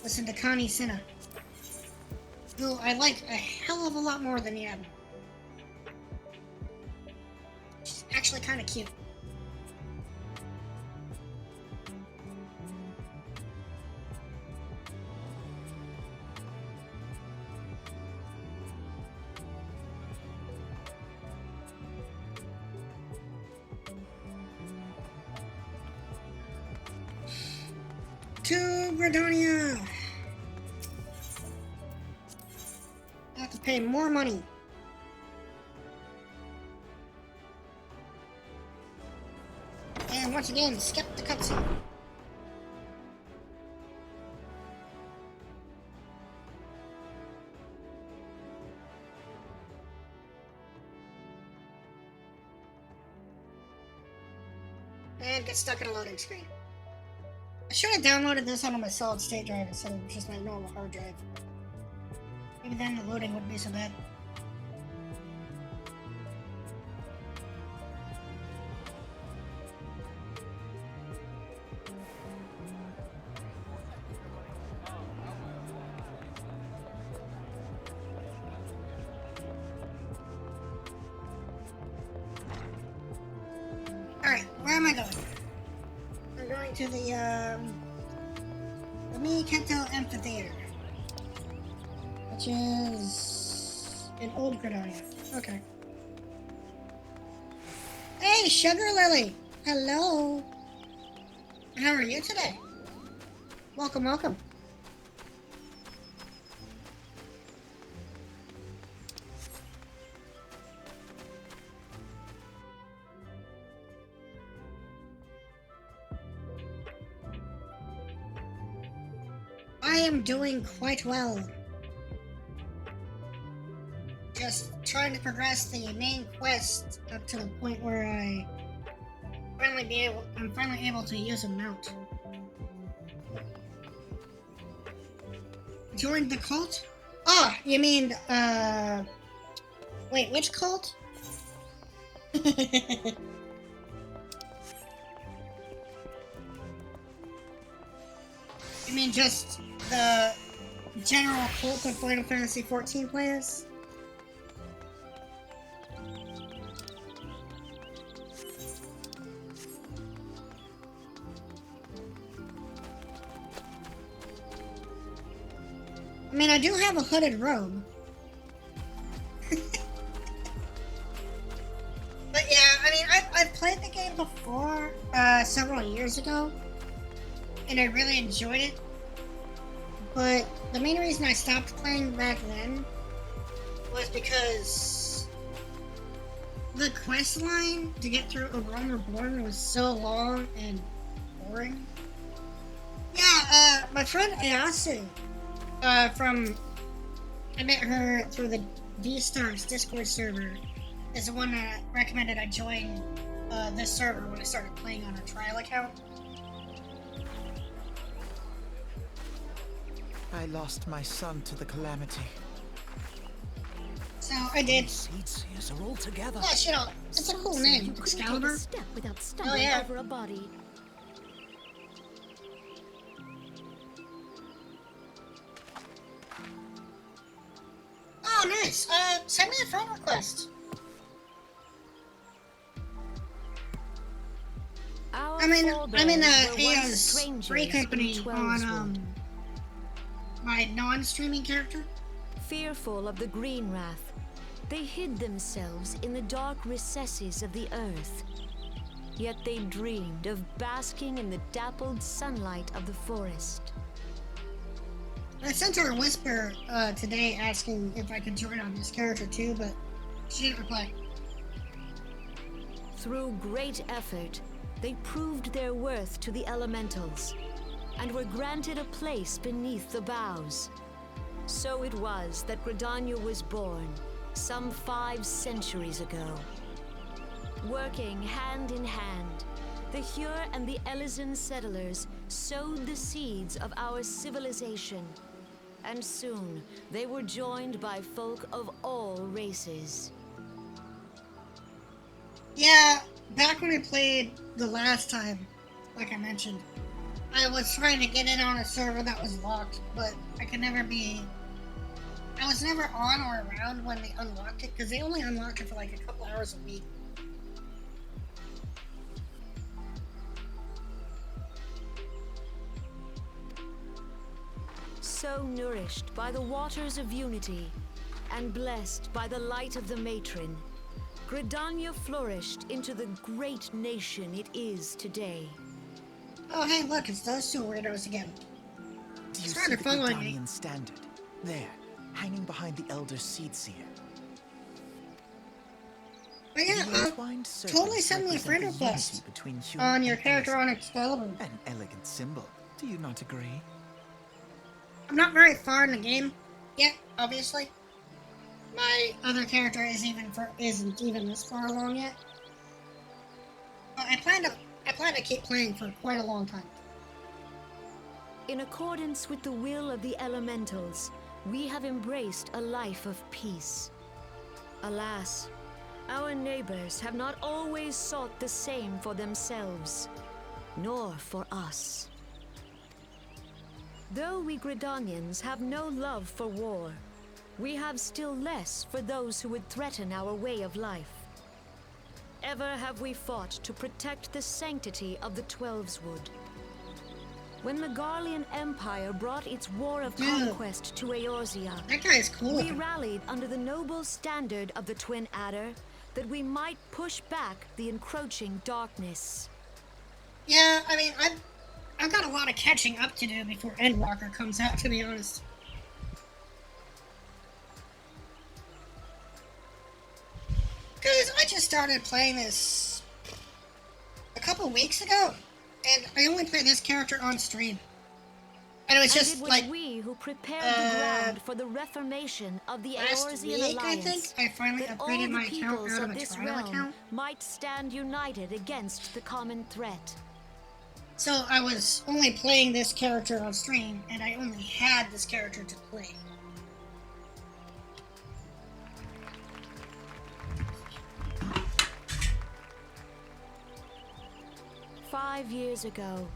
Listen to Connie Cinna, who I like a hell of a lot more than the Admiral. She's actually kind of cute. To Redonia! I have to pay more money. And once again, skip the cutscene. And get stuck in a loading screen. I should have downloaded this on my solid state drive instead of just my normal hard drive. Maybe then the loading wouldn't be so bad. Alright, where am I going? I'm going to the Mikento Amphitheater, which is in Old Credonia. Okay. Hey, Sugar Lily! Hello! How are you today? Welcome, welcome. I am doing quite well. Just trying to progress the main quest up to the point where I'm finally able to use a mount. joined the cult? Oh, you mean, wait, which cult? You mean just the general cult of Final Fantasy XIV players? I mean, I do have a hooded robe. But yeah, I mean, I've played the game before, several years ago, and I really enjoyed it. But the main reason I stopped playing back then was because the quest line to get through A Realm Reborn was so long and boring. Yeah, my friend Ayasu, I met her through the V-Stars Discord server, is the one that recommended I join this server when I started playing on a trial account. I lost my son to the calamity. So I did. Seeds are all together. Yeah, shit, it's a cool name. Excalibur. Step without stumbling over a body. Oh, nice. Send me a friend request. I'm in Aya's free company on my non-streaming character. Fearful of the Green Wrath, they hid themselves in the dark recesses of the earth. Yet they dreamed of basking in the dappled sunlight of the forest. I sent her a whisper today asking if I could join on this character too, but she didn't reply. Through great effort, they proved their worth to the elementals, and were granted a place beneath the boughs. So it was that Gridania was born, some 5 centuries ago. Working hand in hand, the Hyur and the Elysian settlers sowed the seeds of our civilization, and soon they were joined by folk of all races. Yeah, back when I played the last time, like I mentioned, I was trying to get in on a server that was locked, but I was never on or around when they unlocked it, because they only unlock it for like a couple hours a week. So nourished by the waters of unity, and blessed by the light of the matron, Gridania flourished into the great nation it is today. Oh hey, look, it's those two weirdos again. Do you see the Gridanian standard? There, hanging behind the Elder Seed Seer. But yeah, totally send me a friend request on your character on Excalibur. An elegant symbol. Do you not agree? I'm not very far in the game yet, obviously. My other character isn't even this far along yet. But I plan to keep playing for quite a long time. In accordance with the will of the elementals, we have embraced a life of peace. Alas, our neighbors have not always sought the same for themselves, nor for us. Though we Gridanians have no love for war, we have still less for those who would threaten our way of life. Ever have we fought to protect the sanctity of the Twelveswood. When the Garlean Empire brought its war of conquest to Eorzea, that guy is cool. We rallied under the noble standard of the Twin Adder that we might push back the encroaching darkness. Yeah, I mean, I've got a lot of catching up to do before Endwalker comes out, to be honest. Because I just started playing this a couple weeks ago, and I only played this character on stream. And it was just it was like we who prepared the ground for the reformation of the Eorzean Alliance. I think I finally upgraded my account out of a this trial realm account. might stand united against the common threat. So I was only playing this character on stream, and I only had this character to play. "5 years ago,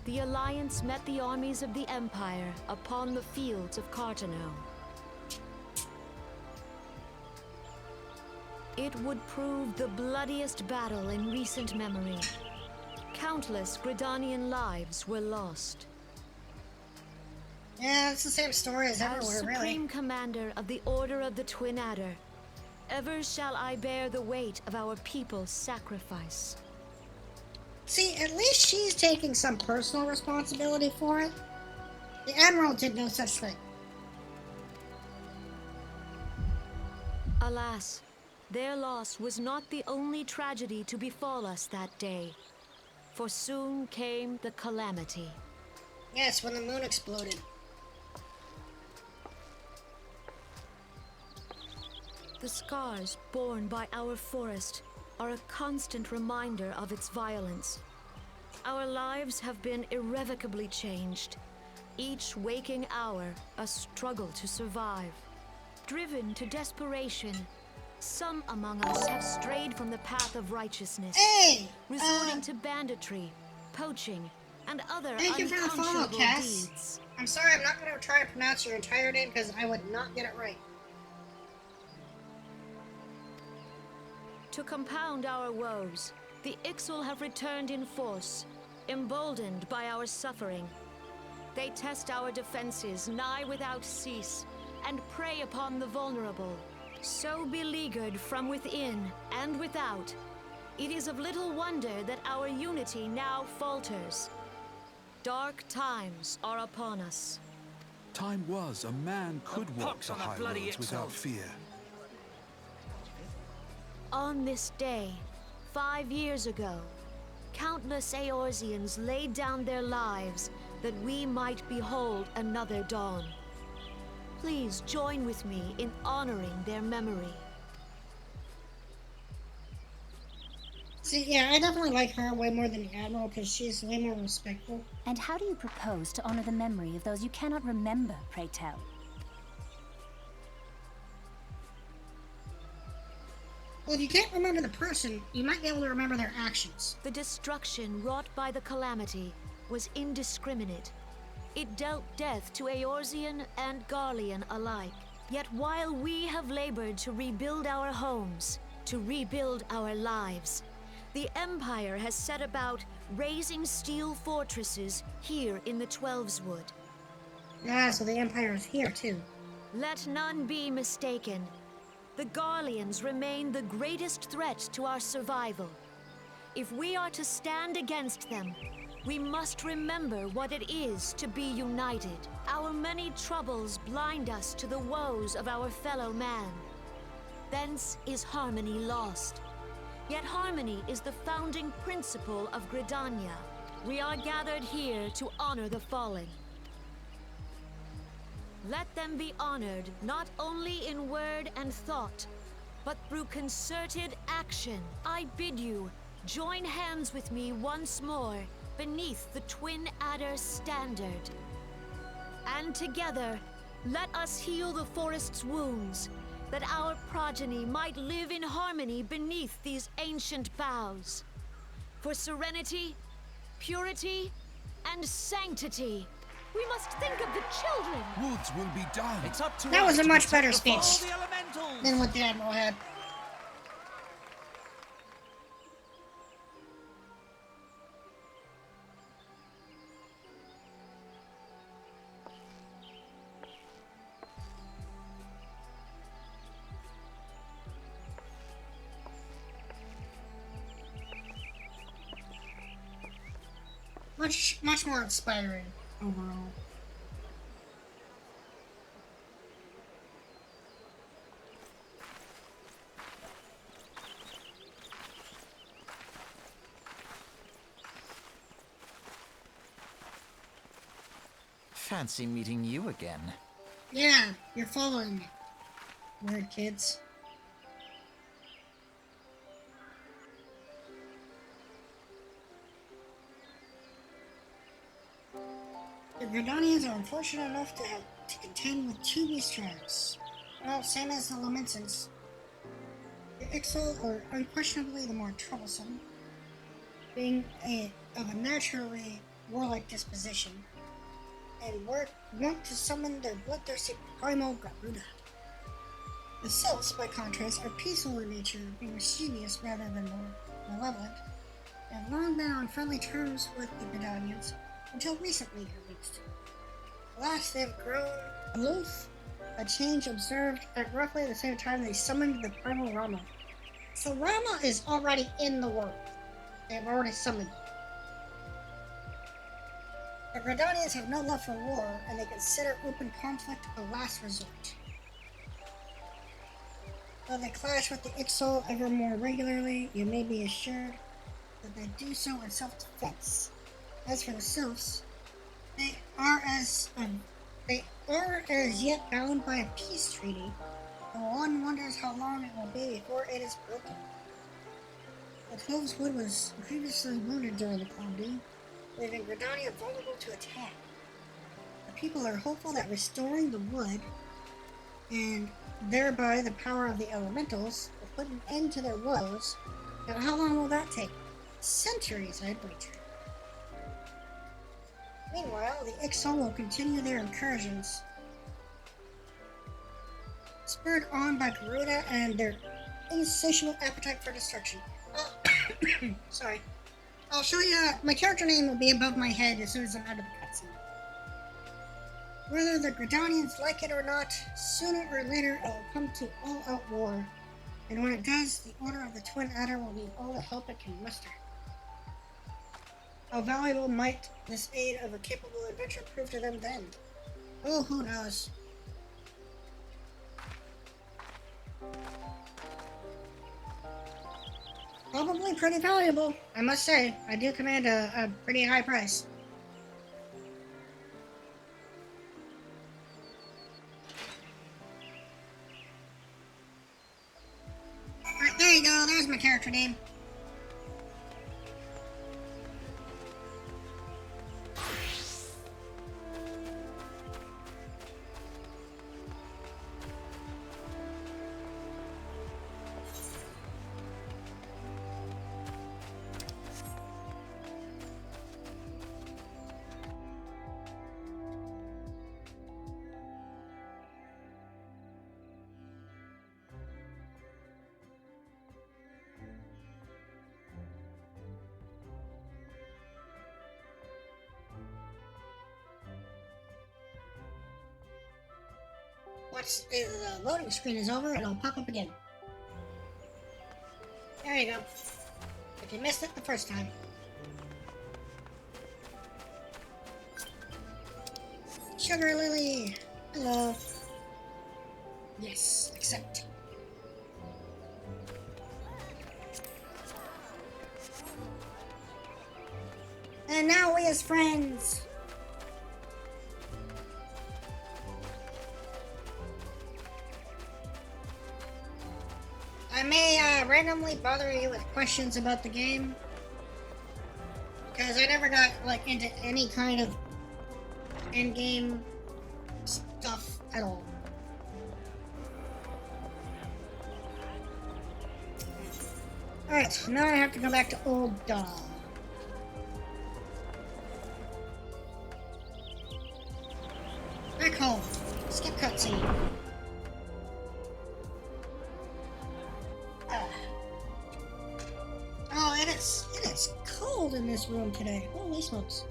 the Alliance met the armies of the Empire upon the fields of Cartano. It would prove the bloodiest battle in recent memory. Countless Gridanian lives were lost. Yeah, it's the same story as everywhere, really. As Supreme Commander of the Order of the Twin Adder, ever shall I bear the weight of our people's sacrifice." See, at least she's taking some personal responsibility for it. The Admiral did no such thing. Alas, their loss was not the only tragedy to befall us that day, for soon came the calamity. Yes, when the moon exploded. The scars borne by our forest are a constant reminder of its violence. Our lives have been irrevocably changed, each waking hour a struggle to survive. Driven to desperation, some among us have strayed from the path of righteousness, resorting to banditry, poaching, and other Thank you for the follow, unconscionable Cass. deeds. I'm sorry, I'm not going to try to pronounce your entire name because I would not get it right. To compound our woes, the Ixal have returned in force, emboldened by our suffering. They test our defenses nigh without cease, and prey upon the vulnerable. So beleaguered from within and without, it is of little wonder that our unity now falters. Dark times are upon us. Time was a man could walk pox the on a high bloody roads without Ixal. fear. On this day, 5 years ago, countless Eorzeans laid down their lives that we might behold another dawn. Please join with me in honoring their memory. See, yeah, I definitely like her way more than the Admiral because she's way more respectful. And how do you propose to honor the memory of those you cannot remember, pray tell? Well, if you can't remember the person, you might be able to remember their actions. The destruction wrought by the calamity was indiscriminate. It dealt death to Eorzean and Garlean alike. Yet while we have labored to rebuild our homes, to rebuild our lives, the Empire has set about raising steel fortresses here in the Twelveswood. Yeah, so the Empire is here too. Let none be mistaken. The Garleans remain the greatest threat to our survival. If we are to stand against them, we must remember what it is to be united. Our many troubles blind us to the woes of our fellow man. Thence is harmony lost. Yet harmony is the founding principle of Gridania. We are gathered here to honor the fallen. Let them be honored not only in word and thought, but through concerted action. I bid you, join hands with me once more beneath the Twin Adder standard. And together, let us heal the forest's wounds, that our progeny might live in harmony beneath these ancient boughs. For serenity, purity, and sanctity, we must think of the children. Woods will be done. It's up to That us was a to much protect better the speech fall of the elementals. than what the Admiral had. Much more inspiring overall. Fancy meeting you again. Yeah, you're following me. Weird kids. Gridanians are unfortunate enough to have to contend with two beast tribes. Well, same as the Lamencents. The Ixal are unquestionably the more troublesome, being of a naturally warlike disposition, and want to summon their bloodthirsty primal Garuda. The Sylphs, by contrast, are peaceful in nature, being mischievous rather than more malevolent, and have long been on friendly terms with the Gridanians, until recently at least. Alas, they have grown aloof, a change observed at roughly the same time they summoned the primal Rama. So Rama is already in the world. They've already summoned it. The Gridanians have no love for war, and they consider open conflict a last resort. Though they clash with the Ixal ever more regularly, you may be assured that they do so in self-defense. As for the Sylphs, they are as yet bound by a peace treaty, though one wonders how long it will be before it is broken. The Cloves Wood was previously wounded during the Clondy, leaving Gridania vulnerable to attack. The people are hopeful that restoring the wood, and thereby the power of the elementals, will put an end to their woes. But how long will that take? Centuries, I'd wager. Meanwhile, the Ixal will continue their incursions, spurred on by Garuda and their insatiable appetite for destruction. Sorry. I'll show you, my character name will be above my head as soon as I'm out of the cutscene. Whether the Gridanians like it or not, sooner or later it will come to all-out war, and when it does, the Order of the Twin Adder will need all the help it can muster. How valuable might this aid of a capable adventurer prove to them then? Oh, who knows? Probably pretty valuable, I must say. I do command a pretty high price. Alright, there you go. There's my character name. Once the loading screen is over, it'll pop up again. There you go. If you missed it the first time. Sugar Lily! Hello. Yes, accept. And now we as friends! I may randomly bother you with questions about the game, because I never got like into any kind of in-game stuff at all. Alright, now I have to go back to Old Doll. Back home. Skip cutscene. Oh, it is cold in this room today. Holy smokes.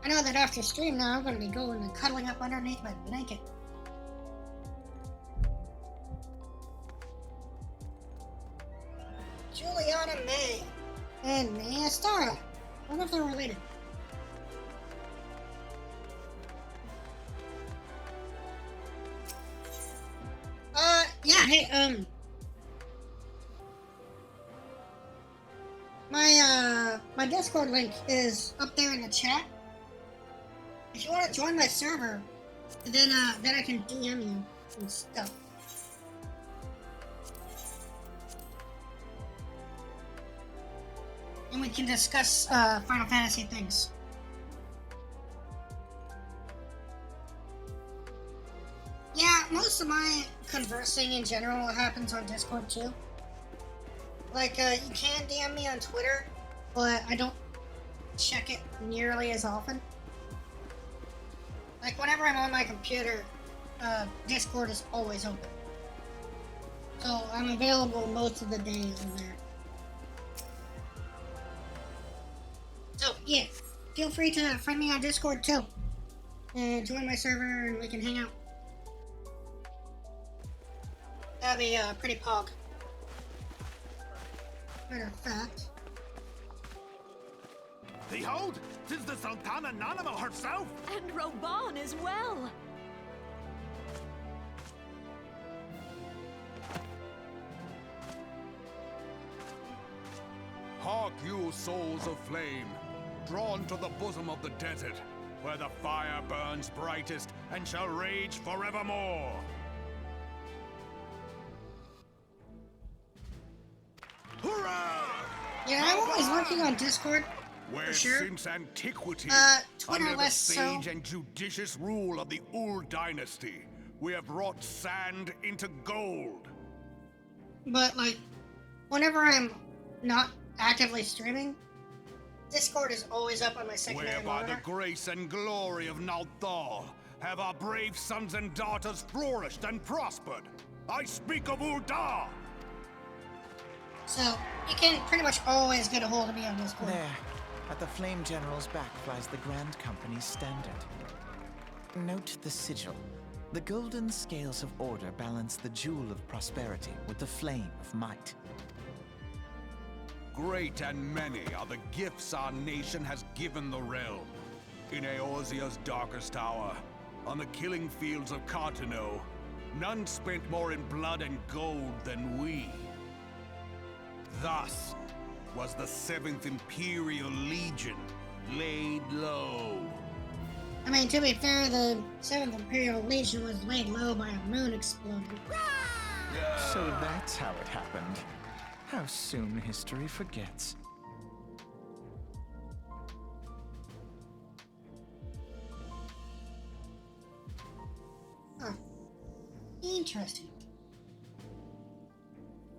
I know that after stream now, I'm going to be going and cuddling up underneath my blanket. Juliana May and Mia Stara. I wonder if they're related. Yeah, hey, my Discord link is up there in the chat. If you want to join my server, then I can DM you and stuff. and we can discuss Final Fantasy things. Yeah, most of my conversing in general happens on Discord too. Like, you can DM me on Twitter, but I don't check it nearly as often. Like, whenever I'm on my computer, Discord is always open. So, I'm available most of the days in there. So, yeah, feel free to friend me on Discord too. And join my server and we can hang out. That'd be, pretty pog. Matter of fact. Behold, 'tis the Sultana Nanamo herself! And Roban as well! Hark you, souls of flame, drawn to the bosom of the desert, where the fire burns brightest and shall rage forevermore! Hurrah! Yeah, I'm always working on Discord, Where for sure. since antiquity, Twitter under the less so. sage and judicious rule of the Ul dynasty, we have wrought sand into gold. But, like, whenever I'm not actively streaming, Discord is always up on my secondary Where by the monitor. grace and glory of Nalthal have our brave sons and daughters flourished and prospered. I speak of Ul'dah! So, you can pretty much always get a hold of me on Discord. There, at the Flame General's back flies the Grand Company's standard. Note the sigil. The golden scales of order balance the jewel of prosperity with the flame of might. Great and many are the gifts our nation has given the realm. In Eorzea's darkest hour, on the killing fields of Cartano, none spent more in blood and gold than we. Thus was the 7th Imperial Legion laid low. I mean, to be fair, the 7th Imperial Legion was laid low by a moon explosion. So that's how it happened. How soon history forgets. Huh. Interesting.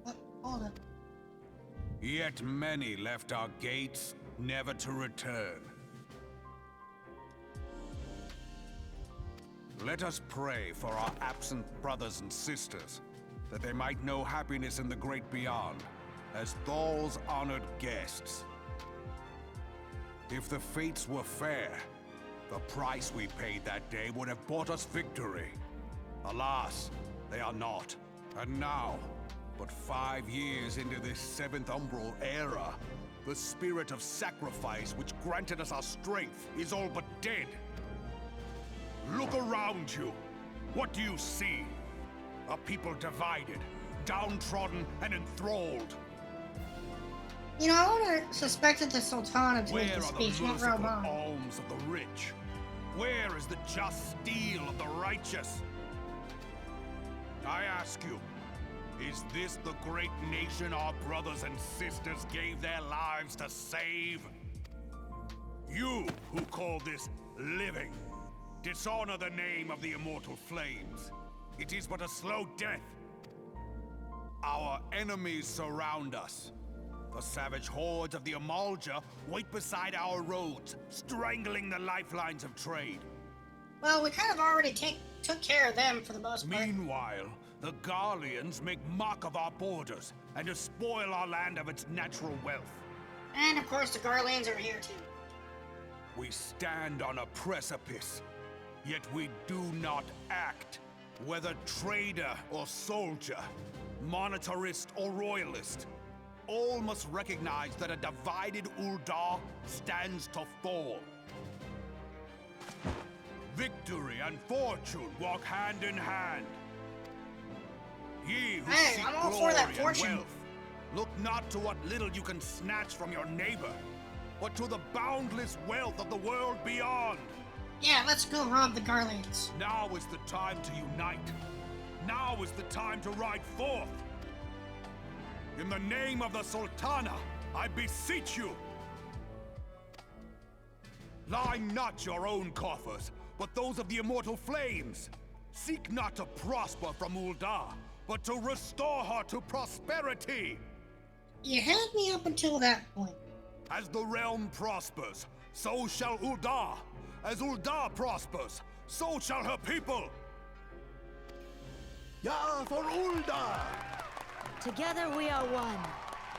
But, hold up. Yet many left our gates, never to return. Let us pray for our absent brothers and sisters, that they might know happiness in the great beyond, as Thal's honored guests. If the fates were fair, the price we paid that day would have bought us victory. Alas, they are not. And now, but 5 years into this 7th Umbral era, the spirit of sacrifice which granted us our strength is all but dead. Look around you. What do you see? A people divided, downtrodden, and enthralled. You know, I would have suspected the Sultana to make Where the are speech, the not merciful Roban. alms of the rich? Where is the just steel of the righteous? I ask you, is this the great nation our brothers and sisters gave their lives to save? You who call this living, dishonor the name of the immortal flames. It is but a slow death. Our enemies surround us. The savage hordes of the Amalja wait beside our roads, strangling the lifelines of trade. Well, we kind of already took care of them for the most part. Meanwhile, the Garleans make mock of our borders and despoil our land of its natural wealth. And of course, the Garleans are here too. We stand on a precipice, yet we do not act. Whether trader or soldier, monetarist or royalist, all must recognize that a divided Ul'dah stands to fall. Victory and fortune walk hand in hand. Ye who Hey, seek I'm all glory for that and fortune. wealth, look not to what little you can snatch from your neighbor, but to the boundless wealth of the world beyond. Yeah, let's go rob the Garleans. Now is the time to unite. Now is the time to ride forth. In the name of the Sultana, I beseech you! Line not your own coffers, but those of the immortal flames. Seek not to prosper from Ul'dah, but to restore her to prosperity. You had me up until that point. As the realm prospers, so shall Ul'dah. As Ul'dah prospers, so shall her people. Ya for Ul'dah! Together we are one.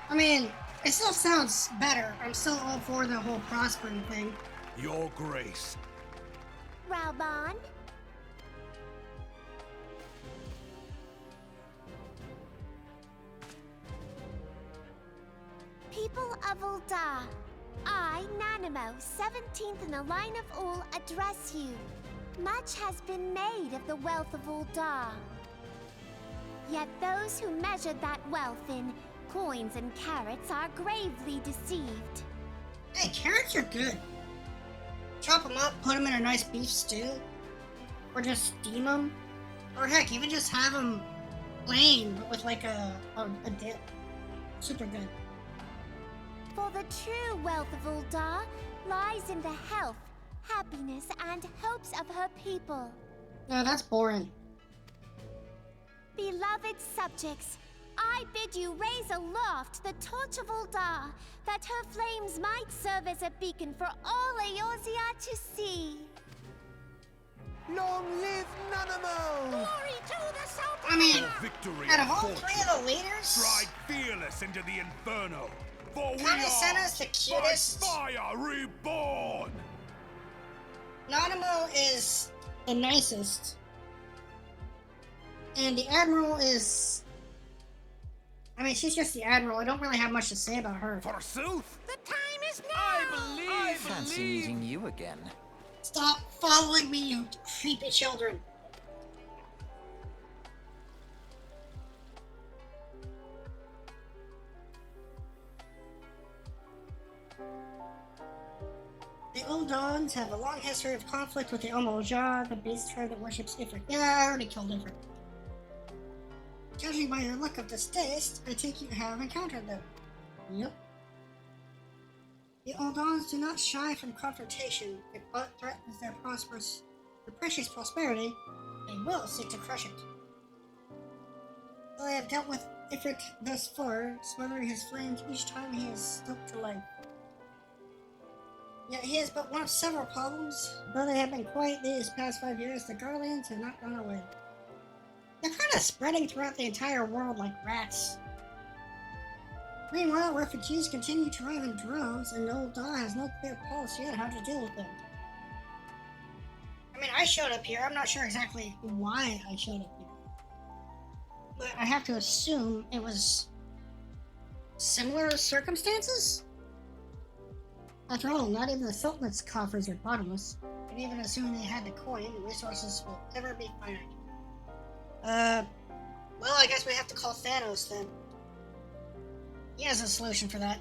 I mean, it still sounds better. I'm still all for the whole prospering thing. Your grace. Raubon? People of Ul'dah, I, Nanimo, 17th in the line of Ul, address you. Much has been made of the wealth of Ul'dah. Yet those who measured that wealth in coins and carrots are gravely deceived. Hey, carrots are good. Chop them up, put them in a nice beef stew, or just steam them, or heck, even just have them plain, but with like a dip. Super good. For the true wealth of Ul'dah lies in the health, happiness, and hopes of her people. No, that's boring. Beloved subjects, I bid you raise aloft the torch of Ul'dah, that her flames might serve as a beacon for all Eorzea to see. Long live Nanimo! Glory to the South! I mean, Victory out and of all fortune, three of the leaders, stride fearless into the inferno. For we kinda are sent us the cutest. by fire reborn. Nanimo is the nicest, and the Admiral is... I mean, she's just the Admiral. I don't really have much to say about her. Forsooth? The time is now! I fancy meeting you again. Stop following me, you creepy children. The Uldons have a long history of conflict with the Omolja, the beast tribe that worships Ifrit. Yeah, I already killed Ifrit. Judging by your look of distaste, I think you have encountered them. Yep. The Uldons do not shy from confrontation. If aught threatens their precious prosperity, they will seek to crush it. Though I have dealt with Ifrit thus far, smothering his flames each time he is stoked to life. Yet he is but one of several problems. Though they have been quiet these past 5 years, the Garlands have not gone away. They're kind of spreading throughout the entire world like rats. Meanwhile, refugees continue to arrive in droves, and Ul'dah has no clear policy on how to deal with them. I mean, I showed up here. I'm not sure exactly why I showed up here. But I have to assume it was similar circumstances? After all, not even the Sultan's coffers are bottomless. And even assuming they had the coin, resources will never be finite. Well, I guess we have to call Thanos then. He has a solution for that.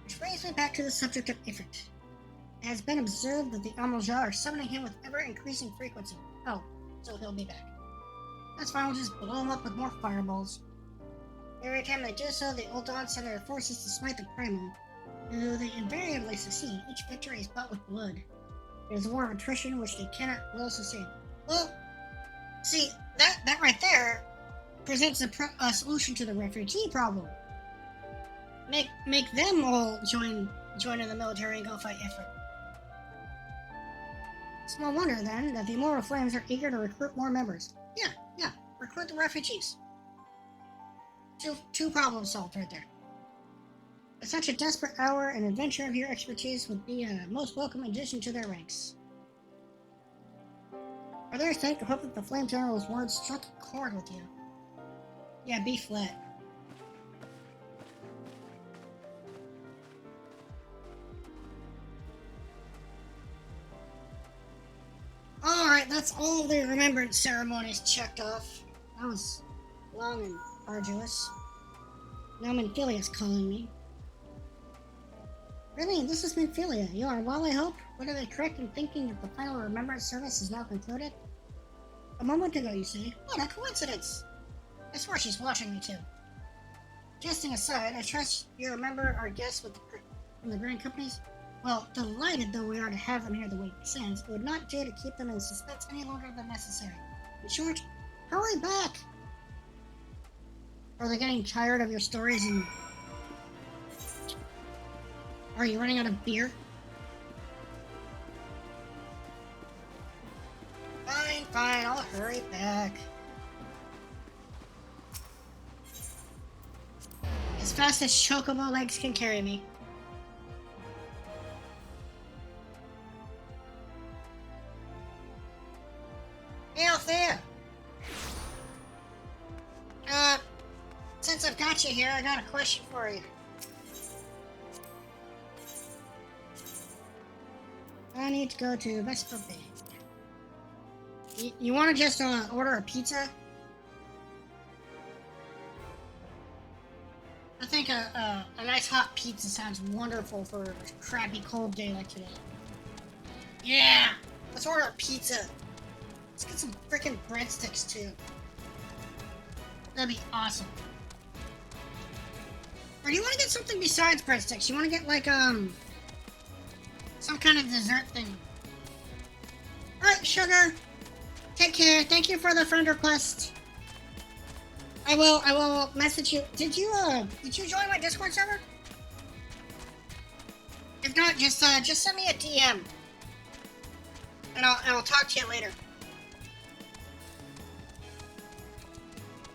Which brings me back to the subject of Ifrit. It has been observed that the Omolja are summoning him with ever-increasing frequency. Oh, so he'll be back. That's fine, we'll just blow him up with more fireballs. Every time they do so, the Uldons send their forces to smite the Primal. And though they invariably succeed, each victory is bought with blood. It is a war of attrition which they cannot well sustain. Well, see, that right there presents a solution to the refugee problem. Make them all join in the military and go fight Ifrit. Small wonder then that the Immortal Flames are eager to recruit more members. Yeah, recruit the refugees. Two problems solved right there. At such a desperate hour, an adventure of your expertise would be a most welcome addition to their ranks. For their sake, I hope that the Flame General's words struck a chord with you. Yeah, be flat. Alright, that's all the remembrance ceremonies checked off. That was long and arduous. Now Minfilia's calling me. Really? This is Minfilia. You are well, I hope? Would I be correct in thinking that the final remembrance service is now concluded? A moment ago, you say? What a coincidence! I swear she's watching me too. Jesting aside, I trust you remember our guests from the Grand Companies? Well, delighted though we are to have them here the way it stands, it would not do to keep them in suspense any longer than necessary. In short, hurry back! Are they getting tired of your stories and... Are you running out of beer? Fine, I'll hurry back. As fast as chocobo legs can carry me. Hey, Althea! Since I've got you here, I got a question for you. I need to go to Vespa Bay. You want to just order a pizza? I think a nice hot pizza sounds wonderful for a crappy cold day like today. Yeah! Let's order a pizza. Let's get some freaking breadsticks too. That'd be awesome. Or do you want to get something besides breadsticks? You want to get like some kind of dessert thing? Alright, sugar. Take care. Thank you for the friend request. I will message you. Did you join my Discord server? If not, just send me a DM. And I'll talk to you later.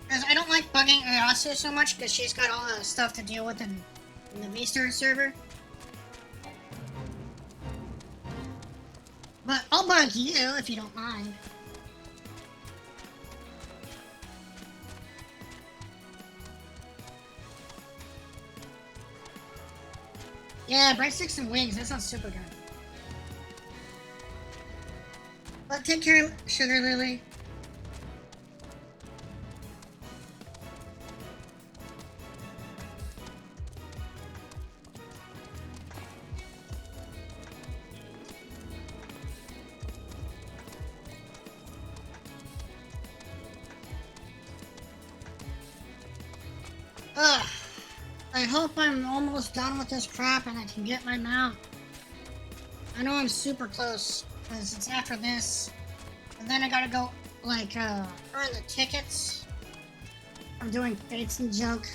Because I don't like bugging Ayasu so much because she's got all the stuff to deal with in the Meester server. But I'll bug you if you don't mind. Yeah, breadsticks and wings, that sounds super good. But take care, Sugar Lily. Ugh. I hope I'm almost done with this crap and I can get my mount. I know I'm super close, because it's after this. And then I gotta go, like, earn the tickets. I'm doing fates and junk.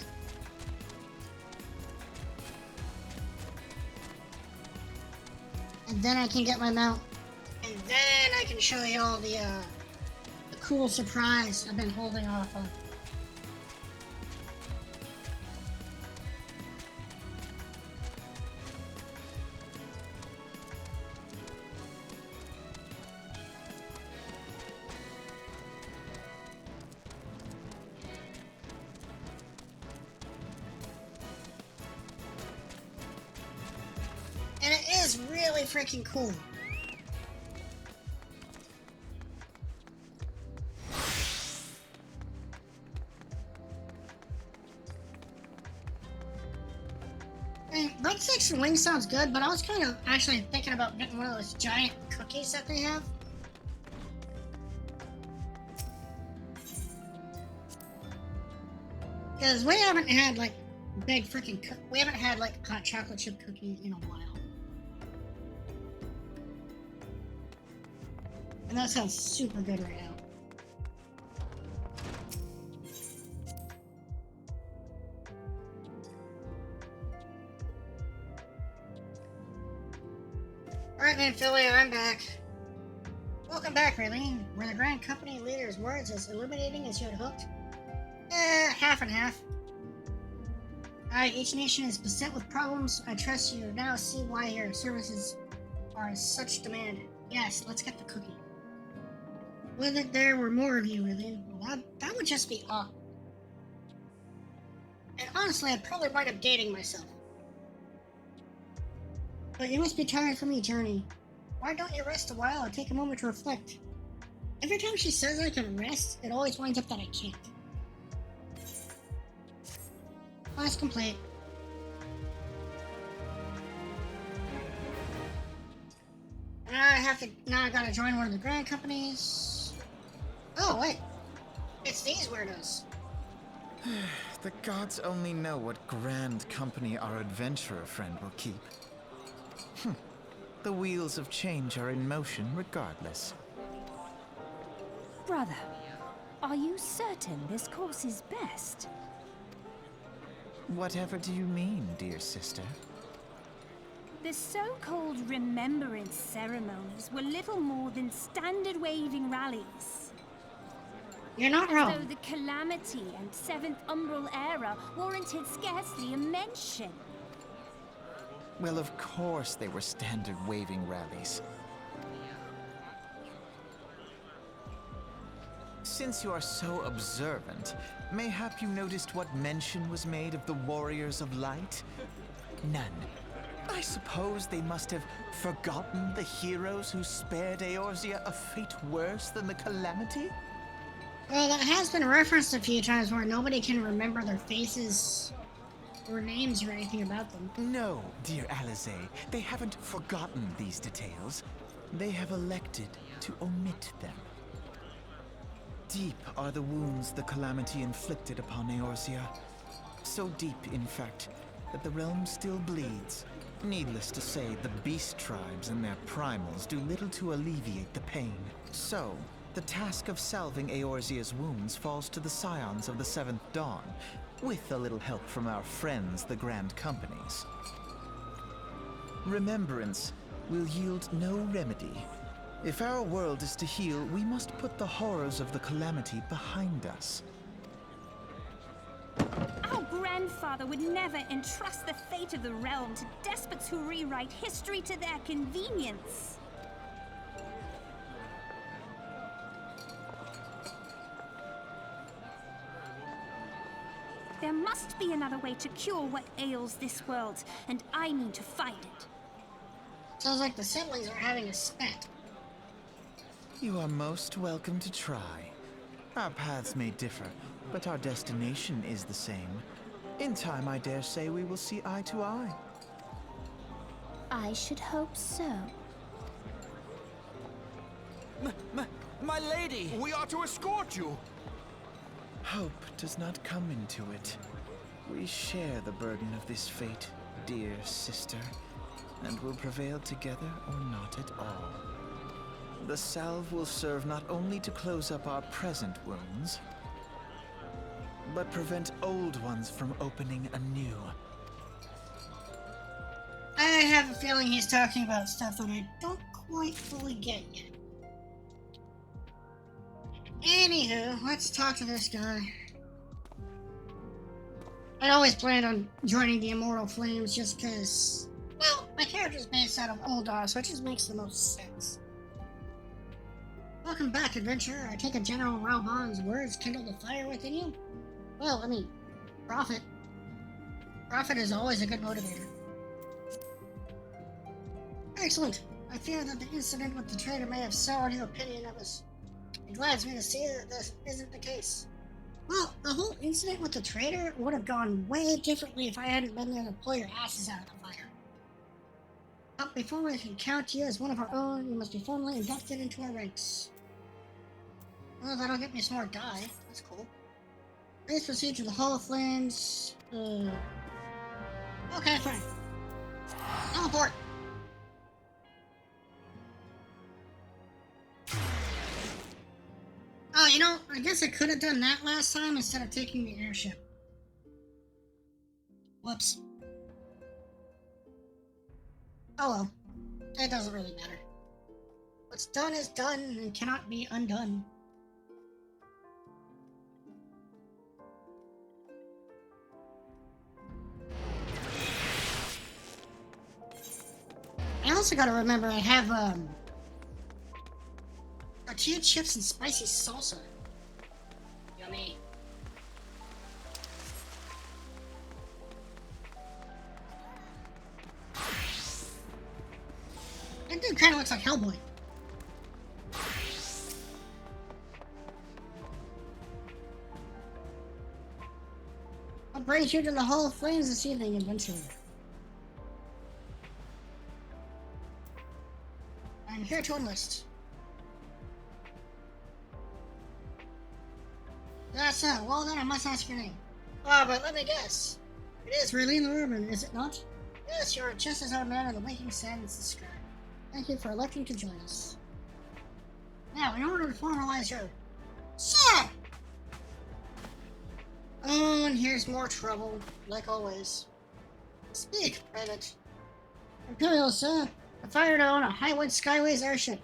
And then I can get my mount. And then I can show you all the cool surprise I've been holding off on. And it is really freaking cool. I mean, breadsticks and wings sounds good, but I was kind of actually thinking about getting one of those giant cookies that they have. Because we haven't had like big freaking we haven't had like hot chocolate chip cookie in a while. And that sounds super good right now. Alright, man, Philly, I'm back. Welcome back, Raylene. Were the Grand Company leader's words as illuminating as you had hoped? Half and half. Alright, each nation is beset with problems. I trust you now see why your services are in such demand. Yes, let's get the cookie. Whether there were more of you, Raylene, well, that would just be awful. And honestly, I'd probably wind up dating myself. But you must be tired from your journey. Why don't you rest a while and take a moment to reflect? Every time she says I can rest, it always winds up that I can't. Class complete. Now I gotta join one of the Grand Companies. Oh, wait. It's these weirdos. The gods only know what grand company our adventurer friend will keep. The wheels of change are in motion regardless. Brother, are you certain this course is best? Whatever do you mean, dear sister? The so-called remembrance ceremonies were little more than standard waving rallies. You're not As wrong. though the Calamity and Seventh Umbral Era warranted scarcely a mention. Well, of course they were standard waving rallies. Since you are so observant, mayhap you noticed what mention was made of the Warriors of Light? None. I suppose they must have forgotten the heroes who spared Eorzea a fate worse than the Calamity? Well, that has been referenced a few times where nobody can remember their faces or names or anything about them. No, dear Alize, they haven't forgotten these details. They have elected to omit them. Deep are the wounds the Calamity inflicted upon Eorzea. So deep, in fact, that the realm still bleeds. Needless to say, the beast tribes and their primals do little to alleviate the pain. So, the task of salving Eorzea's wounds falls to the scions of the Seventh Dawn, with a little help from our friends, the Grand Companies. Remembrance will yield no remedy. If our world is to heal, we must put the horrors of the Calamity behind us. Our grandfather would never entrust the fate of the realm to despots who rewrite history to their convenience. There must be another way to cure what ails this world, and I mean to find it. Sounds like the siblings are having a spat. You are most welcome to try. Our paths may differ, but our destination is the same. In time, I dare say we will see eye to eye. I should hope so. My lady! We are to escort you! Hope does not come into it. We share the burden of this fate, dear sister, and will prevail together or not at all. The salve will serve not only to close up our present wounds, but prevent old ones from opening anew. I have a feeling he's talking about stuff that I don't quite fully get yet. Anywho, let's talk to this guy. I'd always planned on joining the Immortal Flames just because, well, my character's based out of Uldar, so it just makes the most sense. Welcome back, adventurer. I take it General Rauhan's words kindled a fire within you? Well, I mean, profit. Profit is always a good motivator. Excellent. I fear that the incident with the traitor may have soured your opinion of us. It glads me to see that this isn't the case. Well, the whole incident with the traitor would have gone way differently if I hadn't been there to pull your asses out of the fire. But before we can count you as one of our own, you must be formally inducted into our ranks. Well, that'll get me some more die. That's cool. Please proceed to the Hall of Flames. Okay, fine. Teleport! Oh, you know, I guess I could have done that last time instead of taking the airship. Whoops. Oh well. It doesn't really matter. What's done is done and cannot be undone. I also gotta remember I have, tortilla chips and spicy salsa. Yummy. That dude kinda looks like Hellboy. What brings you to the Hall of Flames this evening, adventurer? I'm here to enlist. Yes, sir. Well then, I must ask your name. Ah, but let me guess. It is really Norman, is it not? Yes, you're just as our man of the waking sands the sky. Thank you for electing to join us. Now, in order to formalize your... Sir! Oh, and here's more trouble, like always. Speak, Private. Imperial, sir. I fired on a Highwind Skyways airship.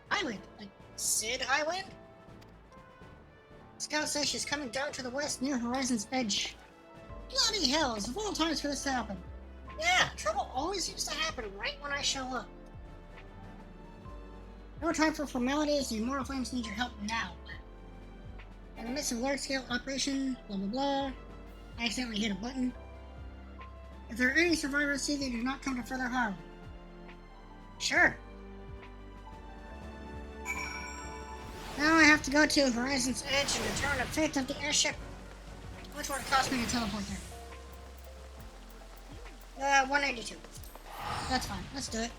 Highwind? Like Sid Highwind? Scout says she's coming down to the west near Horizon's edge. Bloody hells, of all times for this to happen. Yeah, trouble always seems to happen right when I show up. No time for formalities, the Immortal Flames need your help now. In the midst of large-scale operation, blah blah blah. I accidentally hit a button. If there are any survivors, see they do not come to further harm. Sure. Now I have to go to Horizon's Edge and return the fate of the airship. Which would cost me to teleport there? 182. That's fine. Let's do it.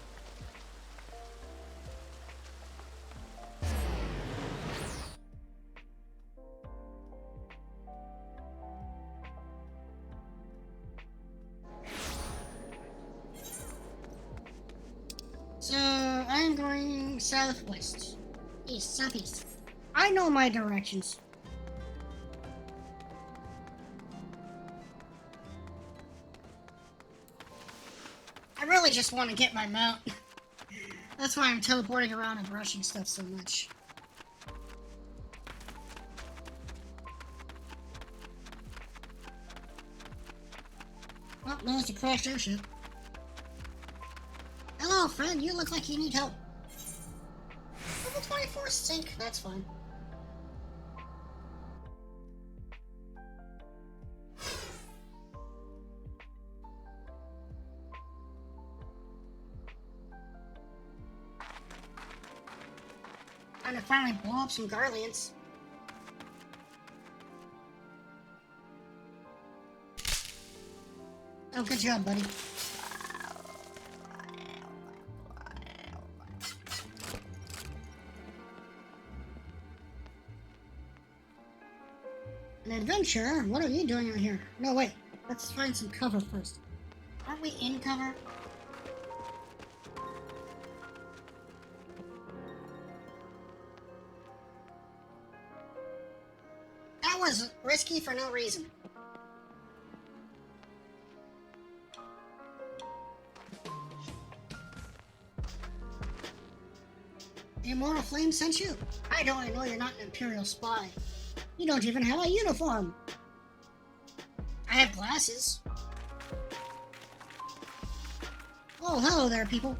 So, I'm going southwest. East, southeast. I know my directions. I really just want to get my mount. That's why I'm teleporting around and rushing stuff so much. Oh, there's the crashed airship. Hello, friend. You look like you need help. Level 24 sink. That's fine. Time to finally blow up some Garleans. Oh, good job, buddy. An adventurer? What are you doing out here? No, wait. Let's find some cover first. Aren't we in cover? That was risky for no reason. The Immortal Flame sent you? I don't know you're not an Imperial spy. You don't even have a uniform. I have glasses. Oh, hello there, people.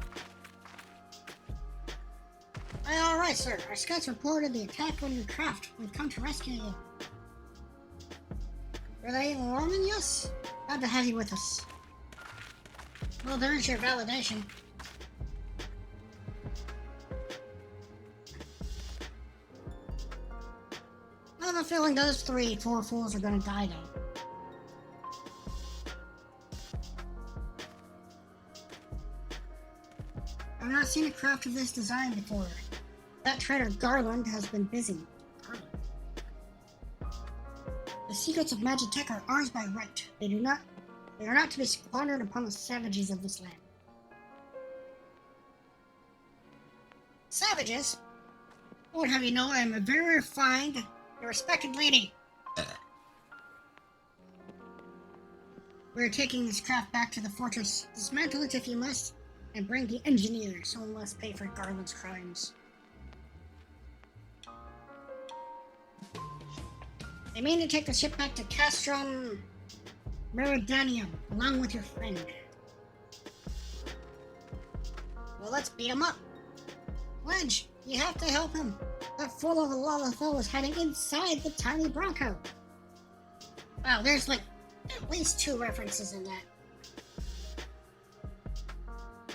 Alright, sir. Our scouts reported the attack on your craft. We've come to rescue you. Are they Norman? Yes? Glad to have you with us. Well, there's your validation. I have a feeling those 4 fools are gonna die though. I've not seen a craft of this design before. That traitor Garland has been busy. The secrets of Magitech are ours by right. They are not to be squandered upon the savages of this land. Savages? I would have you know I am a very refined and respected lady. We're taking this craft back to the fortress. Dismantle it if you must, and bring the engineer. Someone must pay for Garland's crimes. I mean to take the ship back to Castrum Meridanium, along with your friend. Well, let's beat him up. Wedge, you have to help him. That fool of a Lalithel is hiding inside the tiny Bronco. Wow, there's like at least 2 references in that.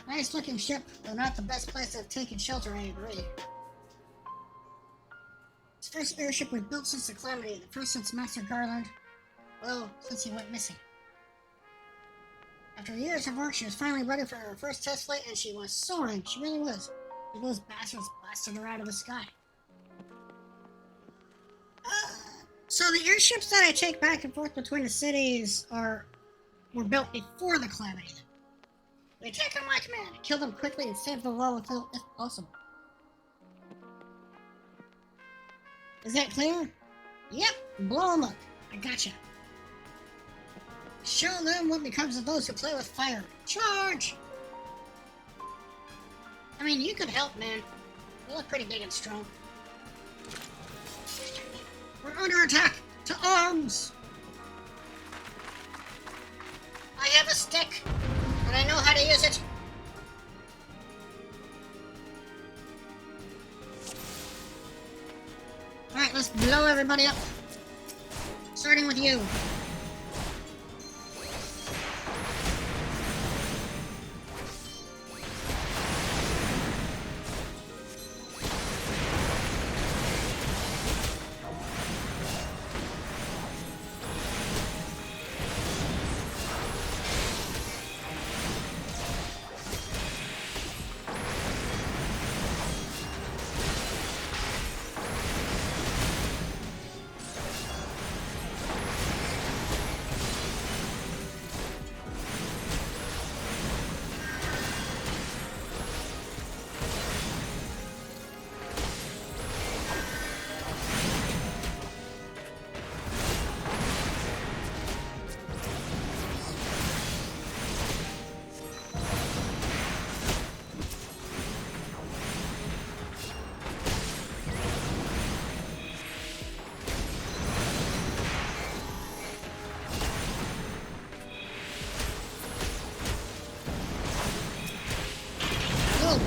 Nice looking ship, though not the best place to have taken shelter, I agree. This first airship was built since the Calamity, the first since Master Garland. Well, since he went missing. After years of work, she was finally ready for her first test flight, and she was soaring. She really was. Those bastards blasted her out of the sky. So the airships that I take back and forth between the cities were built before the calamity. We attack on my command, kill them quickly, and save the world if possible. Is that clear? Yep, blow them up. I gotcha. Show them what becomes of those who play with fire. Charge! I mean, you could help, man. You look pretty big and strong. We're under attack! To arms! I have a stick, and I know how to use it. Alright, let's blow everybody up. Starting with you.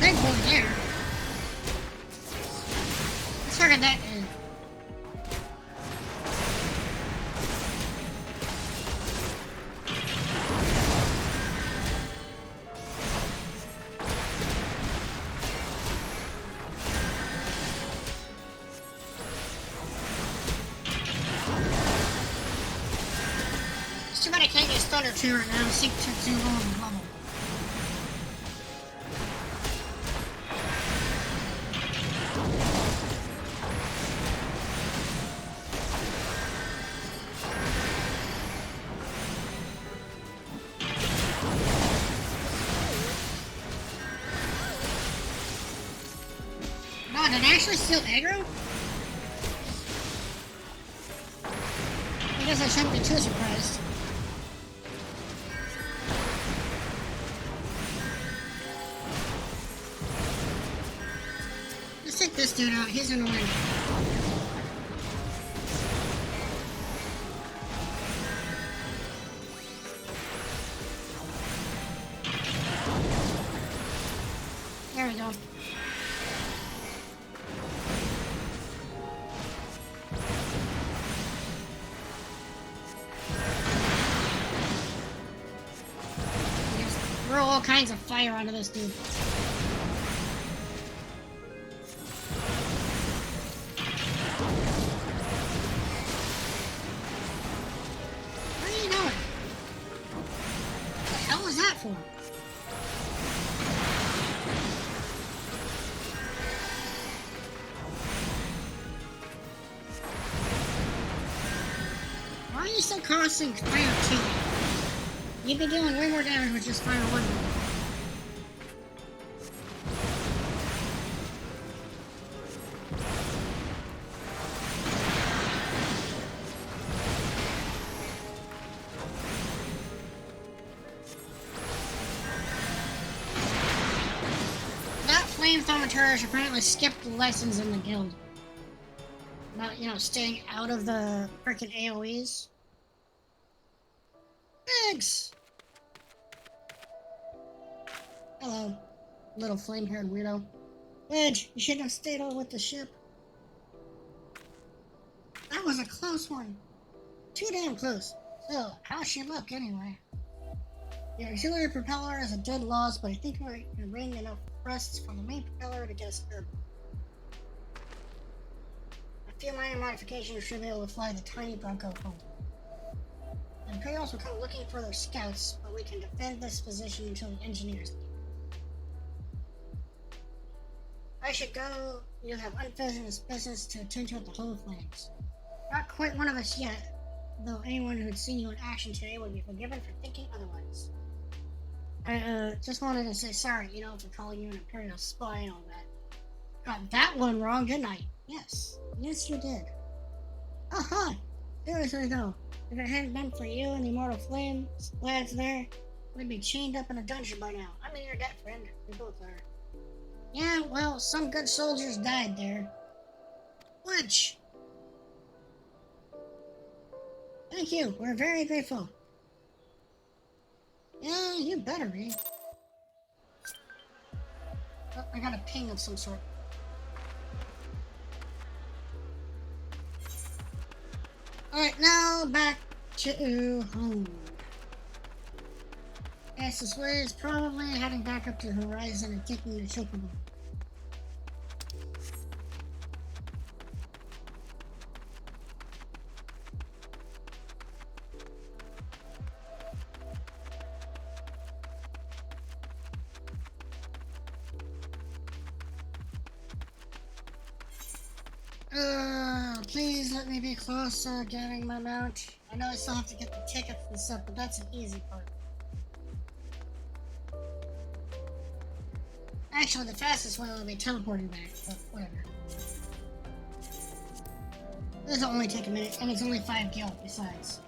Big one there. Let's target that in. It's too bad I can't use Thunder 2 right now. Sync too low on the level. Oh, did I actually steal aggro? I guess I shouldn't be too surprised. Let's take this dude out. He's gonna win. There we go. Throw all kinds of fire onto this dude. What are you doing? What the hell was that for? Why are you still casting fire 2? You've been dealing way more damage with just fire 1. That flame thaumaturge apparently skipped lessons in the guild. About, you know, staying out of the frickin' AoEs. Thanks! Hello, little flame-haired weirdo. Edge, you shouldn't have stayed on with the ship. That was a close one. Too damn close. So, how's she look anyway? The auxiliary propeller is a dead loss, but I think we're gonna bring enough thrusts from the main propeller to get us urban. A few minor modifications should be able to fly the tiny Bronco home. The Imperials will come looking for their scouts, but we can defend this position until the engineers leave. I should go. You have unfinished business to attend to at the Hall of Flames. Not quite one of us yet, though anyone who'd seen you in action today would be forgiven for thinking otherwise. I just wanted to say sorry, for calling you an Imperial spy and all that. Got that one wrong, didn't I? Yes. Yes, you did. Aha! Seriously though, if it hadn't been for you and the Immortal Flames lads there, we'd be chained up in a dungeon by now. I'm in your debt, friend. We both are. Yeah, well, some good soldiers died there. Which? Thank you. We're very grateful. Yeah, you better be. Oh, I got a ping of some sort. Alright, now back to home. Yes, this way is probably heading back up to the horizon and taking the chocobo. Please let me be close to getting my mount. I know I still have to get the tickets and stuff, but that's an easy part. Actually, the fastest way will be teleporting back, but whatever. This will only take a minute, and it's only 5 gil besides.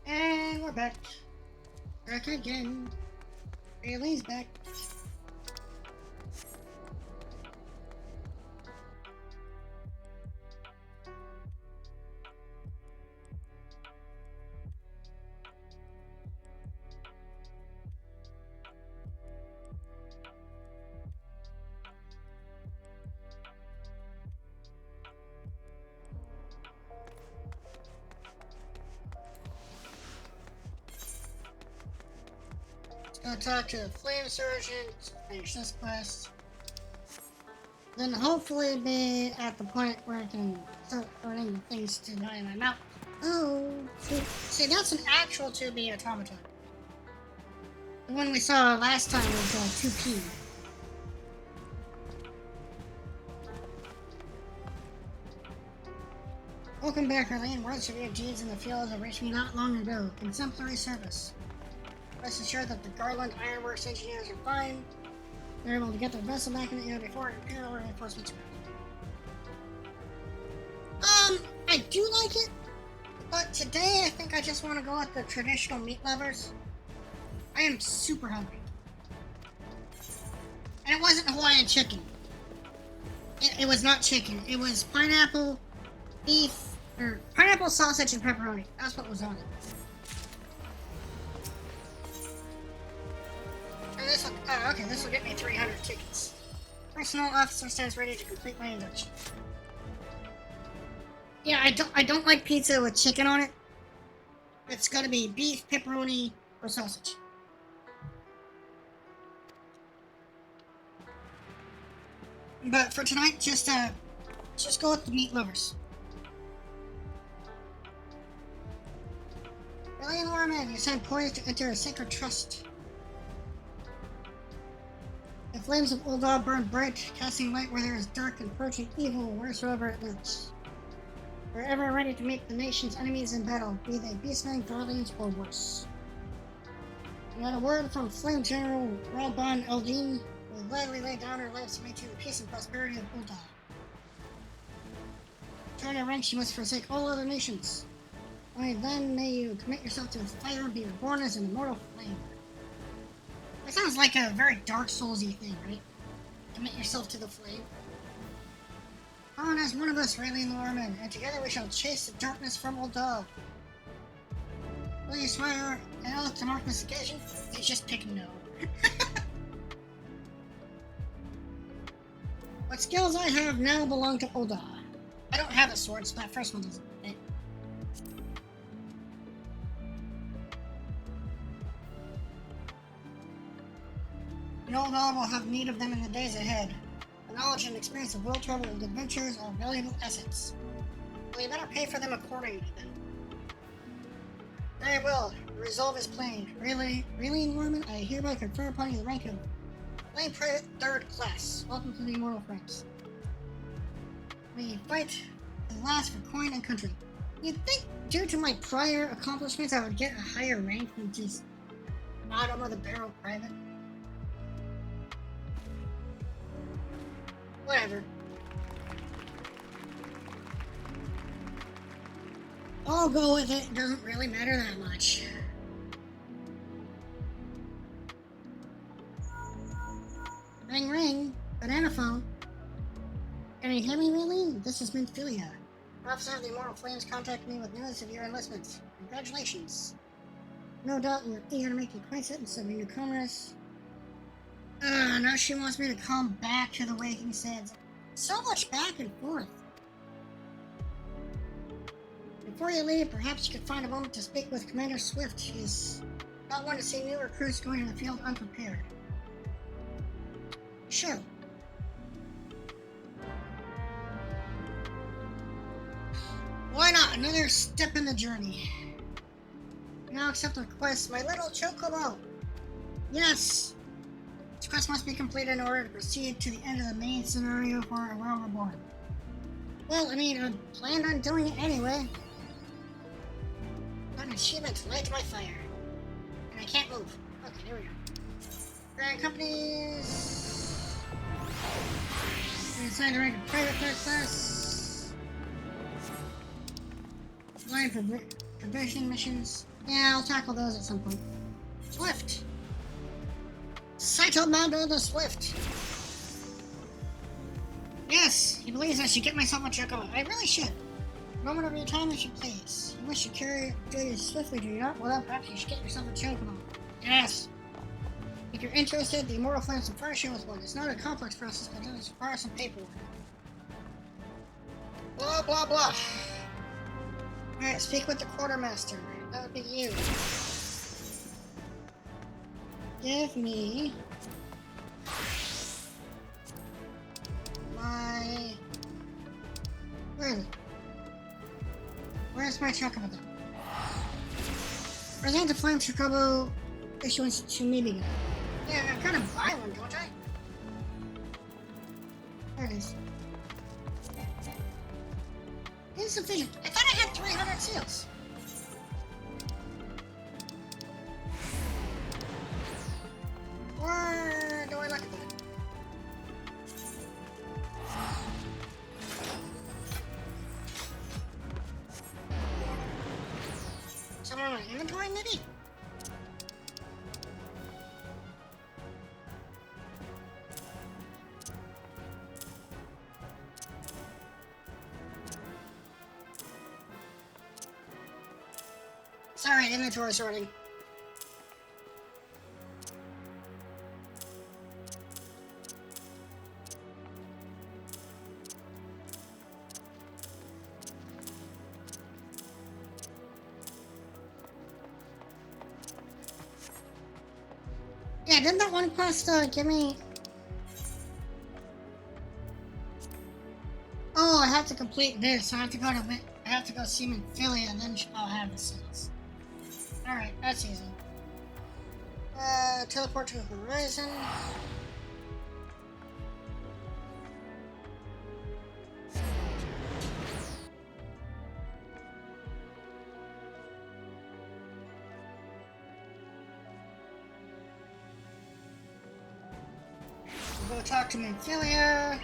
And we're back. Back again. Bailey's back. Go talk to the Flame Surgeon, finish this quest. Then hopefully be at the point where I can start learning things to buy my mount. Oh, see, that's an actual 2B automaton. The one we saw last time was 2P. Welcome back, Arlene. Words of your deeds in the field have reached me not long ago. Exemplary service. Rest assured that the Garland Ironworks engineers are fine. They're able to get their vessel back in the air before Imperial reinforcements arrive. I do like it, but today I think I just want to go with the traditional meat lovers. I am super hungry. And it wasn't Hawaiian chicken. It was not chicken. It was pineapple, beef, or pineapple, sausage, and pepperoni. That's what was on it. And this will, oh, okay, this will get me 300 tickets. Personal officer stands ready to complete my induction. Yeah, I don't like pizza with chicken on it. It's gotta be beef, pepperoni, or sausage. But for tonight, just go with the meat lovers. Alien Warman, you stand poised to enter a sacred trust. The flames of Ul'dah burn bright, casting light where there is dark and approaching evil wheresoever it lurks. Forever ready to meet the nation's enemies in battle, be they beastmen, guardians, or worse. And at a word from Flame General Ralban Eldin, will gladly lay down her lives to maintain the peace and prosperity of Ul'dah. Join our ranks, you must forsake all other nations. Only then may you commit yourself to the fire and be reborn as an immortal flame. That sounds like a very Dark Souls-y thing, right? Commit yourself to the flame. On as one of us, Raylene Lorman, and together we shall chase the darkness from Ul'dah. Will you swear an oath to mark this occasion? Please just pick no. What skills I have now belong to Ul'dah. I don't have a sword, so that first one doesn't fit. And Ul'dah will have need of them in the days ahead. The knowledge and experience of world travel and adventures are valuable assets. Well, you better pay for them accordingly, then. Very well. The resolve is plain. Raylene Norman, I hereby confer upon you the rank of Flame Private 3rd Class. Welcome to the Immortal Ranks. We fight to the last for coin and country. You'd think, due to my prior accomplishments, I would get a higher rank than just bottom of the barrel private. Whatever. I'll go with it. It doesn't really matter that much. Ring ring. Banana phone. Can you hear me, Raylene? This is Minfilia. Officer of the Immortal Flames contacted me with news of your enlistment. Congratulations. No doubt you're eager to make the acquaintance of your newcomers. Now she wants me to come back to the Waking Sands. So much back and forth. Before you leave, perhaps you could find a moment to speak with Commander Swift. He's not one to see new recruits going in the field unprepared. Sure. Why not? Another step in the journey. Now accept the request, my little chocobo. Yes. This quest must be completed in order to proceed to the end of the main scenario for A World Reborn. Well, I mean, I planned on doing it anyway. Got an achievement to light my fire. And I can't move. Okay, there we go. Grand companies. Inside the rank of private 3rd class. Line for provision missions. Yeah, I'll tackle those at some point. Swift. Saito the Swift. Yes, he believes I should get myself a chocobo. I really should. A moment of your time, if you please. You wish to carry it swiftly, do you not? Well, then perhaps you should get yourself a chocobo. Yes. If you're interested, the Immortal Flames will furnish you with one. It's not a complex process, but it does require some paperwork. Blah, blah, blah. Alright, speak with the quartermaster. That would be you. Give me my... Where is it? Where's my chocobo? Present the Flame Chocobo issuance to me begin. Yeah, I gotta buy one, don't I? There it is. Insufficient. I thought I had 300 seals. Where do I look at that? Somewhere in my inventory, maybe? Sorry, inventory sorting. Yeah, didn't that one quest give me... Oh, I have to complete this. I have to go to see Minfilia and then I'll have the seals. Alright, that's easy. Teleport to Horizon. Go talk to Minfilia.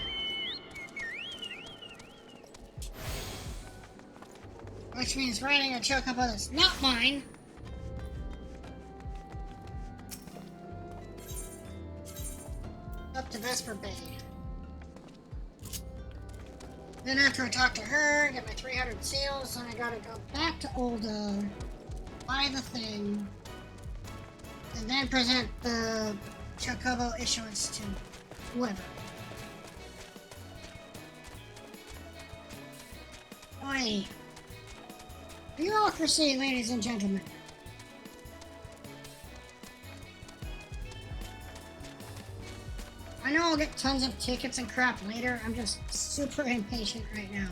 Which means writing a chocobo that's not mine. Up to Vesper Bay. Then after I talk to her, get my 300 seals, then I gotta go back to Ulda, buy the thing, and then present the chocobo issuance to whoever. Oi. Bureaucracy, ladies and gentlemen. I know I'll get tons of tickets and crap later, I'm just super impatient right now.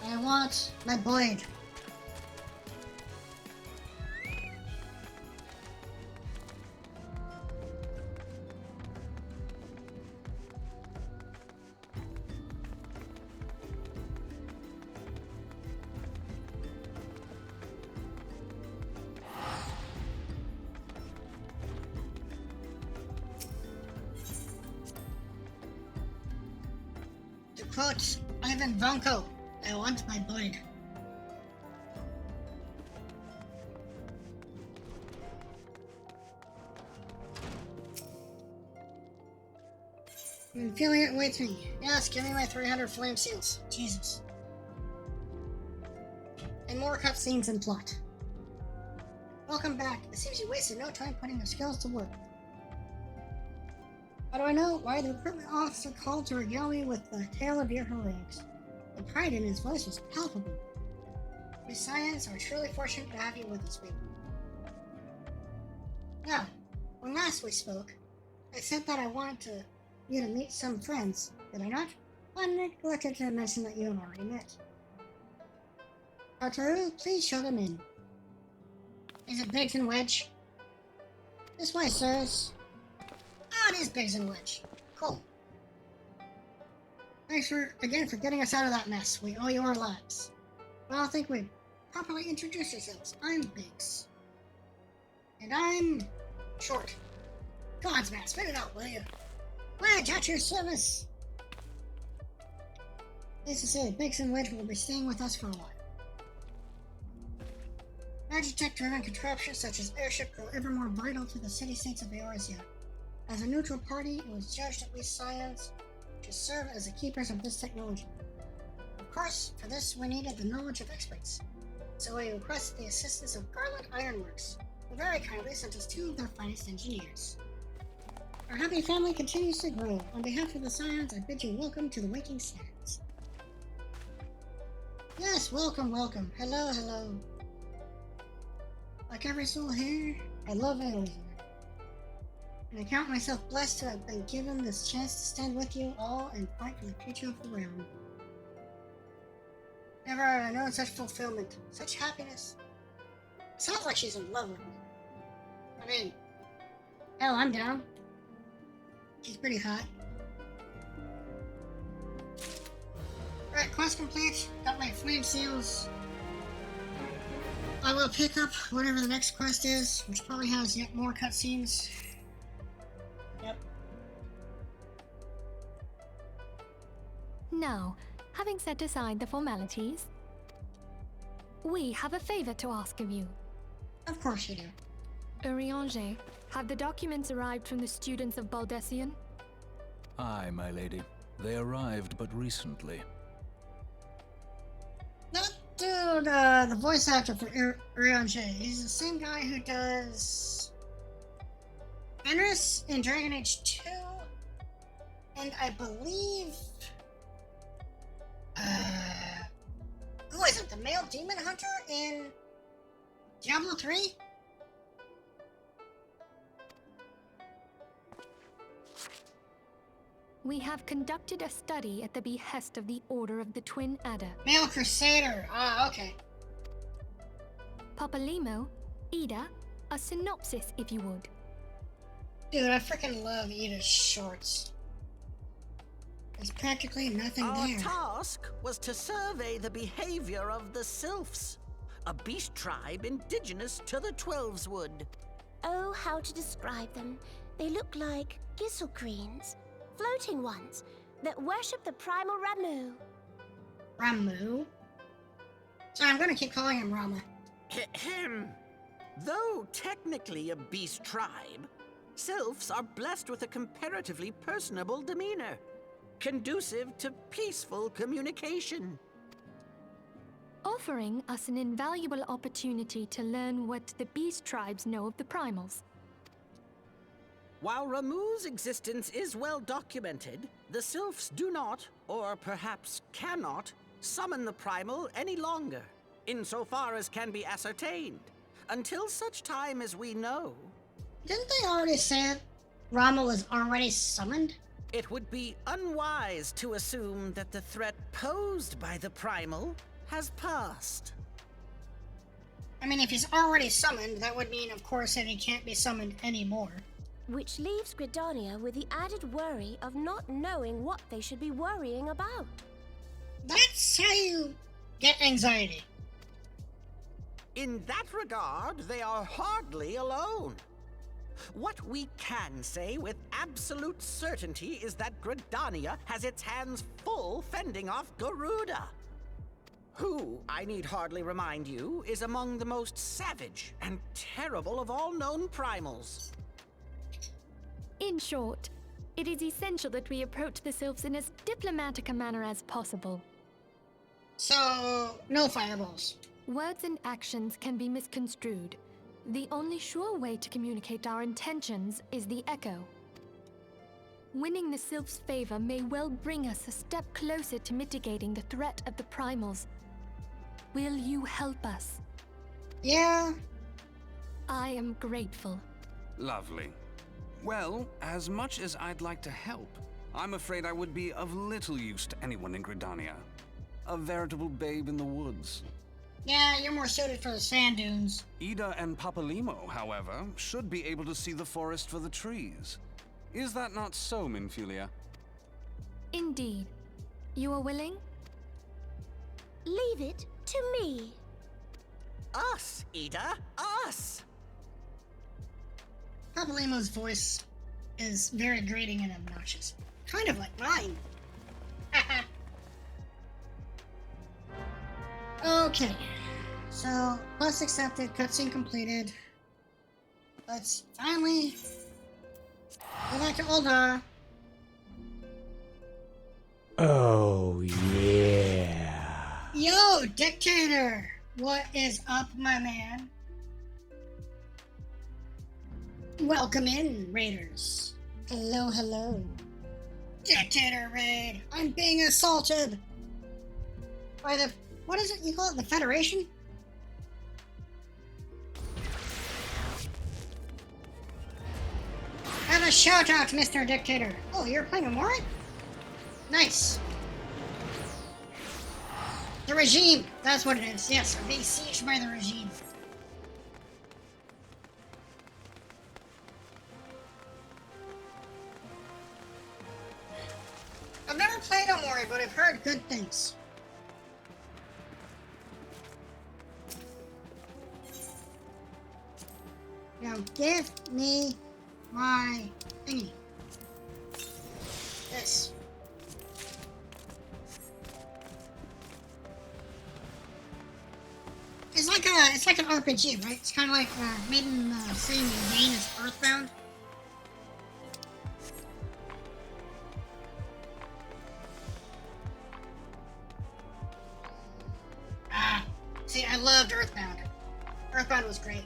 I want my blade. To quote Ivan Vanko, I want my blade. I'm feeling it with me. Yes, give me my 300 flame seals. Jesus. And more cutscenes and plot. Welcome back. It seems you wasted no time putting your skills to work. How do I know? Why the recruitment officer called to regale me with the tale of your heroics. The pride in his voice was palpable. We Scions are truly fortunate to have you with us, baby. Now, when last we spoke, I said that I wanted you to meet some friends, did I not? I neglected to mention that you have already met. Arturu, please show them in. Is it Biggs and Wedge? This way, sirs. Ah, it is Biggs and Wedge. Cool. Thanks again for getting us out of that mess. We owe you our lives. Well, I think we properly introduce yourselves. I'm Biggs. And I'm short. God's man, spit it out, will you? Wedge, at your service. Needless to say, Biggs and Wedge will be staying with us for a while. Magitech-driven contraptions such as airship grow ever more vital to the city-states of Eorzea. As a neutral party, it was judged that we Scions to serve as the keepers of this technology. Of course, for this we needed the knowledge of experts, so we requested the assistance of Garland Ironworks, who very kindly sent us two of their finest engineers. Our happy family continues to grow. On behalf of the Scions, I bid you welcome to the Waking Sands. Yes, welcome, welcome. Hello, hello. Like every soul here, I love Eorzea. And I count myself blessed to have been given this chance to stand with you all and fight for the future of the realm. Never have I known such fulfillment, such happiness. It sounds like she's in love with me. I mean, hell, I'm down. She's pretty hot. Alright, quest complete. Got my flame seals. I will pick up whatever the next quest is, which probably has yet more cutscenes. Yep. Now, having set aside the formalities, we have a favor to ask of you. Of course you do. Urianger, have the documents arrived from the students of Baldessian? Aye, my lady. They arrived but recently. That dude, the voice actor for Urianger, he's the same guy who does Fenris in Dragon Age 2, and I believe... who is it? The male demon hunter in Diablo 3? We have conducted a study at the behest of the Order of the Twin Adder. Male Crusader. Ah, okay. Papalimo, Ida, a synopsis if you would. Dude, I freaking love Ida's shorts. There's practically nothing Our there. task was to survey the behavior of the Sylphs, a beast tribe indigenous to the Twelveswood. Oh, how to describe them. They look like gisselcreens, floating ones, that worship the primal Ramu. Ramu? Sorry, I'm gonna keep calling him Rama. Ahem. Though technically a beast tribe, Sylphs are blessed with a comparatively personable demeanor, conducive to peaceful communication. Offering us an invaluable opportunity to learn what the beast tribes know of the primals. While Ramu's existence is well documented, the Sylphs do not, or perhaps cannot, summon the primal any longer, insofar as can be ascertained, until such time as we know. Didn't they already say Rama was already summoned? It would be unwise to assume that the threat posed by the primal has passed. I mean, if he's already summoned, that would mean, of course, that he can't be summoned anymore. Which leaves Gridania with the added worry of not knowing what they should be worrying about. That's how you get anxiety. In that regard, they are hardly alone. What we can say with absolute certainty is that Gridania has its hands full fending off Garuda, who, I need hardly remind you, is among the most savage and terrible of all known primals. In short, it is essential that we approach the Sylphs in as diplomatic a manner as possible. So, no fireballs. Words and actions can be misconstrued. The only sure way to communicate our intentions is the echo. Winning the Sylph's favor may well bring us a step closer to mitigating the threat of the primals. Will you help us? Yeah. I am grateful. Lovely. Well, as much as I'd like to help, I'm afraid I would be of little use to anyone in Gridania. A veritable babe in the woods. Yeah, you're more suited for the sand dunes. Ida and Papalimo, however, should be able to see the forest for the trees. Is that not so, Minfilia? Indeed. You are willing? Leave it to me. Us, Ida, us! Papalimo's voice is very grating and obnoxious. Kind of like mine. Okay. So, quest accepted, cutscene completed. Let's finally go back to Ul'dah. Oh, yeah. Yo, Dictator! What is up, my man? Welcome in, Raiders. Hello, hello. Dictator Raid! I'm being assaulted! By the... what is it you call it? The Federation? Have a shout out, Mr. Dictator. Oh, you're playing a Morit? Nice. The regime. That's what it is. Yes, we're being sieged by the regime. I've never played Omori, but I've heard good things. Now give me my thingy. This. It's like an RPG, right? It's kind of like made in the same vein as Earthbound. See, I loved Earthbound. Earthbound was great.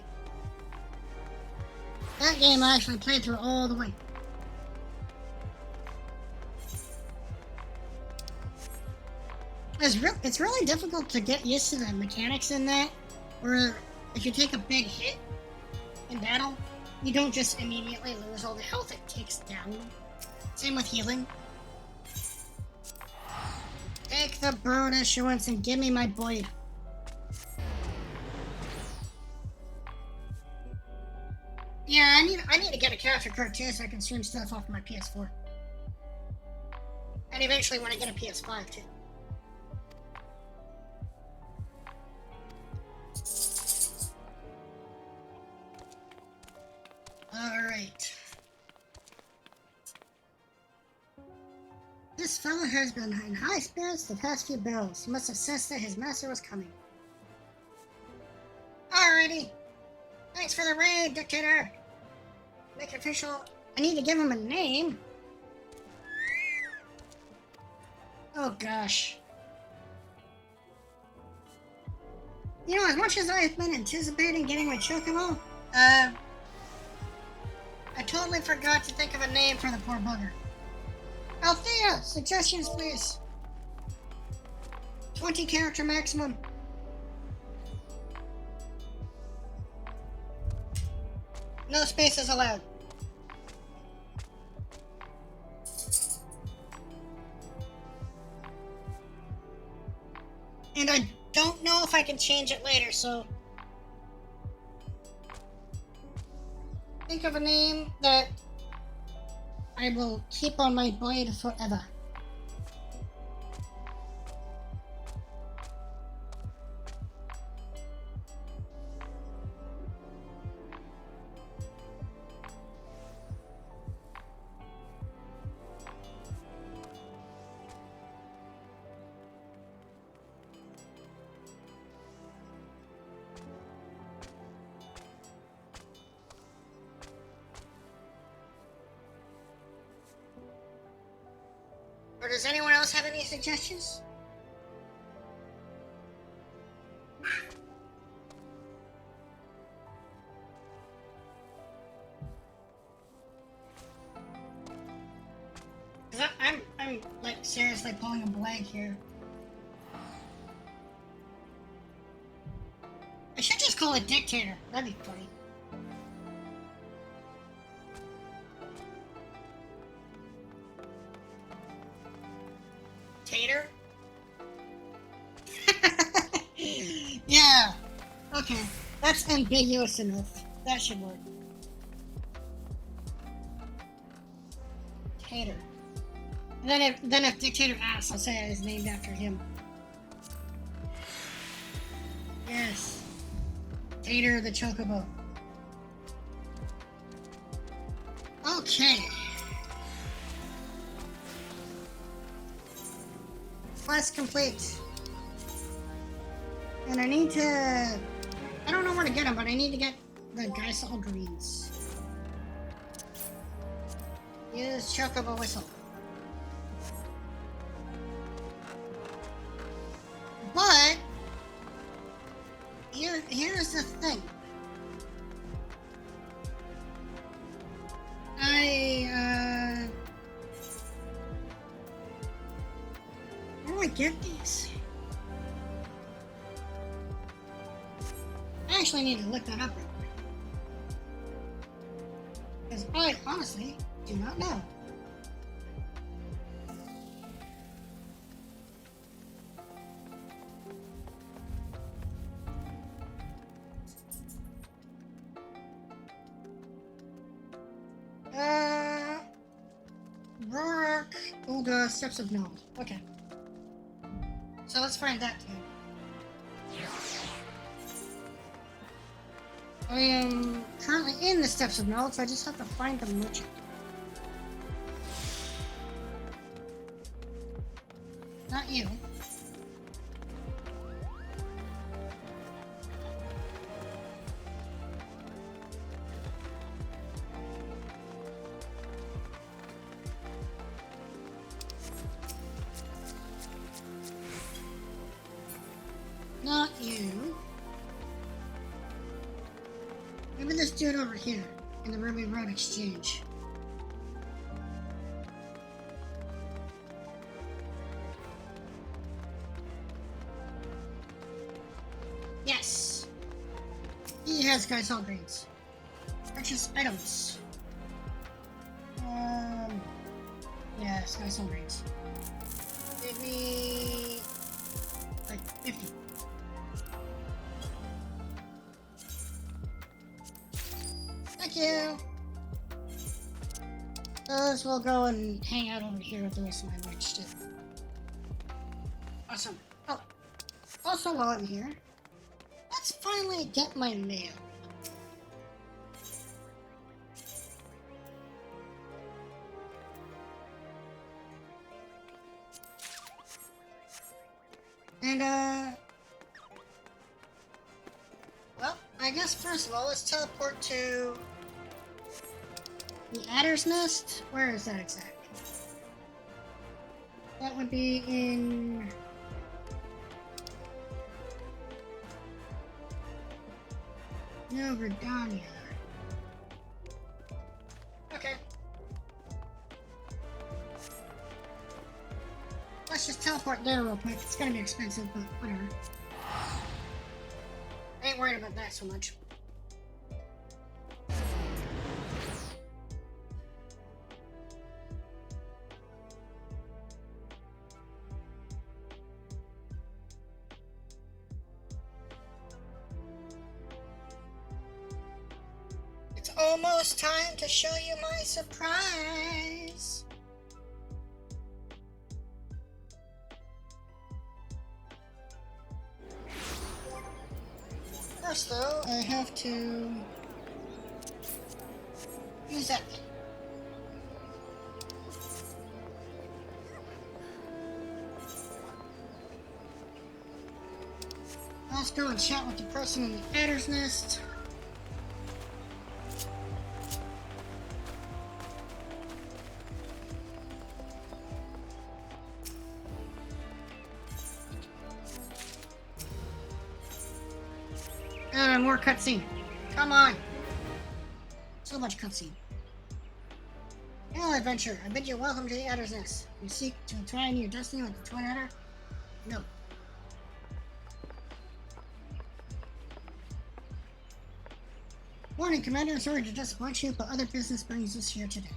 That game I actually played through all the way. It's really difficult to get used to the mechanics in that, where if you take a big hit in battle, you don't just immediately lose all the health, it takes down. Same with healing. Take the bird issuance and give me my blade. Yeah, I need to get a capture card too so I can stream stuff off my PS4. And eventually when I get a PS5 too. Alright. This fellow has been in high spirits the past few battles. He must have sensed that his master was coming. Alrighty. Thanks for the raid, Dictator. Make it official. I need to give him a name. Oh gosh. You know, as much as I've been anticipating getting my chocobo, I totally forgot to think of a name for the poor bugger. Althea, suggestions please. 20 character maximum. No spaces allowed. And I don't know if I can change it later, so think of a name that I will keep on my blade forever. Or does anyone else have any suggestions? I'm like seriously pulling a blank here. I should just call it Dictator. That'd be funny. Tater? Yeah. Okay. That's ambiguous enough. That should work. Tater. And then if Dictator asks, I'll say it is named after him. Yes. Tater the Chocobo. Okay. Quest complete. And I need to... I don't know where to get them, but I need to get the Geisel greens. Use Chocobo Whistle. But... Here's the thing. Where do I get these? I actually need to look that up real quick. Because I honestly do not know. Rourke, Ulga, Steps of Nod. Okay. So let's find that too. I am currently in the Steps of Nod, so I just have to find the merchant. Not you. Not you. Maybe this dude over here. in the Ruby Road Exchange. Yes! He has Sky Grades. Purchase items. Yeah, Sky Grades. Give me like 50. Thank you! So we'll go and hang out over here with the rest of my rich stuff. Awesome. Oh, also while I'm here, let's finally get my mail. And, well, I guess first of all, let's teleport to the Adder's Nest. Where is that exactly? That would be in... No, Gridania. Okay. Let's just teleport there real quick. It's gonna be expensive, but whatever. I ain't worried about that so much. It's almost time to show you my surprise. First, though, I have to use that thing. Let's go and chat with the person in the Adder's Nest. More cutscene. Come on. So much cutscene. Hello, adventure. I bid you welcome to the Adder's Nest. You seek to entwine your destiny with the Twin Adder? No. Morning, Commander. Sorry to disappoint you, but other business brings us here today.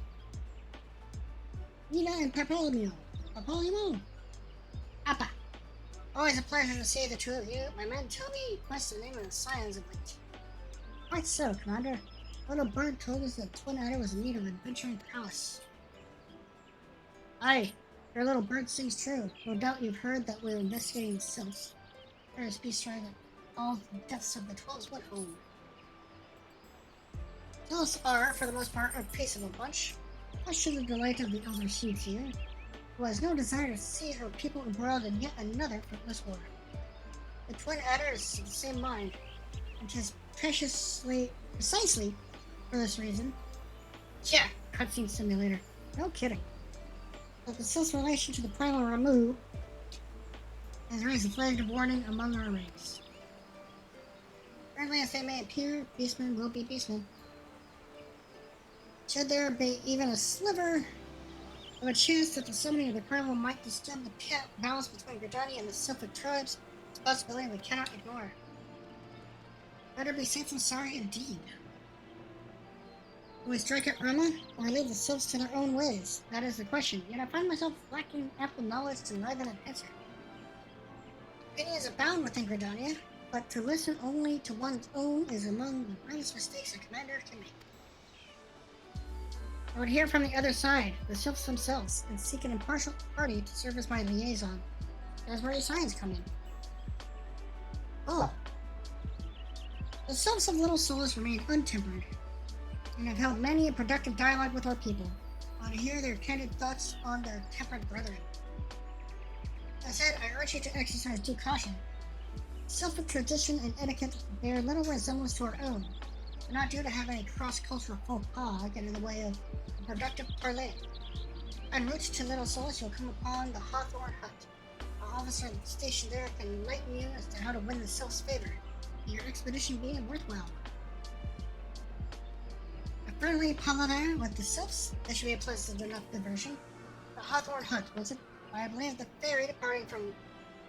Nina and Papolimo. Papolimo? Appa. Always a pleasure to see the two of you. My men tell me what's the name of the scions of late. Quite so, Commander. Little bird told us that Twin Adder was in need of adventuring prowess. Aye, your little bird sings true. No doubt you've heard that we're investigating sylphs. There is beast that all the deaths of the Trolls went home. Sylphs are, for the most part, a peaceable bunch, much to the delight of the elder seeds here, who has no desire to see her people embroiled in yet another fruitless war. The Twin Adder is of the same mind, and tis precisely for this reason. Yeah, cutscene simulator. No kidding. But the Sylph's relation to the primal Ramu has raised a flag of warning among our race. Friendly as they may appear, beastmen will be beastmen. Should there be even a sliver of a chance that the summoning of the primal might disturb the balance between Gridania and the Sylphic tribes, it's a possibility we cannot ignore. Better be safe than sorry indeed. Will we strike at Rama, or leave the Sylphs to their own ways? That is the question, yet I find myself lacking ample knowledge to arrive at an answer. Opinions abound within Gridania, but to listen only to one's own is among the greatest mistakes a commander can make. I would hear from the other side, the Sylphs themselves, and seek an impartial party to serve as my liaison. There's where your signs come in. Oh. The Sylphs of Little Solace remain untempered, and have held many a productive dialogue with our people. I want to hear their candid thoughts on their tempered brethren. That said, I urge you to exercise due caution. Sylphic tradition and etiquette bear little resemblance to our own, but not due to have any cross-cultural faux pas get in the way of a productive parley. En route to Little Solace, you'll come upon the Hawthorne Hut. An officer stationed there can enlighten you as to how to win the Sylph's favor, your expedition being worthwhile. A friendly paladin with the sylphs. This should be a pleasant enough diversion. The Hawthorne Hut, was it? I believe the ferry departing from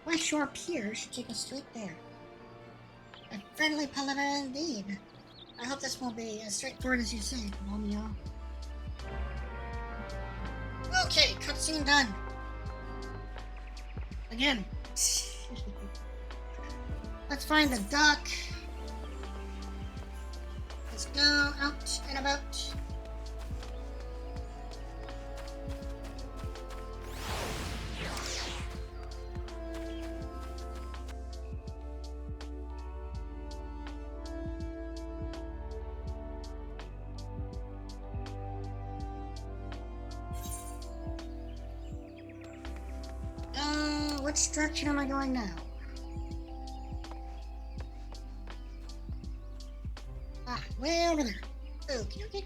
West Shore Pier should take us straight there. A friendly paladin indeed. I hope this won't be as straightforward as you say, Romeo. Okay, cutscene done. Again. Let's find the dock. Let's go out and about. Which direction am I going now? Way over there. Okay.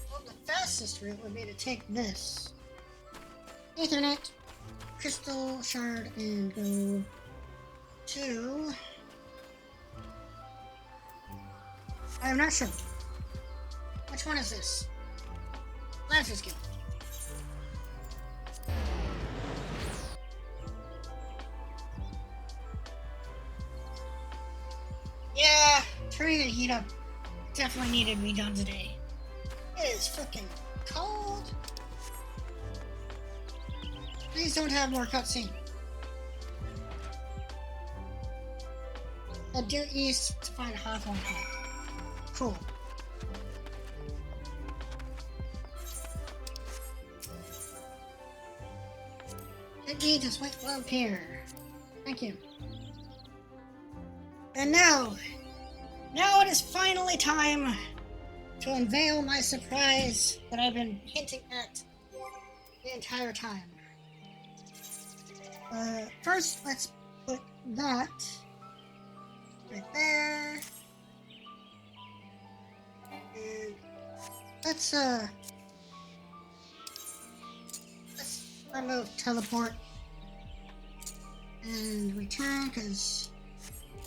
Well, the fastest route would be to take this Ethernet, crystal shard, and go to... I'm not sure. Which one is this? Lancer's Guild. Yeah, turning the heat up definitely needed to be done today. It is fucking cold. Please don't have more cutscene. Due east to find Hawthorne Hut. Cool. Indeed, just wait up here. Thank you. And now it is finally time to unveil my surprise that I've been hinting at the entire time. First, let's put that right there. And let's remove teleport and return, because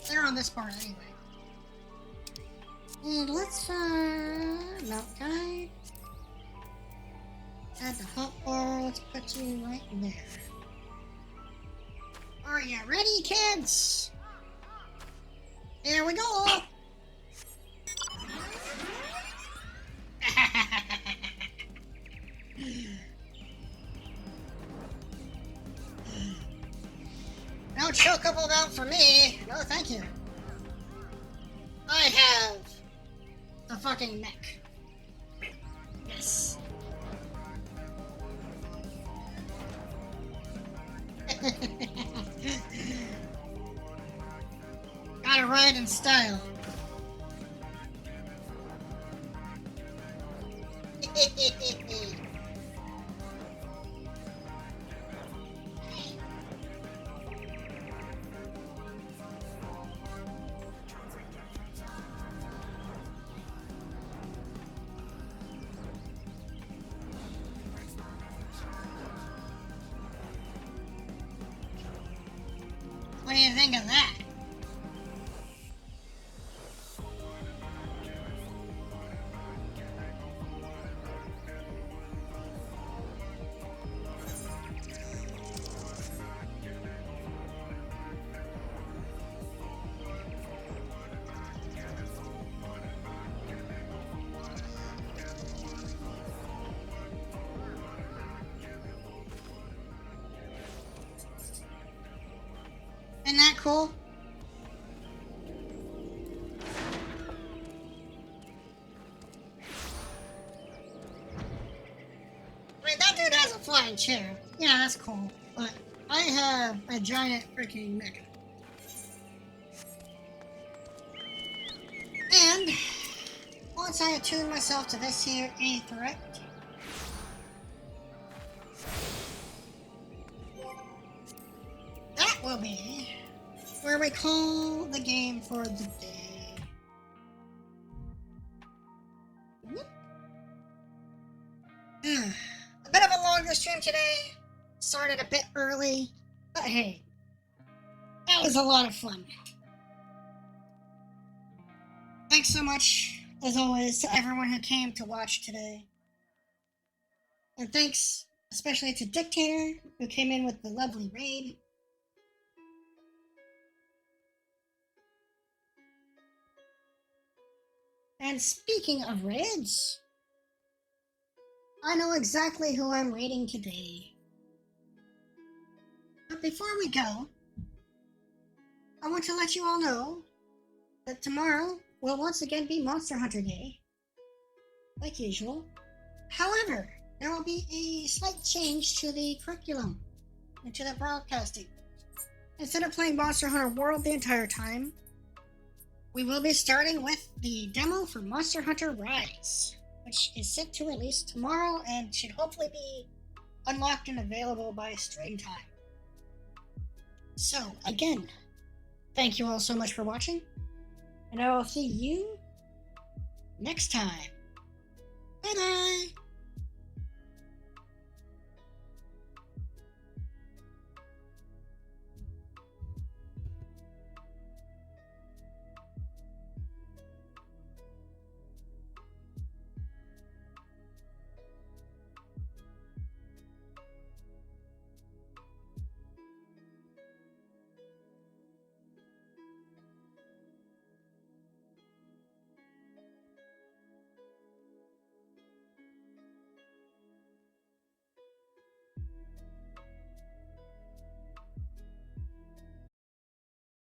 they're on this part anyway. And let's mount guide. Add the hot bar. Let's put you right there. Are you ready, kids? Here we go. No chocobo down for me. No, thank you. I have the fucking mech. Yes. Gotta ride in style. What do you think of that? Isn't that cool? I mean, that dude has a flying chair. Yeah, that's cool. But I have a giant freaking mecha. And once I attune myself to this here aetheryte, that will be where we call the game for the day. A bit of a longer stream today. Started a bit early, but hey, that was a lot of fun. Thanks so much as always, to everyone who came to watch today. And thanks especially to Dictator, who came in with the lovely raid. And speaking of raids, I know exactly who I'm raiding today. But before we go, I want to let you all know that tomorrow will once again be Monster Hunter Day, like usual. However, there will be a slight change to the curriculum and to the broadcasting. Instead of playing Monster Hunter World the entire time, we will be starting with the demo for Monster Hunter Rise, which is set to release tomorrow and should hopefully be unlocked and available by stream time. So, again, thank you all so much for watching, and I will see you next time. Bye-bye!